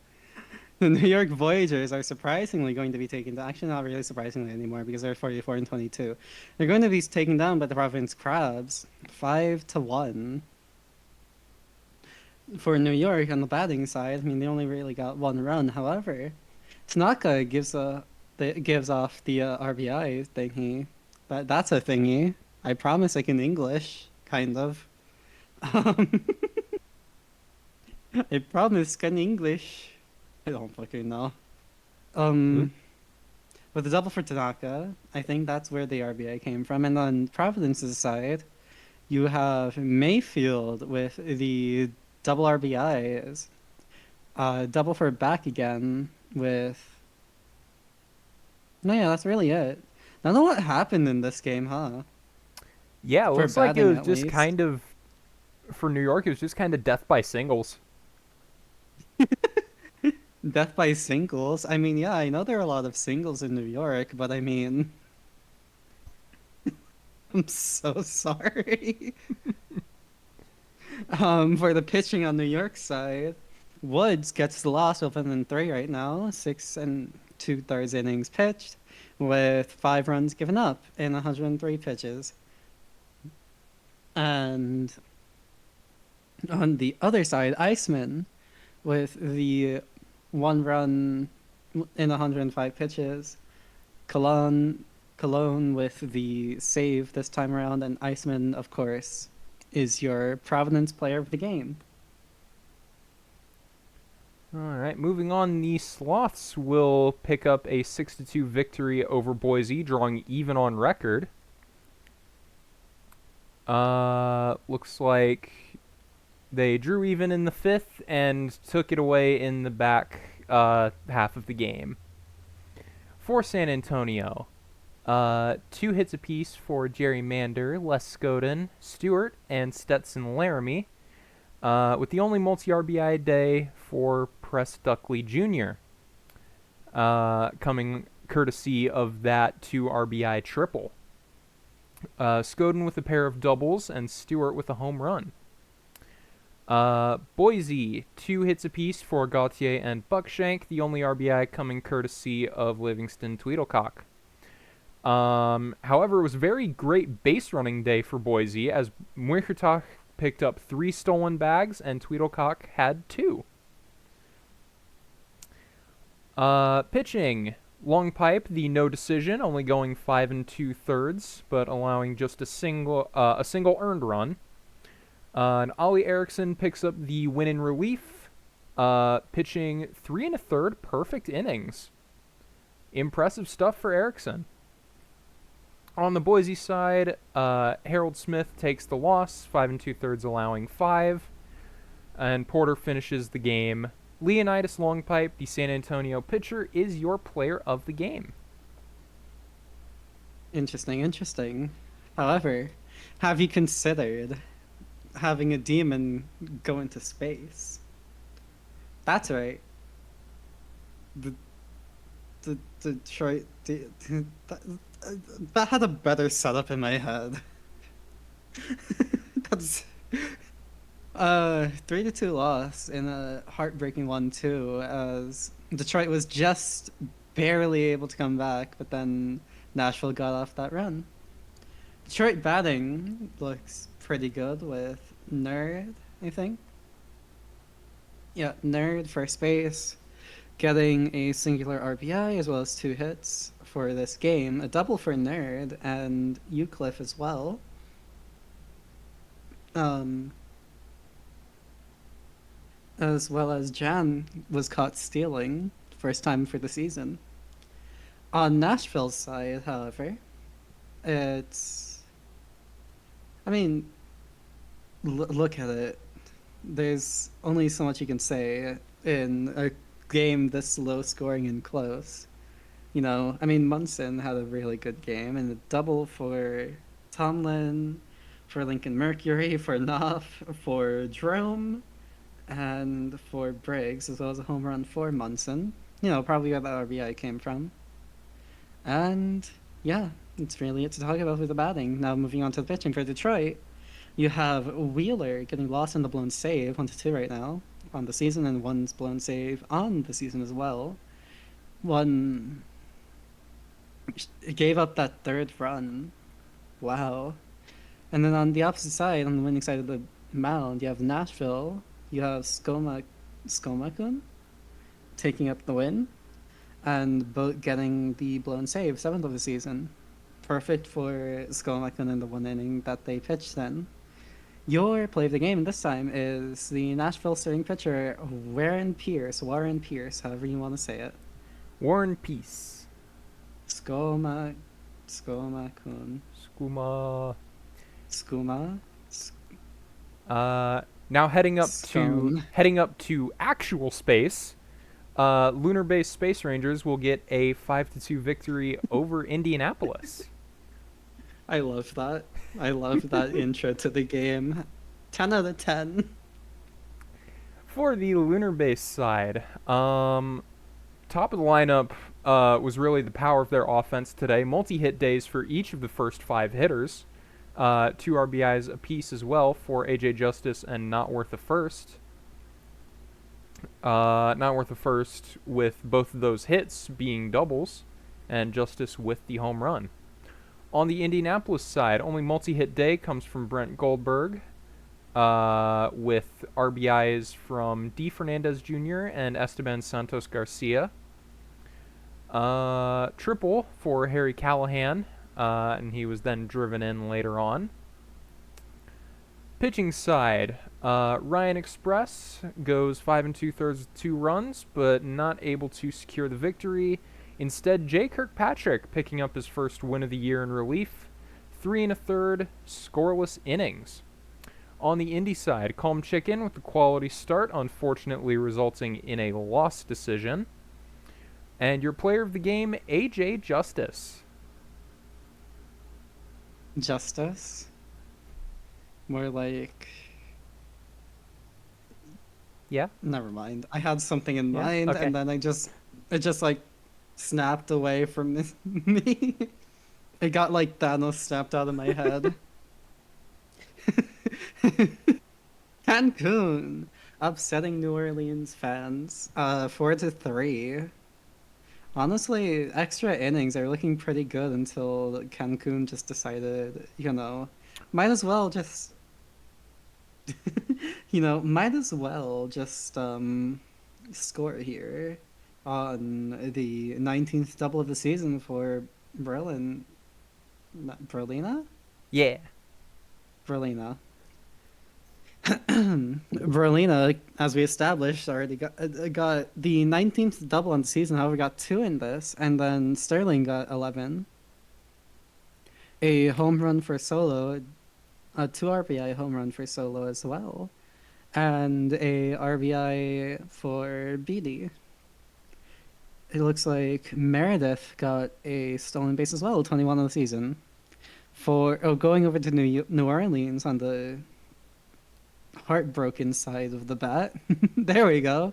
The New York Voyagers are surprisingly going to be taken down. Actually, not really surprisingly anymore because they're 44 and 22. They're going to be taken down by the Providence Crabs, 5-1. For New York on the batting side, I mean, they only really got 1 run. However, Tanaka gives off the RBI thingy. That's a thingy. I promise I can English, kind of. Um, I promise can English. I don't fucking know. Ooh. Um, with the double for Tanaka, I think that's where the RBI came from. And on Providence's side, you have Mayfield with the double RBIs. Double for back again with. No, yeah, that's really it. I don't know what happened in this game, huh? Yeah, it For looks like it batting was at just least. kind of, for New York, it was just kind of death by singles. Death by singles. I mean, yeah, I know there are a lot of singles in New York, but I mean, I'm so sorry. For the pitching on New York side, Woods gets the loss with 1-3 right now, 6 2/3 innings pitched, with 5 runs given up in 103 pitches. And on the other side, Iceman with the 1 run in 105 pitches. Cologne with the save this time around, and Iceman, of course, is your Providence player of the game. All right, moving on, the Sloths will pick up a 6-2 victory over Boise, drawing even on record. Looks like they drew even in the 5th and took it away in the back half of the game. For San Antonio, 2 hits apiece for Jerry Mander, Les Scoden, Stewart, and Stetson Laramie, with the only multi-RBI day for Press Duckley Jr., coming courtesy of that 2 RBI triple. Scoden with a pair of doubles and Stewart with a home run. Boise, 2 hits apiece for Gautier and Buckshank, the only RBI coming courtesy of Livingston Tweedlecock. However, it was a very great base running day for Boise, as Muirchertach picked up 3 stolen bags and Tweedlecock had 2. Pitching, Long Pipe, the no decision, only going 5 2/3, but allowing just a single earned run. And Ollie Erickson picks up the win in relief, pitching 3 1/3 perfect innings. Impressive stuff for Erickson. On the Boise side, Harold Smith takes the loss, 5 2/3 allowing 5, and Porter finishes the game. Leonidas Longpipe, the San Antonio pitcher, is your player of the game. Interesting, interesting. However, have you considered having a demon go into space. That's right. The the Detroit that, that had a better setup in my head. That's 3-2 loss in a heartbreaking one too, as Detroit was just barely able to come back, but then Nashville got off that run. Detroit batting looks pretty good with Nerd, I think. Yeah, Nerd first base, getting a singular RBI as well as 2 hits for this game, a double for Nerd and Eucliffe as well. Um, as well as Jan was caught stealing, first time for the season. On Nashville's side, however, it's. I mean, look at it. There's only so much you can say in a game this low scoring and close. I mean, Munson had a really good game and a double for Tomlin, for Lincoln Mercury, for Knopf, for Drome, and for Briggs, as well as a home run for Munson. Probably where the RBI came from. And yeah, it's really it to talk about with the batting. Now moving on to the pitching for Detroit, you have Wheeler getting lost in the blown save, 1-2 right now on the season, and one's blown save on the season as well. One gave up that third run. Wow. And then on the opposite side, on the winning side of the mound, you have Nashville. You have Skomakun taking up the win, and both getting the blown save, 7th of the season. Perfect for Skomakun in the one inning that they pitched then. Your play of the game this time is the Nashville starting pitcher, Warren Pierce, however you want to say it. Warren Peace. Skomakun. Skuma. Skuma. Now heading up Scone. to actual space. Lunar-based Space Rangers will get a 5-2 victory over Indianapolis. I love that. I love that intro to the game. 10 out of 10. For the lunar-based side, top of the lineup was really the power of their offense today. Multi-hit days for each of the first 5 hitters. 2 RBIs apiece as well for AJ Justice and Not Worth the First. Not Worth the First with both of those hits being doubles, and Justice with the home run. On the Indianapolis side, only multi-hit day comes from Brent Goldberg, with RBIs from D. Fernandez Jr. and Esteban Santos Garcia. Triple for Harry Callahan, and he was then driven in later on. Pitching side, Ryan Express goes 5 2/3 2 runs, but not able to secure the victory. Instead, Jay Kirkpatrick picking up his first win of the year in relief. 3 1/3 scoreless innings. On the Indy side, Calm Chicken with the quality start, unfortunately resulting in a loss decision. And your player of the game, AJ Justice. Justice. More like. Yeah? Never mind. I had something in Yeah? mind, Okay. and then it just like snapped away from me. It got like Thanos snapped out of my head. Cancun upsetting New Orleans fans, 4-3. Honestly, extra innings are looking pretty good until Cancun just decided, might as well just, score here on the 19th double of the season for Berlin. Berlina? Yeah. Berlina. Berlina, as we established, already got the 19th double on the season. However, got 2 in this, and then Sterling got 11. A home run for Solo, a 2 RBI home run for Solo as well, and a RBI for Beatty. It looks like Meredith got a stolen base as well, 21 on the season. Going over to New Orleans on the heartbroken side of the bat. There we go.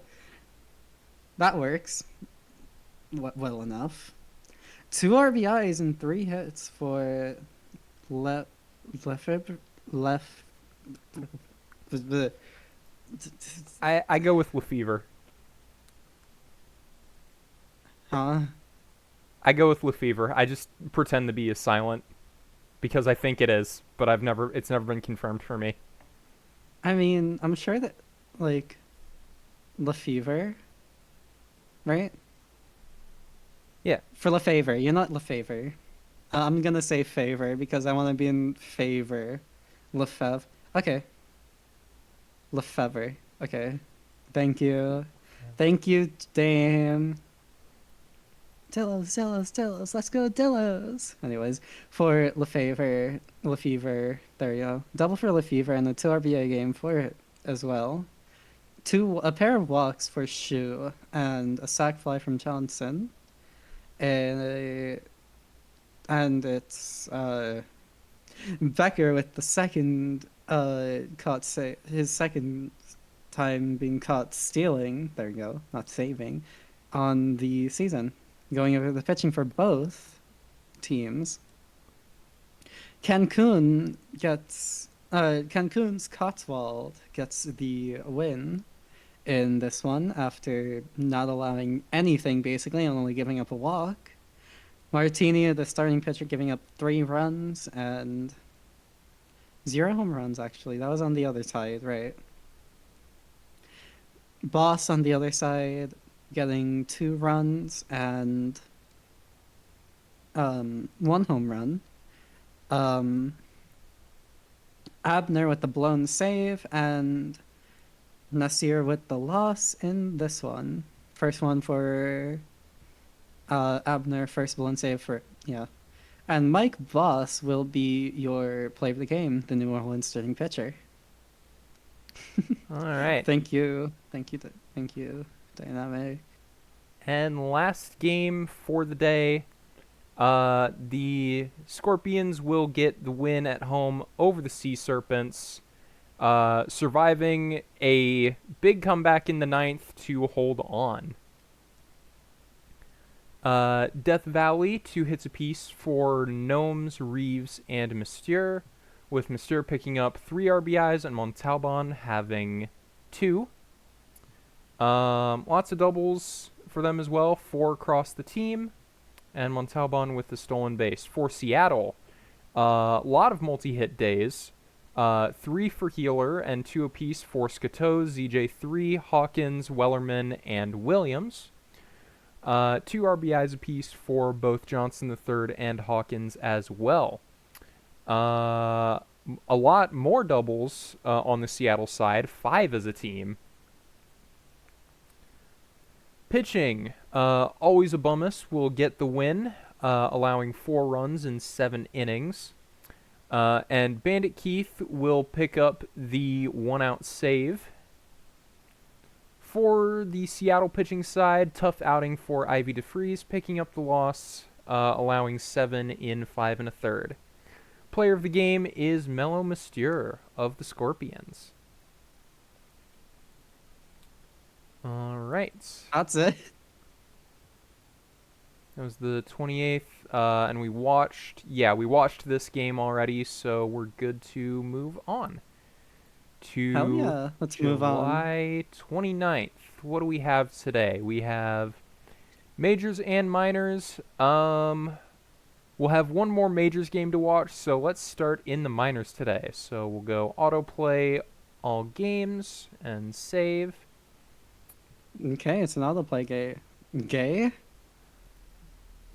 That works well enough. Two RBIs and three hits for left left left. I go with Lefevre. Huh? I go with Lefevre. I just pretend to be as silent because I think it is, but it's never been confirmed for me. I mean, I'm sure that like Lefevre, right? Yeah. For Lefevre, you're not Lefevre. I'm gonna say favor because I want to be in favor. Lefevre. Okay. Lefevre. Okay. Thank you. Thank you, Dame. Dillos. Let's go, Dillos. Anyways, for Lefevre, there you go. Double for Lefevre and a 2 RBI game for it as well. A pair of walks for Shu and a sac fly from Johnson. And, it's Becker with the second his second time being caught stealing. There you go, not saving on the season. Going over the pitching for both teams. Cancun's Cotswold gets the win in this one after not allowing anything basically and only giving up a walk. Martini, the starting pitcher, giving up 3 runs and 0 home runs actually. That was on the other side, right? Boss on the other side getting 2 runs and 1 home run. Abner with the blown save and Nasir with the loss in this one. First one for Abner, first blown save for, yeah. And Mike Voss will be your play of the game, the New Orleans starting pitcher. All right. Thank you, Dynamic. And last game for the day, the Scorpions will get the win at home over the Sea Serpents, surviving a big comeback in the 9th to hold on. Death Valley, 2 hits apiece for Gnomes, Reeves, and Mystere, with Mystere picking up 3 RBIs and Montalban having 2. Lots of doubles for them as well, 4 across the team, and Montalban with the stolen base. For Seattle, a lot of multi-hit days, 3 for Healer and 2 apiece for Scateau, ZJ3, Hawkins, Wellerman, and Williams. 2 RBIs apiece for both Johnson III and Hawkins as well. A lot more doubles on the Seattle side, 5 as a team. Pitching, Always a Bummus will get the win, allowing 4 runs in 7 innings. And Bandit Keith will pick up the 1-out save. For the Seattle pitching side, tough outing for Ivy DeFreeze, picking up the loss, allowing 7 in 5 1/3. Player of the game is Mellow Mystere of the Scorpions. All right. That's it. That was the 28th, and we watched this game already, so we're good to move on. Hell yeah, let's move on. July 29th. What do we have today? We have majors and minors. We'll have one more majors game to watch, so let's start in the minors today. So we'll go autoplay all games and save. Okay, it's an autoplay gay.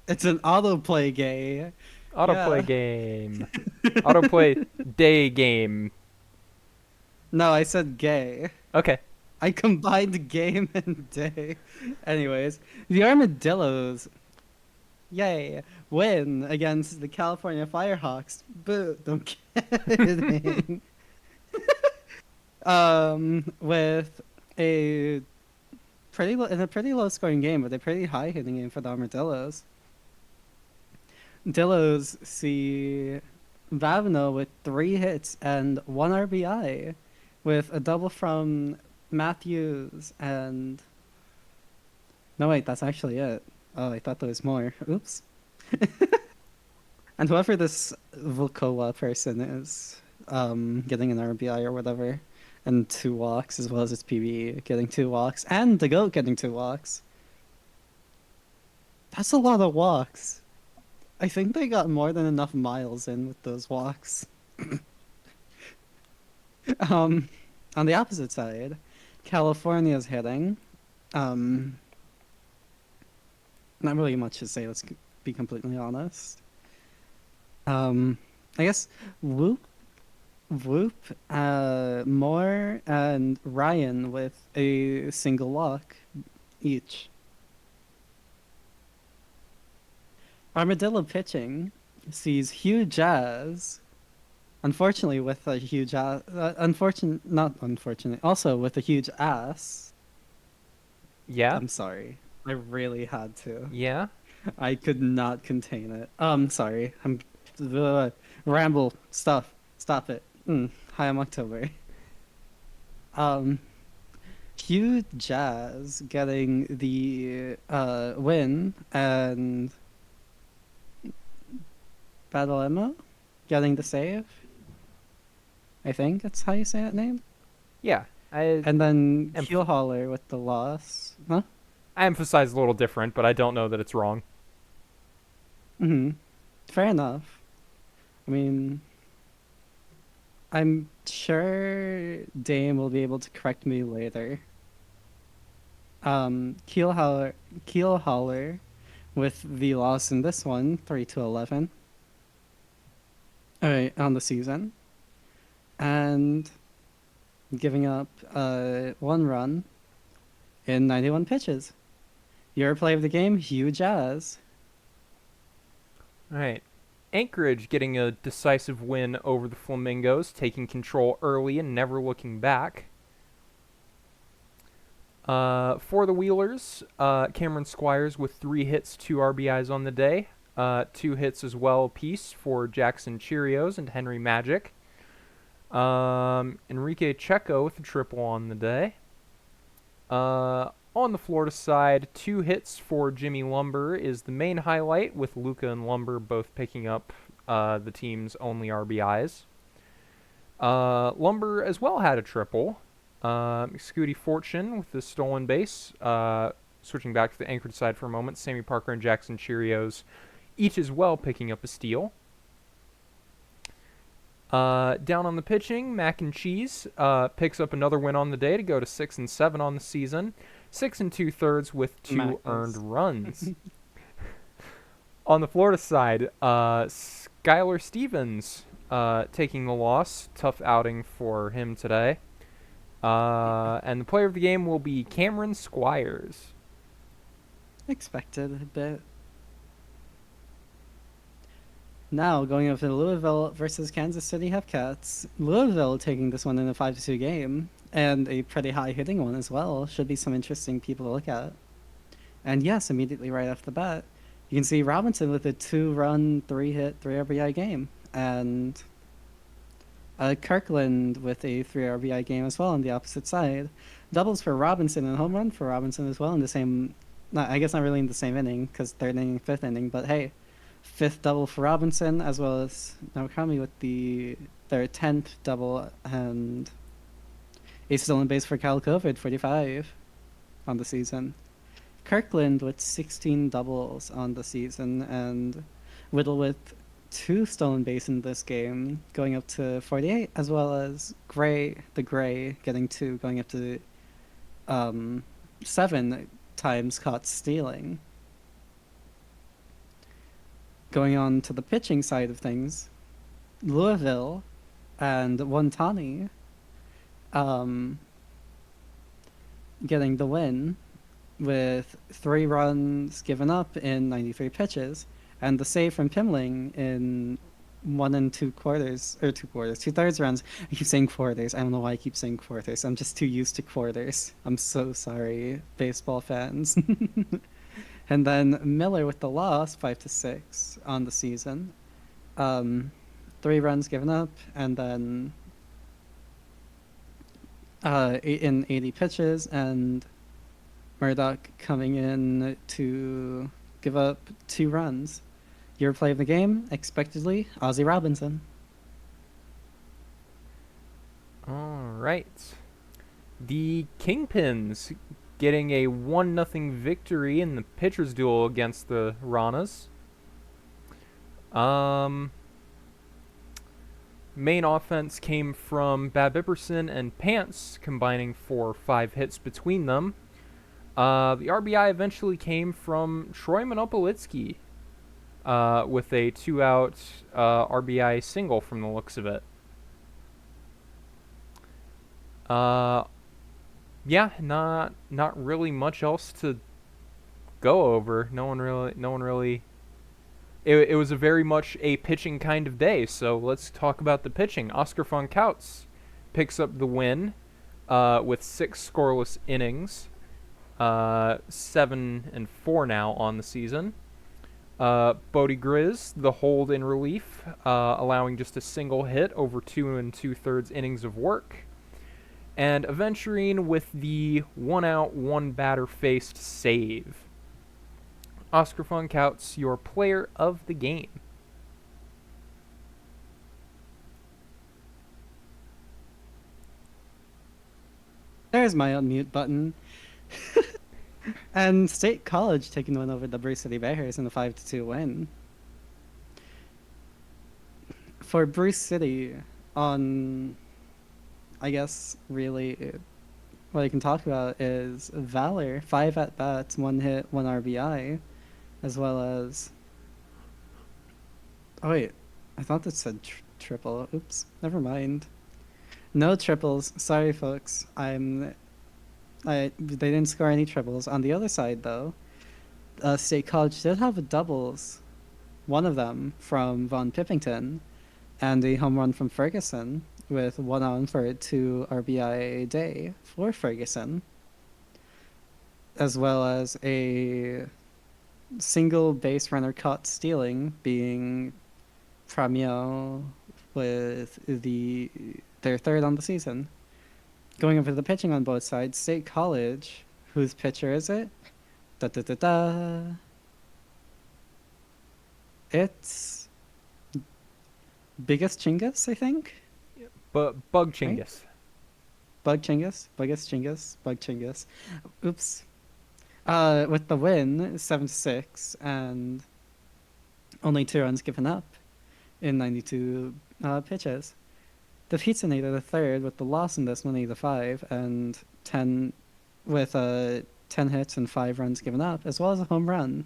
It's an autoplay gay. Autoplay game. Autoplay day game. No, I said gay. Okay. I combined game and day. Anyways, the Armadillos, yay, win against the California Firehawks. Boo, don't kidding. With a pretty low scoring game, but a pretty high hitting game for the Armadillos. Dillos see Vavno with 3 hits and 1 RBI. with a double from Matthews and no wait, that's actually it. Oh, I thought there was more. Oops. And whoever this Volkova person is, getting an RBI or whatever, and 2 walks as well as its PB getting 2 walks, and the goat getting 2 walks. That's a lot of walks. I think they got more than enough miles in with those walks. Um, on the opposite side, California's hitting. Um, Not really much to say. Let's be completely honest. Um, I guess Whoop, Whoop, Moore, and Ryan with a single walk each. Armadillo pitching sees Hugh Jazz, unfortunately with a huge ass, not unfortunate, also with a huge ass. Yeah? I'm sorry. I really had to. Yeah? I could not contain it. Sorry. Uh, ramble stuff. Stop it. Hi, I'm October. Um, Hugh Jazz getting the win and Badalemo getting the save. I think that's how you say that name. Yeah. And then Emph- Keelhaller with the loss. Huh? I emphasize a little different, but I don't know that it's wrong. Mm-hmm. Fair enough. I mean, I'm sure Dame will be able to correct me later. Keelhaller with the loss in this one, 3-11. All right, on the season, and giving up 1 run in 91 pitches. Your play of the game, Hugh Jazz. All right. Anchorage getting a decisive win over the Flamingos, taking control early and never looking back. For the Wheelers, Cameron Squires with 3 hits, 2 RBIs on the day. 2 hits as well apiece for Jackson Cheerios and Henry Magic. Enrique Checo with a triple on the day. On the Florida side, 2 hits for Jimmy Lumber is the main highlight, with Luca and Lumber both picking up the team's only RBIs. Lumber as well had a triple. Scooty Fortune with the stolen base. Switching back to the Anchorage side for a moment, Sammy Parker and Jackson Cheerios each as well picking up a steal. Down on the pitching, Mac and Cheese picks up another win on the day to go to 6-7 on the season. 6 2/3 with 2 earned runs. On the Florida side, Skylar Stevens taking the loss. Tough outing for him today. And the player of the game will be Cameron Squires. Expected a bit. Now going over to Louisville versus Kansas City Hepcats. Louisville taking this one in a 5-2 game, and a pretty high hitting one as well. Should be some interesting people to look at. And yes, immediately right off the bat, you can see Robinson with a 2-run, 3-hit, 3 RBI game, and Kirkland with a 3 RBI game as well on the opposite side. Doubles for Robinson and home run for Robinson as well in the same. I guess not really in the same inning because 3rd inning, 5th inning, but hey. 5th double for Robinson, as well as Nawakami with their 10th double, and a stolen base for Cal COVID, 45 on the season. Kirkland with 16 doubles on the season, and Whittle with 2 stolen base in this game, going up to 48, as well as Gray getting 2, going up to 7 times caught stealing. Going on to the pitching side of things, Louisville and Wantani getting the win with 3 runs given up in 93 pitches, and the save from Pimling in 1 2/4 or 2/3 runs. I keep saying quarters. I don't know why I keep saying quarters. I'm just too used to quarters. I'm so sorry, baseball fans. And then Miller with the loss, 5-6 on the season. 3 runs given up, and then in 80 pitches, and Murdoch coming in to give up 2 runs. Your play of the game, expectedly, Ozzie Robinson. All right. The Kingpins getting a 1-0 victory in the pitcher's duel against the Ranas. Um, Main offense came from Bab Bipperson and Pants, combining for 5 hits between them. The RBI eventually came from Troy Monopolitsky with a 2-out RBI single from the looks of it. Uh, yeah, not really much else to go over. No one really. It was a very much a pitching kind of day. So let's talk about the pitching. Oscar von Kautz picks up the win with 6 scoreless innings, 7-4 now on the season. Bodie Grizz, the hold in relief, allowing just a single hit over 2 2/3 innings of work. And Aventurine with the 1-out, 1 batter faced save. Oscar von Kautz, your player of the game. There's my unmute button. And State College taking one over the Bruce City Bears in a 5-2 win. For Bruce City, on, I guess, really, what I can talk about is Valor, 5 at bats, 1 hit, 1 RBI, as well as. Oh, wait, I thought that said triple. Oops, never mind. No triples. Sorry, folks. They didn't score any triples. On the other side, though, State College did have a doubles. One of them from Von Pippington, and a home run from Ferguson, with 1 on for a 2 RBI day for Ferguson, as well as a single base runner caught stealing being Pramio with their third on the season. Going over the pitching on both sides, State College, whose pitcher is it? Da da da da. It's Biggest Chingus, I think. But Bug Right? Chingus. Bug Chingus, Biggest Chingus, Bug Chingus. Oops. With the win, 7-6, and only 2 runs given up in 92 pitches. The Pizzanator the third with the loss in this one, 8-5, and 10 with 10 hits and 5 runs given up, as well as a home run.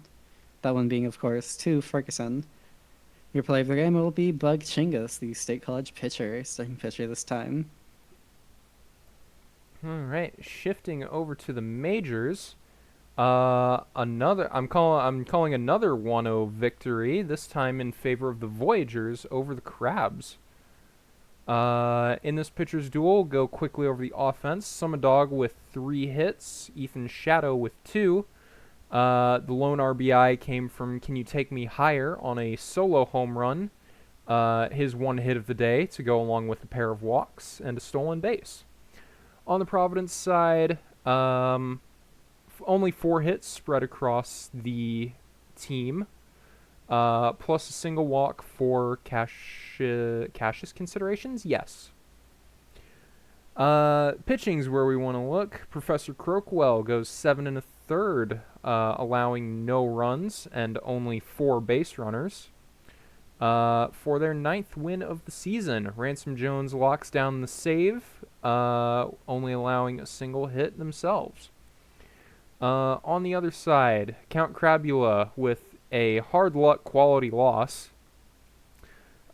That one being, of course, to Ferguson. Your play of the game will be Bug Chingus, the State College pitcher, starting pitcher this time. All right, shifting over to the majors. I'm calling another 1-0 victory. This time in favor of the Voyagers over the Crabs. In this pitcher's duel, go quickly over the offense. Summadog with 3 hits, Ethan Shadow with 2. The lone RBI came from Can You Take Me Higher on a solo home run. His 1 hit of the day to go along with a pair of walks and a stolen base. On the Providence side, only 4 hits spread across the team, plus a single walk for Cassius considerations. Yes. Pitching's where we want to look. Professor Crockwell goes 7 1/3, allowing no runs and only 4 base runners. For their 9th win of the season, Ransom Jones locks down the save, only allowing a single hit themselves. On the other side, Count Crabula with a hard luck quality loss.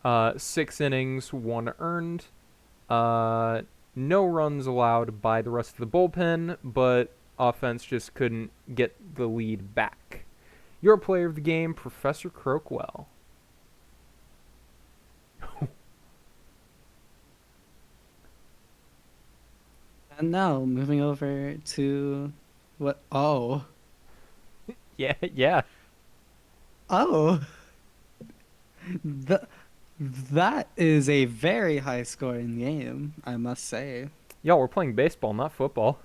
6 innings, 1 earned. No runs allowed by the rest of the bullpen, but offense just couldn't get the lead back. Your player of the game, Professor Crockwell. And now, moving over to what? Oh. Yeah, yeah. Oh. The, that is a very high scoring game, I must say. Y'all, we're playing baseball, not football.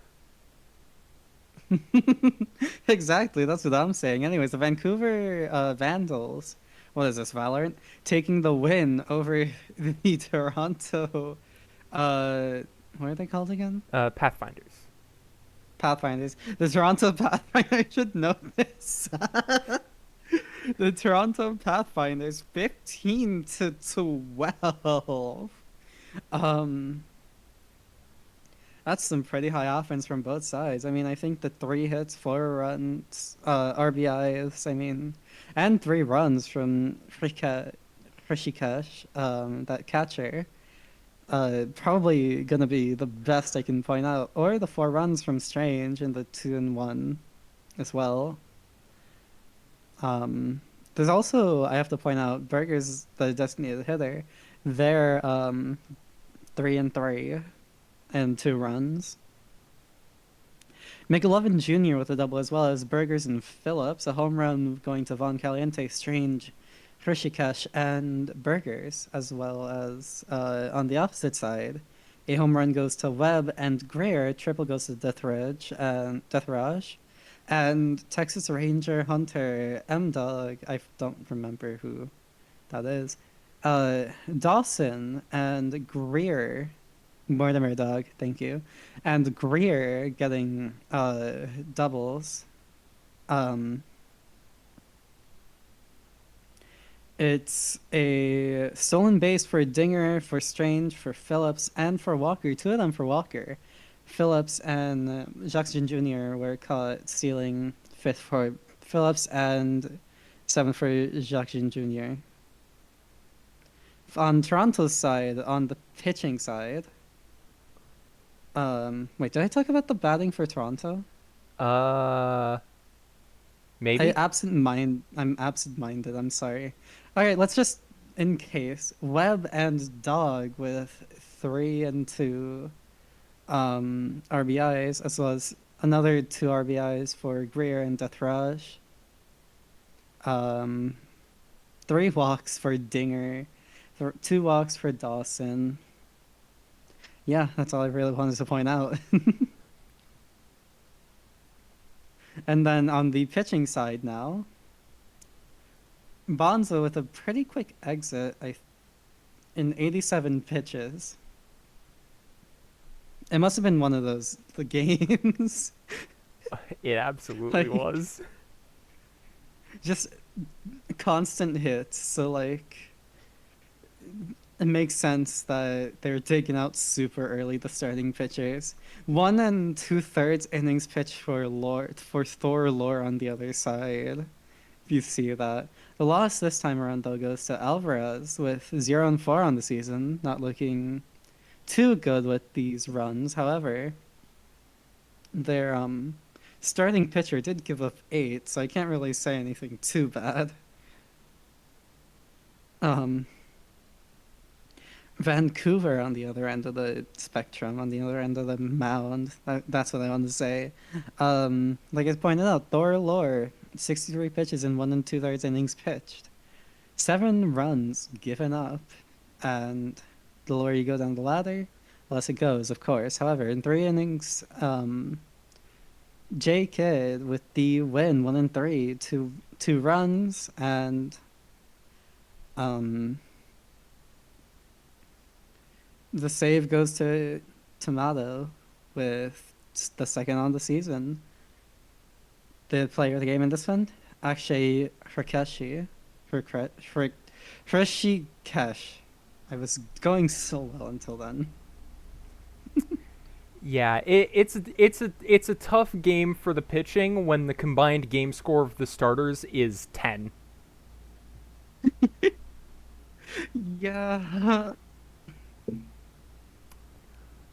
Exactly, that's what I'm saying. Anyways, the Vancouver Vandals, what is this, Valorant? Taking the win over the Toronto, uh, what are they called again? Pathfinders. Pathfinders. The Toronto Pathfinders, I should know this. The Toronto Pathfinders, 15 to 12. Um, That's some pretty high offense from both sides. I mean, I think the 3 hits, 4 runs, RBIs, I mean, and 3 runs from Hrishikesh, that catcher. Probably gonna be the best I can point out. Or the 4 runs from Strange in the 2-1 as well. Um, there's also, I have to point out, Berger's the designated hitter. They're 3-3 and 2 runs. McLovin Jr. with a double as well as Burgers and Phillips. A home run going to Von Caliente, Strange, Hrishikesh, and Burgers, as well as on the opposite side. A home run goes to Webb and Greer. Triple goes to Deathraj. And Texas Ranger Hunter M Dog. I don't remember who that is. Dawson and Greer. Mortimer Dog, thank you. And Greer getting doubles. Um, it's a stolen base for Dinger, for Strange, for Phillips, and for Walker. 2 of them for Walker. Phillips and Jackson Jr. were caught stealing 5th for Phillips and 7th for Jackson Jr. On Toronto's side, on the pitching side, wait, did I talk about the batting for Toronto? Uh, I maybe? absent mind. I'm absent-minded. I'm sorry. All right, let's just in case Webb and Dog with 3 and 2 RBIs, as well as another 2 RBIs for Greer and Deathraj. Um, 3 walks for Dinger, 2 walks for Dawson. Yeah, that's all I really wanted to point out. And then on the pitching side now, Bonzo with a pretty quick exit in 87 pitches. It must have been one of those the games. It absolutely Like was. just constant hits. So like it makes sense that they're taking out super early the starting pitchers. 1 2/3 innings pitched for Thor Lore on the other side. If you see that. The loss this time around though goes to Alvarez with 0-4 on the season, not looking too good with these runs. However, their starting pitcher did give up 8, so I can't really say anything too bad. Um, Vancouver on the other end of the spectrum, on the other end of the mound. That's what I want to say. Like I pointed out, Thor Lore, 63 pitches in 1 2/3 innings pitched, 7 runs given up, and the lower you go down the ladder, the less it goes, of course. However, in 3 innings, J Kidd with the win, 1 and 3, 2 runs, and um, the save goes to Tomato with the second on the season. The player of the game in this one, Akshay Hrikeshi, Hrishikesh. I was going so well until then. Yeah, it's a tough game for the pitching when the combined game score of the starters is 10. Yeah.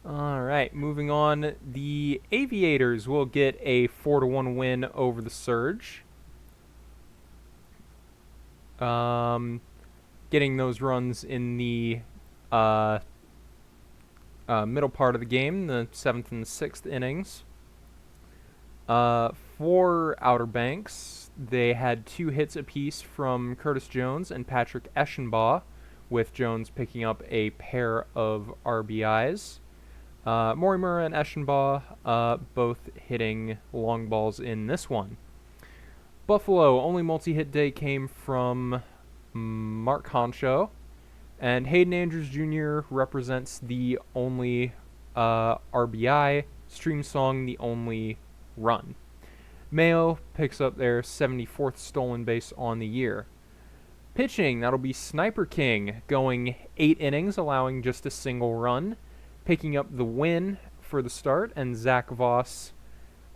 All right, moving on. The Aviators will get a 4-1 win over the Surge. Getting those runs in the middle part of the game, the 7th and 6th innings. For Outer Banks, they had 2 hits apiece from Curtis Jones and Patrick Eschenbaugh, with Jones picking up a pair of RBIs. Morimura and Eschenbaugh both hitting long balls in this one. Buffalo, only multi-hit day came from Mark Honcho, and Hayden Andrews Jr. represents the only RBI, Stream Song the only run. Mayo picks up their 74th stolen base on the year. Pitching, that'll be Sniper King, going 8 innings, allowing just a single run, picking up the win for the start, and Zach Voss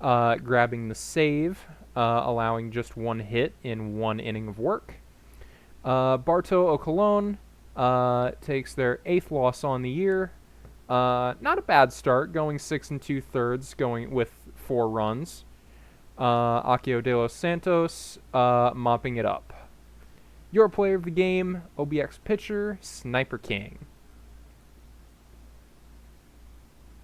grabbing the save, allowing just 1 hit in 1 inning of work. Barto Ocolon takes their 8th loss on the year. Not a bad start, going 6 2/3, going with 4 runs. Akio de los Santos mopping it up. Your player of the game, OBX pitcher, Sniper King.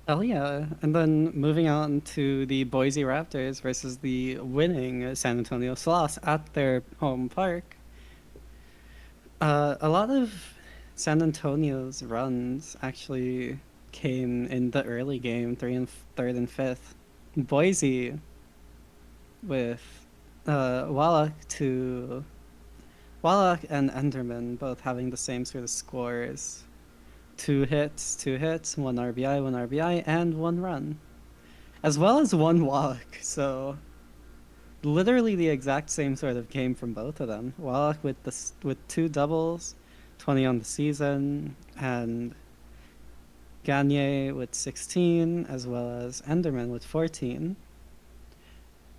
Oh yeah, and then moving on to the Boise Raptors versus the winning San Antonio Sloths at their home park. A lot of San Antonio's runs actually came in the early game, third and fifth. Boise with Wallach and Enderman both having the same sort of scores. 2 hits, 1 RBI, and 1 run. As well as 1 walk, so literally the exact same sort of game from both of them. Wallach with 2 doubles, 20 on the season, and Gagne with 16, as well as Enderman with 14.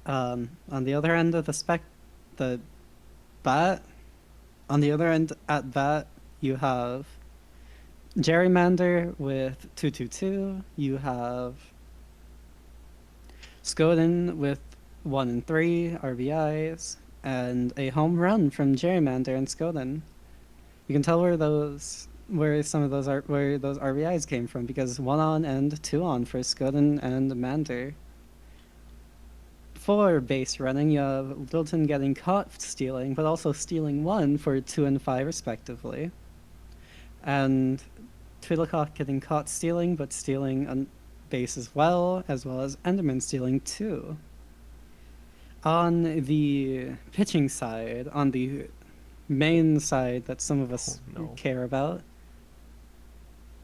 On the other end of the bat, on the other end at bat, you have Gerrymander with 222. You have Skoden with 1 and 3 RBIs, and a home run from Gerrymander and Skoden. You can tell where those RBIs came from, because 1 on and 2 on for Skoden and Mander. For base running, you have Littleton getting caught stealing, but also stealing 1 for 2 and 5 respectively. And Twiddlecock getting caught stealing, but stealing a base as well as Enderman stealing 2. On the pitching side, on the main side that some of us care about,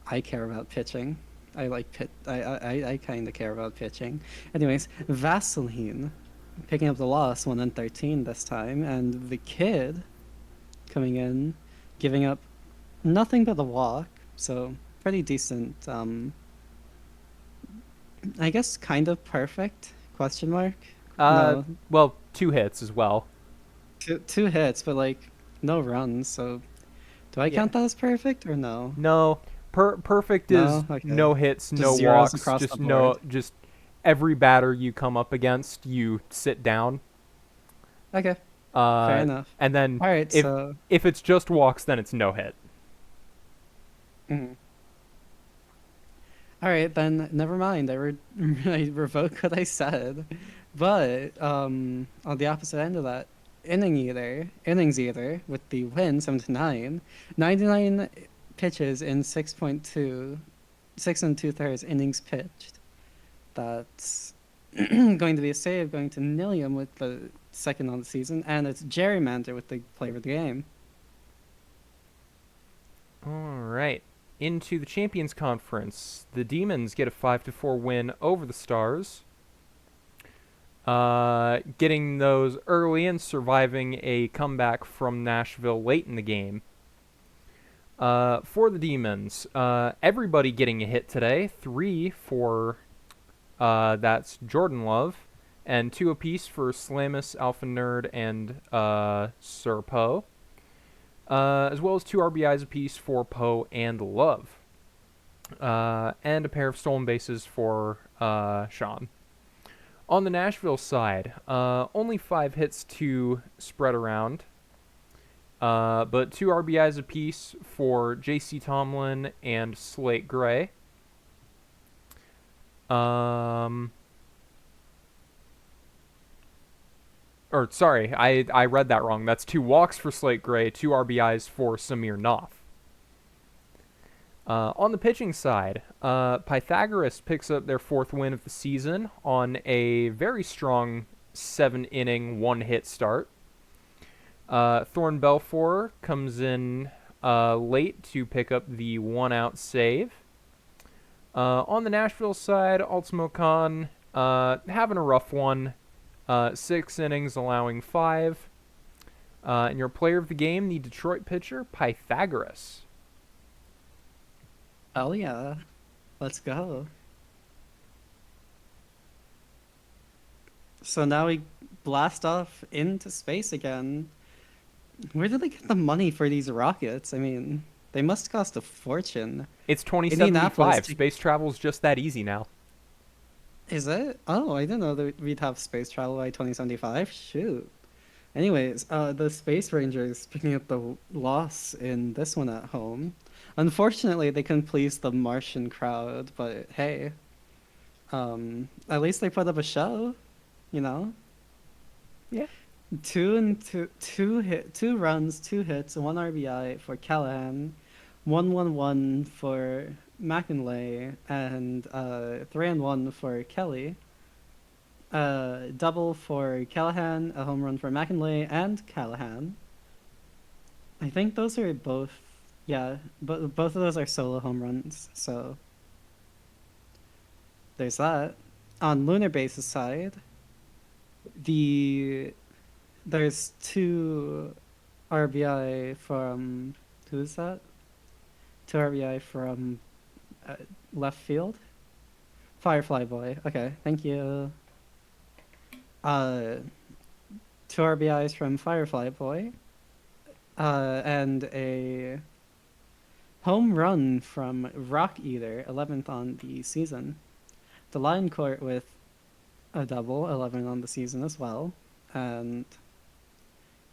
I care about pitching. I kind of care about pitching. Anyways, Vaseline picking up the loss, 1 and 13 this time, and the Kid coming in, giving up nothing but a walk, so pretty decent. I guess kind of perfect, question mark? No. Well, 2 hits as well. Two hits, but like no runs, so do I count that as perfect or no? No. Perfect is okay. no hits, Just no zeros walks, across just the board. just every batter you come up against, you sit down. Okay. Fair enough. And then all right, if it's just walks, then it's no hit. Mm-hmm. All right, then never mind. I revoke what I said. But on the opposite end of that, innings either with the win 7-9, 99 pitches in 6.2, 6 2/3 innings pitched. That's going to be a save, going to Nilliam with the second on the season, and it's Gerrymander with the player of the game. All right. Into the Champions Conference, the Demons get a 5-4 win over the Stars. Getting those early and surviving a comeback from Nashville late in the game. For the Demons, everybody getting a hit today. 3 for that's Jordan Love, and 2 apiece for Slamus, Alpha Nerd, and Sir Poe. As well as 2 RBIs apiece for Poe and Love. And a pair of stolen bases for Sean. On the Nashville side, only 5 hits to spread around, but 2 RBIs apiece for J.C. Tomlin and Slate Gray. Or, sorry, I read that wrong. That's 2 walks for Slate Gray, 2 RBIs for Samir Noth. On the pitching side, Pythagoras picks up their fourth win of the season on a very strong 7 inning, 1 hit start. Thorn Belfour comes in late to pick up the 1 out save. On the Nashville side, Ultimo Khan having a rough one. 6 innings, allowing 5. And your player of the game, the Detroit pitcher, Pythagoras. Hell yeah. Let's go. So now we blast off into space again. Where do they get the money for these rockets? I mean, they must cost a fortune. It's Indianapolis, 2075. Space travel's just that easy now. is it? Oh, I didn't know that we'd have space travel by 2075. Shoot. Anyways, the Space Rangers picking up the loss in this one at home. Unfortunately, they couldn't please the Martian crowd, but hey, at least they put up a show, you know? Yeah. Two runs, 2 hits, 1 RBI for Callahan, 1-1-1 for McInlay, and 3-1 for Kelly. Double for Callahan, a home run for McInlay and Callahan. I think those are both, yeah, but both of those are solo home runs. So there's that. On Lunar Base's side, the there's 2 RBI from who's that? 2 RBI from left field. Firefly Boy. Okay, thank you. Uh, 2 RBIs from Firefly Boy, and a home run from Rock Eater, 11th on the season. The Lion Court with a double, 11 on the season as well, and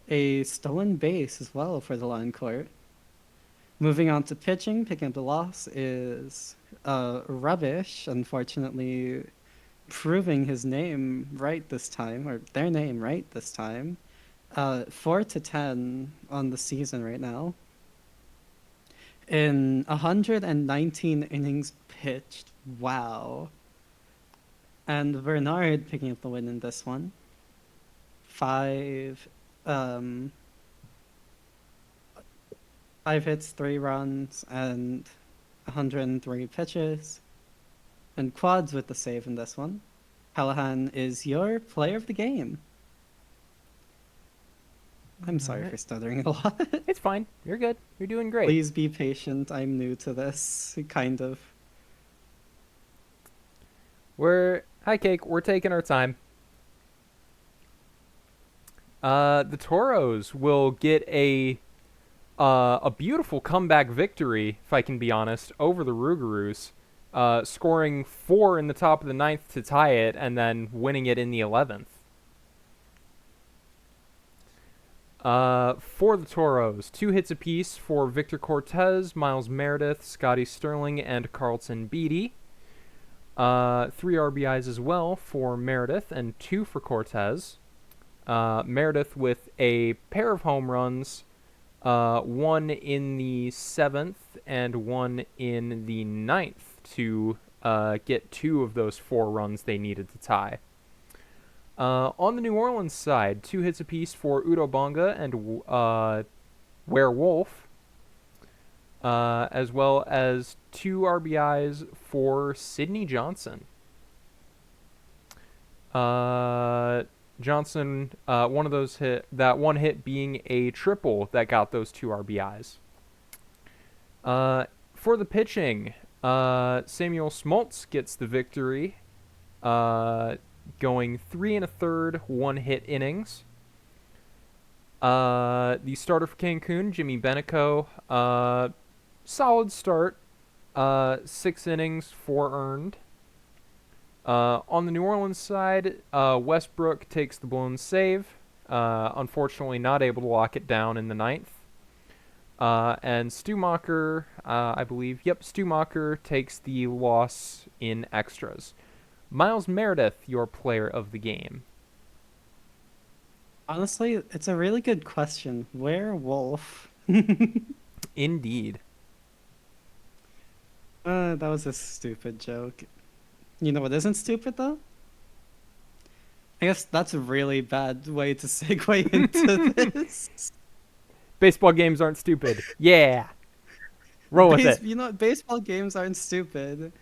a stolen base as well for the Lion Court. Moving on to pitching, picking up the loss is Rubbish, unfortunately proving his name right this time, or their name right this time. 4-10 on the season right now. In 119 innings pitched. Wow. And Bernard picking up the win in this one. 5 um 5 hits, 3 runs, and 103 pitches. And quads with the save in this one. Callahan is your player of the game. I'm sorry for stuttering a lot. It's fine. You're good. You're doing great. Please be patient. I'm new to this, kind of. Hi, Cake. We're taking our time. The Toros will get a beautiful comeback victory, if I can be honest, over the Rougarous. Scoring 4 in the top of the 9th to tie it, and then winning it in the 11th. For the Toros, 2 hits apiece for Victor Cortez, Miles Meredith, Scotty Sterling, and Carlton Beatty. 3 RBIs as well for Meredith, and 2 for Cortez. Meredith with a pair of home runs, 1 in the 7th and 1 in the 9th to get 2 of those 4 runs they needed to tie. On the New Orleans side, 2 hits apiece for Udo Bonga and Werewolf, as well as 2 RBIs for Sidney Johnson. Johnson, one of those that one hit being a triple that got those 2 RBIs. For the pitching, Samuel Smoltz gets the victory, going 3 1/3 1-hit innings. The starter for Cancun, Jimmy Benico, solid start, 6 innings, 4 earned. On the New Orleans side, Westbrook takes the blown save, unfortunately not able to lock it down in the 9th. And Stumacher, Stumacher takes the loss in extras. Miles Meredith, your player of the game. Honestly, it's a really good question. Werewolf. Indeed. That was a stupid joke. You know what isn't stupid though? I guess that's a really bad way to segue into this. Baseball games aren't stupid. Yeah, roll with it. Baseball games aren't stupid.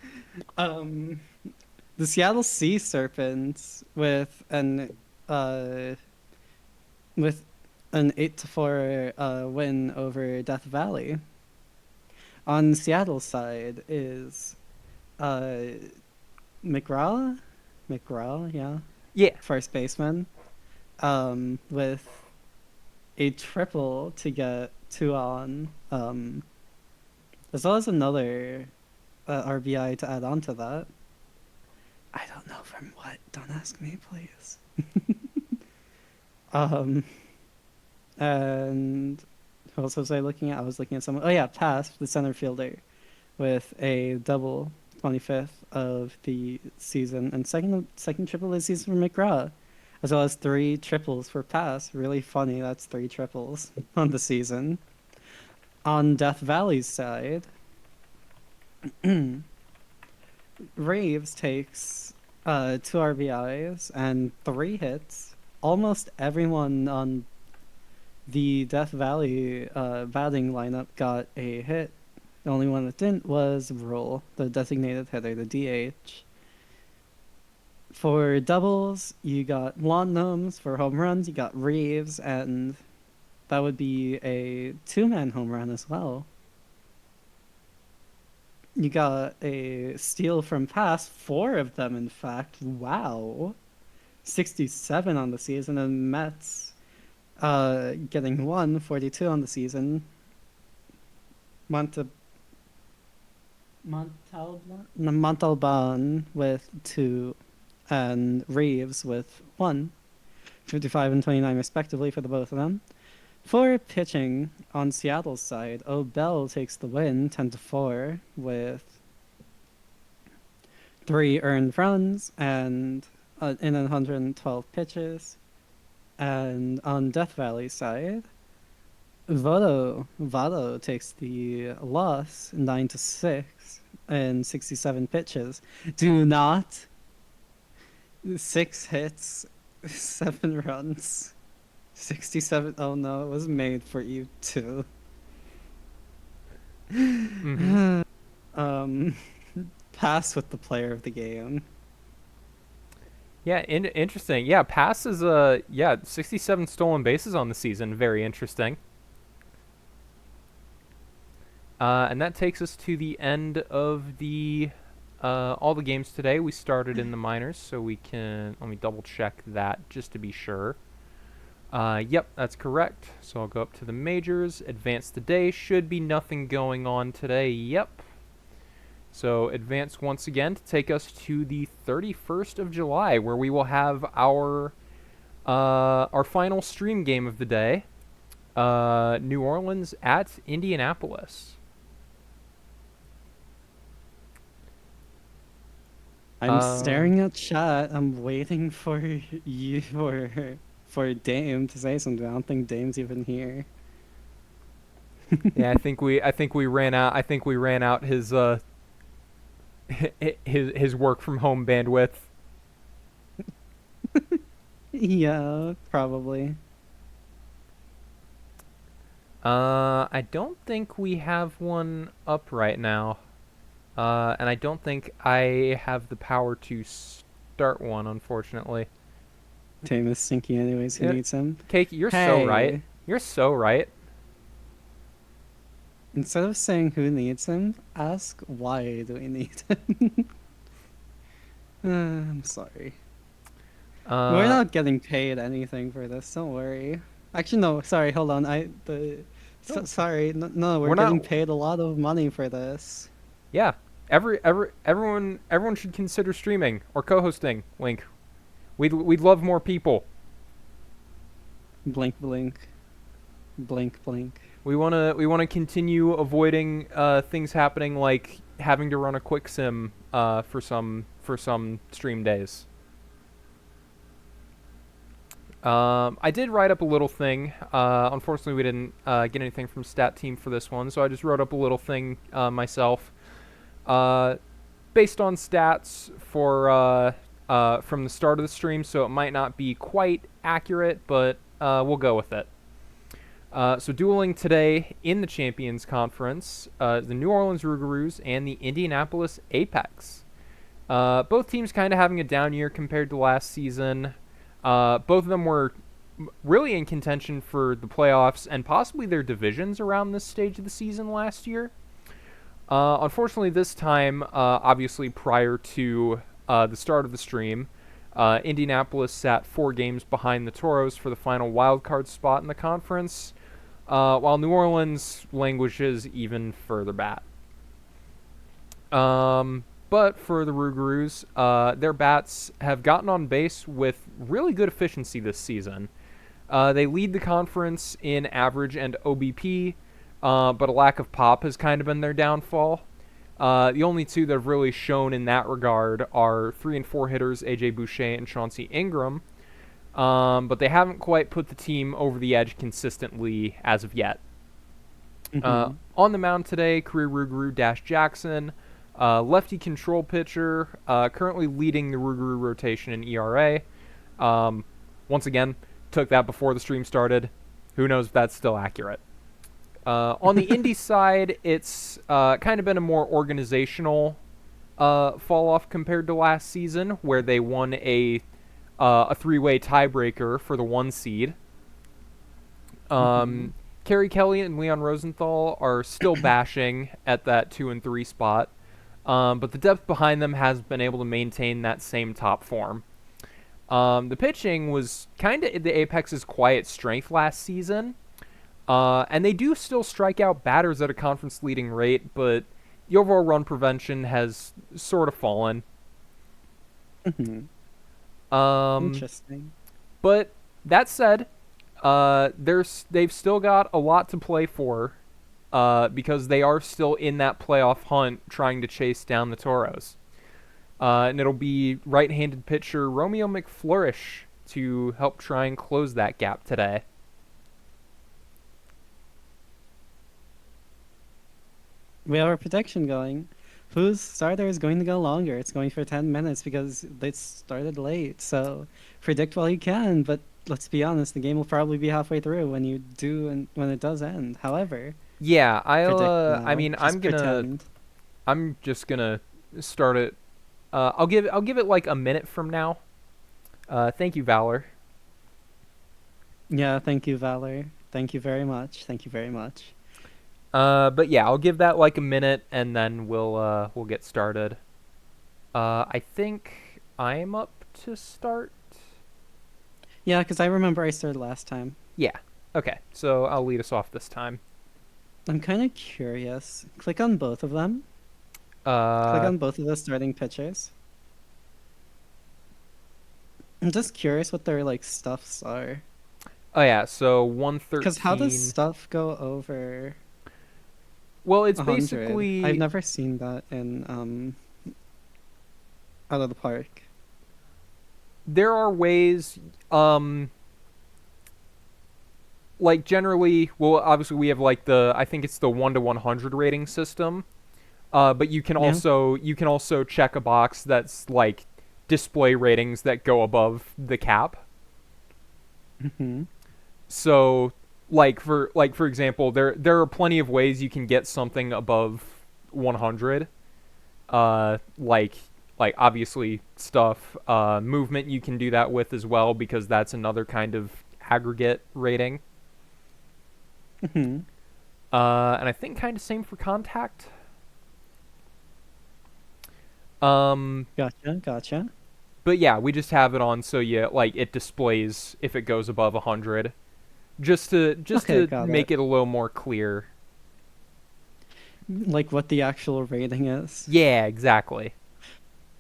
Um, the Seattle Sea Serpents uh with an 8-4 win over Death Valley. On Seattle's side is uh McGraw, yeah, Yeah. first baseman, with a triple to get two on, as well as another RBI to add on to that. I don't know from what. Don't ask me, please. Um, and who else was I looking at? I was looking at someone. Oh yeah, Pass, the center fielder, with a double 25th of the season and second triple of the season for McGraw, as well as three triples for Pass. Really funny. That's three triples on the season. On Death Valley's side, Raves takes two RBIs and three hits. Almost everyone on the Death Valley batting lineup got a hit. The only one that didn't was Rule, the designated hitter, the DH. For doubles, you got Lawn Gnomes. For home runs, you got Reeves, and that would be a two-man home run as well. You got a steal from Pass, four of them, in fact. Wow. 67 on the season, and Mets getting 42 on the season. Monte Montalban with two, and Reeves with one, 55 and 29 respectively for the both of them. For pitching on Seattle's side, O'Bell takes the win 10-4 with three earned runs and in 112 pitches. And on Death Valley's side, Vado takes the loss 9-6 in 67 pitches. Do not. 6 hits, 7 runs, 67. Oh no, it was made for you too. Mm-hmm. um, Pass with the player of the game. Yeah, interesting. Yeah, Pass is 67 stolen bases on the season. Very interesting. And that takes us to the end of the all the games today. We started in the minors, so we can let me double check that just to be sure. Yep, that's correct. So I'll go up to the majors. Advance today. Should be nothing going on today. Yep. So advance once again to take us to the 31st of July, where we will have our final stream game of the day. New Orleans at Indianapolis. I'm staring at chat. I'm waiting for you for Dame to say something. I don't think Dame's even here. Yeah, I think we ran out. I think we ran out his his work from home bandwidth. Yeah, probably. I don't think we have one up right now. And I don't think I have the power to start one, unfortunately. Dame is sinking anyways. Who needs him? Cake, you're so right. Hey, You're so right. instead of saying who needs him, ask why do we need him? I'm sorry. We're Uh, not getting paid anything for this. Don't worry. Actually, no. Sorry. Hold on. no, Sorry. No, we're we're getting not. paid a lot of money for this. Yeah. Everyone should consider streaming or co-hosting. Link. We'd love more people. Blink, blink, blink, blink. We wanna continue avoiding things happening like having to run a quick sim for some stream days. I did write up a little thing. Unfortunately, we didn't get anything from Stat Team for this one, so I just wrote up a little thing myself. Uh, based on stats for from the start of the stream, so it might not be quite accurate, but we'll go with it. So dueling today in the Champions Conference, the New Orleans Rougarous and the Indianapolis Apex. Both teams kind of having a down year compared to last season. Both of them were really in contention for the playoffs and possibly their divisions around this stage of the season last year. Unfortunately, this time, obviously prior to the start of the stream, Indianapolis sat 4 games behind the Toros for the final wildcard spot in the conference, while New Orleans languishes even further back. But for the Rougarous, their bats have gotten on base with really good efficiency this season. They lead the conference in average and OBP, but a lack of pop has kind of been their downfall. The only two that have really shown in that regard are 3 and 4 hitters AJ Boucher and Chauncey Ingram, but they haven't quite put the team over the edge consistently as of yet. Mm-hmm. On the mound today, career Rougarou Dash Jackson, lefty control pitcher, currently leading the Rougarou rotation in ERA. Once again, took that before the stream started. Who knows if that's still accurate. On the indie side, it's kind of been a more organizational fall off compared to last season, where they won a 3-way tiebreaker for the 1 seed. Mm-hmm. Kerry Kelly and Leon Rosenthal are still bashing at that 2 and 3 spot, but the depth behind them has been able to maintain that same top form. The pitching was kind of the Apex's quiet strength last season. And they do still strike out batters at a conference-leading rate, but the overall run prevention has sort of fallen. Mm-hmm. Um, Interesting. but that said, they've still got a lot to play for, because they are still in that playoff hunt trying to chase down the Toros. And it'll be right-handed pitcher Romeo McFlourish to help try and close that gap today. We have our prediction going. Whose starter is going to go longer? It's going for 10 minutes because they started late. So predict while you can, but let's be honest, the game will probably be halfway through when you do and when it does end. However, Yeah, predict I now. mean, Just pretend. I'm just gonna start it. I'll give it like a minute from now. Thank you, Valor. Yeah, thank you, Valor. Thank you very much. Thank you very much. But yeah, I'll give that like a minute, and then we'll get started. I think I'm up to start. Yeah, because I remember I started last time. Yeah. Okay. So I'll lead us off this time. I'm kind of curious. Click on both of them. Click Uh, on both of the starting pitchers. I'm just curious what their like stuffs are. oh yeah. So Because how does 113. stuff go over Well, it's 100? I've basically never seen that in Out of the Park. there are ways. Like generally, well, obviously we have like I think it's the 1 to 100 rating system. But Yeah. you can also check a box that's like display ratings that go above the cap. Hmm. So for example, there are plenty of ways you can get something above 100. Like obviously stuff, movement you can do that with as well because that's another kind of aggregate rating. Hmm. And I think kind of same for contact. Um, Gotcha. Gotcha. but yeah, we just have it on so yeah, like it displays if it goes above 100, just Okay, to got it. make it a little more clear. Like what the actual rating is. Yeah, exactly.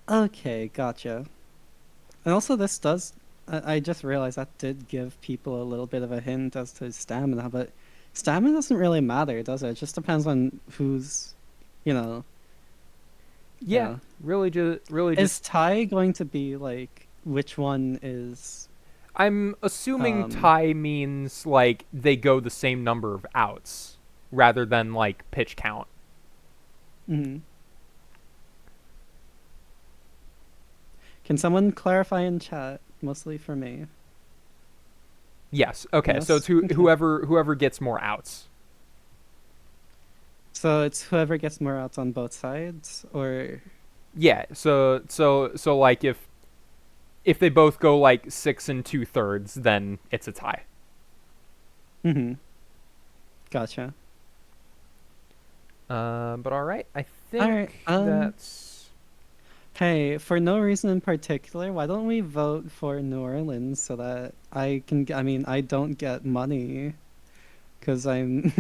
Okay, gotcha. And also, this does. I just realized that did give people a little bit of a hint as to stamina, but stamina doesn't really matter, does it? It just depends on who's, you know, Yeah, yeah. really Is just. tie going to be like which one is I'm assuming um tie means like they go the same number of outs rather than like pitch count. mhm. Can someone clarify in chat? Mostly for me. Yes. Okay. So it's Yes? Okay. whoever gets more outs. So it's whoever gets more outs on both sides, or... Yeah. So like if they both go like 6 2/3, then it's a tie. Mm-hmm. Gotcha. But all right. I All right. think that's Hey, for no reason in particular, why don't we vote for New Orleans so that I can, I mean, I don't get money because I'm...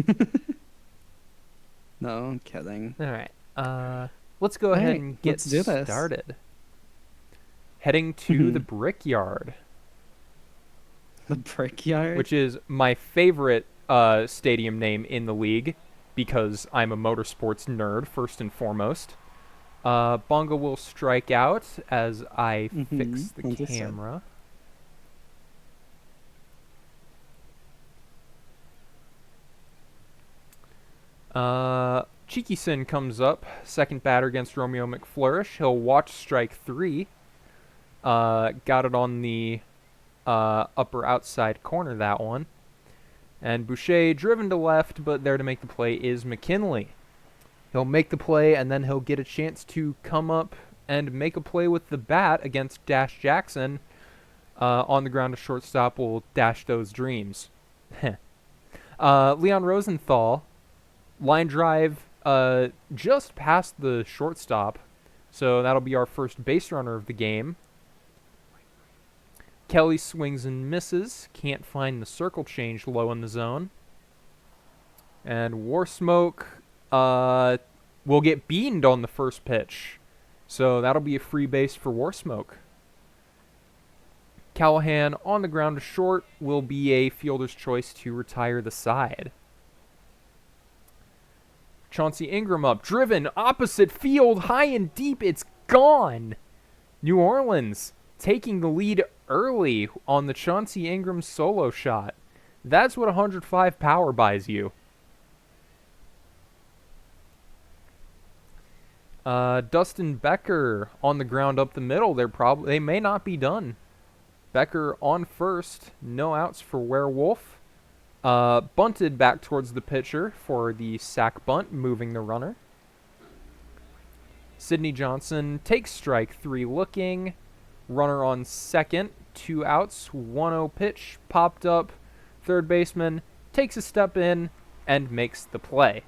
No, I'm kidding. all right. Let's go All ahead right, and get let's do this. started. Heading to the Mhm. Brickyard, The Brickyard? which is my favorite stadium name in the league because I'm a motorsports nerd first and foremost. Bongo will strike out as I Mm-hmm. fix the Understood. camera. Cheeky Sin comes up, second batter against Romeo McFlourish. He'll watch strike 3. Got it on the upper outside corner, that one. And Boucher driven to left, but there to make the play is McKinley. He'll make the play, and then he'll get a chance to come up and make a play with the bat against Dash Jackson. On the ground, a shortstop will dash those dreams. Leon Rosenthal, line drive just past the shortstop, so that'll be our first base runner of the game. Kelly swings and misses, can't find the circle change low in the zone. And War Smoke will get beamed on the first pitch, so that'll be a free base for War Smoke. Callahan on the ground to short will be a fielder's choice to retire the side. Chauncey Ingram up, driven, opposite field, high and deep, it's gone! New Orleans taking the lead early on the Chauncey Ingram solo shot. That's what 105 power buys you. Dustin Becker on the ground up the middle. They may not be done. Becker on first, no outs for Werewolf. Bunted back towards the pitcher for the sac bunt, moving the runner. Sidney Johnson takes strike 3 looking. Runner on second, 2 outs, 1-0 pitch, popped up. Third baseman takes a step in and makes the play.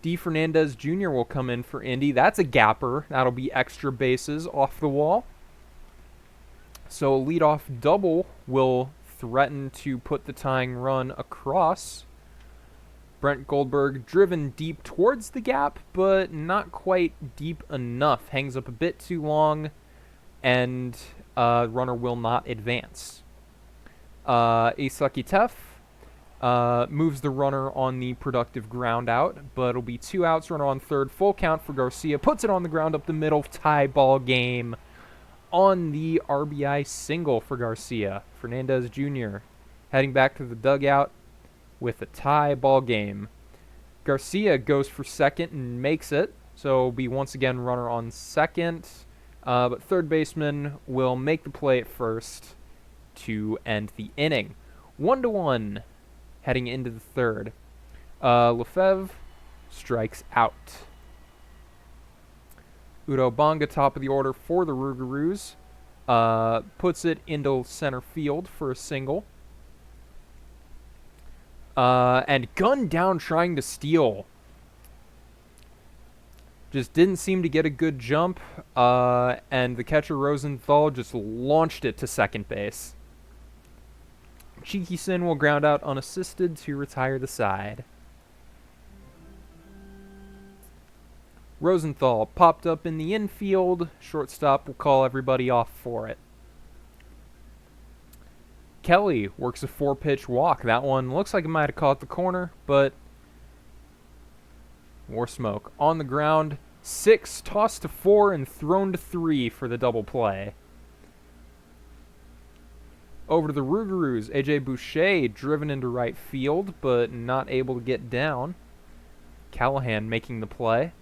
D. Fernandez Jr. will come in for Indy. That's a gapper. That'll be extra bases off the wall. So a leadoff double will threaten to put the tying run across. Brent Goldberg driven deep towards the gap, but not quite deep enough. Hangs up a bit too long, and runner will not advance. Isaki Tef moves the runner on the productive ground out, but it'll be 2 outs, runner on third, full count for Garcia. Puts it on the ground up the middle, tie ball game on the RBI single for Garcia. Fernandez Jr. heading back to the dugout with a tie ball game. Garcia goes for second and makes it, so it'll be once again runner on second, but third baseman will make the play at first to end the inning. 1-1 heading into the third. Lefebvre strikes out. Udo Bonga, top of the order for the Rougarous, puts it into center field for a single. And gunned down trying to steal. Just didn't seem to get a good jump, and the catcher Rosenthal just launched it to second base. Cheeky Sin will ground out unassisted to retire the side. Rosenthal popped up in the infield. Shortstop will call everybody off for it. Kelly works a 4-pitch walk. That one looks like it might have caught the corner, but War Smoke on the ground. 6 tossed to 4 and thrown to 3 for the double play. Over to the Rougarous. AJ Boucher driven into right field, but not able to get down. Callahan making the play.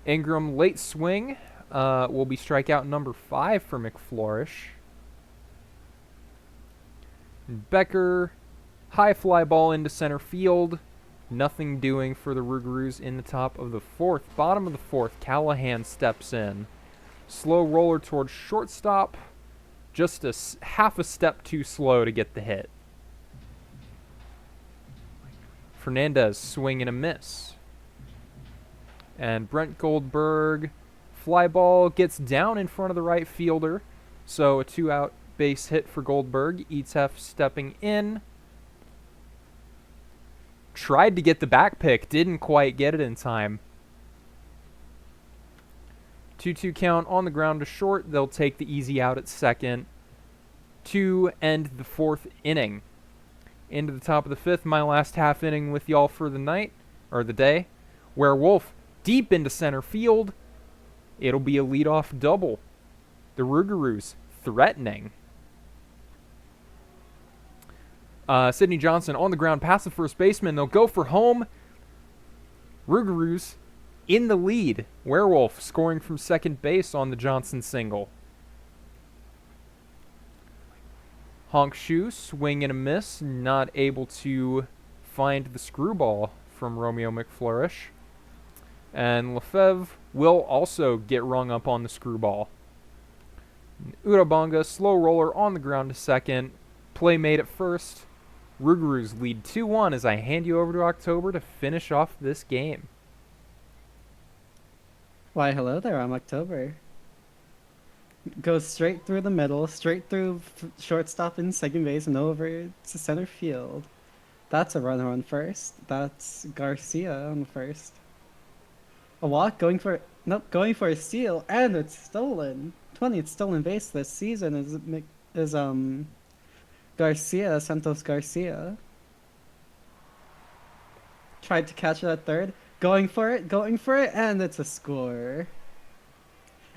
Ingram late swing will be strikeout number 5 for McFlourish. Becker, high fly ball into center field. Nothing doing for the Rougarous in the top of the 4th. Bottom of the 4th, Callahan steps in. Slow roller towards shortstop. Just half a step too slow to get the hit. Fernandez, swing and a miss. And Brent Goldberg, fly ball, gets down in front of the right fielder. So a 2-out base hit for Goldberg. Etef stepping in. Tried to get the back pick, didn't quite get it in time. 2-2 count on the ground to short. They'll take the easy out at second to end the 4th inning. Into the top of the 5th, my last half inning with y'all for the night, or the day. Werewolf deep into center field. It'll be a leadoff double. The Rougarous threatening. Sidney Johnson on the ground past the first baseman. They'll go for home. Rougarous in the lead. Werewolf scoring from second base on the Johnson single. Honk Shoe, swing and a miss. Not able to find the screwball from Romeo McFlourish. And Lefebvre will also get rung up on the screwball. Urabanga, slow roller on the ground to second. Play made at first. Rougarous lead 2-1 as I hand you over to October to finish off this game. Why, hello there, I'm October. Goes straight through the middle, straight through shortstop and second base and over to center field. That's a runner on first. That's Garcia on first. A walk, going for a steal, and it's stolen. 20th stolen base this season is Garcia, Santos Garcia. Tried to catch it at third, going for it, and it's a score.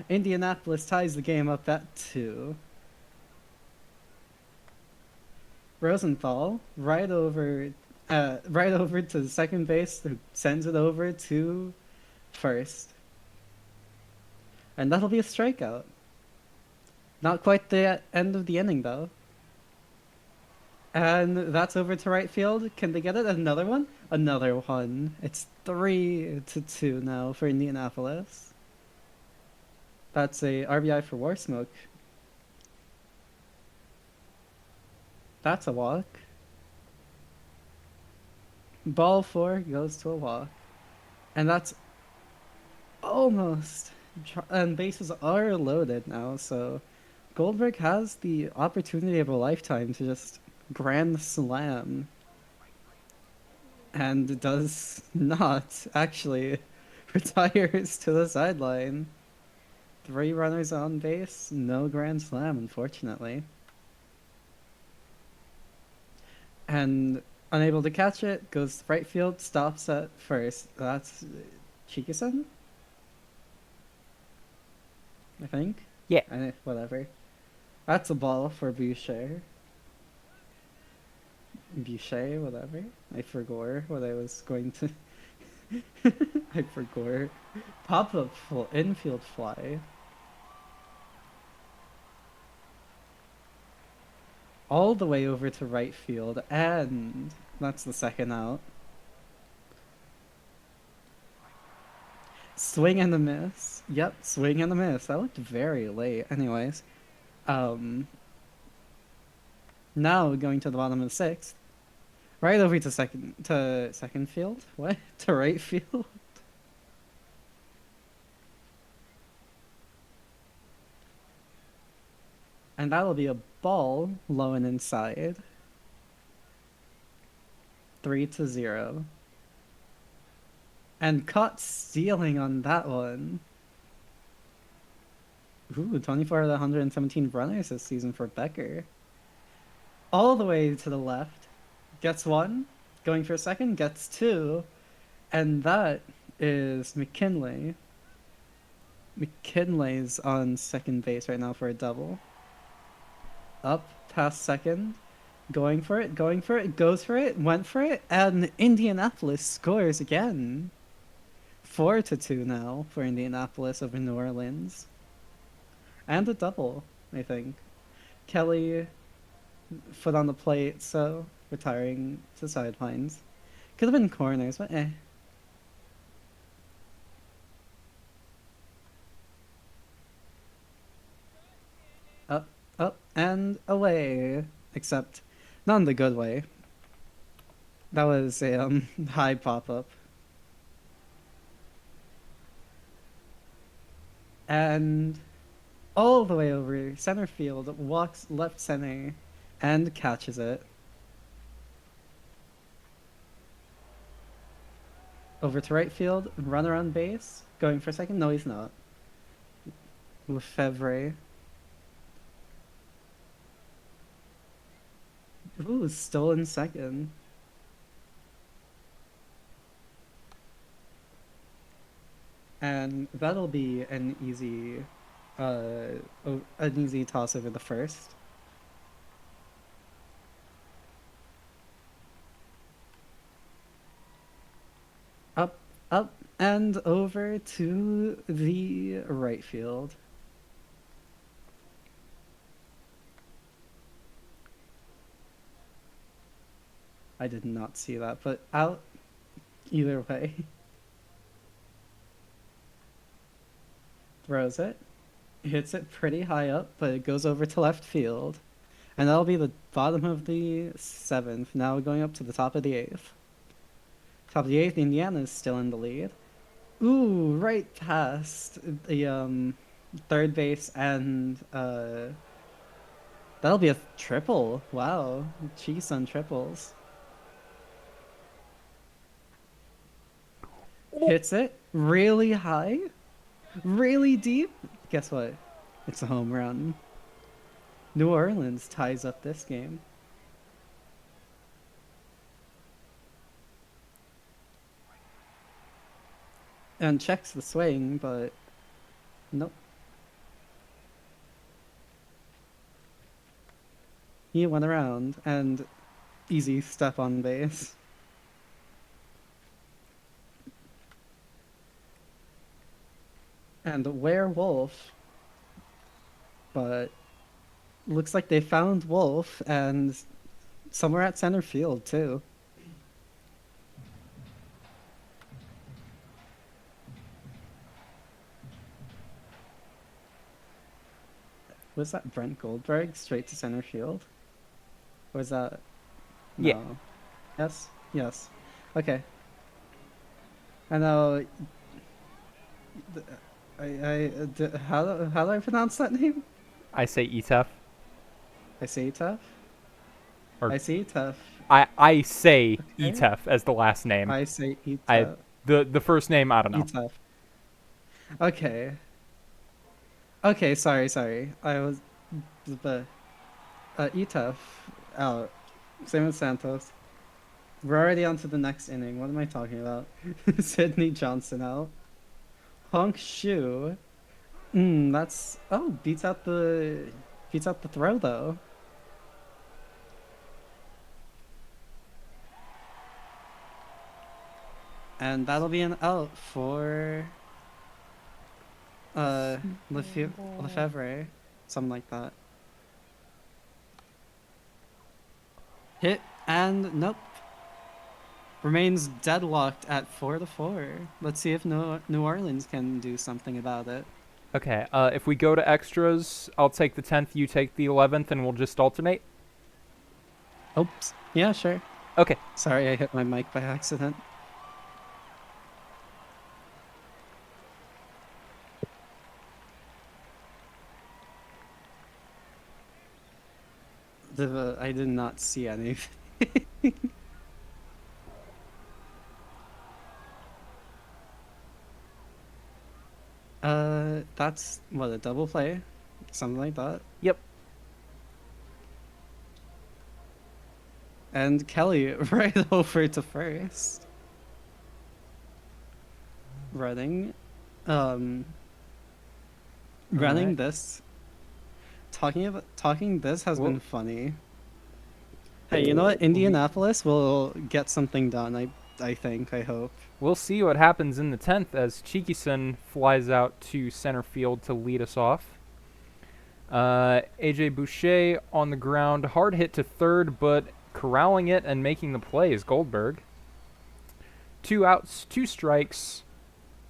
Indianapolis ties the game up at 2. Rosenthal right over to second base, who sends it over to first. And that'll be a strikeout. Not quite the end of the inning, though. And that's over to right field. Can they get it? Another one? Another one. It's 3-2 now for Indianapolis. That's a RBI for War Smoke. That's a walk. Ball 4 goes to a walk. And that's almost... And bases are loaded now, so Goldberg has the opportunity of a lifetime to just grand slam. And does not, actually. Retires to the sideline. 3 runners on base, no grand slam, unfortunately. And unable to catch it, goes to right field, stops at first. That's Chikison? I think? Yeah. Whatever. That's a ball for Boucher. Boucher, whatever. I forgot what I was going to... I forgot. Pop-up infield fly. All the way over to right field, and that's the second out. Swing and a miss. Yep, swing and a miss. That looked very late. Anyways. Now going to the bottom of the 6th. Right over to second field? What? To right field? And that'll be a ball low and inside. 3-0. And caught stealing on that one. Ooh, 24 out of 117 runners this season for Becker. All the way to the left. Gets 1. Going for a second. Gets 2. And that is McKinley. McKinley's on second base right now for a double. Up past second. Going for it. Goes for it. Went for it. And Indianapolis scores again. 4-2 now for Indianapolis over New Orleans. And a double, I think. Kelly, foot on the plate, so retiring to sidelines. Could have been corners, but eh. Up, up, and away. Except, not in the good way. That was a high pop-up. And all the way over center field, walks left center, and catches it. Over to right field, runner on base, going for second. No, he's not. Lefebvre. Ooh, still in second. And that'll be uh, an easy toss over the first. Up, up, and over to the right field. I did not see that, but out either way. Throws it, hits it pretty high up, but it goes over to left field. And that'll be the bottom of the seventh. Now going up to the top of the eighth. Top of the eighth, Indiana is still in the lead. Ooh, right past the third base, and that'll be a triple. Wow, cheese on triples. Hits it really high, really deep. Guess what? It's a home run. New Orleans ties up this game. And checks the swing, but nope. He went around and easy step on base. And werewolf, but looks like they found Wolf and somewhere at center field too. Was that Brent Goldberg straight to center field? Or was that no? Yeah. Yes. Yes. Okay. I know. How do I pronounce that name? I say Etef. I say tough. Or I say tough. I say Okay. Etef as the last name. I say I Etaf. the first name I don't know. Etaf. Okay. Okay. Sorry. I was the Etaf out. Same with Santos. We're already on to the next inning. What am I talking about? Sidney Johnson out. Honk Shu. That's beats out the throw though. And that'll be an out for uh Lefebvre, something like that. Hit and nope. Remains deadlocked at 4-4. Let's see if New Orleans can do something about it. Okay. If we go to extras, I'll take the 10th, you take the 11th, and we'll just alternate. Oops. Yeah, sure. Okay. Sorry, I hit my mic by accident. I did not see anything. That's what, a double play? Something like that. Yep. And Kelly right over to first. Running. Running Alright. this. Talking this has Whoa. been funny. Hey, you know what? Indianapolis will get something done. I think. I hope. We'll see what happens in the 10th as Chiki-san flies out to center field to lead us off. AJ Boucher on the ground, hard hit to third, but corralling it and making the play is Goldberg. 2 outs, 2 strikes.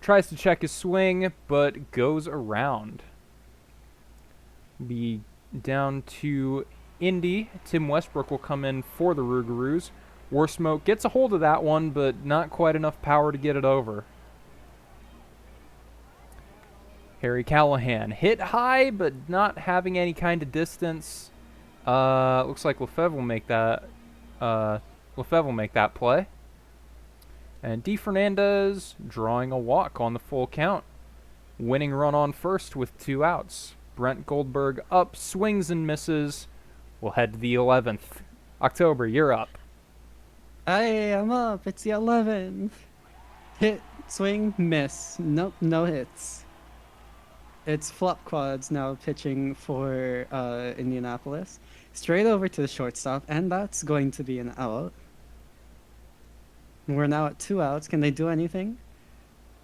Tries to check his swing, but goes around. Be down to Indy. Tim Westbrook will come in for the Rougarous. Warsmoke gets a hold of that one, but not quite enough power to get it over. Harry Callahan hit high, but not having any kind of distance. Looks like Lefebvre will make that. Lefebvre will make that play. And D. Fernandez drawing a walk on the full count. Winning run on first with 2 outs. Brent Goldberg up, swings and misses. We'll head to the 11th. October, you're up. Hey, I'm up. It's the 11th. Hit, swing, miss. Nope, no hits. It's Flop Quads now pitching for Indianapolis. Straight over to the shortstop, and that's going to be an out. We're now at 2 outs. Can they do anything?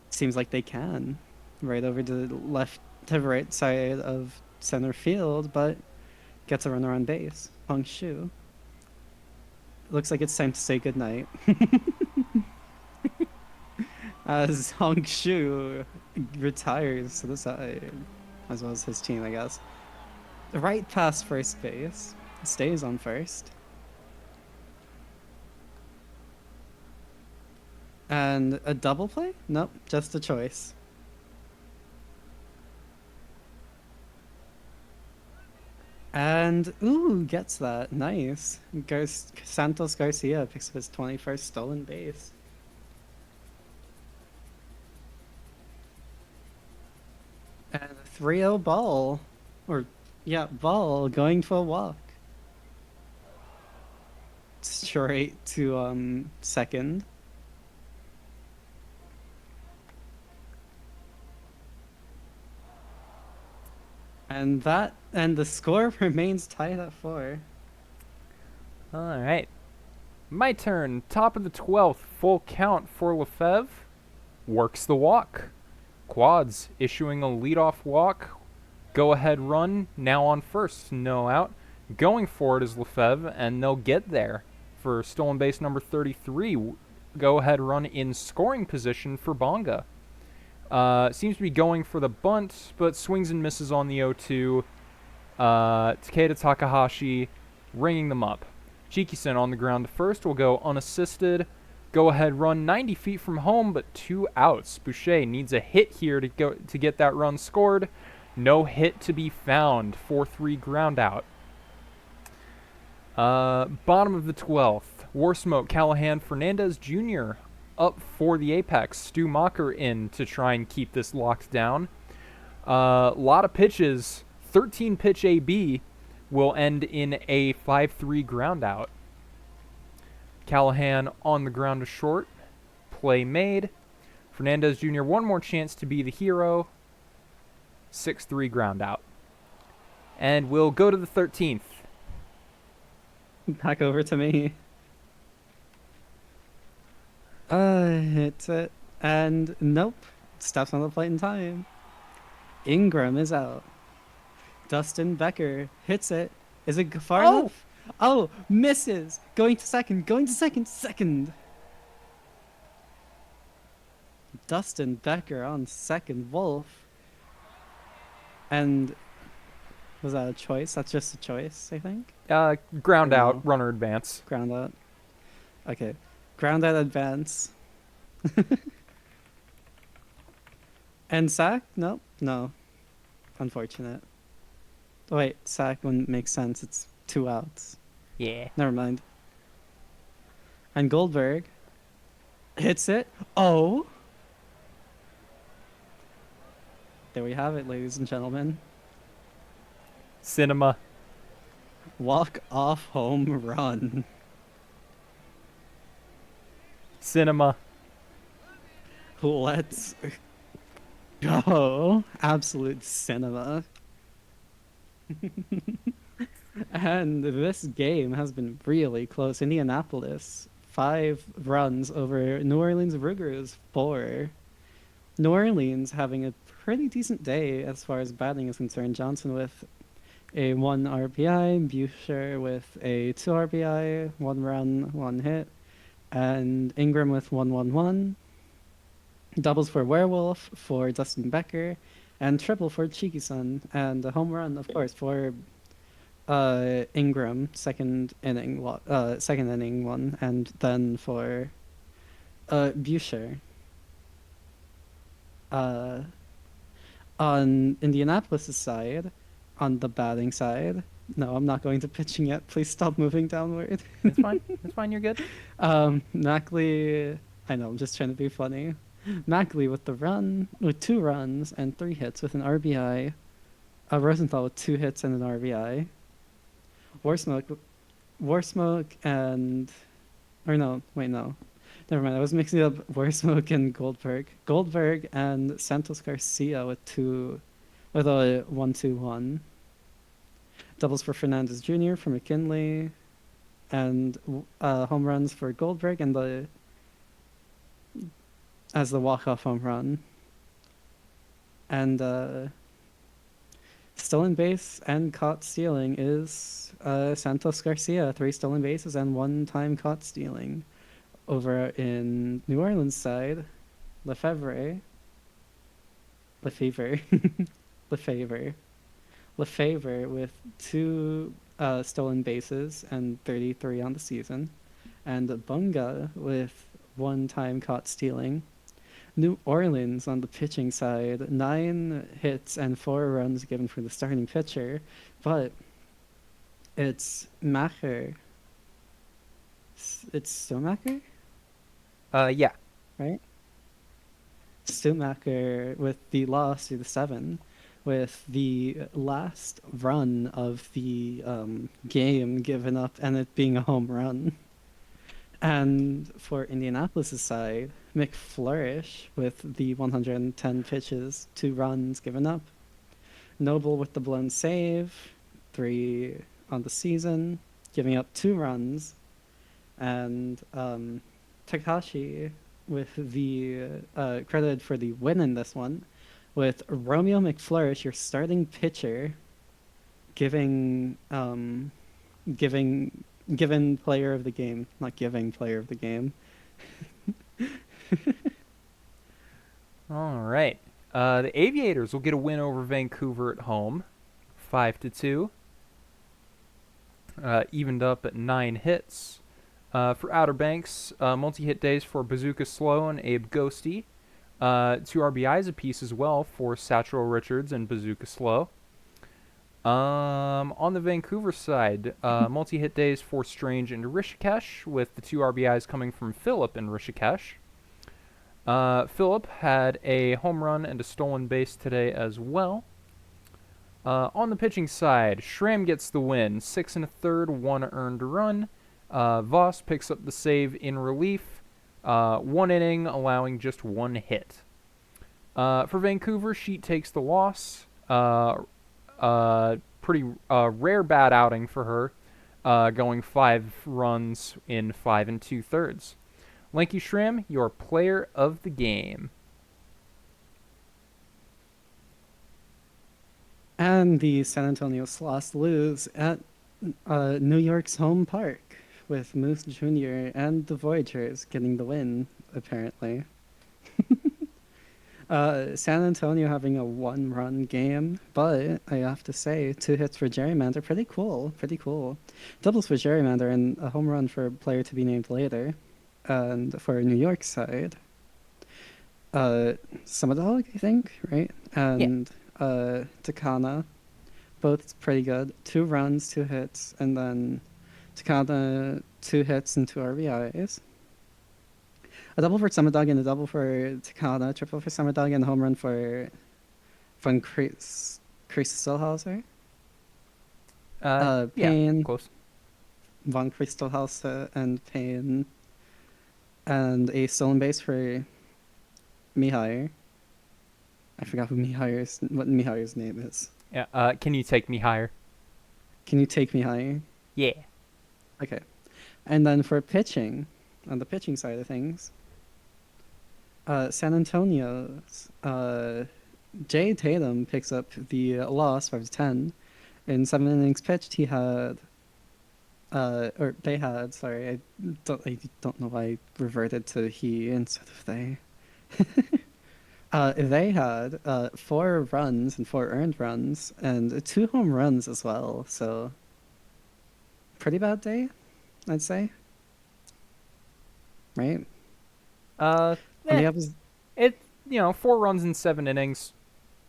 Seems like they can. Right over to the left to right side of center field, but gets a runner on base. Hung Shu. Looks like it's time to say goodnight. As Hong Shu retires to the side, as well as his team, I guess. Right past first base. Stays on first. And a double play? Nope, just a choice. And, ooh, gets that. Nice. Santos Garcia picks up his 21st stolen base. And a 3-0 ball. Or, yeah, ball going to a walk. Straight to second. And the score remains tied at 4. All right. My turn. Top of the 12th. Full count for Lefebvre. Works the walk. Quads issuing a leadoff walk. Go ahead run. Now on first. No out. Going for it is Lefebvre, and they'll get there for stolen base number 33. Go ahead run in scoring position for Bonga. Seems to be going for the bunt, but swings and misses on the 0-2. Takeda Takahashi ringing them up. Chiki-san on the ground to first will go unassisted. Go ahead run 90 feet from home, but 2 outs. Boucher needs a hit here to get that run scored. No hit to be found. 4-3 ground out. Bottom of the 12th. Warsmoke, Callahan, Fernandez Jr. up for the apex. Stu Macher in to try and keep this locked down. Lot of pitches. 13 pitch AB will end in a 5-3 ground out. Callahan on the ground to short. Play made. Fernandez Jr. one more chance to be the hero. 6-3 ground out. And we'll go to the 13th. Back over to me. Hits it. And nope. Steps on the plate in time. Ingram is out. Dustin Becker hits it. Is it far enough? Oh, misses. Going to second. Second. Dustin Becker on second. Wolf. And was that a choice? That's just a choice, I think. Ground out, runner advance. Ground out. Okay. Ground out advance. And sack? Nope. No. Unfortunate. Oh, wait, sack wouldn't make sense. It's 2 outs. Yeah. Never mind. And Goldberg hits it. Oh! There we have it, ladies and gentlemen. Cinema. Walk-off home run. Cinema. Let's go. Absolute cinema. And this game has been really close. Indianapolis 5 runs over New Orleans Rougarous 4. New Orleans having a pretty decent day as far as batting is concerned. Johnson with a 1 RBI, Boucher with a 2 RBI, 1 run, 1 hit, and Ingram with 1-1-1. Doubles for Werewolf for Dustin Becker, and triple for Cheeky Sun, and a home run, of course, for Ingram, second inning one, and then for Boucher. On Indianapolis' side, on the batting side, no, I'm not going to pitching yet. Please stop moving downward. It's fine. It's fine. You're good. Mackley, I know, I'm just trying to be funny. Mackley with 2 runs and 3 hits with an RBI. Rosenthal with 2 hits and an RBI. Warsmoke and, or no, wait, no. Never mind, I was mixing up Warsmoke and Goldberg. Goldberg and Santos Garcia with a 1-2-1. Doubles for Fernandez Jr. for McKinley, and home runs for Goldberg and as the walk-off home run. And stolen base and caught stealing is Santos Garcia, 3 stolen bases and 1 time caught stealing. Over in New Orleans side, Lefevre with 2 stolen bases and 33 on the season, and Bunga with 1 time caught stealing. New Orleans on the pitching side, 9 hits and 4 runs given for the starting pitcher, but it's Macher. It's Stomacher? Yeah. Right? Stumacher with the loss to the 7, with the last run of the game given up and it being a home run. And for Indianapolis' side, McFlourish with the 110 pitches, 2 runs given up. Noble with the blown save, 3 on the season, giving up 2 runs. And Takashi with the credited for the win in this one, with Romeo McFlourish, your starting pitcher, given player of the game, not giving player of the game. All right. The Aviators will get a win over Vancouver at home, 5-2. Evened up at 9 hits. For Outer Banks, multi-hit days for Bazooka Slow and Abe Ghosty. 2 RBIs apiece as well for Satchel Richards and Bazooka Slow. On the Vancouver side, multi-hit days for Strange and Rishikesh, with the 2 RBIs coming from Phillip and Rishikesh. Phillip had a home run and a stolen base today as well. On the pitching side, Schramm gets the win, 6 1/3, 1 earned run. Voss picks up the save in relief, 1 inning, allowing just 1 hit. For Vancouver, Sheet takes the loss. Pretty rare bad outing for her, going 5 runs in 5 2/3. Lanky Schramm, your player of the game. And the San Antonio Sloths lose at New York's home park, with Moose Jr. and the Voyagers getting the win, apparently. San Antonio having a 1-run game, but I have to say, 2 hits for Gerrymander, pretty cool. Doubles for Gerrymander and a home run for a player to be named later. And for New York side, Sumadog, I think, right? And Takana, both pretty good. 2 runs, 2 hits, and then Takana, 2 hits and 2 RBIs. A double for Sumadog and a double for Takana, triple for Sumadog and a home run for Von Christelhauser. Payne, yeah, close. Von Christelhauser and Payne, and a stolen base for Mihai. I forgot what Mihai's name is. Yeah. Can you take me higher? Can you take Mihai? Yeah. Okay. And then for pitching, on the pitching side of things. San Antonio's Jay Tatum picks up the loss 5-10. In 7 innings pitched, he had or they had. Sorry, I don't know why I reverted to he instead of they. They had 4 runs and 4 earned runs and 2 home runs as well. So pretty bad day, I'd say. Right? Uh, On eh, the opposite, 4 runs in 7 innings.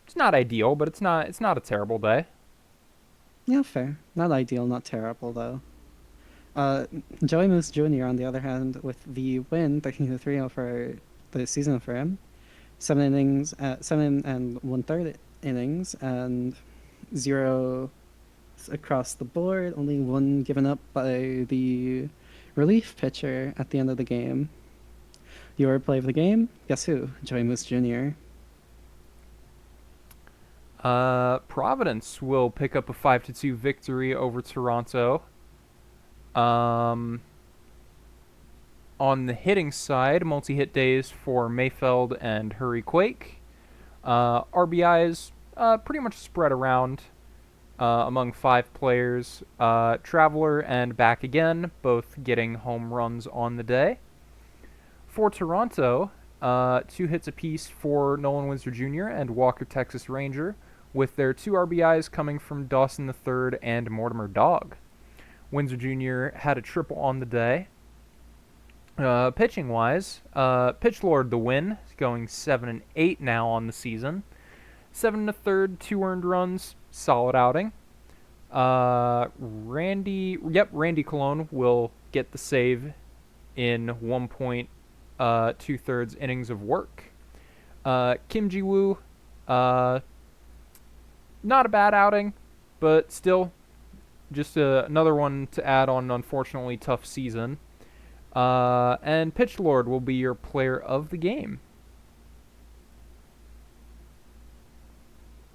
It's not ideal, but it's not a terrible day. yeah, fair. Not ideal, not terrible though. Uh, Joey Moose Jr. on the other hand, with the win, 13-3 for the season for him. 7 innings, 7 and 1/3 innings, and 0 across the board. Only 1 given up by the relief pitcher at the end of the game. Your play of the game? Guess who? Joey Moose Jr. Providence will pick up a 5-2 victory over Toronto. Um, on the hitting side, multi-hit days for Mayfeld and Hurry Quake. RBIs pretty much spread around among 5 players. Traveler and Back Again, both getting home runs on the day. For Toronto, 2 hits apiece for Nolan Windsor Jr. and Walker Texas Ranger, with their 2 RBIs coming from Dawson III and Mortimer Dog. Windsor Jr. had a triple on the day. Pitching wise, Pitch Lord the win, going 7-8 now on the season. 7 1/3, 2 earned runs, solid outing. Randy Colon will get the save in 1.2 innings of work. Kim Ji-woo, not a bad outing, but still just another one to add on an unfortunately tough season. And Pitch Lord will be your player of the game.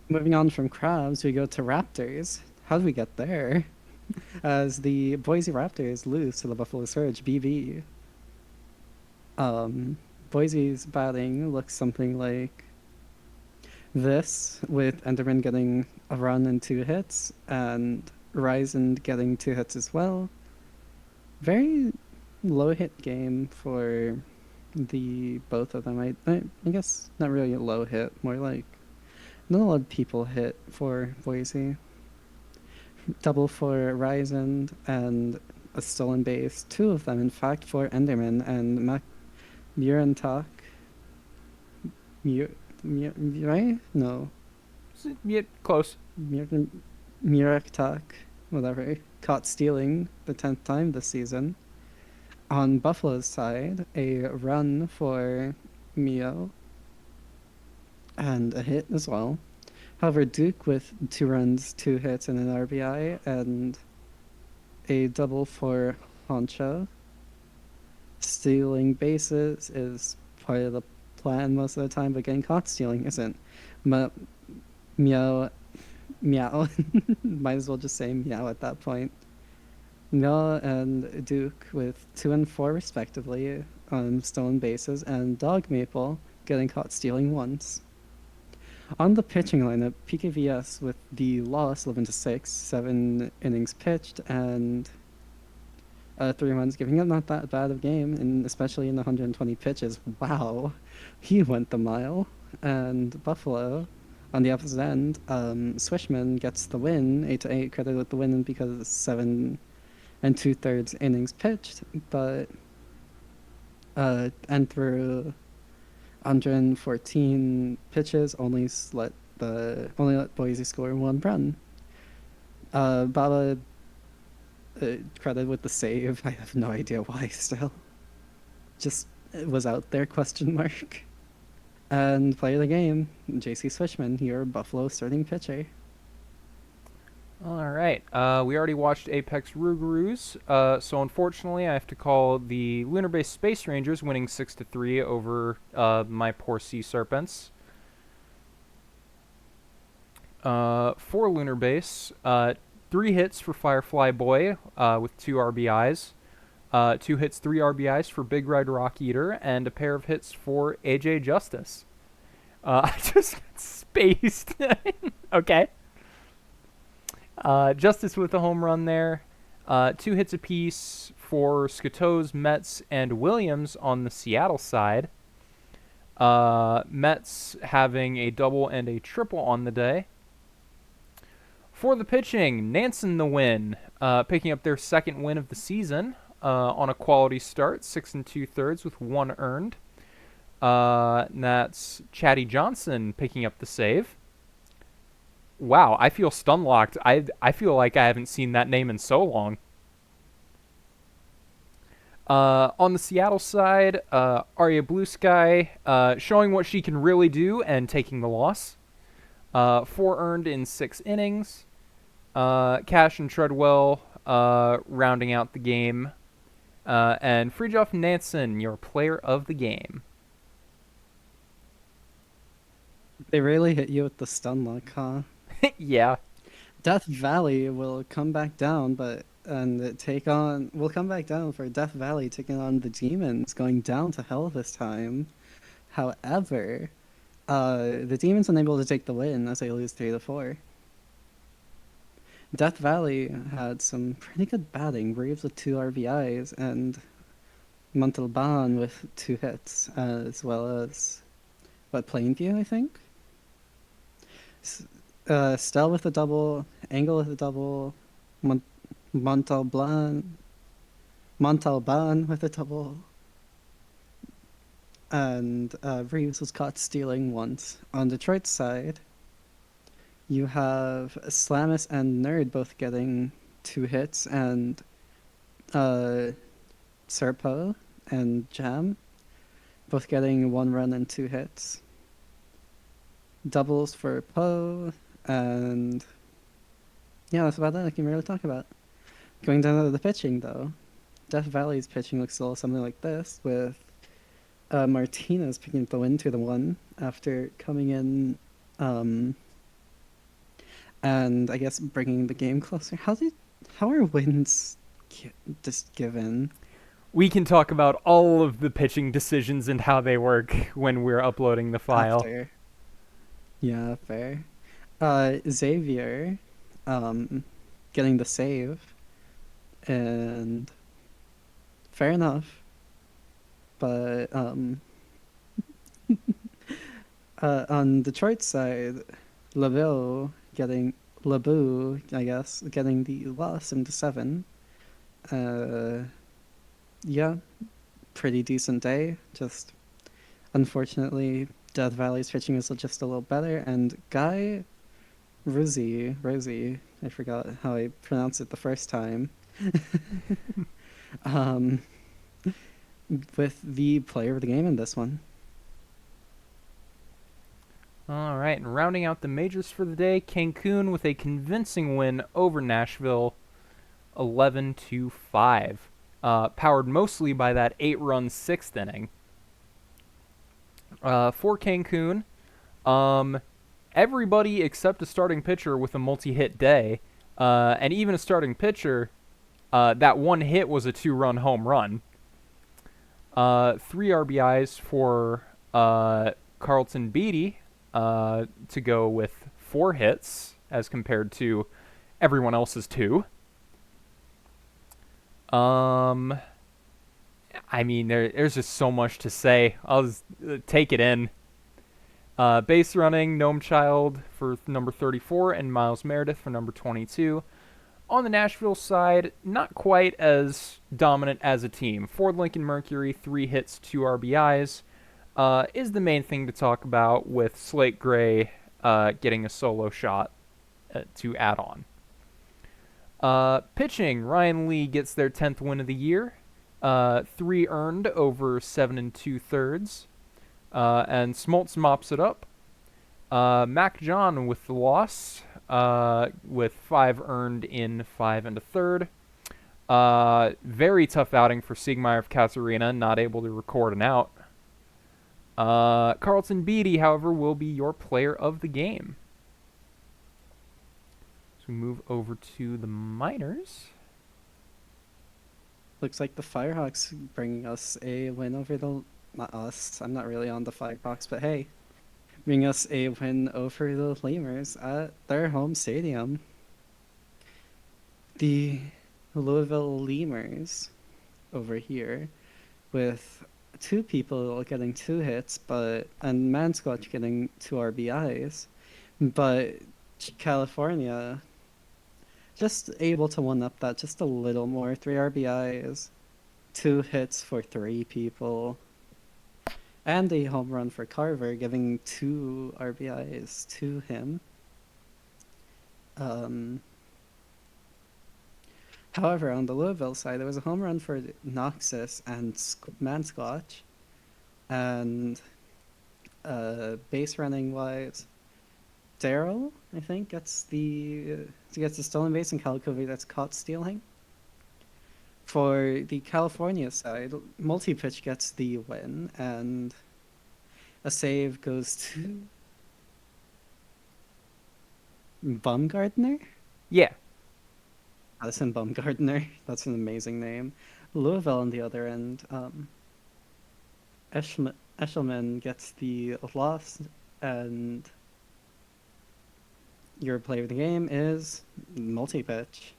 Moving on from Crabs, we go to Raptors. How did we get there? As the Boise Raptors lose to the Buffalo Surge, BB. Boise's batting looks something like this, with Enderman getting a run and 2 hits, and Ryzen getting 2 hits as well. Very low hit game for the both of them. I guess not really a low hit, more like not a lot of people hit for Boise. Double for Ryzen and a stolen base. 2 of them, in fact, for Enderman and Murantak. Right? No. Yeah, close. Muraktak, whatever, caught stealing the 10th time this season. On Buffalo's side, a run for Mio and a hit as well. However, Duke with 2 runs, 2 hits, and an RBI, and a double for Honcha. Stealing bases is part of the plan most of the time, but getting caught stealing isn't. Meow, meow. Might as well just say meow at that point. Meow and Duke with 2 and 4 respectively on stolen bases, and Dog Maple getting caught stealing once. On the pitching lineup, PKVS with the loss 11-6, 7 innings pitched, and 3 runs, giving up not that bad of a game, and especially in the 120 pitches. Wow, he went the mile. And Buffalo, on the opposite end, Swishman gets the win, 8-8, credited with the win because 7 2/3 innings pitched, but and through 114 pitches, only let Boise score 1 run. Baba credited with the save. I have no idea why still. Just it was out there, question mark. And play of the game, JC Swishman, your Buffalo starting pitcher. All right. We already watched Apex Rougarous, so unfortunately I have to call the Lunar Base Space Rangers winning 6-3 over my poor Sea Serpents. For Lunar Base, 3 hits for Firefly Boy with 2 RBIs. 2 hits, 3 RBIs for Big Red Rock Eater, and a pair of hits for AJ Justice. I just got spaced. Okay. Justice with a home run there. 2 hits apiece for Scotto's, Metz, and Williams on the Seattle side. Metz having a double and a triple on the day. For the pitching, Nansen the win, picking up their second win of the season on a quality start, 6 2/3 with 1 earned. And that's Chatty Johnson picking up the save. Wow, I feel stun locked. I feel like I haven't seen that name in so long. On the Seattle side, Aria.EXE showing what she can really do and taking the loss. 4 earned in 6 innings. Cash and Treadwell rounding out the game. And Fridtjof Nansen, your player of the game. They really hit you with the stun lock, huh? Yeah. Death Valley will come back down, we'll come back down for Death Valley taking on the Demons, going down to hell this time. However, the Demons unable to take the win as they lose 3-4. Death Valley had some pretty good batting. Reeves with 2 RBIs and Montalban with 2 hits, as well as Plainview, I think. Stell with a double, Engel with a double, Montalban with a double, and Reeves was caught stealing once. On Detroit's side, you have Slamus and Nerd both getting 2 hits, and Serpo and Jam both getting 1 run and 2 hits. Doubles for Poe, and yeah, that's about it I can really talk about. Going down to the pitching, though, Death Valley's pitching looks a little something like this, with Martinez picking up the win 2-1 after coming in, and I guess bringing the game closer. How are wins just given? We can talk about all of the pitching decisions and how they work when we're uploading the file. After. Yeah, fair. Xavier, getting the save, and fair enough. But on Detroit's side, LeBeau, I guess, getting the loss into 7. Yeah, pretty decent day. Just unfortunately, Death Valley's pitching is just a little better, and Guy Rosie, I forgot how I pronounced it the first time, with the player of the game in this one. All right, and rounding out the majors for the day, Cancun with a convincing win over Nashville, 11-5, powered mostly by that 8-run 6th inning. For Cancun, everybody except a starting pitcher with a multi-hit day, and even a starting pitcher, that 1 hit was a 2-run home run. 3 RBIs for Carlton Beatty to go with 4 hits as compared to everyone else's 2. I mean, there's just so much to say. I'll just take it in. Base running, Gnome Child for number 34 and Miles Meredith for number 22. On the Nashville side, not quite as dominant as a team. Ford Lincoln Mercury, 3 hits, 2 RBIs, is the main thing to talk about, with Slate Gray getting a solo shot to add on. Pitching, Ryan Lee gets their 10th win of the year. 3 earned over 7 2/3. And Smoltz mops it up. Mac John with the loss, with 5 earned in 5 1/3. Very tough outing for Siegmeyer of Katharina, not able to record an out. Carlton Beatty, however, will be your player of the game. So we move over to the minors. Looks like the Firehawks bringing us a win over the... Not us. I'm not really on the Firehawks, but hey. Bring us a win over the Lemurs at their home stadium. The Louisville Lemurs over here with two people getting 2 hits, and Mansquatch getting 2 RBIs, but California just able to one up that just a little more. 3 RBIs, 2 hits for 3 people, and a home run for Carver, giving 2 RBIs to him. However, on the Louisville side, there was a home run for Noxus and Mansquatch, and base running wise, Daryl, I think, gets the stolen base, and Calico that's caught stealing. For the California side, multi-pitch gets the win, and a save goes to Bumgardner? Yeah. Addison Bumgardner. That's an amazing name. Louisville on the other end, Eshelman gets the loss, and your play of the game is multi-pitch.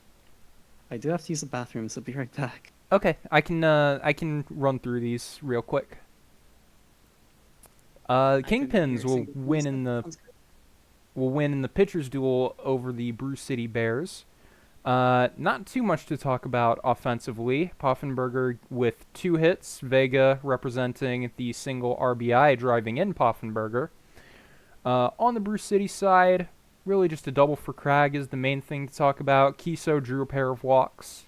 I do have to use the bathroom, so be right back. Okay, I can run through these real quick. Kingpins will win in the pitcher's duel over the Brew City Bears. Not too much to talk about offensively. Poffenberger with 2 hits, Vega representing the single RBI driving in Poffenberger. On the Brew City side, really just a double for Cragg is the main thing to talk about. Kiso drew a pair of walks.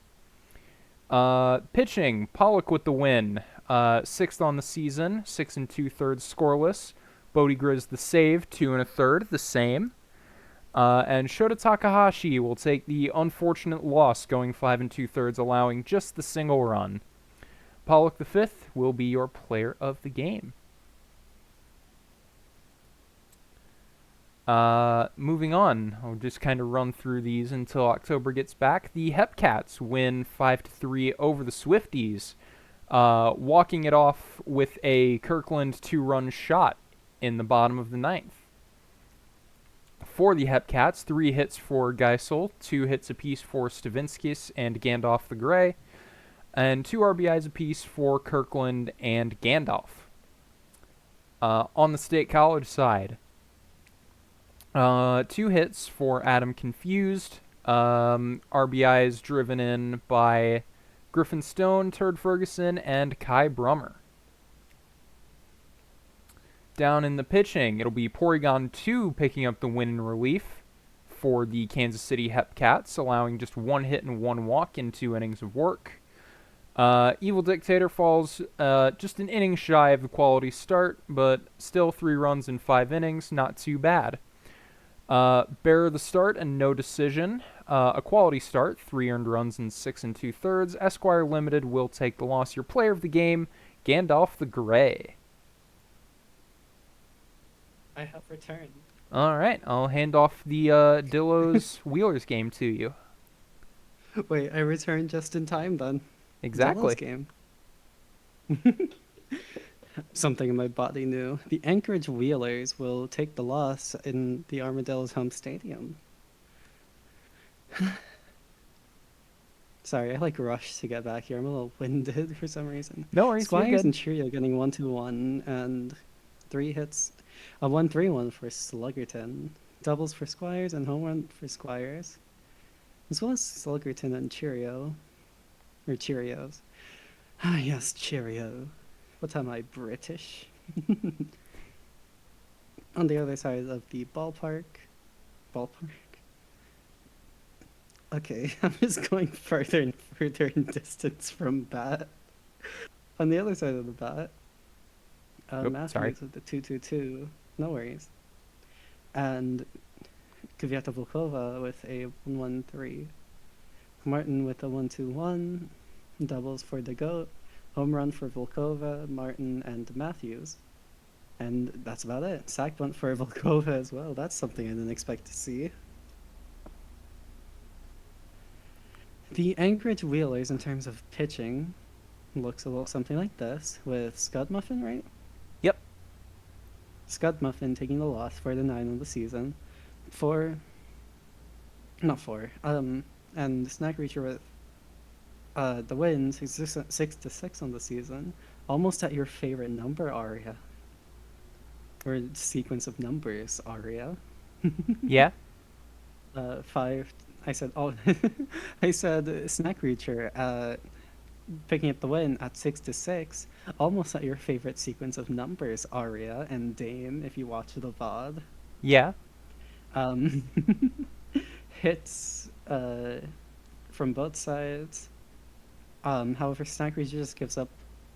Pitching, Pollock with the win. 6th on the season, 6 2/3 scoreless. Bodie Grizz the save, 2 1/3, the same. And Shota Takahashi will take the unfortunate loss, going 5 2/3, allowing just the single run. Pollock the 5th will be your player of the game. Moving on, I'll just kind of run through these until October gets back. The Hepcats win 5-3 over the Swifties, walking it off with a Kirkland 2-run shot in the bottom of the 9th. For the Hepcats, 3 hits for Geisel, 2 hits apiece for Stavinskis and Gandalf the Gray, and 2 RBIs apiece for Kirkland and Gandalf. On the State College side, 2 hits for Adam Confused, RBIs driven in by Griffin Stone, Turd Ferguson, and Kai Brummer. Down in the pitching, it'll be Porygon 2 picking up the win in relief for the Kansas City Hepcats, allowing just 1 hit and 1 walk in 2 innings of work. Evil Dictator falls just an inning shy of the quality start, but still 3 runs in 5 innings, not too bad. Bear the start and no decision. A quality start, 3 earned runs in 6 2/3. Esquire Limited will take the loss. Your player of the game, Gandalf the Gray. I have returned. All right, I'll hand off the Dillo's Wheelers game to you. Wait, I returned just in time then. Exactly. Game. Something in my body knew. The Anchorage Wheelers will take the loss in the Armadillo's home stadium. Sorry, I rushed to get back here. I'm a little winded for some reason. No worries, Squires and Cheerio getting 1-2-1 and 3 hits. A 1-3-1 for Sluggerton. Doubles for Squires and home run for Squires. As well as Sluggerton and Cheerio. Or Cheerios. Ah, yes, Cheerio. What am I, British? On the other side of the ballpark. Okay, I'm just going further and further in distance from bat. On the other side of the bat, Matthews with the 2-2-2. No worries. And Kvyata Volkova with a 1-1-3. Martin with a 1-2-1. Doubles for the GOAT. Home run for Volkova, Martin, and Matthews. And that's about it. Sack bunt for Volkova as well. That's something I didn't expect to see. The Anchorage Wheelers, in terms of pitching, looks a little something like this with Scud Muffin, right? Yep. Scud Muffin taking the loss for the 9 of the season. For not four. And Snack Reacher with the win, 6 to 6 on the season, almost at your favorite number, Aria, or sequence of numbers, Aria. Yeah. Five. I said oh, I said Snack Reacher picking up the win at 6 to 6, almost at your favorite sequence of numbers, Aria and Dane. If you watch the VOD, Yeah. um, hits from both sides. However, Snack Reacher just gives up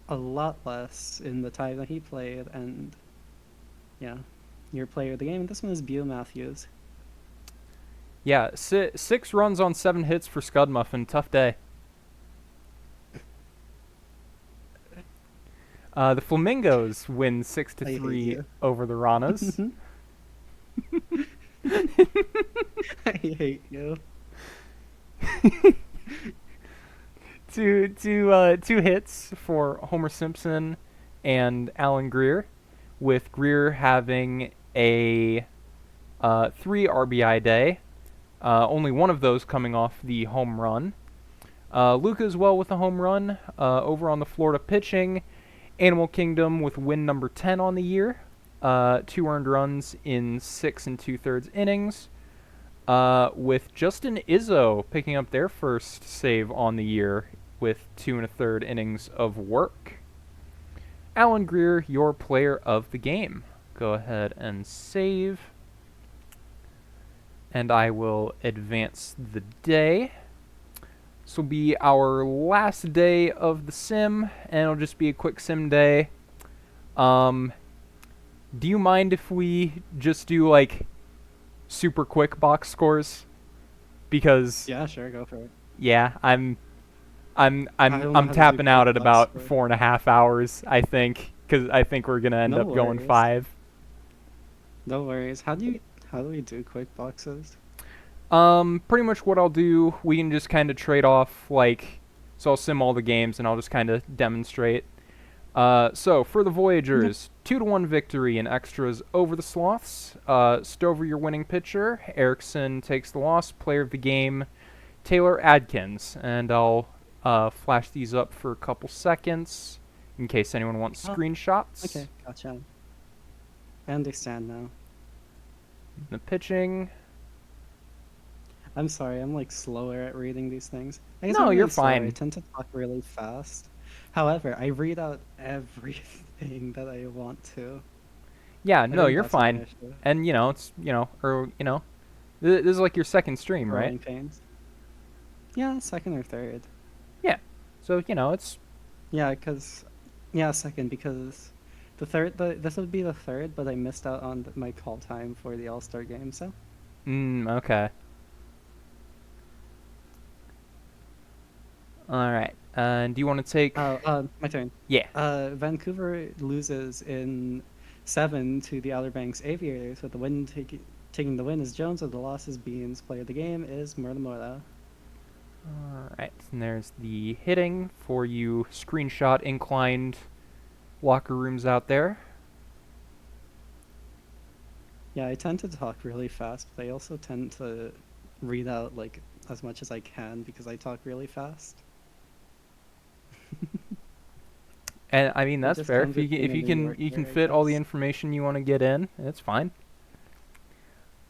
a lot less in the time that he played, and yeah, your player of the game. This one is Beau Matthews. Yeah. 6 runs on 7 hits for Scud Muffin. Tough day. The Flamingos win 6 to I hate 3 you. over the Ranas. I hate you. Two hits for Homer Simpson and Alan Greer, with Greer having a 3 RBI day. Only one of those coming off the home run. Luca as well with a home run. Over on the Florida pitching, Animal Kingdom with win number 10 on the year. 2 earned runs in 6 2/3 innings. With Justin Izzo picking up their first save on the year with 2 1/3 innings of work. Alan Greer, your player of the game. Go ahead and save. And I will advance the day. This will be our last day of the sim, and it'll just be a quick sim day. Do you mind if we just do like super quick box scores? Because Yeah, sure, go for it. yeah, I'm I don't know how to do tapping out quick at box about score. 4.5 hours, I think, because I think we're gonna end No up going worries. 5. No worries. How do we do quick boxes? Pretty much what I'll do, we can just kind of trade off, like, so I'll sim all the games and I'll just kind of demonstrate. So for the Voyagers, 2-1 victory in extras over the Sloths. Stover, your winning pitcher. Erickson takes the loss. Player of the game, Taylor Adkins. And I'll flash these up for a couple seconds in case anyone wants Oh, screenshots. okay, gotcha. I understand now. The pitching. I'm sorry, I'm like slower at reading these things. I guess No, I'm you're really slow. I fine. tend to talk really fast. However, I read out everything that I want to. Yeah, I no, think you're that's my fine. issue. And it's or this is like your second stream, right? Growing pains. Yeah, second or third. Yeah. So it's Yeah, yeah, second because this would be the third, but I missed out on my call time for the All-Star game, so. okay. All right. And do you want to take? Oh, my turn. Yeah. Vancouver loses in 7 to the Outer Banks Aviators, with the win taking the win is Jones, with the loss is Beans. Player of the game is Murtamura. All right. And there's the hitting for you screenshot inclined locker rooms out there. Yeah, I tend to talk really fast, but I also tend to read out like as much as I can because I talk really fast. And I mean It that's just fair. comes If you with being a New you can Yorker, I fit all the guess. information you want to get in, it's fine.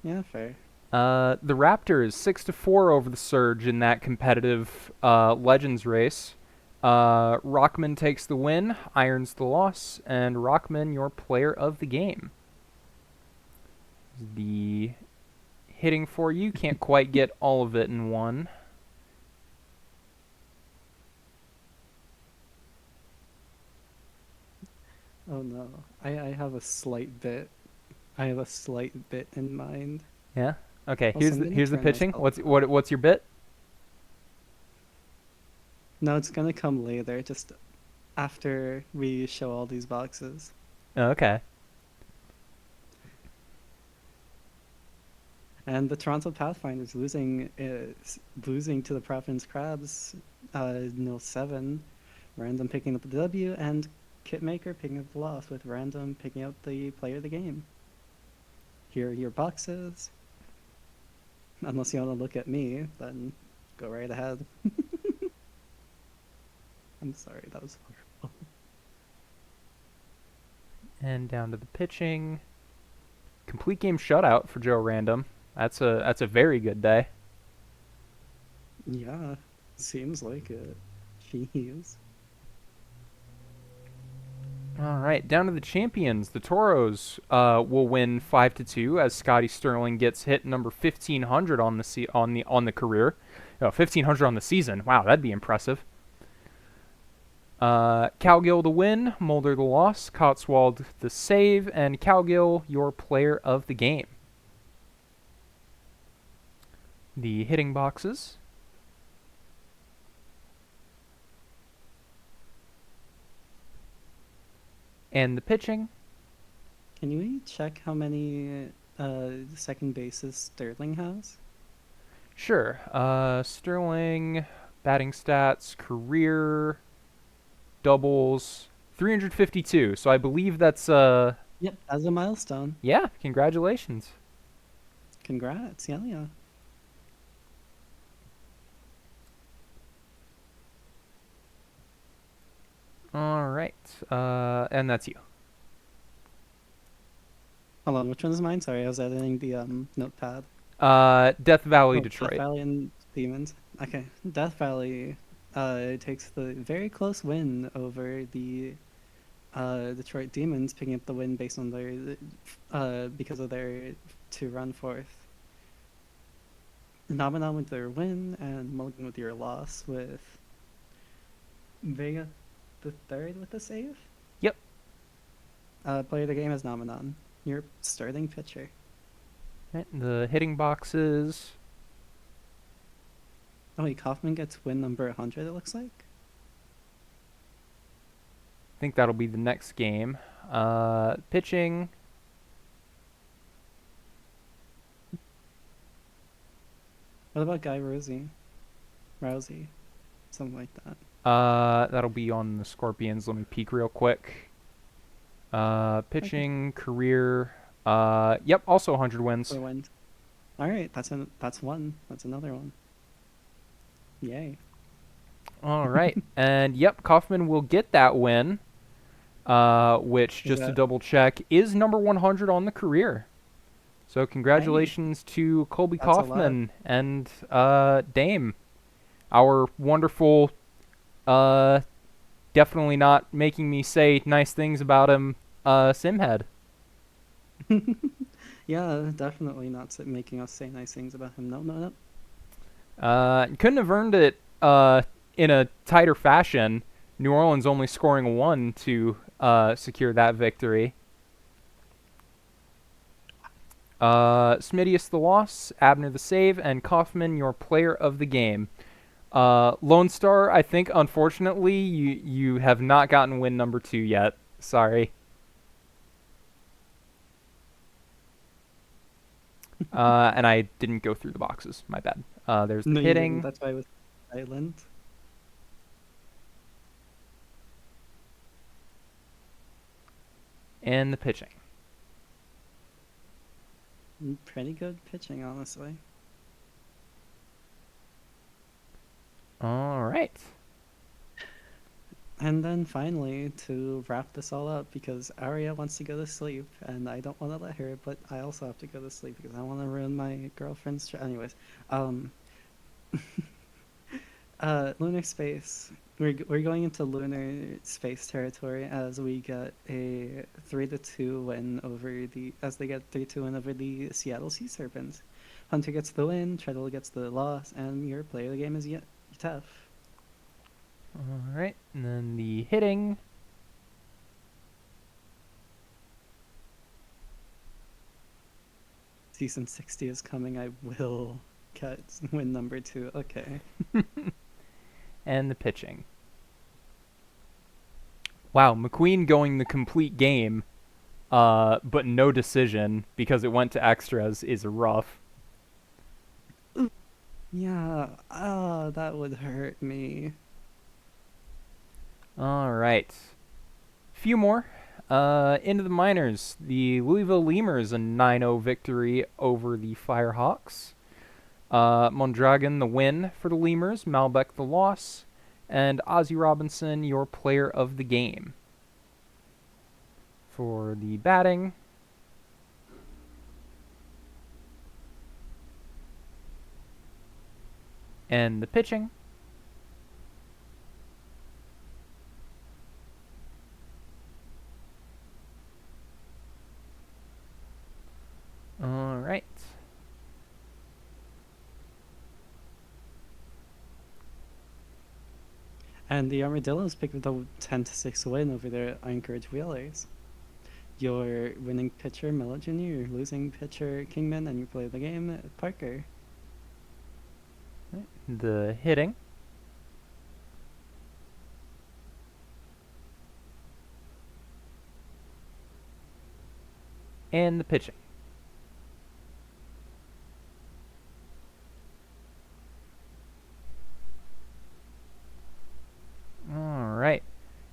Yeah, fair. The Raptors 6-4 over the Surge in that competitive Legends race. Rockman takes the win, irons the loss, and Rockman, your player of the game. The hitting for you can't quite get all of it in one. Oh no, I have a slight bit. I have a slight bit in mind. Yeah. Okay. Also, Here's I'm the gonna here's the turn pitching. myself off. What's your bit? No, it's gonna come later, just after we show all these boxes. Oh, okay. And the Toronto Pathfinders losing to the Providence Crabs, 0-7. Random picking up the W, and Kitmaker picking up the loss with Random picking up the player of the game. Here are your boxes. Unless you want to look at me, then go right ahead. I'm sorry, that was horrible. And down to the pitching. Complete game shutout for Joe Random. That's a very good day. Yeah, seems like it. Jeez. All right, down to the champions. The Toros will win 5-2 as Scotty Sterling gets hit number 1500 on the career. 1500 on the season. Wow, that'd be impressive. Cowgill the win, Mulder the loss, Cotswold the save, and Cowgill your player of the game. The hitting boxes. And the pitching. Can you check how many second bases Sterling has? Sure. Sterling, batting stats, career, doubles, 352. So I believe that's Yep, that's a milestone. yeah, congratulations. Congrats, yeah. All right. And that's you. Hold on, which one is mine? Sorry, I was editing the notepad. Death Valley, Oh, Detroit. Death Valley and Demons. Okay, Death Valley takes the very close win over the Detroit Demons, picking up the win based on their because of their 2-run fourth. Nominal with their win and Mulligan with your loss, with Vega the third with the save. Yep. Player of the game is Nomenon, your starting pitcher. Right, the hitting boxes. Oh wait, Kaufman gets win number 100, it looks like. I think that'll be the next game. Pitching. What about Guy Rousey? Something like that. That'll be on the Scorpions. Let me peek real quick. Pitching, career. Yep, also 100 wins. All right, that's one. That's another one. Yay. All right. And yep, Kaufman will get that win, which, just to double check, is number 100 on the career. So congratulations to Colby Kaufman and Dame, our wonderful, definitely not making me say nice things about him, Simhead. Yeah, definitely not making us say nice things about him. No. Couldn't have earned it in a tighter fashion. New Orleans only scoring 1 to secure that victory. Smidius the loss, Abner the save, and Kaufman your player of the game. Lone Star, I think, unfortunately, you have not gotten win number 2 yet. Sorry. And I didn't go through the boxes. My bad. There's the hitting. That's why I was silent. And the pitching. Pretty good pitching, honestly. All right. And then finally, to wrap this all up, because Aria wants to go to sleep, and I don't want to let her, but I also have to go to sleep because I want to ruin my girlfriend's... Anyways, lunar space. We're going into lunar space territory as we get a 3-2 win over they get 3-2 win over the Seattle Sea Serpents. Hunter gets the win, Treadle gets the loss, and your player of the game is Yetef. All right, and then the hitting. Season 60 is coming. I will get win number 2. Okay. And the pitching. Wow, McQueen going the complete game, but no decision because it went to extras is rough. Yeah. Oh, that would hurt me. All right. Few more. Into the minors. The Louisville Lemurs, a 9-0 victory over the Firehawks. Mondragon, the win for the Lemurs. Malbec, the loss. And Ozzie Robinson, your player of the game. For the batting, and the pitching, all right. And the Armadillos picked up the 10-6 win over their Anchorage Whalers. Your winning pitcher, Melo Jr., your losing pitcher, Kingman, and you play the game, Parker. The hitting, and the pitching. All right.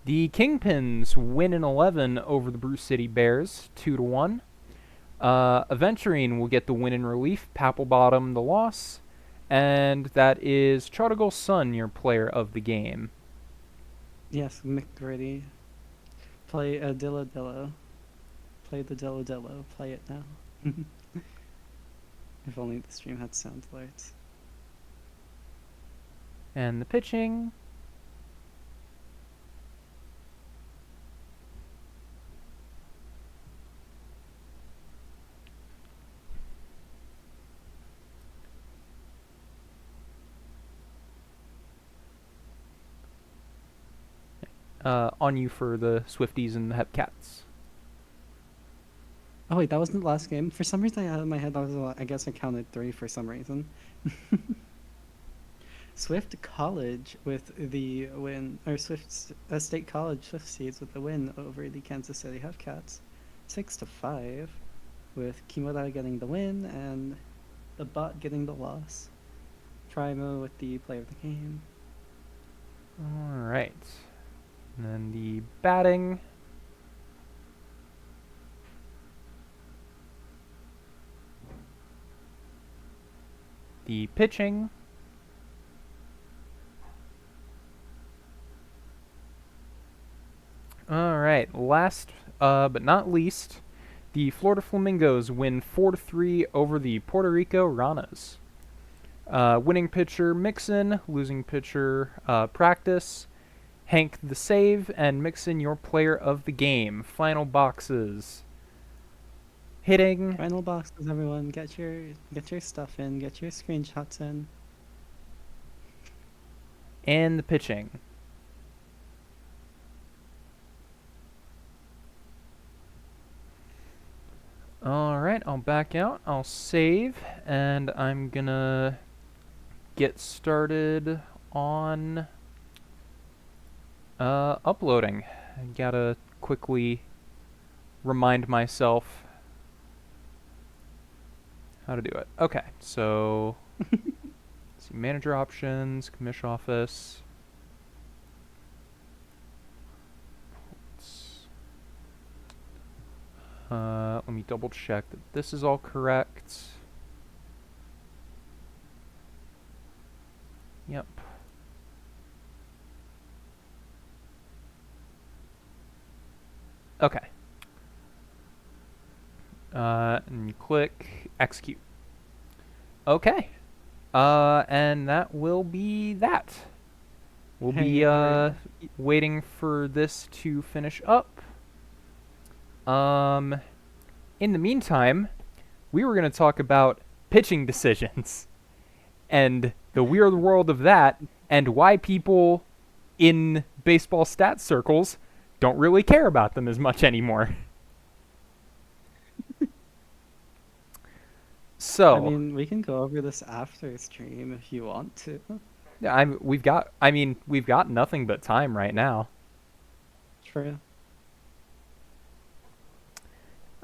The Kingpins win in 11 over the Bruce City Bears, 2-1. Aventurine will get the win in relief. Papplebottom the loss. And that is Chartigal's son, your player of the game. Yes, McGritty. Play a Dillo Dillo. Play the Dillo Dillo. Play it now. If only the stream had sound alerts. And the pitching. On you for the Swifties and the Hepcats. Oh wait, that wasn't the last game. For some reason I had in my head that was, I guess I counted 3 for some reason. Swift College with the win, or State College Swift Seeds with the win over the Kansas City Hepcats, 6-5, with Kimura getting the win and the bot getting the loss. Primo with the play of the game. All right. And then the batting. The pitching. All right. Last but not least, the Florida Flamingos win 4-3 over the Puerto Rico Ranas. Winning pitcher Mixon, losing pitcher Practice, Hank the save, and Mixon your player of the game. Final boxes. Hitting. Final boxes, everyone. Get your stuff in. Get your screenshots in. And the pitching. Alright, I'll back out. I'll save, and I'm gonna get started on uploading. I gotta quickly remind myself how to do it. Okay, so let's see, manager options, commission office. Let me double check that this is all correct. Yep. Okay. And you click execute. Okay. And that will be that. We'll be waiting for this to finish up. In the meantime, we were going to talk about pitching decisions and the weird world of that and why people in baseball stats circles don't really care about them as much anymore. So, I mean, we can go over this after stream if you want to. we've got nothing but time right now. True.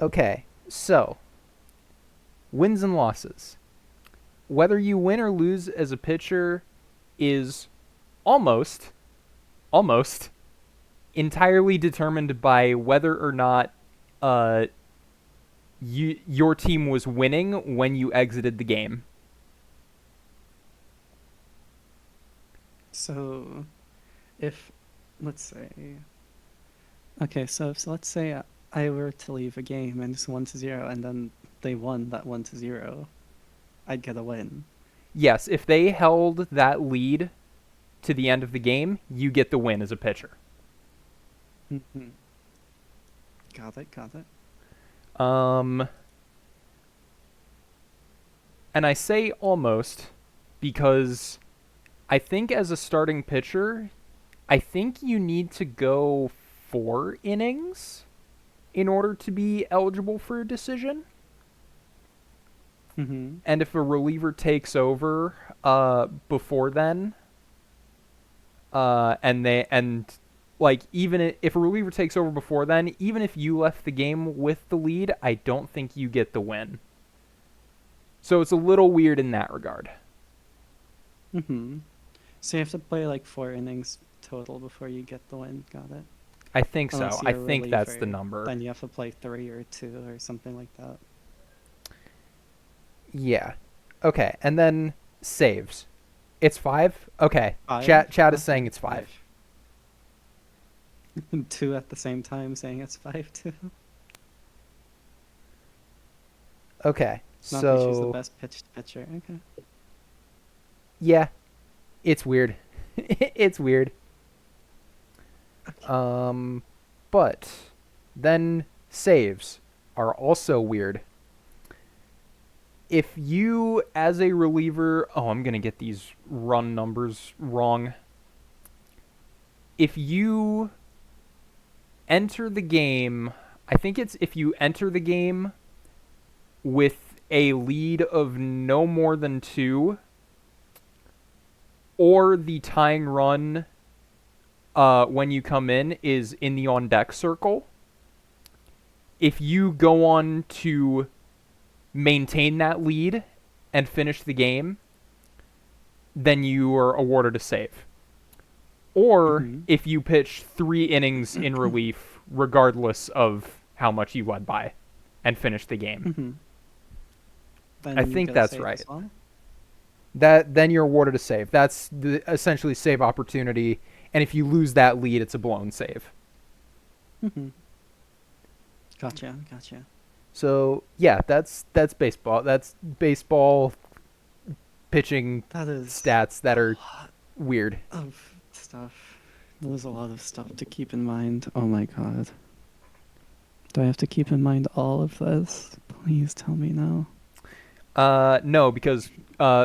Okay, so wins and losses. whether you win or lose as a pitcher is almost, almost entirely determined by whether or not uh, your team was winning when you exited the game. So, if, let's say, okay, so let's say I were to leave a game and it's 1-0, and then they won that 1-0, I'd get a win. Yes, if they held that lead to the end of the game, you get the win as a pitcher. Hmm. Got it, got it. Um, and I say almost because I think as a starting pitcher, I think you need to go 4 innings in order to be eligible for a decision. Hmm. And if a reliever takes over before then, and like even if a reliever takes over before then, even if you left the game with the lead, I don't think you get the win. So it's a little weird in that regard. Hmm. So you have to play like 4 innings total before you get the win. Got it. I think so. Unless I you're a think that's the reliever, number. then you have to play 3 or 2 or something like that. Yeah. Okay, and then saves. It's 5? Okay. Five? Chat is saying Okay, it's 5. 2 at the same time saying it's 5 too. Okay. Not that she's the So best pitched pitcher. Okay. yeah, it's weird. It's weird. But then saves are also weird. If you, as a reliever, I'm gonna get these run numbers wrong. If you enter the game, I think it's if you enter the game with a lead of no more than 2, or the tying run when you come in is in the on deck circle. If you go on to maintain that lead and finish the game, then you are awarded a save. Or Hmm. if you pitch 3 innings in relief, regardless of how much you led by, and finish the game. Hmm. Then I you think get a that's save right. as well? Then you're awarded a save. That's essentially save opportunity, and if you lose that lead, it's a blown save. Hmm. Gotcha, gotcha. So yeah, that's baseball. That's baseball pitching That is stats that are weird. of stuff. There's a lot of stuff to keep in mind. Oh my god. Do I have to keep in mind all of this? Please tell me no. No, because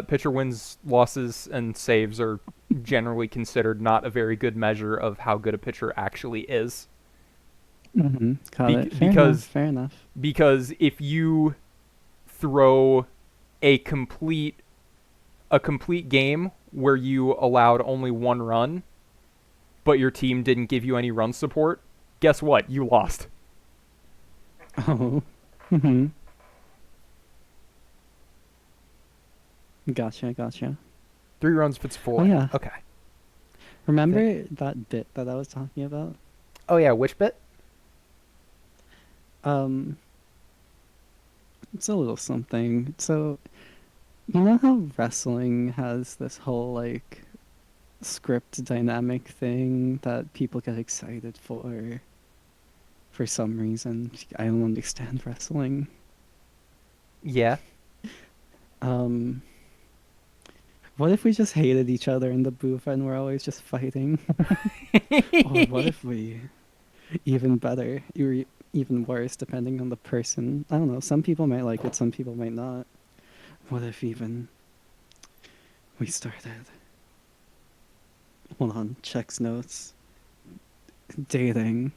pitcher wins, losses, and saves are generally considered not a very good measure of how good a pitcher actually is. Mm-hmm. Got it. Fair enough. Because Fair enough. if you throw a complete game where you allowed only 1 run, but your team didn't give you any run support, guess what? You lost. Oh. Mm-hmm. Gotcha, gotcha. 3 runs if it's full. Oh yeah. Okay. Remember that bit that I was talking about? Oh yeah, which bit? Um, it's a little something. So, you know how wrestling has this whole like script dynamic thing that people get excited for some reason. I don't understand wrestling. Yeah. Um, what if we just hated each other in the booth and we're always just fighting? Or what if we even better, even worse, depending on the person? I don't know. Some people might like it, some people might not. What if even we started? Hold on, checks notes. Dating.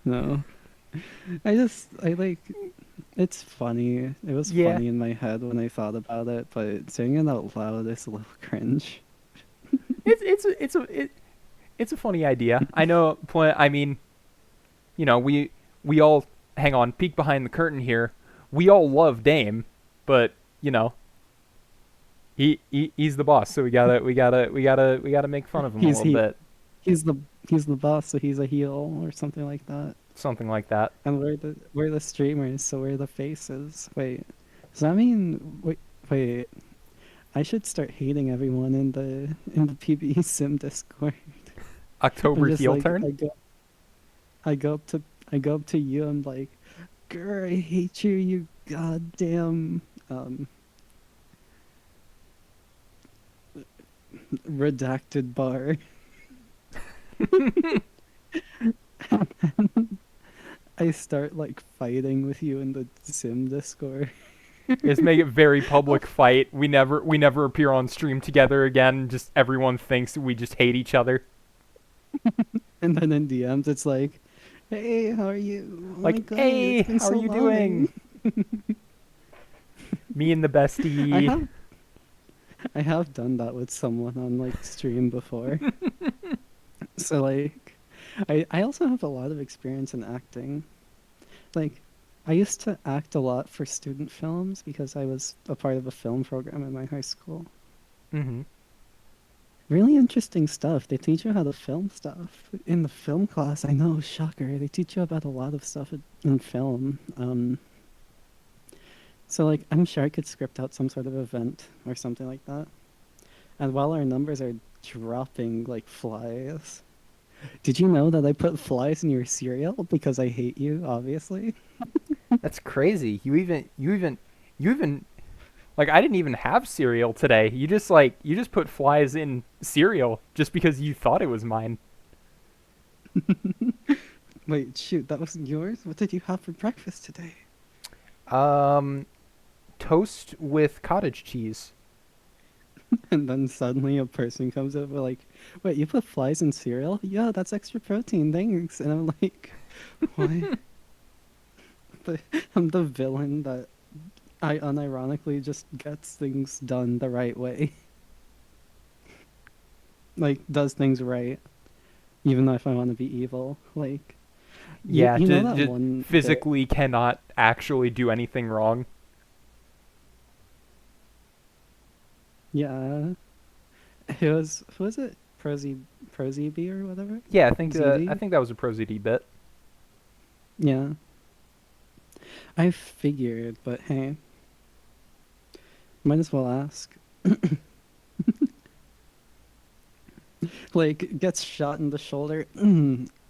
No. I like, it's funny. It was Yeah. funny in my head when I thought about it, but saying it out loud is a little cringe. It's a funny idea. I know. I mean, we all hang on. Peek behind the curtain here. We all love Dame, but you know, he's the boss, so we gotta make fun of him a He's little he bit, he's the he's the boss, so he's a heel or something like that. something like that. And we're the streamers, so we're the faces. Wait, does that mean wait? I should start hating everyone in the PBE Sim Discord. I'm October just heel like turn. I go up to I go up to you. I'm like, "Grr, I hate you, you goddamn um redacted bar." I start like fighting with you in the Sim Discord. Just make it very public fight. We never appear on stream together again. Just everyone thinks we just hate each other. And then in DMs, it's like, "Hey, how are you? Oh my Like, god, it's hey, been how are so you doing? long." Me and the I bestie. have I have done that with someone on like stream before. So like, I also have a lot of experience in acting. Like, I used to act a lot for student films because I was a part of a film program in my high school. Mm-hmm. Really interesting stuff. They teach you how to film stuff in the film class. I know, shocker. They teach you about a lot of stuff in film. So like, I'm sure I could script out some sort of event or something like that. And while our numbers are dropping like flies, did you know that I put flies in your cereal because I hate you, obviously? That's crazy. You even like I didn't even have cereal today. You just put flies in cereal just because you thought it was mine. Wait, shoot, that wasn't yours? What did you have for breakfast today? Um, Toast with cottage cheese. And then suddenly a person comes over like, wait, you put flies in cereal? Yeah, that's extra protein, thanks. And I'm like, what? But I'm the villain that I unironically just gets things done the right way. Like, does things right, even though if I want to be evil. Like, you, Yeah, you know that just one bit? physically cannot actually do anything wrong. Yeah. It was, who was it? Prozy or whatever? Yeah, I ZD? think that was a ProZD bit. Yeah. I figured, but hey, might as well ask. Like, gets shot in the shoulder.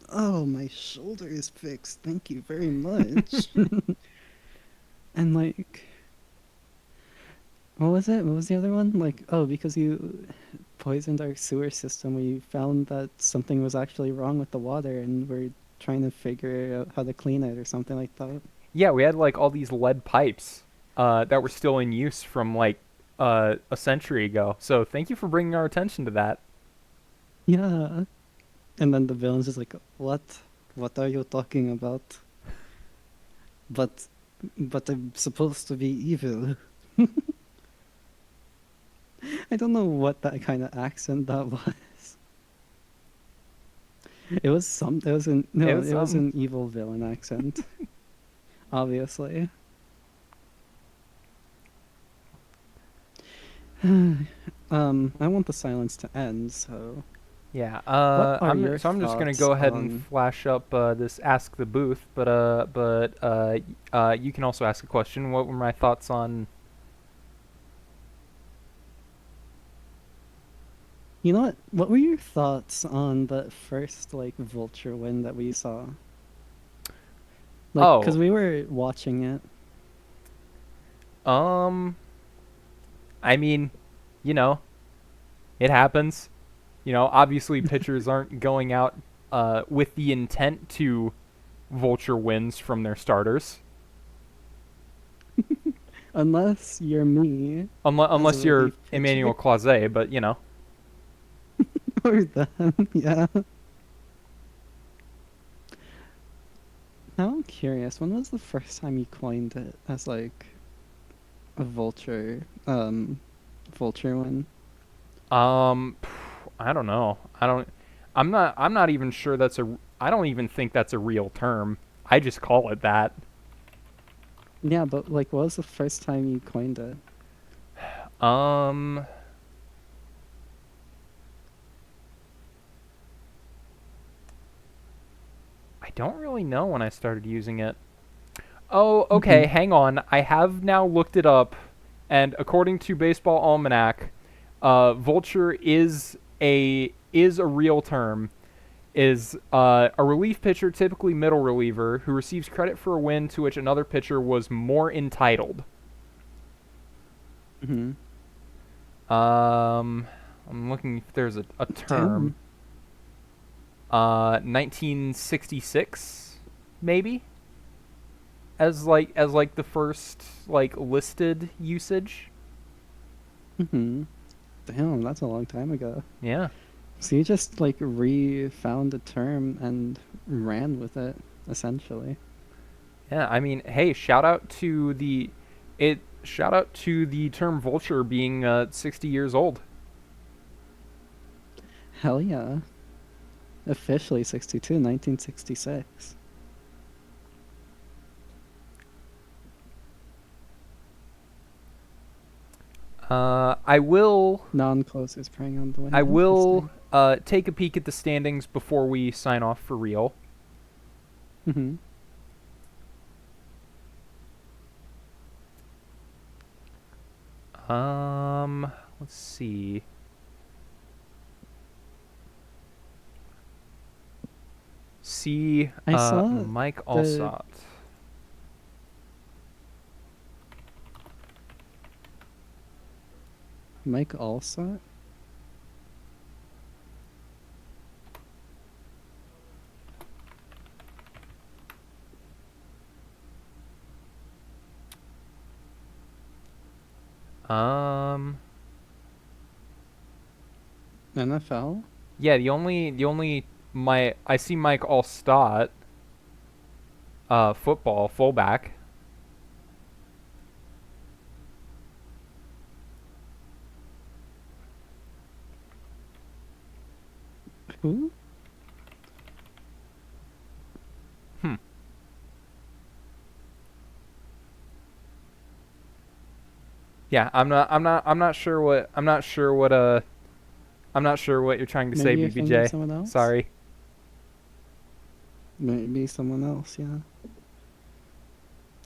Oh, my shoulder is fixed. Thank you very much. And like, what was it? What was the other one? Like, oh, because you poisoned our sewer system, we found that something was actually wrong with the water, and we're trying to figure out how to clean it or something like that. Yeah, we had like all these lead pipes that were still in use from like a century ago. So thank you for bringing our attention to that. Yeah. And then the villain's just like, what? What are you talking about? But, but I'm supposed to be evil. I don't know what that kind of accent that was. It was an It no, was it was something. an evil villain accent, obviously. I want the silence to end, so Yeah. what are your I'm just gonna thoughts go ahead and on flash up this ask the booth, you can also ask a question. What were my thoughts on? you know what were your thoughts on the first like vulture win that we saw? Like, Oh, because we were watching it. um, I mean, you know, it happens. Obviously pitchers aren't going out with the intent to vulture wins from their starters, Unless you're me as a unless you're relief pitcher. Emmanuel Clase. But Or them, yeah. Now I'm curious, when was the first time you coined it as like a vulture one? um, I don't know. I'm not even sure that's a. I don't even think that's a real term. I just call it that. Yeah, but like what was the first time you coined it? Um, I don't really know when I started using it. Oh, okay, Mhm. hang on. I have now looked it up, and according to Baseball Almanac, vulture is a real term. Is a relief pitcher, typically middle reliever, who receives credit for a win to which another pitcher was more entitled. Mhm. Um, I'm looking if there's a term. Damn. 1966, maybe, as like the first like listed usage. Mhm. Damn, that's a long time ago. Yeah. So you just like re-found a term and ran with it, essentially. Yeah, I mean, hey, shout out to the term vulture being 60 years old. Hell yeah. Officially 62, 1966. I will Non-closers preying on the I win. will Interesting. take a peek at the standings before we sign off for real. Mhm. Let's see. See, I saw Mike the Alsott. Mike Allsott. Um, NFL? yeah, the only my I see Mike Alstott, football fullback. Who? Hmm. Yeah, I'm not sure what you're trying to say, Maybe you're thinking of BBJ. someone else? Sorry. Maybe someone else, yeah.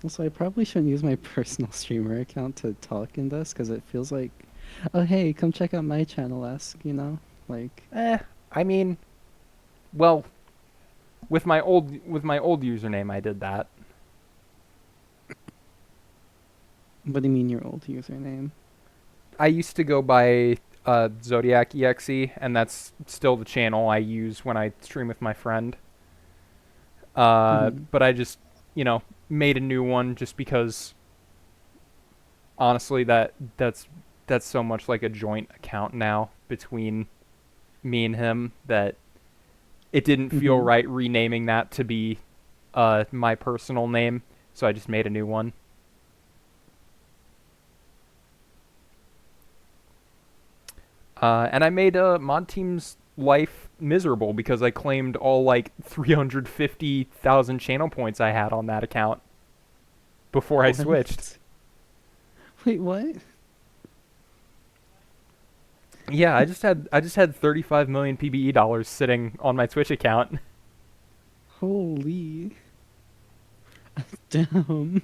Also, I probably shouldn't use my personal streamer account to talk in this because it feels like, oh hey, come check out my channel esque, you know? Like, I mean, well, with my old username, I did that. what do you mean your old username? I used to go by Zodiac.EXE, and that's still the channel I use when I stream with my friend. Mm-hmm. But I just, you know, made a new one just because honestly that's so much like a joint account now between me and him that it didn't feel Mm-hmm. right renaming that to be my personal name, so I just made a new one. And I made Mod Team's life miserable because I claimed all like 350,000 channel points I had on that account before I switched. What? Wait, what? Yeah, I just had 35 million PBE dollars sitting on my Twitch account. Holy damn.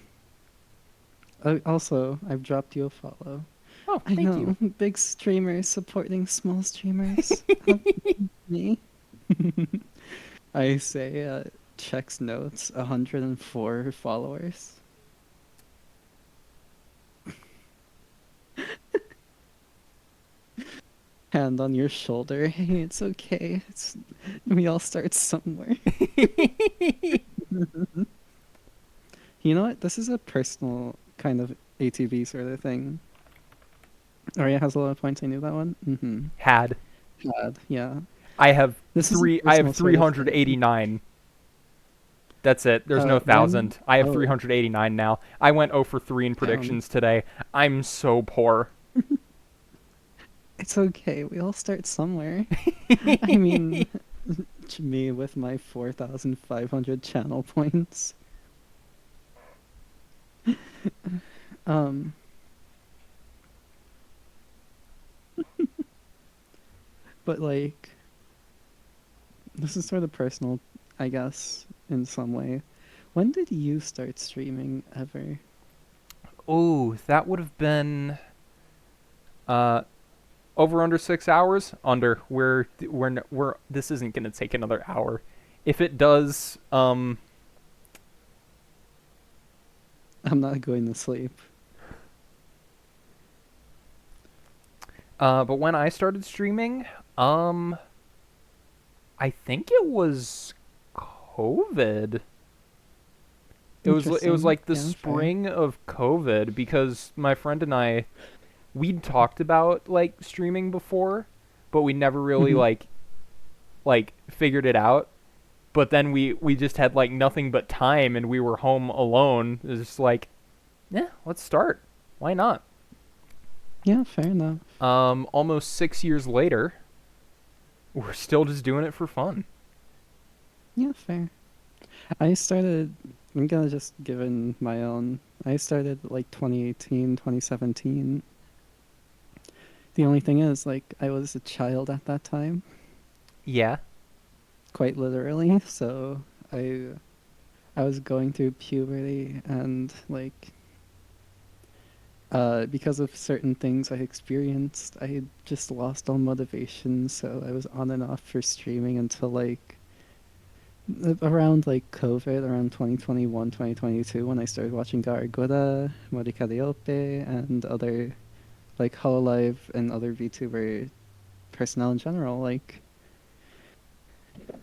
Also, I've dropped you a follow. Oh, I thank you. know, big streamers supporting small streamers. How me? I say, checks notes, 104 followers. Hand on your shoulder. Hey, it's okay. We all start somewhere. You know what? This is a personal kind of ATV sort of thing. Aria has a lot of points. I knew that one. Mm-hmm. Had Bad. Yeah. I have This is a I have personal sort of thing. 389. That's it. There's no When? thousand. I have Oh, 389 now. I went 0 for 3 in damn. predictions today. I'm so poor. It's okay. We all start somewhere. I mean, me with my 4,500 channel points. Um, But like, this is sort of personal, I guess, in some way. When did you start streaming ever? Oh, that would have been uh over under 6 hours. Under. We're this isn't gonna take another hour. If it does, I'm not going to sleep. but when I started streaming, um, I think it was COVID. It was Interesting. like the Yeah, fair. spring of COVID because my friend and I we'd talked about like streaming before, but we never really Hmm. like figured it out. But then we just had like nothing but time and we were home alone. It was just like, yeah, let's start. Why not? Yeah, fair enough. Almost 6 years later, we're still just doing it for fun. Yeah, fair. I started, I'm gonna just give in my own. I started like 2018, 2017. The only thing is, like, I was a child at that time, Yeah, quite literally. So I I was going through puberty and like because of certain things I experienced, I had just lost all motivation, so I was on and off for streaming until like around like COVID, around 2021, 2022, when I started watching Gargoda, Morikaraope, and other like Hololive and other VTuber personnel in general. Like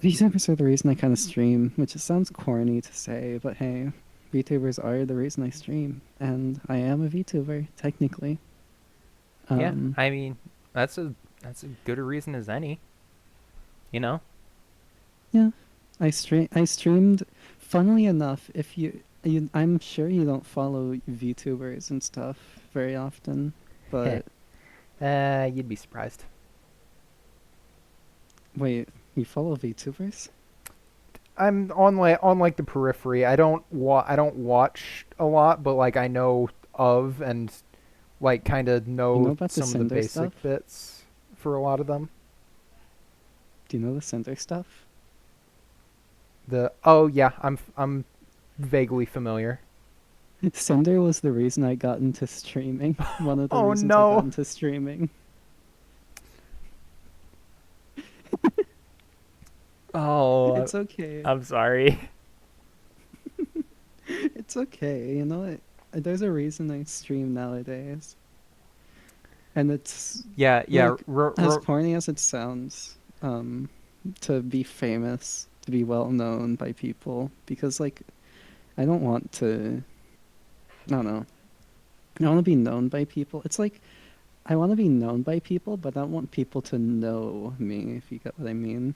VTubers are the reason I kind of stream, which sounds corny to say, but hey, VTubers are the reason I stream, and I am a VTuber technically. yeah. Um, I mean, that's a that's a good a reason as any. You know. yeah, I streamed. Funnily enough, if I'm sure you don't follow VTubers and stuff very often, Heh. but You'd be surprised. wait, you follow VTubers? I'm on like the periphery. I don't watch a lot, but like I know of and like kind of You know know about the some of the Cinder basic stuff? bits for a lot of them. Do you know the Cinder stuff? The oh yeah, I'm vaguely familiar. Cinder was the reason I got into streaming. One of the Oh reasons I got no. into streaming. Oh, It's okay. I'm sorry. It's okay. You know, there's a reason I stream nowadays. And it's Yeah, yeah. like as corny as it sounds, to be famous, to be well known by people, because like I don't want to. I don't know. I want to be known by people. It's like I want to be known by people, but I don't want people to know me. If you get what I mean.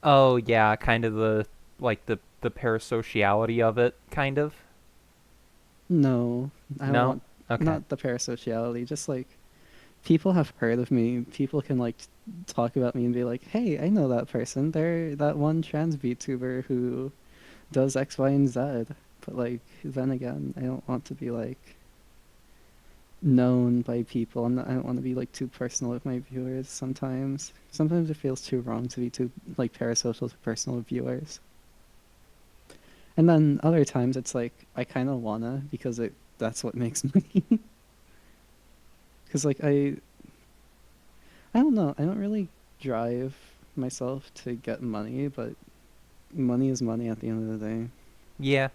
Oh yeah, kind of the like the parasociality of it, kind of. No, I don't No. want Okay. not the parasociality. Just like people have heard of me. People can like talk about me and be like, "Hey, I know that person. They're that one trans VTuber who does X, Y, and Z." But like then again, I don't want to be like known by people. I don't want to be like too personal with my viewers sometimes. Sometimes it feels too wrong to be too like parasocial to personal viewers. And then other times it's like I kind of wanna because it that's what makes money. Because like I don't know. I don't really drive myself to get money, but money is money at the end of the day. Yeah.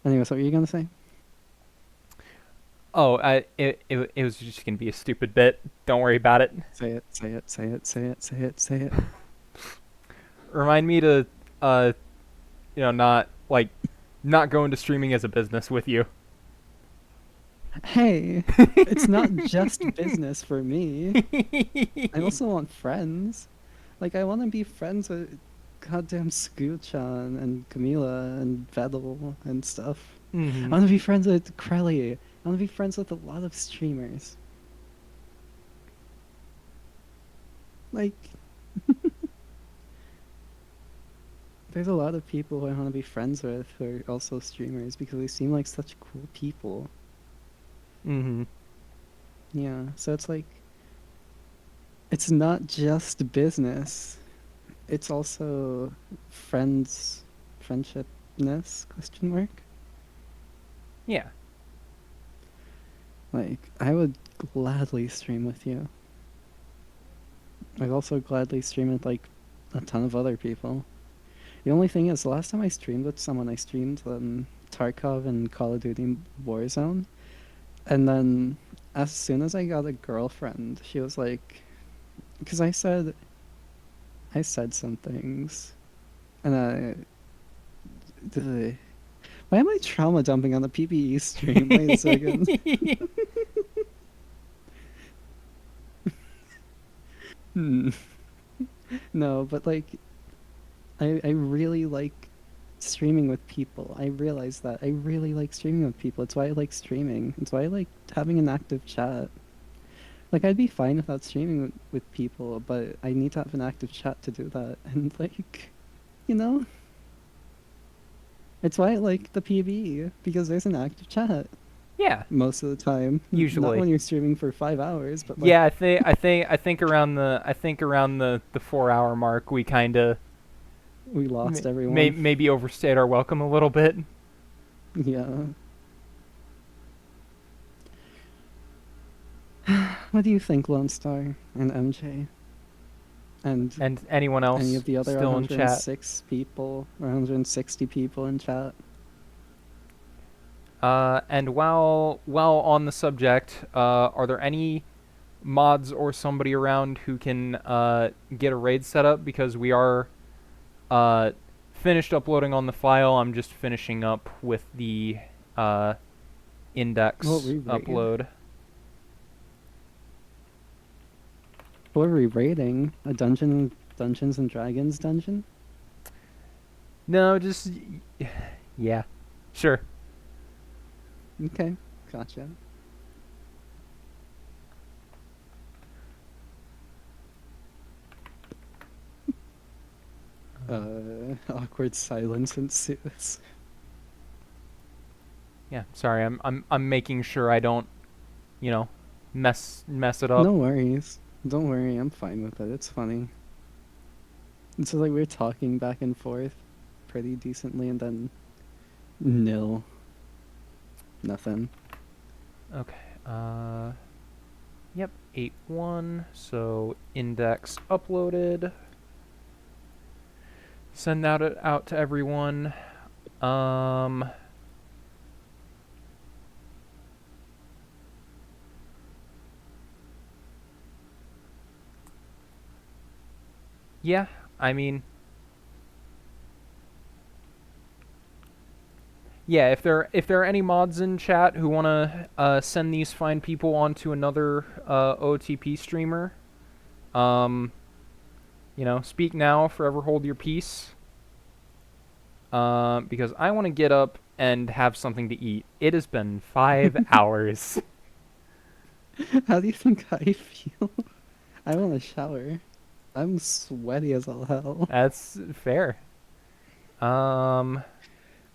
Anyways, what were you gonna say? Oh, it was just gonna be a stupid bit. Don't worry about it. Say it, say it, say it, say it, say it, say it. Remind me to, uh, not like, not go into streaming as a business with you. Hey, it's not just business for me. I also want friends. Like, I want to be friends with goddamn Scooch-chan and Camila and Vedal and stuff. Hmm. I want to be friends with Krelly. I want to be friends with a lot of streamers. Like, there's a lot of people who I want to be friends with who are also streamers because they seem like such cool people. Hmm. Yeah, so it's like it's not just business. It's also friends, friendshipness, question mark. Yeah. Like, I would gladly stream with you. I'd also gladly stream with, like, a ton of other people. The only thing is, the last time I streamed with someone, I streamed Tarkov and Call of Duty Warzone. And then, as soon as I got a girlfriend, she was like, because I said some things. And why am I trauma dumping on the PvE stream? Wait a second. Hmm. No, but like, I really like streaming with people. I realize that. I really like streaming with people. It's why I like streaming. It's why I like having an active chat. Like, I'd be fine without streaming with people, but I need to have an active chat to do that. And like, you know, it's why I like the PvE, because there's an active chat Yeah. most of the time. Not Usually. when you're streaming for 5 hours, but like, Yeah, I think around the 4 hour mark we kind of we lost everyone. maybe overstayed our welcome a little bit. Yeah. What do you think, Lone Star and MJ? And And anyone any else of the other still in chat. 106 people, or 160 people in chat? And while on the subject, are there any mods or somebody around who can get a raid set up? Because we are uh, finished uploading on the file. I'm just finishing up with the What index we raid? upload. What are we raiding? A Dungeons and Dragons dungeon? No, just yeah, sure. Okay, gotcha. Awkward silence ensues. Yeah, sorry. I'm making sure I don't, you know, mess it up. No worries. Don't worry, I'm fine with it. It's funny. It's just like we're talking back and forth pretty decently, and then nil. Nothing. Okay. Yep, 8.1. So index uploaded. Send that out to everyone. Um. Yeah, I mean, yeah. If there are any mods in chat who wanna send these fine people onto another OTP streamer, um, speak now, forever hold your peace. Because I want to get up and have something to eat. It has been 5 hours. How do you think I feel? I want to shower. I'm sweaty as all hell. That's fair. Um,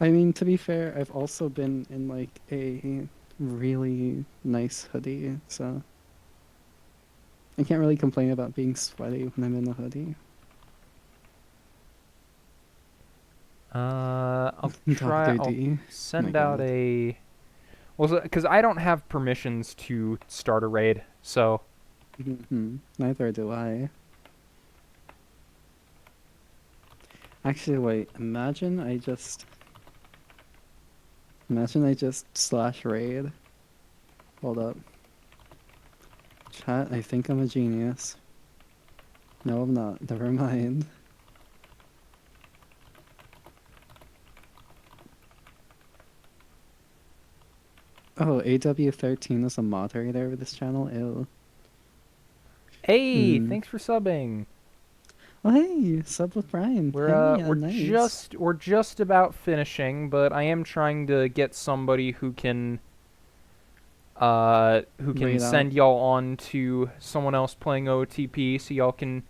I mean, to be fair, I've also been in like a really nice hoodie, so I can't really complain about being sweaty when I'm in a hoodie. I'll try. Dr. I'll D. My send out god. a. Well, because I don't have permissions to start a raid, so Neither do I. Actually, wait. Imagine I just slash raid. Hold up. Chat, I think I'm a genius. No, I'm not. Never mind. Oh, AW13 is a moderator of this channel? Ew. hey, Hmm. thanks for subbing. Oh, hey, sub with Brian. Hey, yeah, nice. We're just about finishing, but I am trying to get somebody who can Wait out. send y'all on to someone else playing OTP so y'all can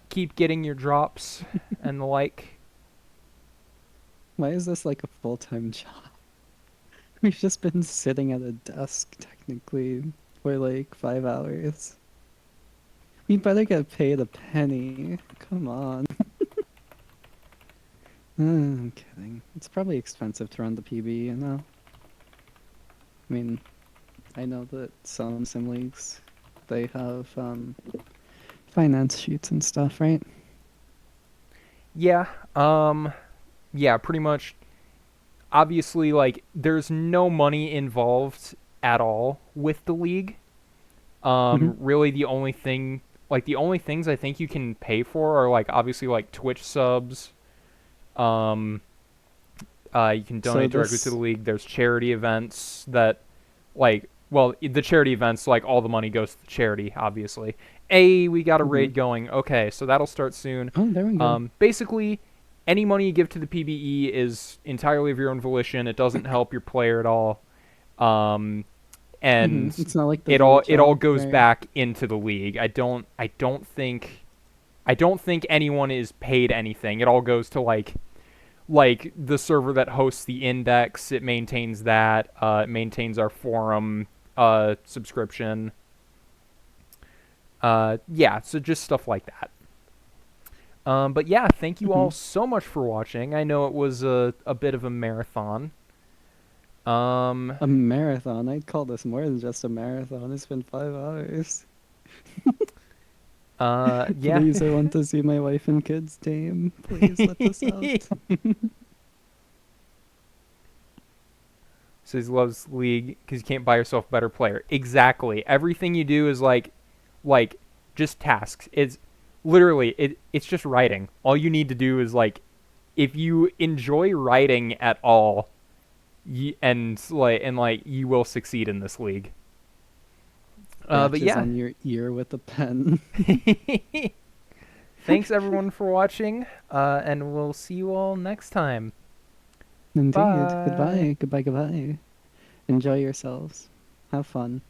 keep getting your drops and the like. Why is this like a full-time job? We've just been sitting at a desk, technically, for like 5 hours. You better get paid a penny. Come on. I'm kidding. It's probably expensive to run the PB, you know? I mean, I know that some sim leagues, they have finance sheets and stuff, right? Yeah, yeah, pretty much. Obviously, like, there's no money involved at all with the league. Mm-hmm. Really, the only things I think you can pay for are, like, obviously, like, Twitch subs. Um, you can So donate directly to the this, league. There's charity events that, like, well, the charity events, like, all the money goes to the charity, obviously. We got a mm-hmm. raid going. Okay, so that'll start soon. Oh, there we go. Basically, any money you give to the PBE is entirely of your own volition. It doesn't help your player at all. Um, Mm-hmm. and It's not like the it all VHL, goes right? back into the league. I don't think anyone is paid anything. It all goes to like the server that hosts the index. It maintains that. It maintains our forum subscription. Yeah, so just stuff like that. But yeah, thank you Mm-hmm. all so much for watching. I know it was a bit of a marathon. Um, A marathon. I'd call this more than just a marathon. It's been 5 hours. yeah. Please, I want to see my wife and kids tame. Please let this out. Says he loves League because you can't buy yourself a better player. Exactly. Everything you do is like just tasks. It's literally it's just writing. All you need to do is like if you enjoy writing at all, and you will succeed in this league. But Scratches yeah, on your ear with a pen. thanks everyone for watching, and we'll see you all next time. Indeed. Bye. Goodbye. Goodbye. Goodbye. Enjoy yourselves. Have fun.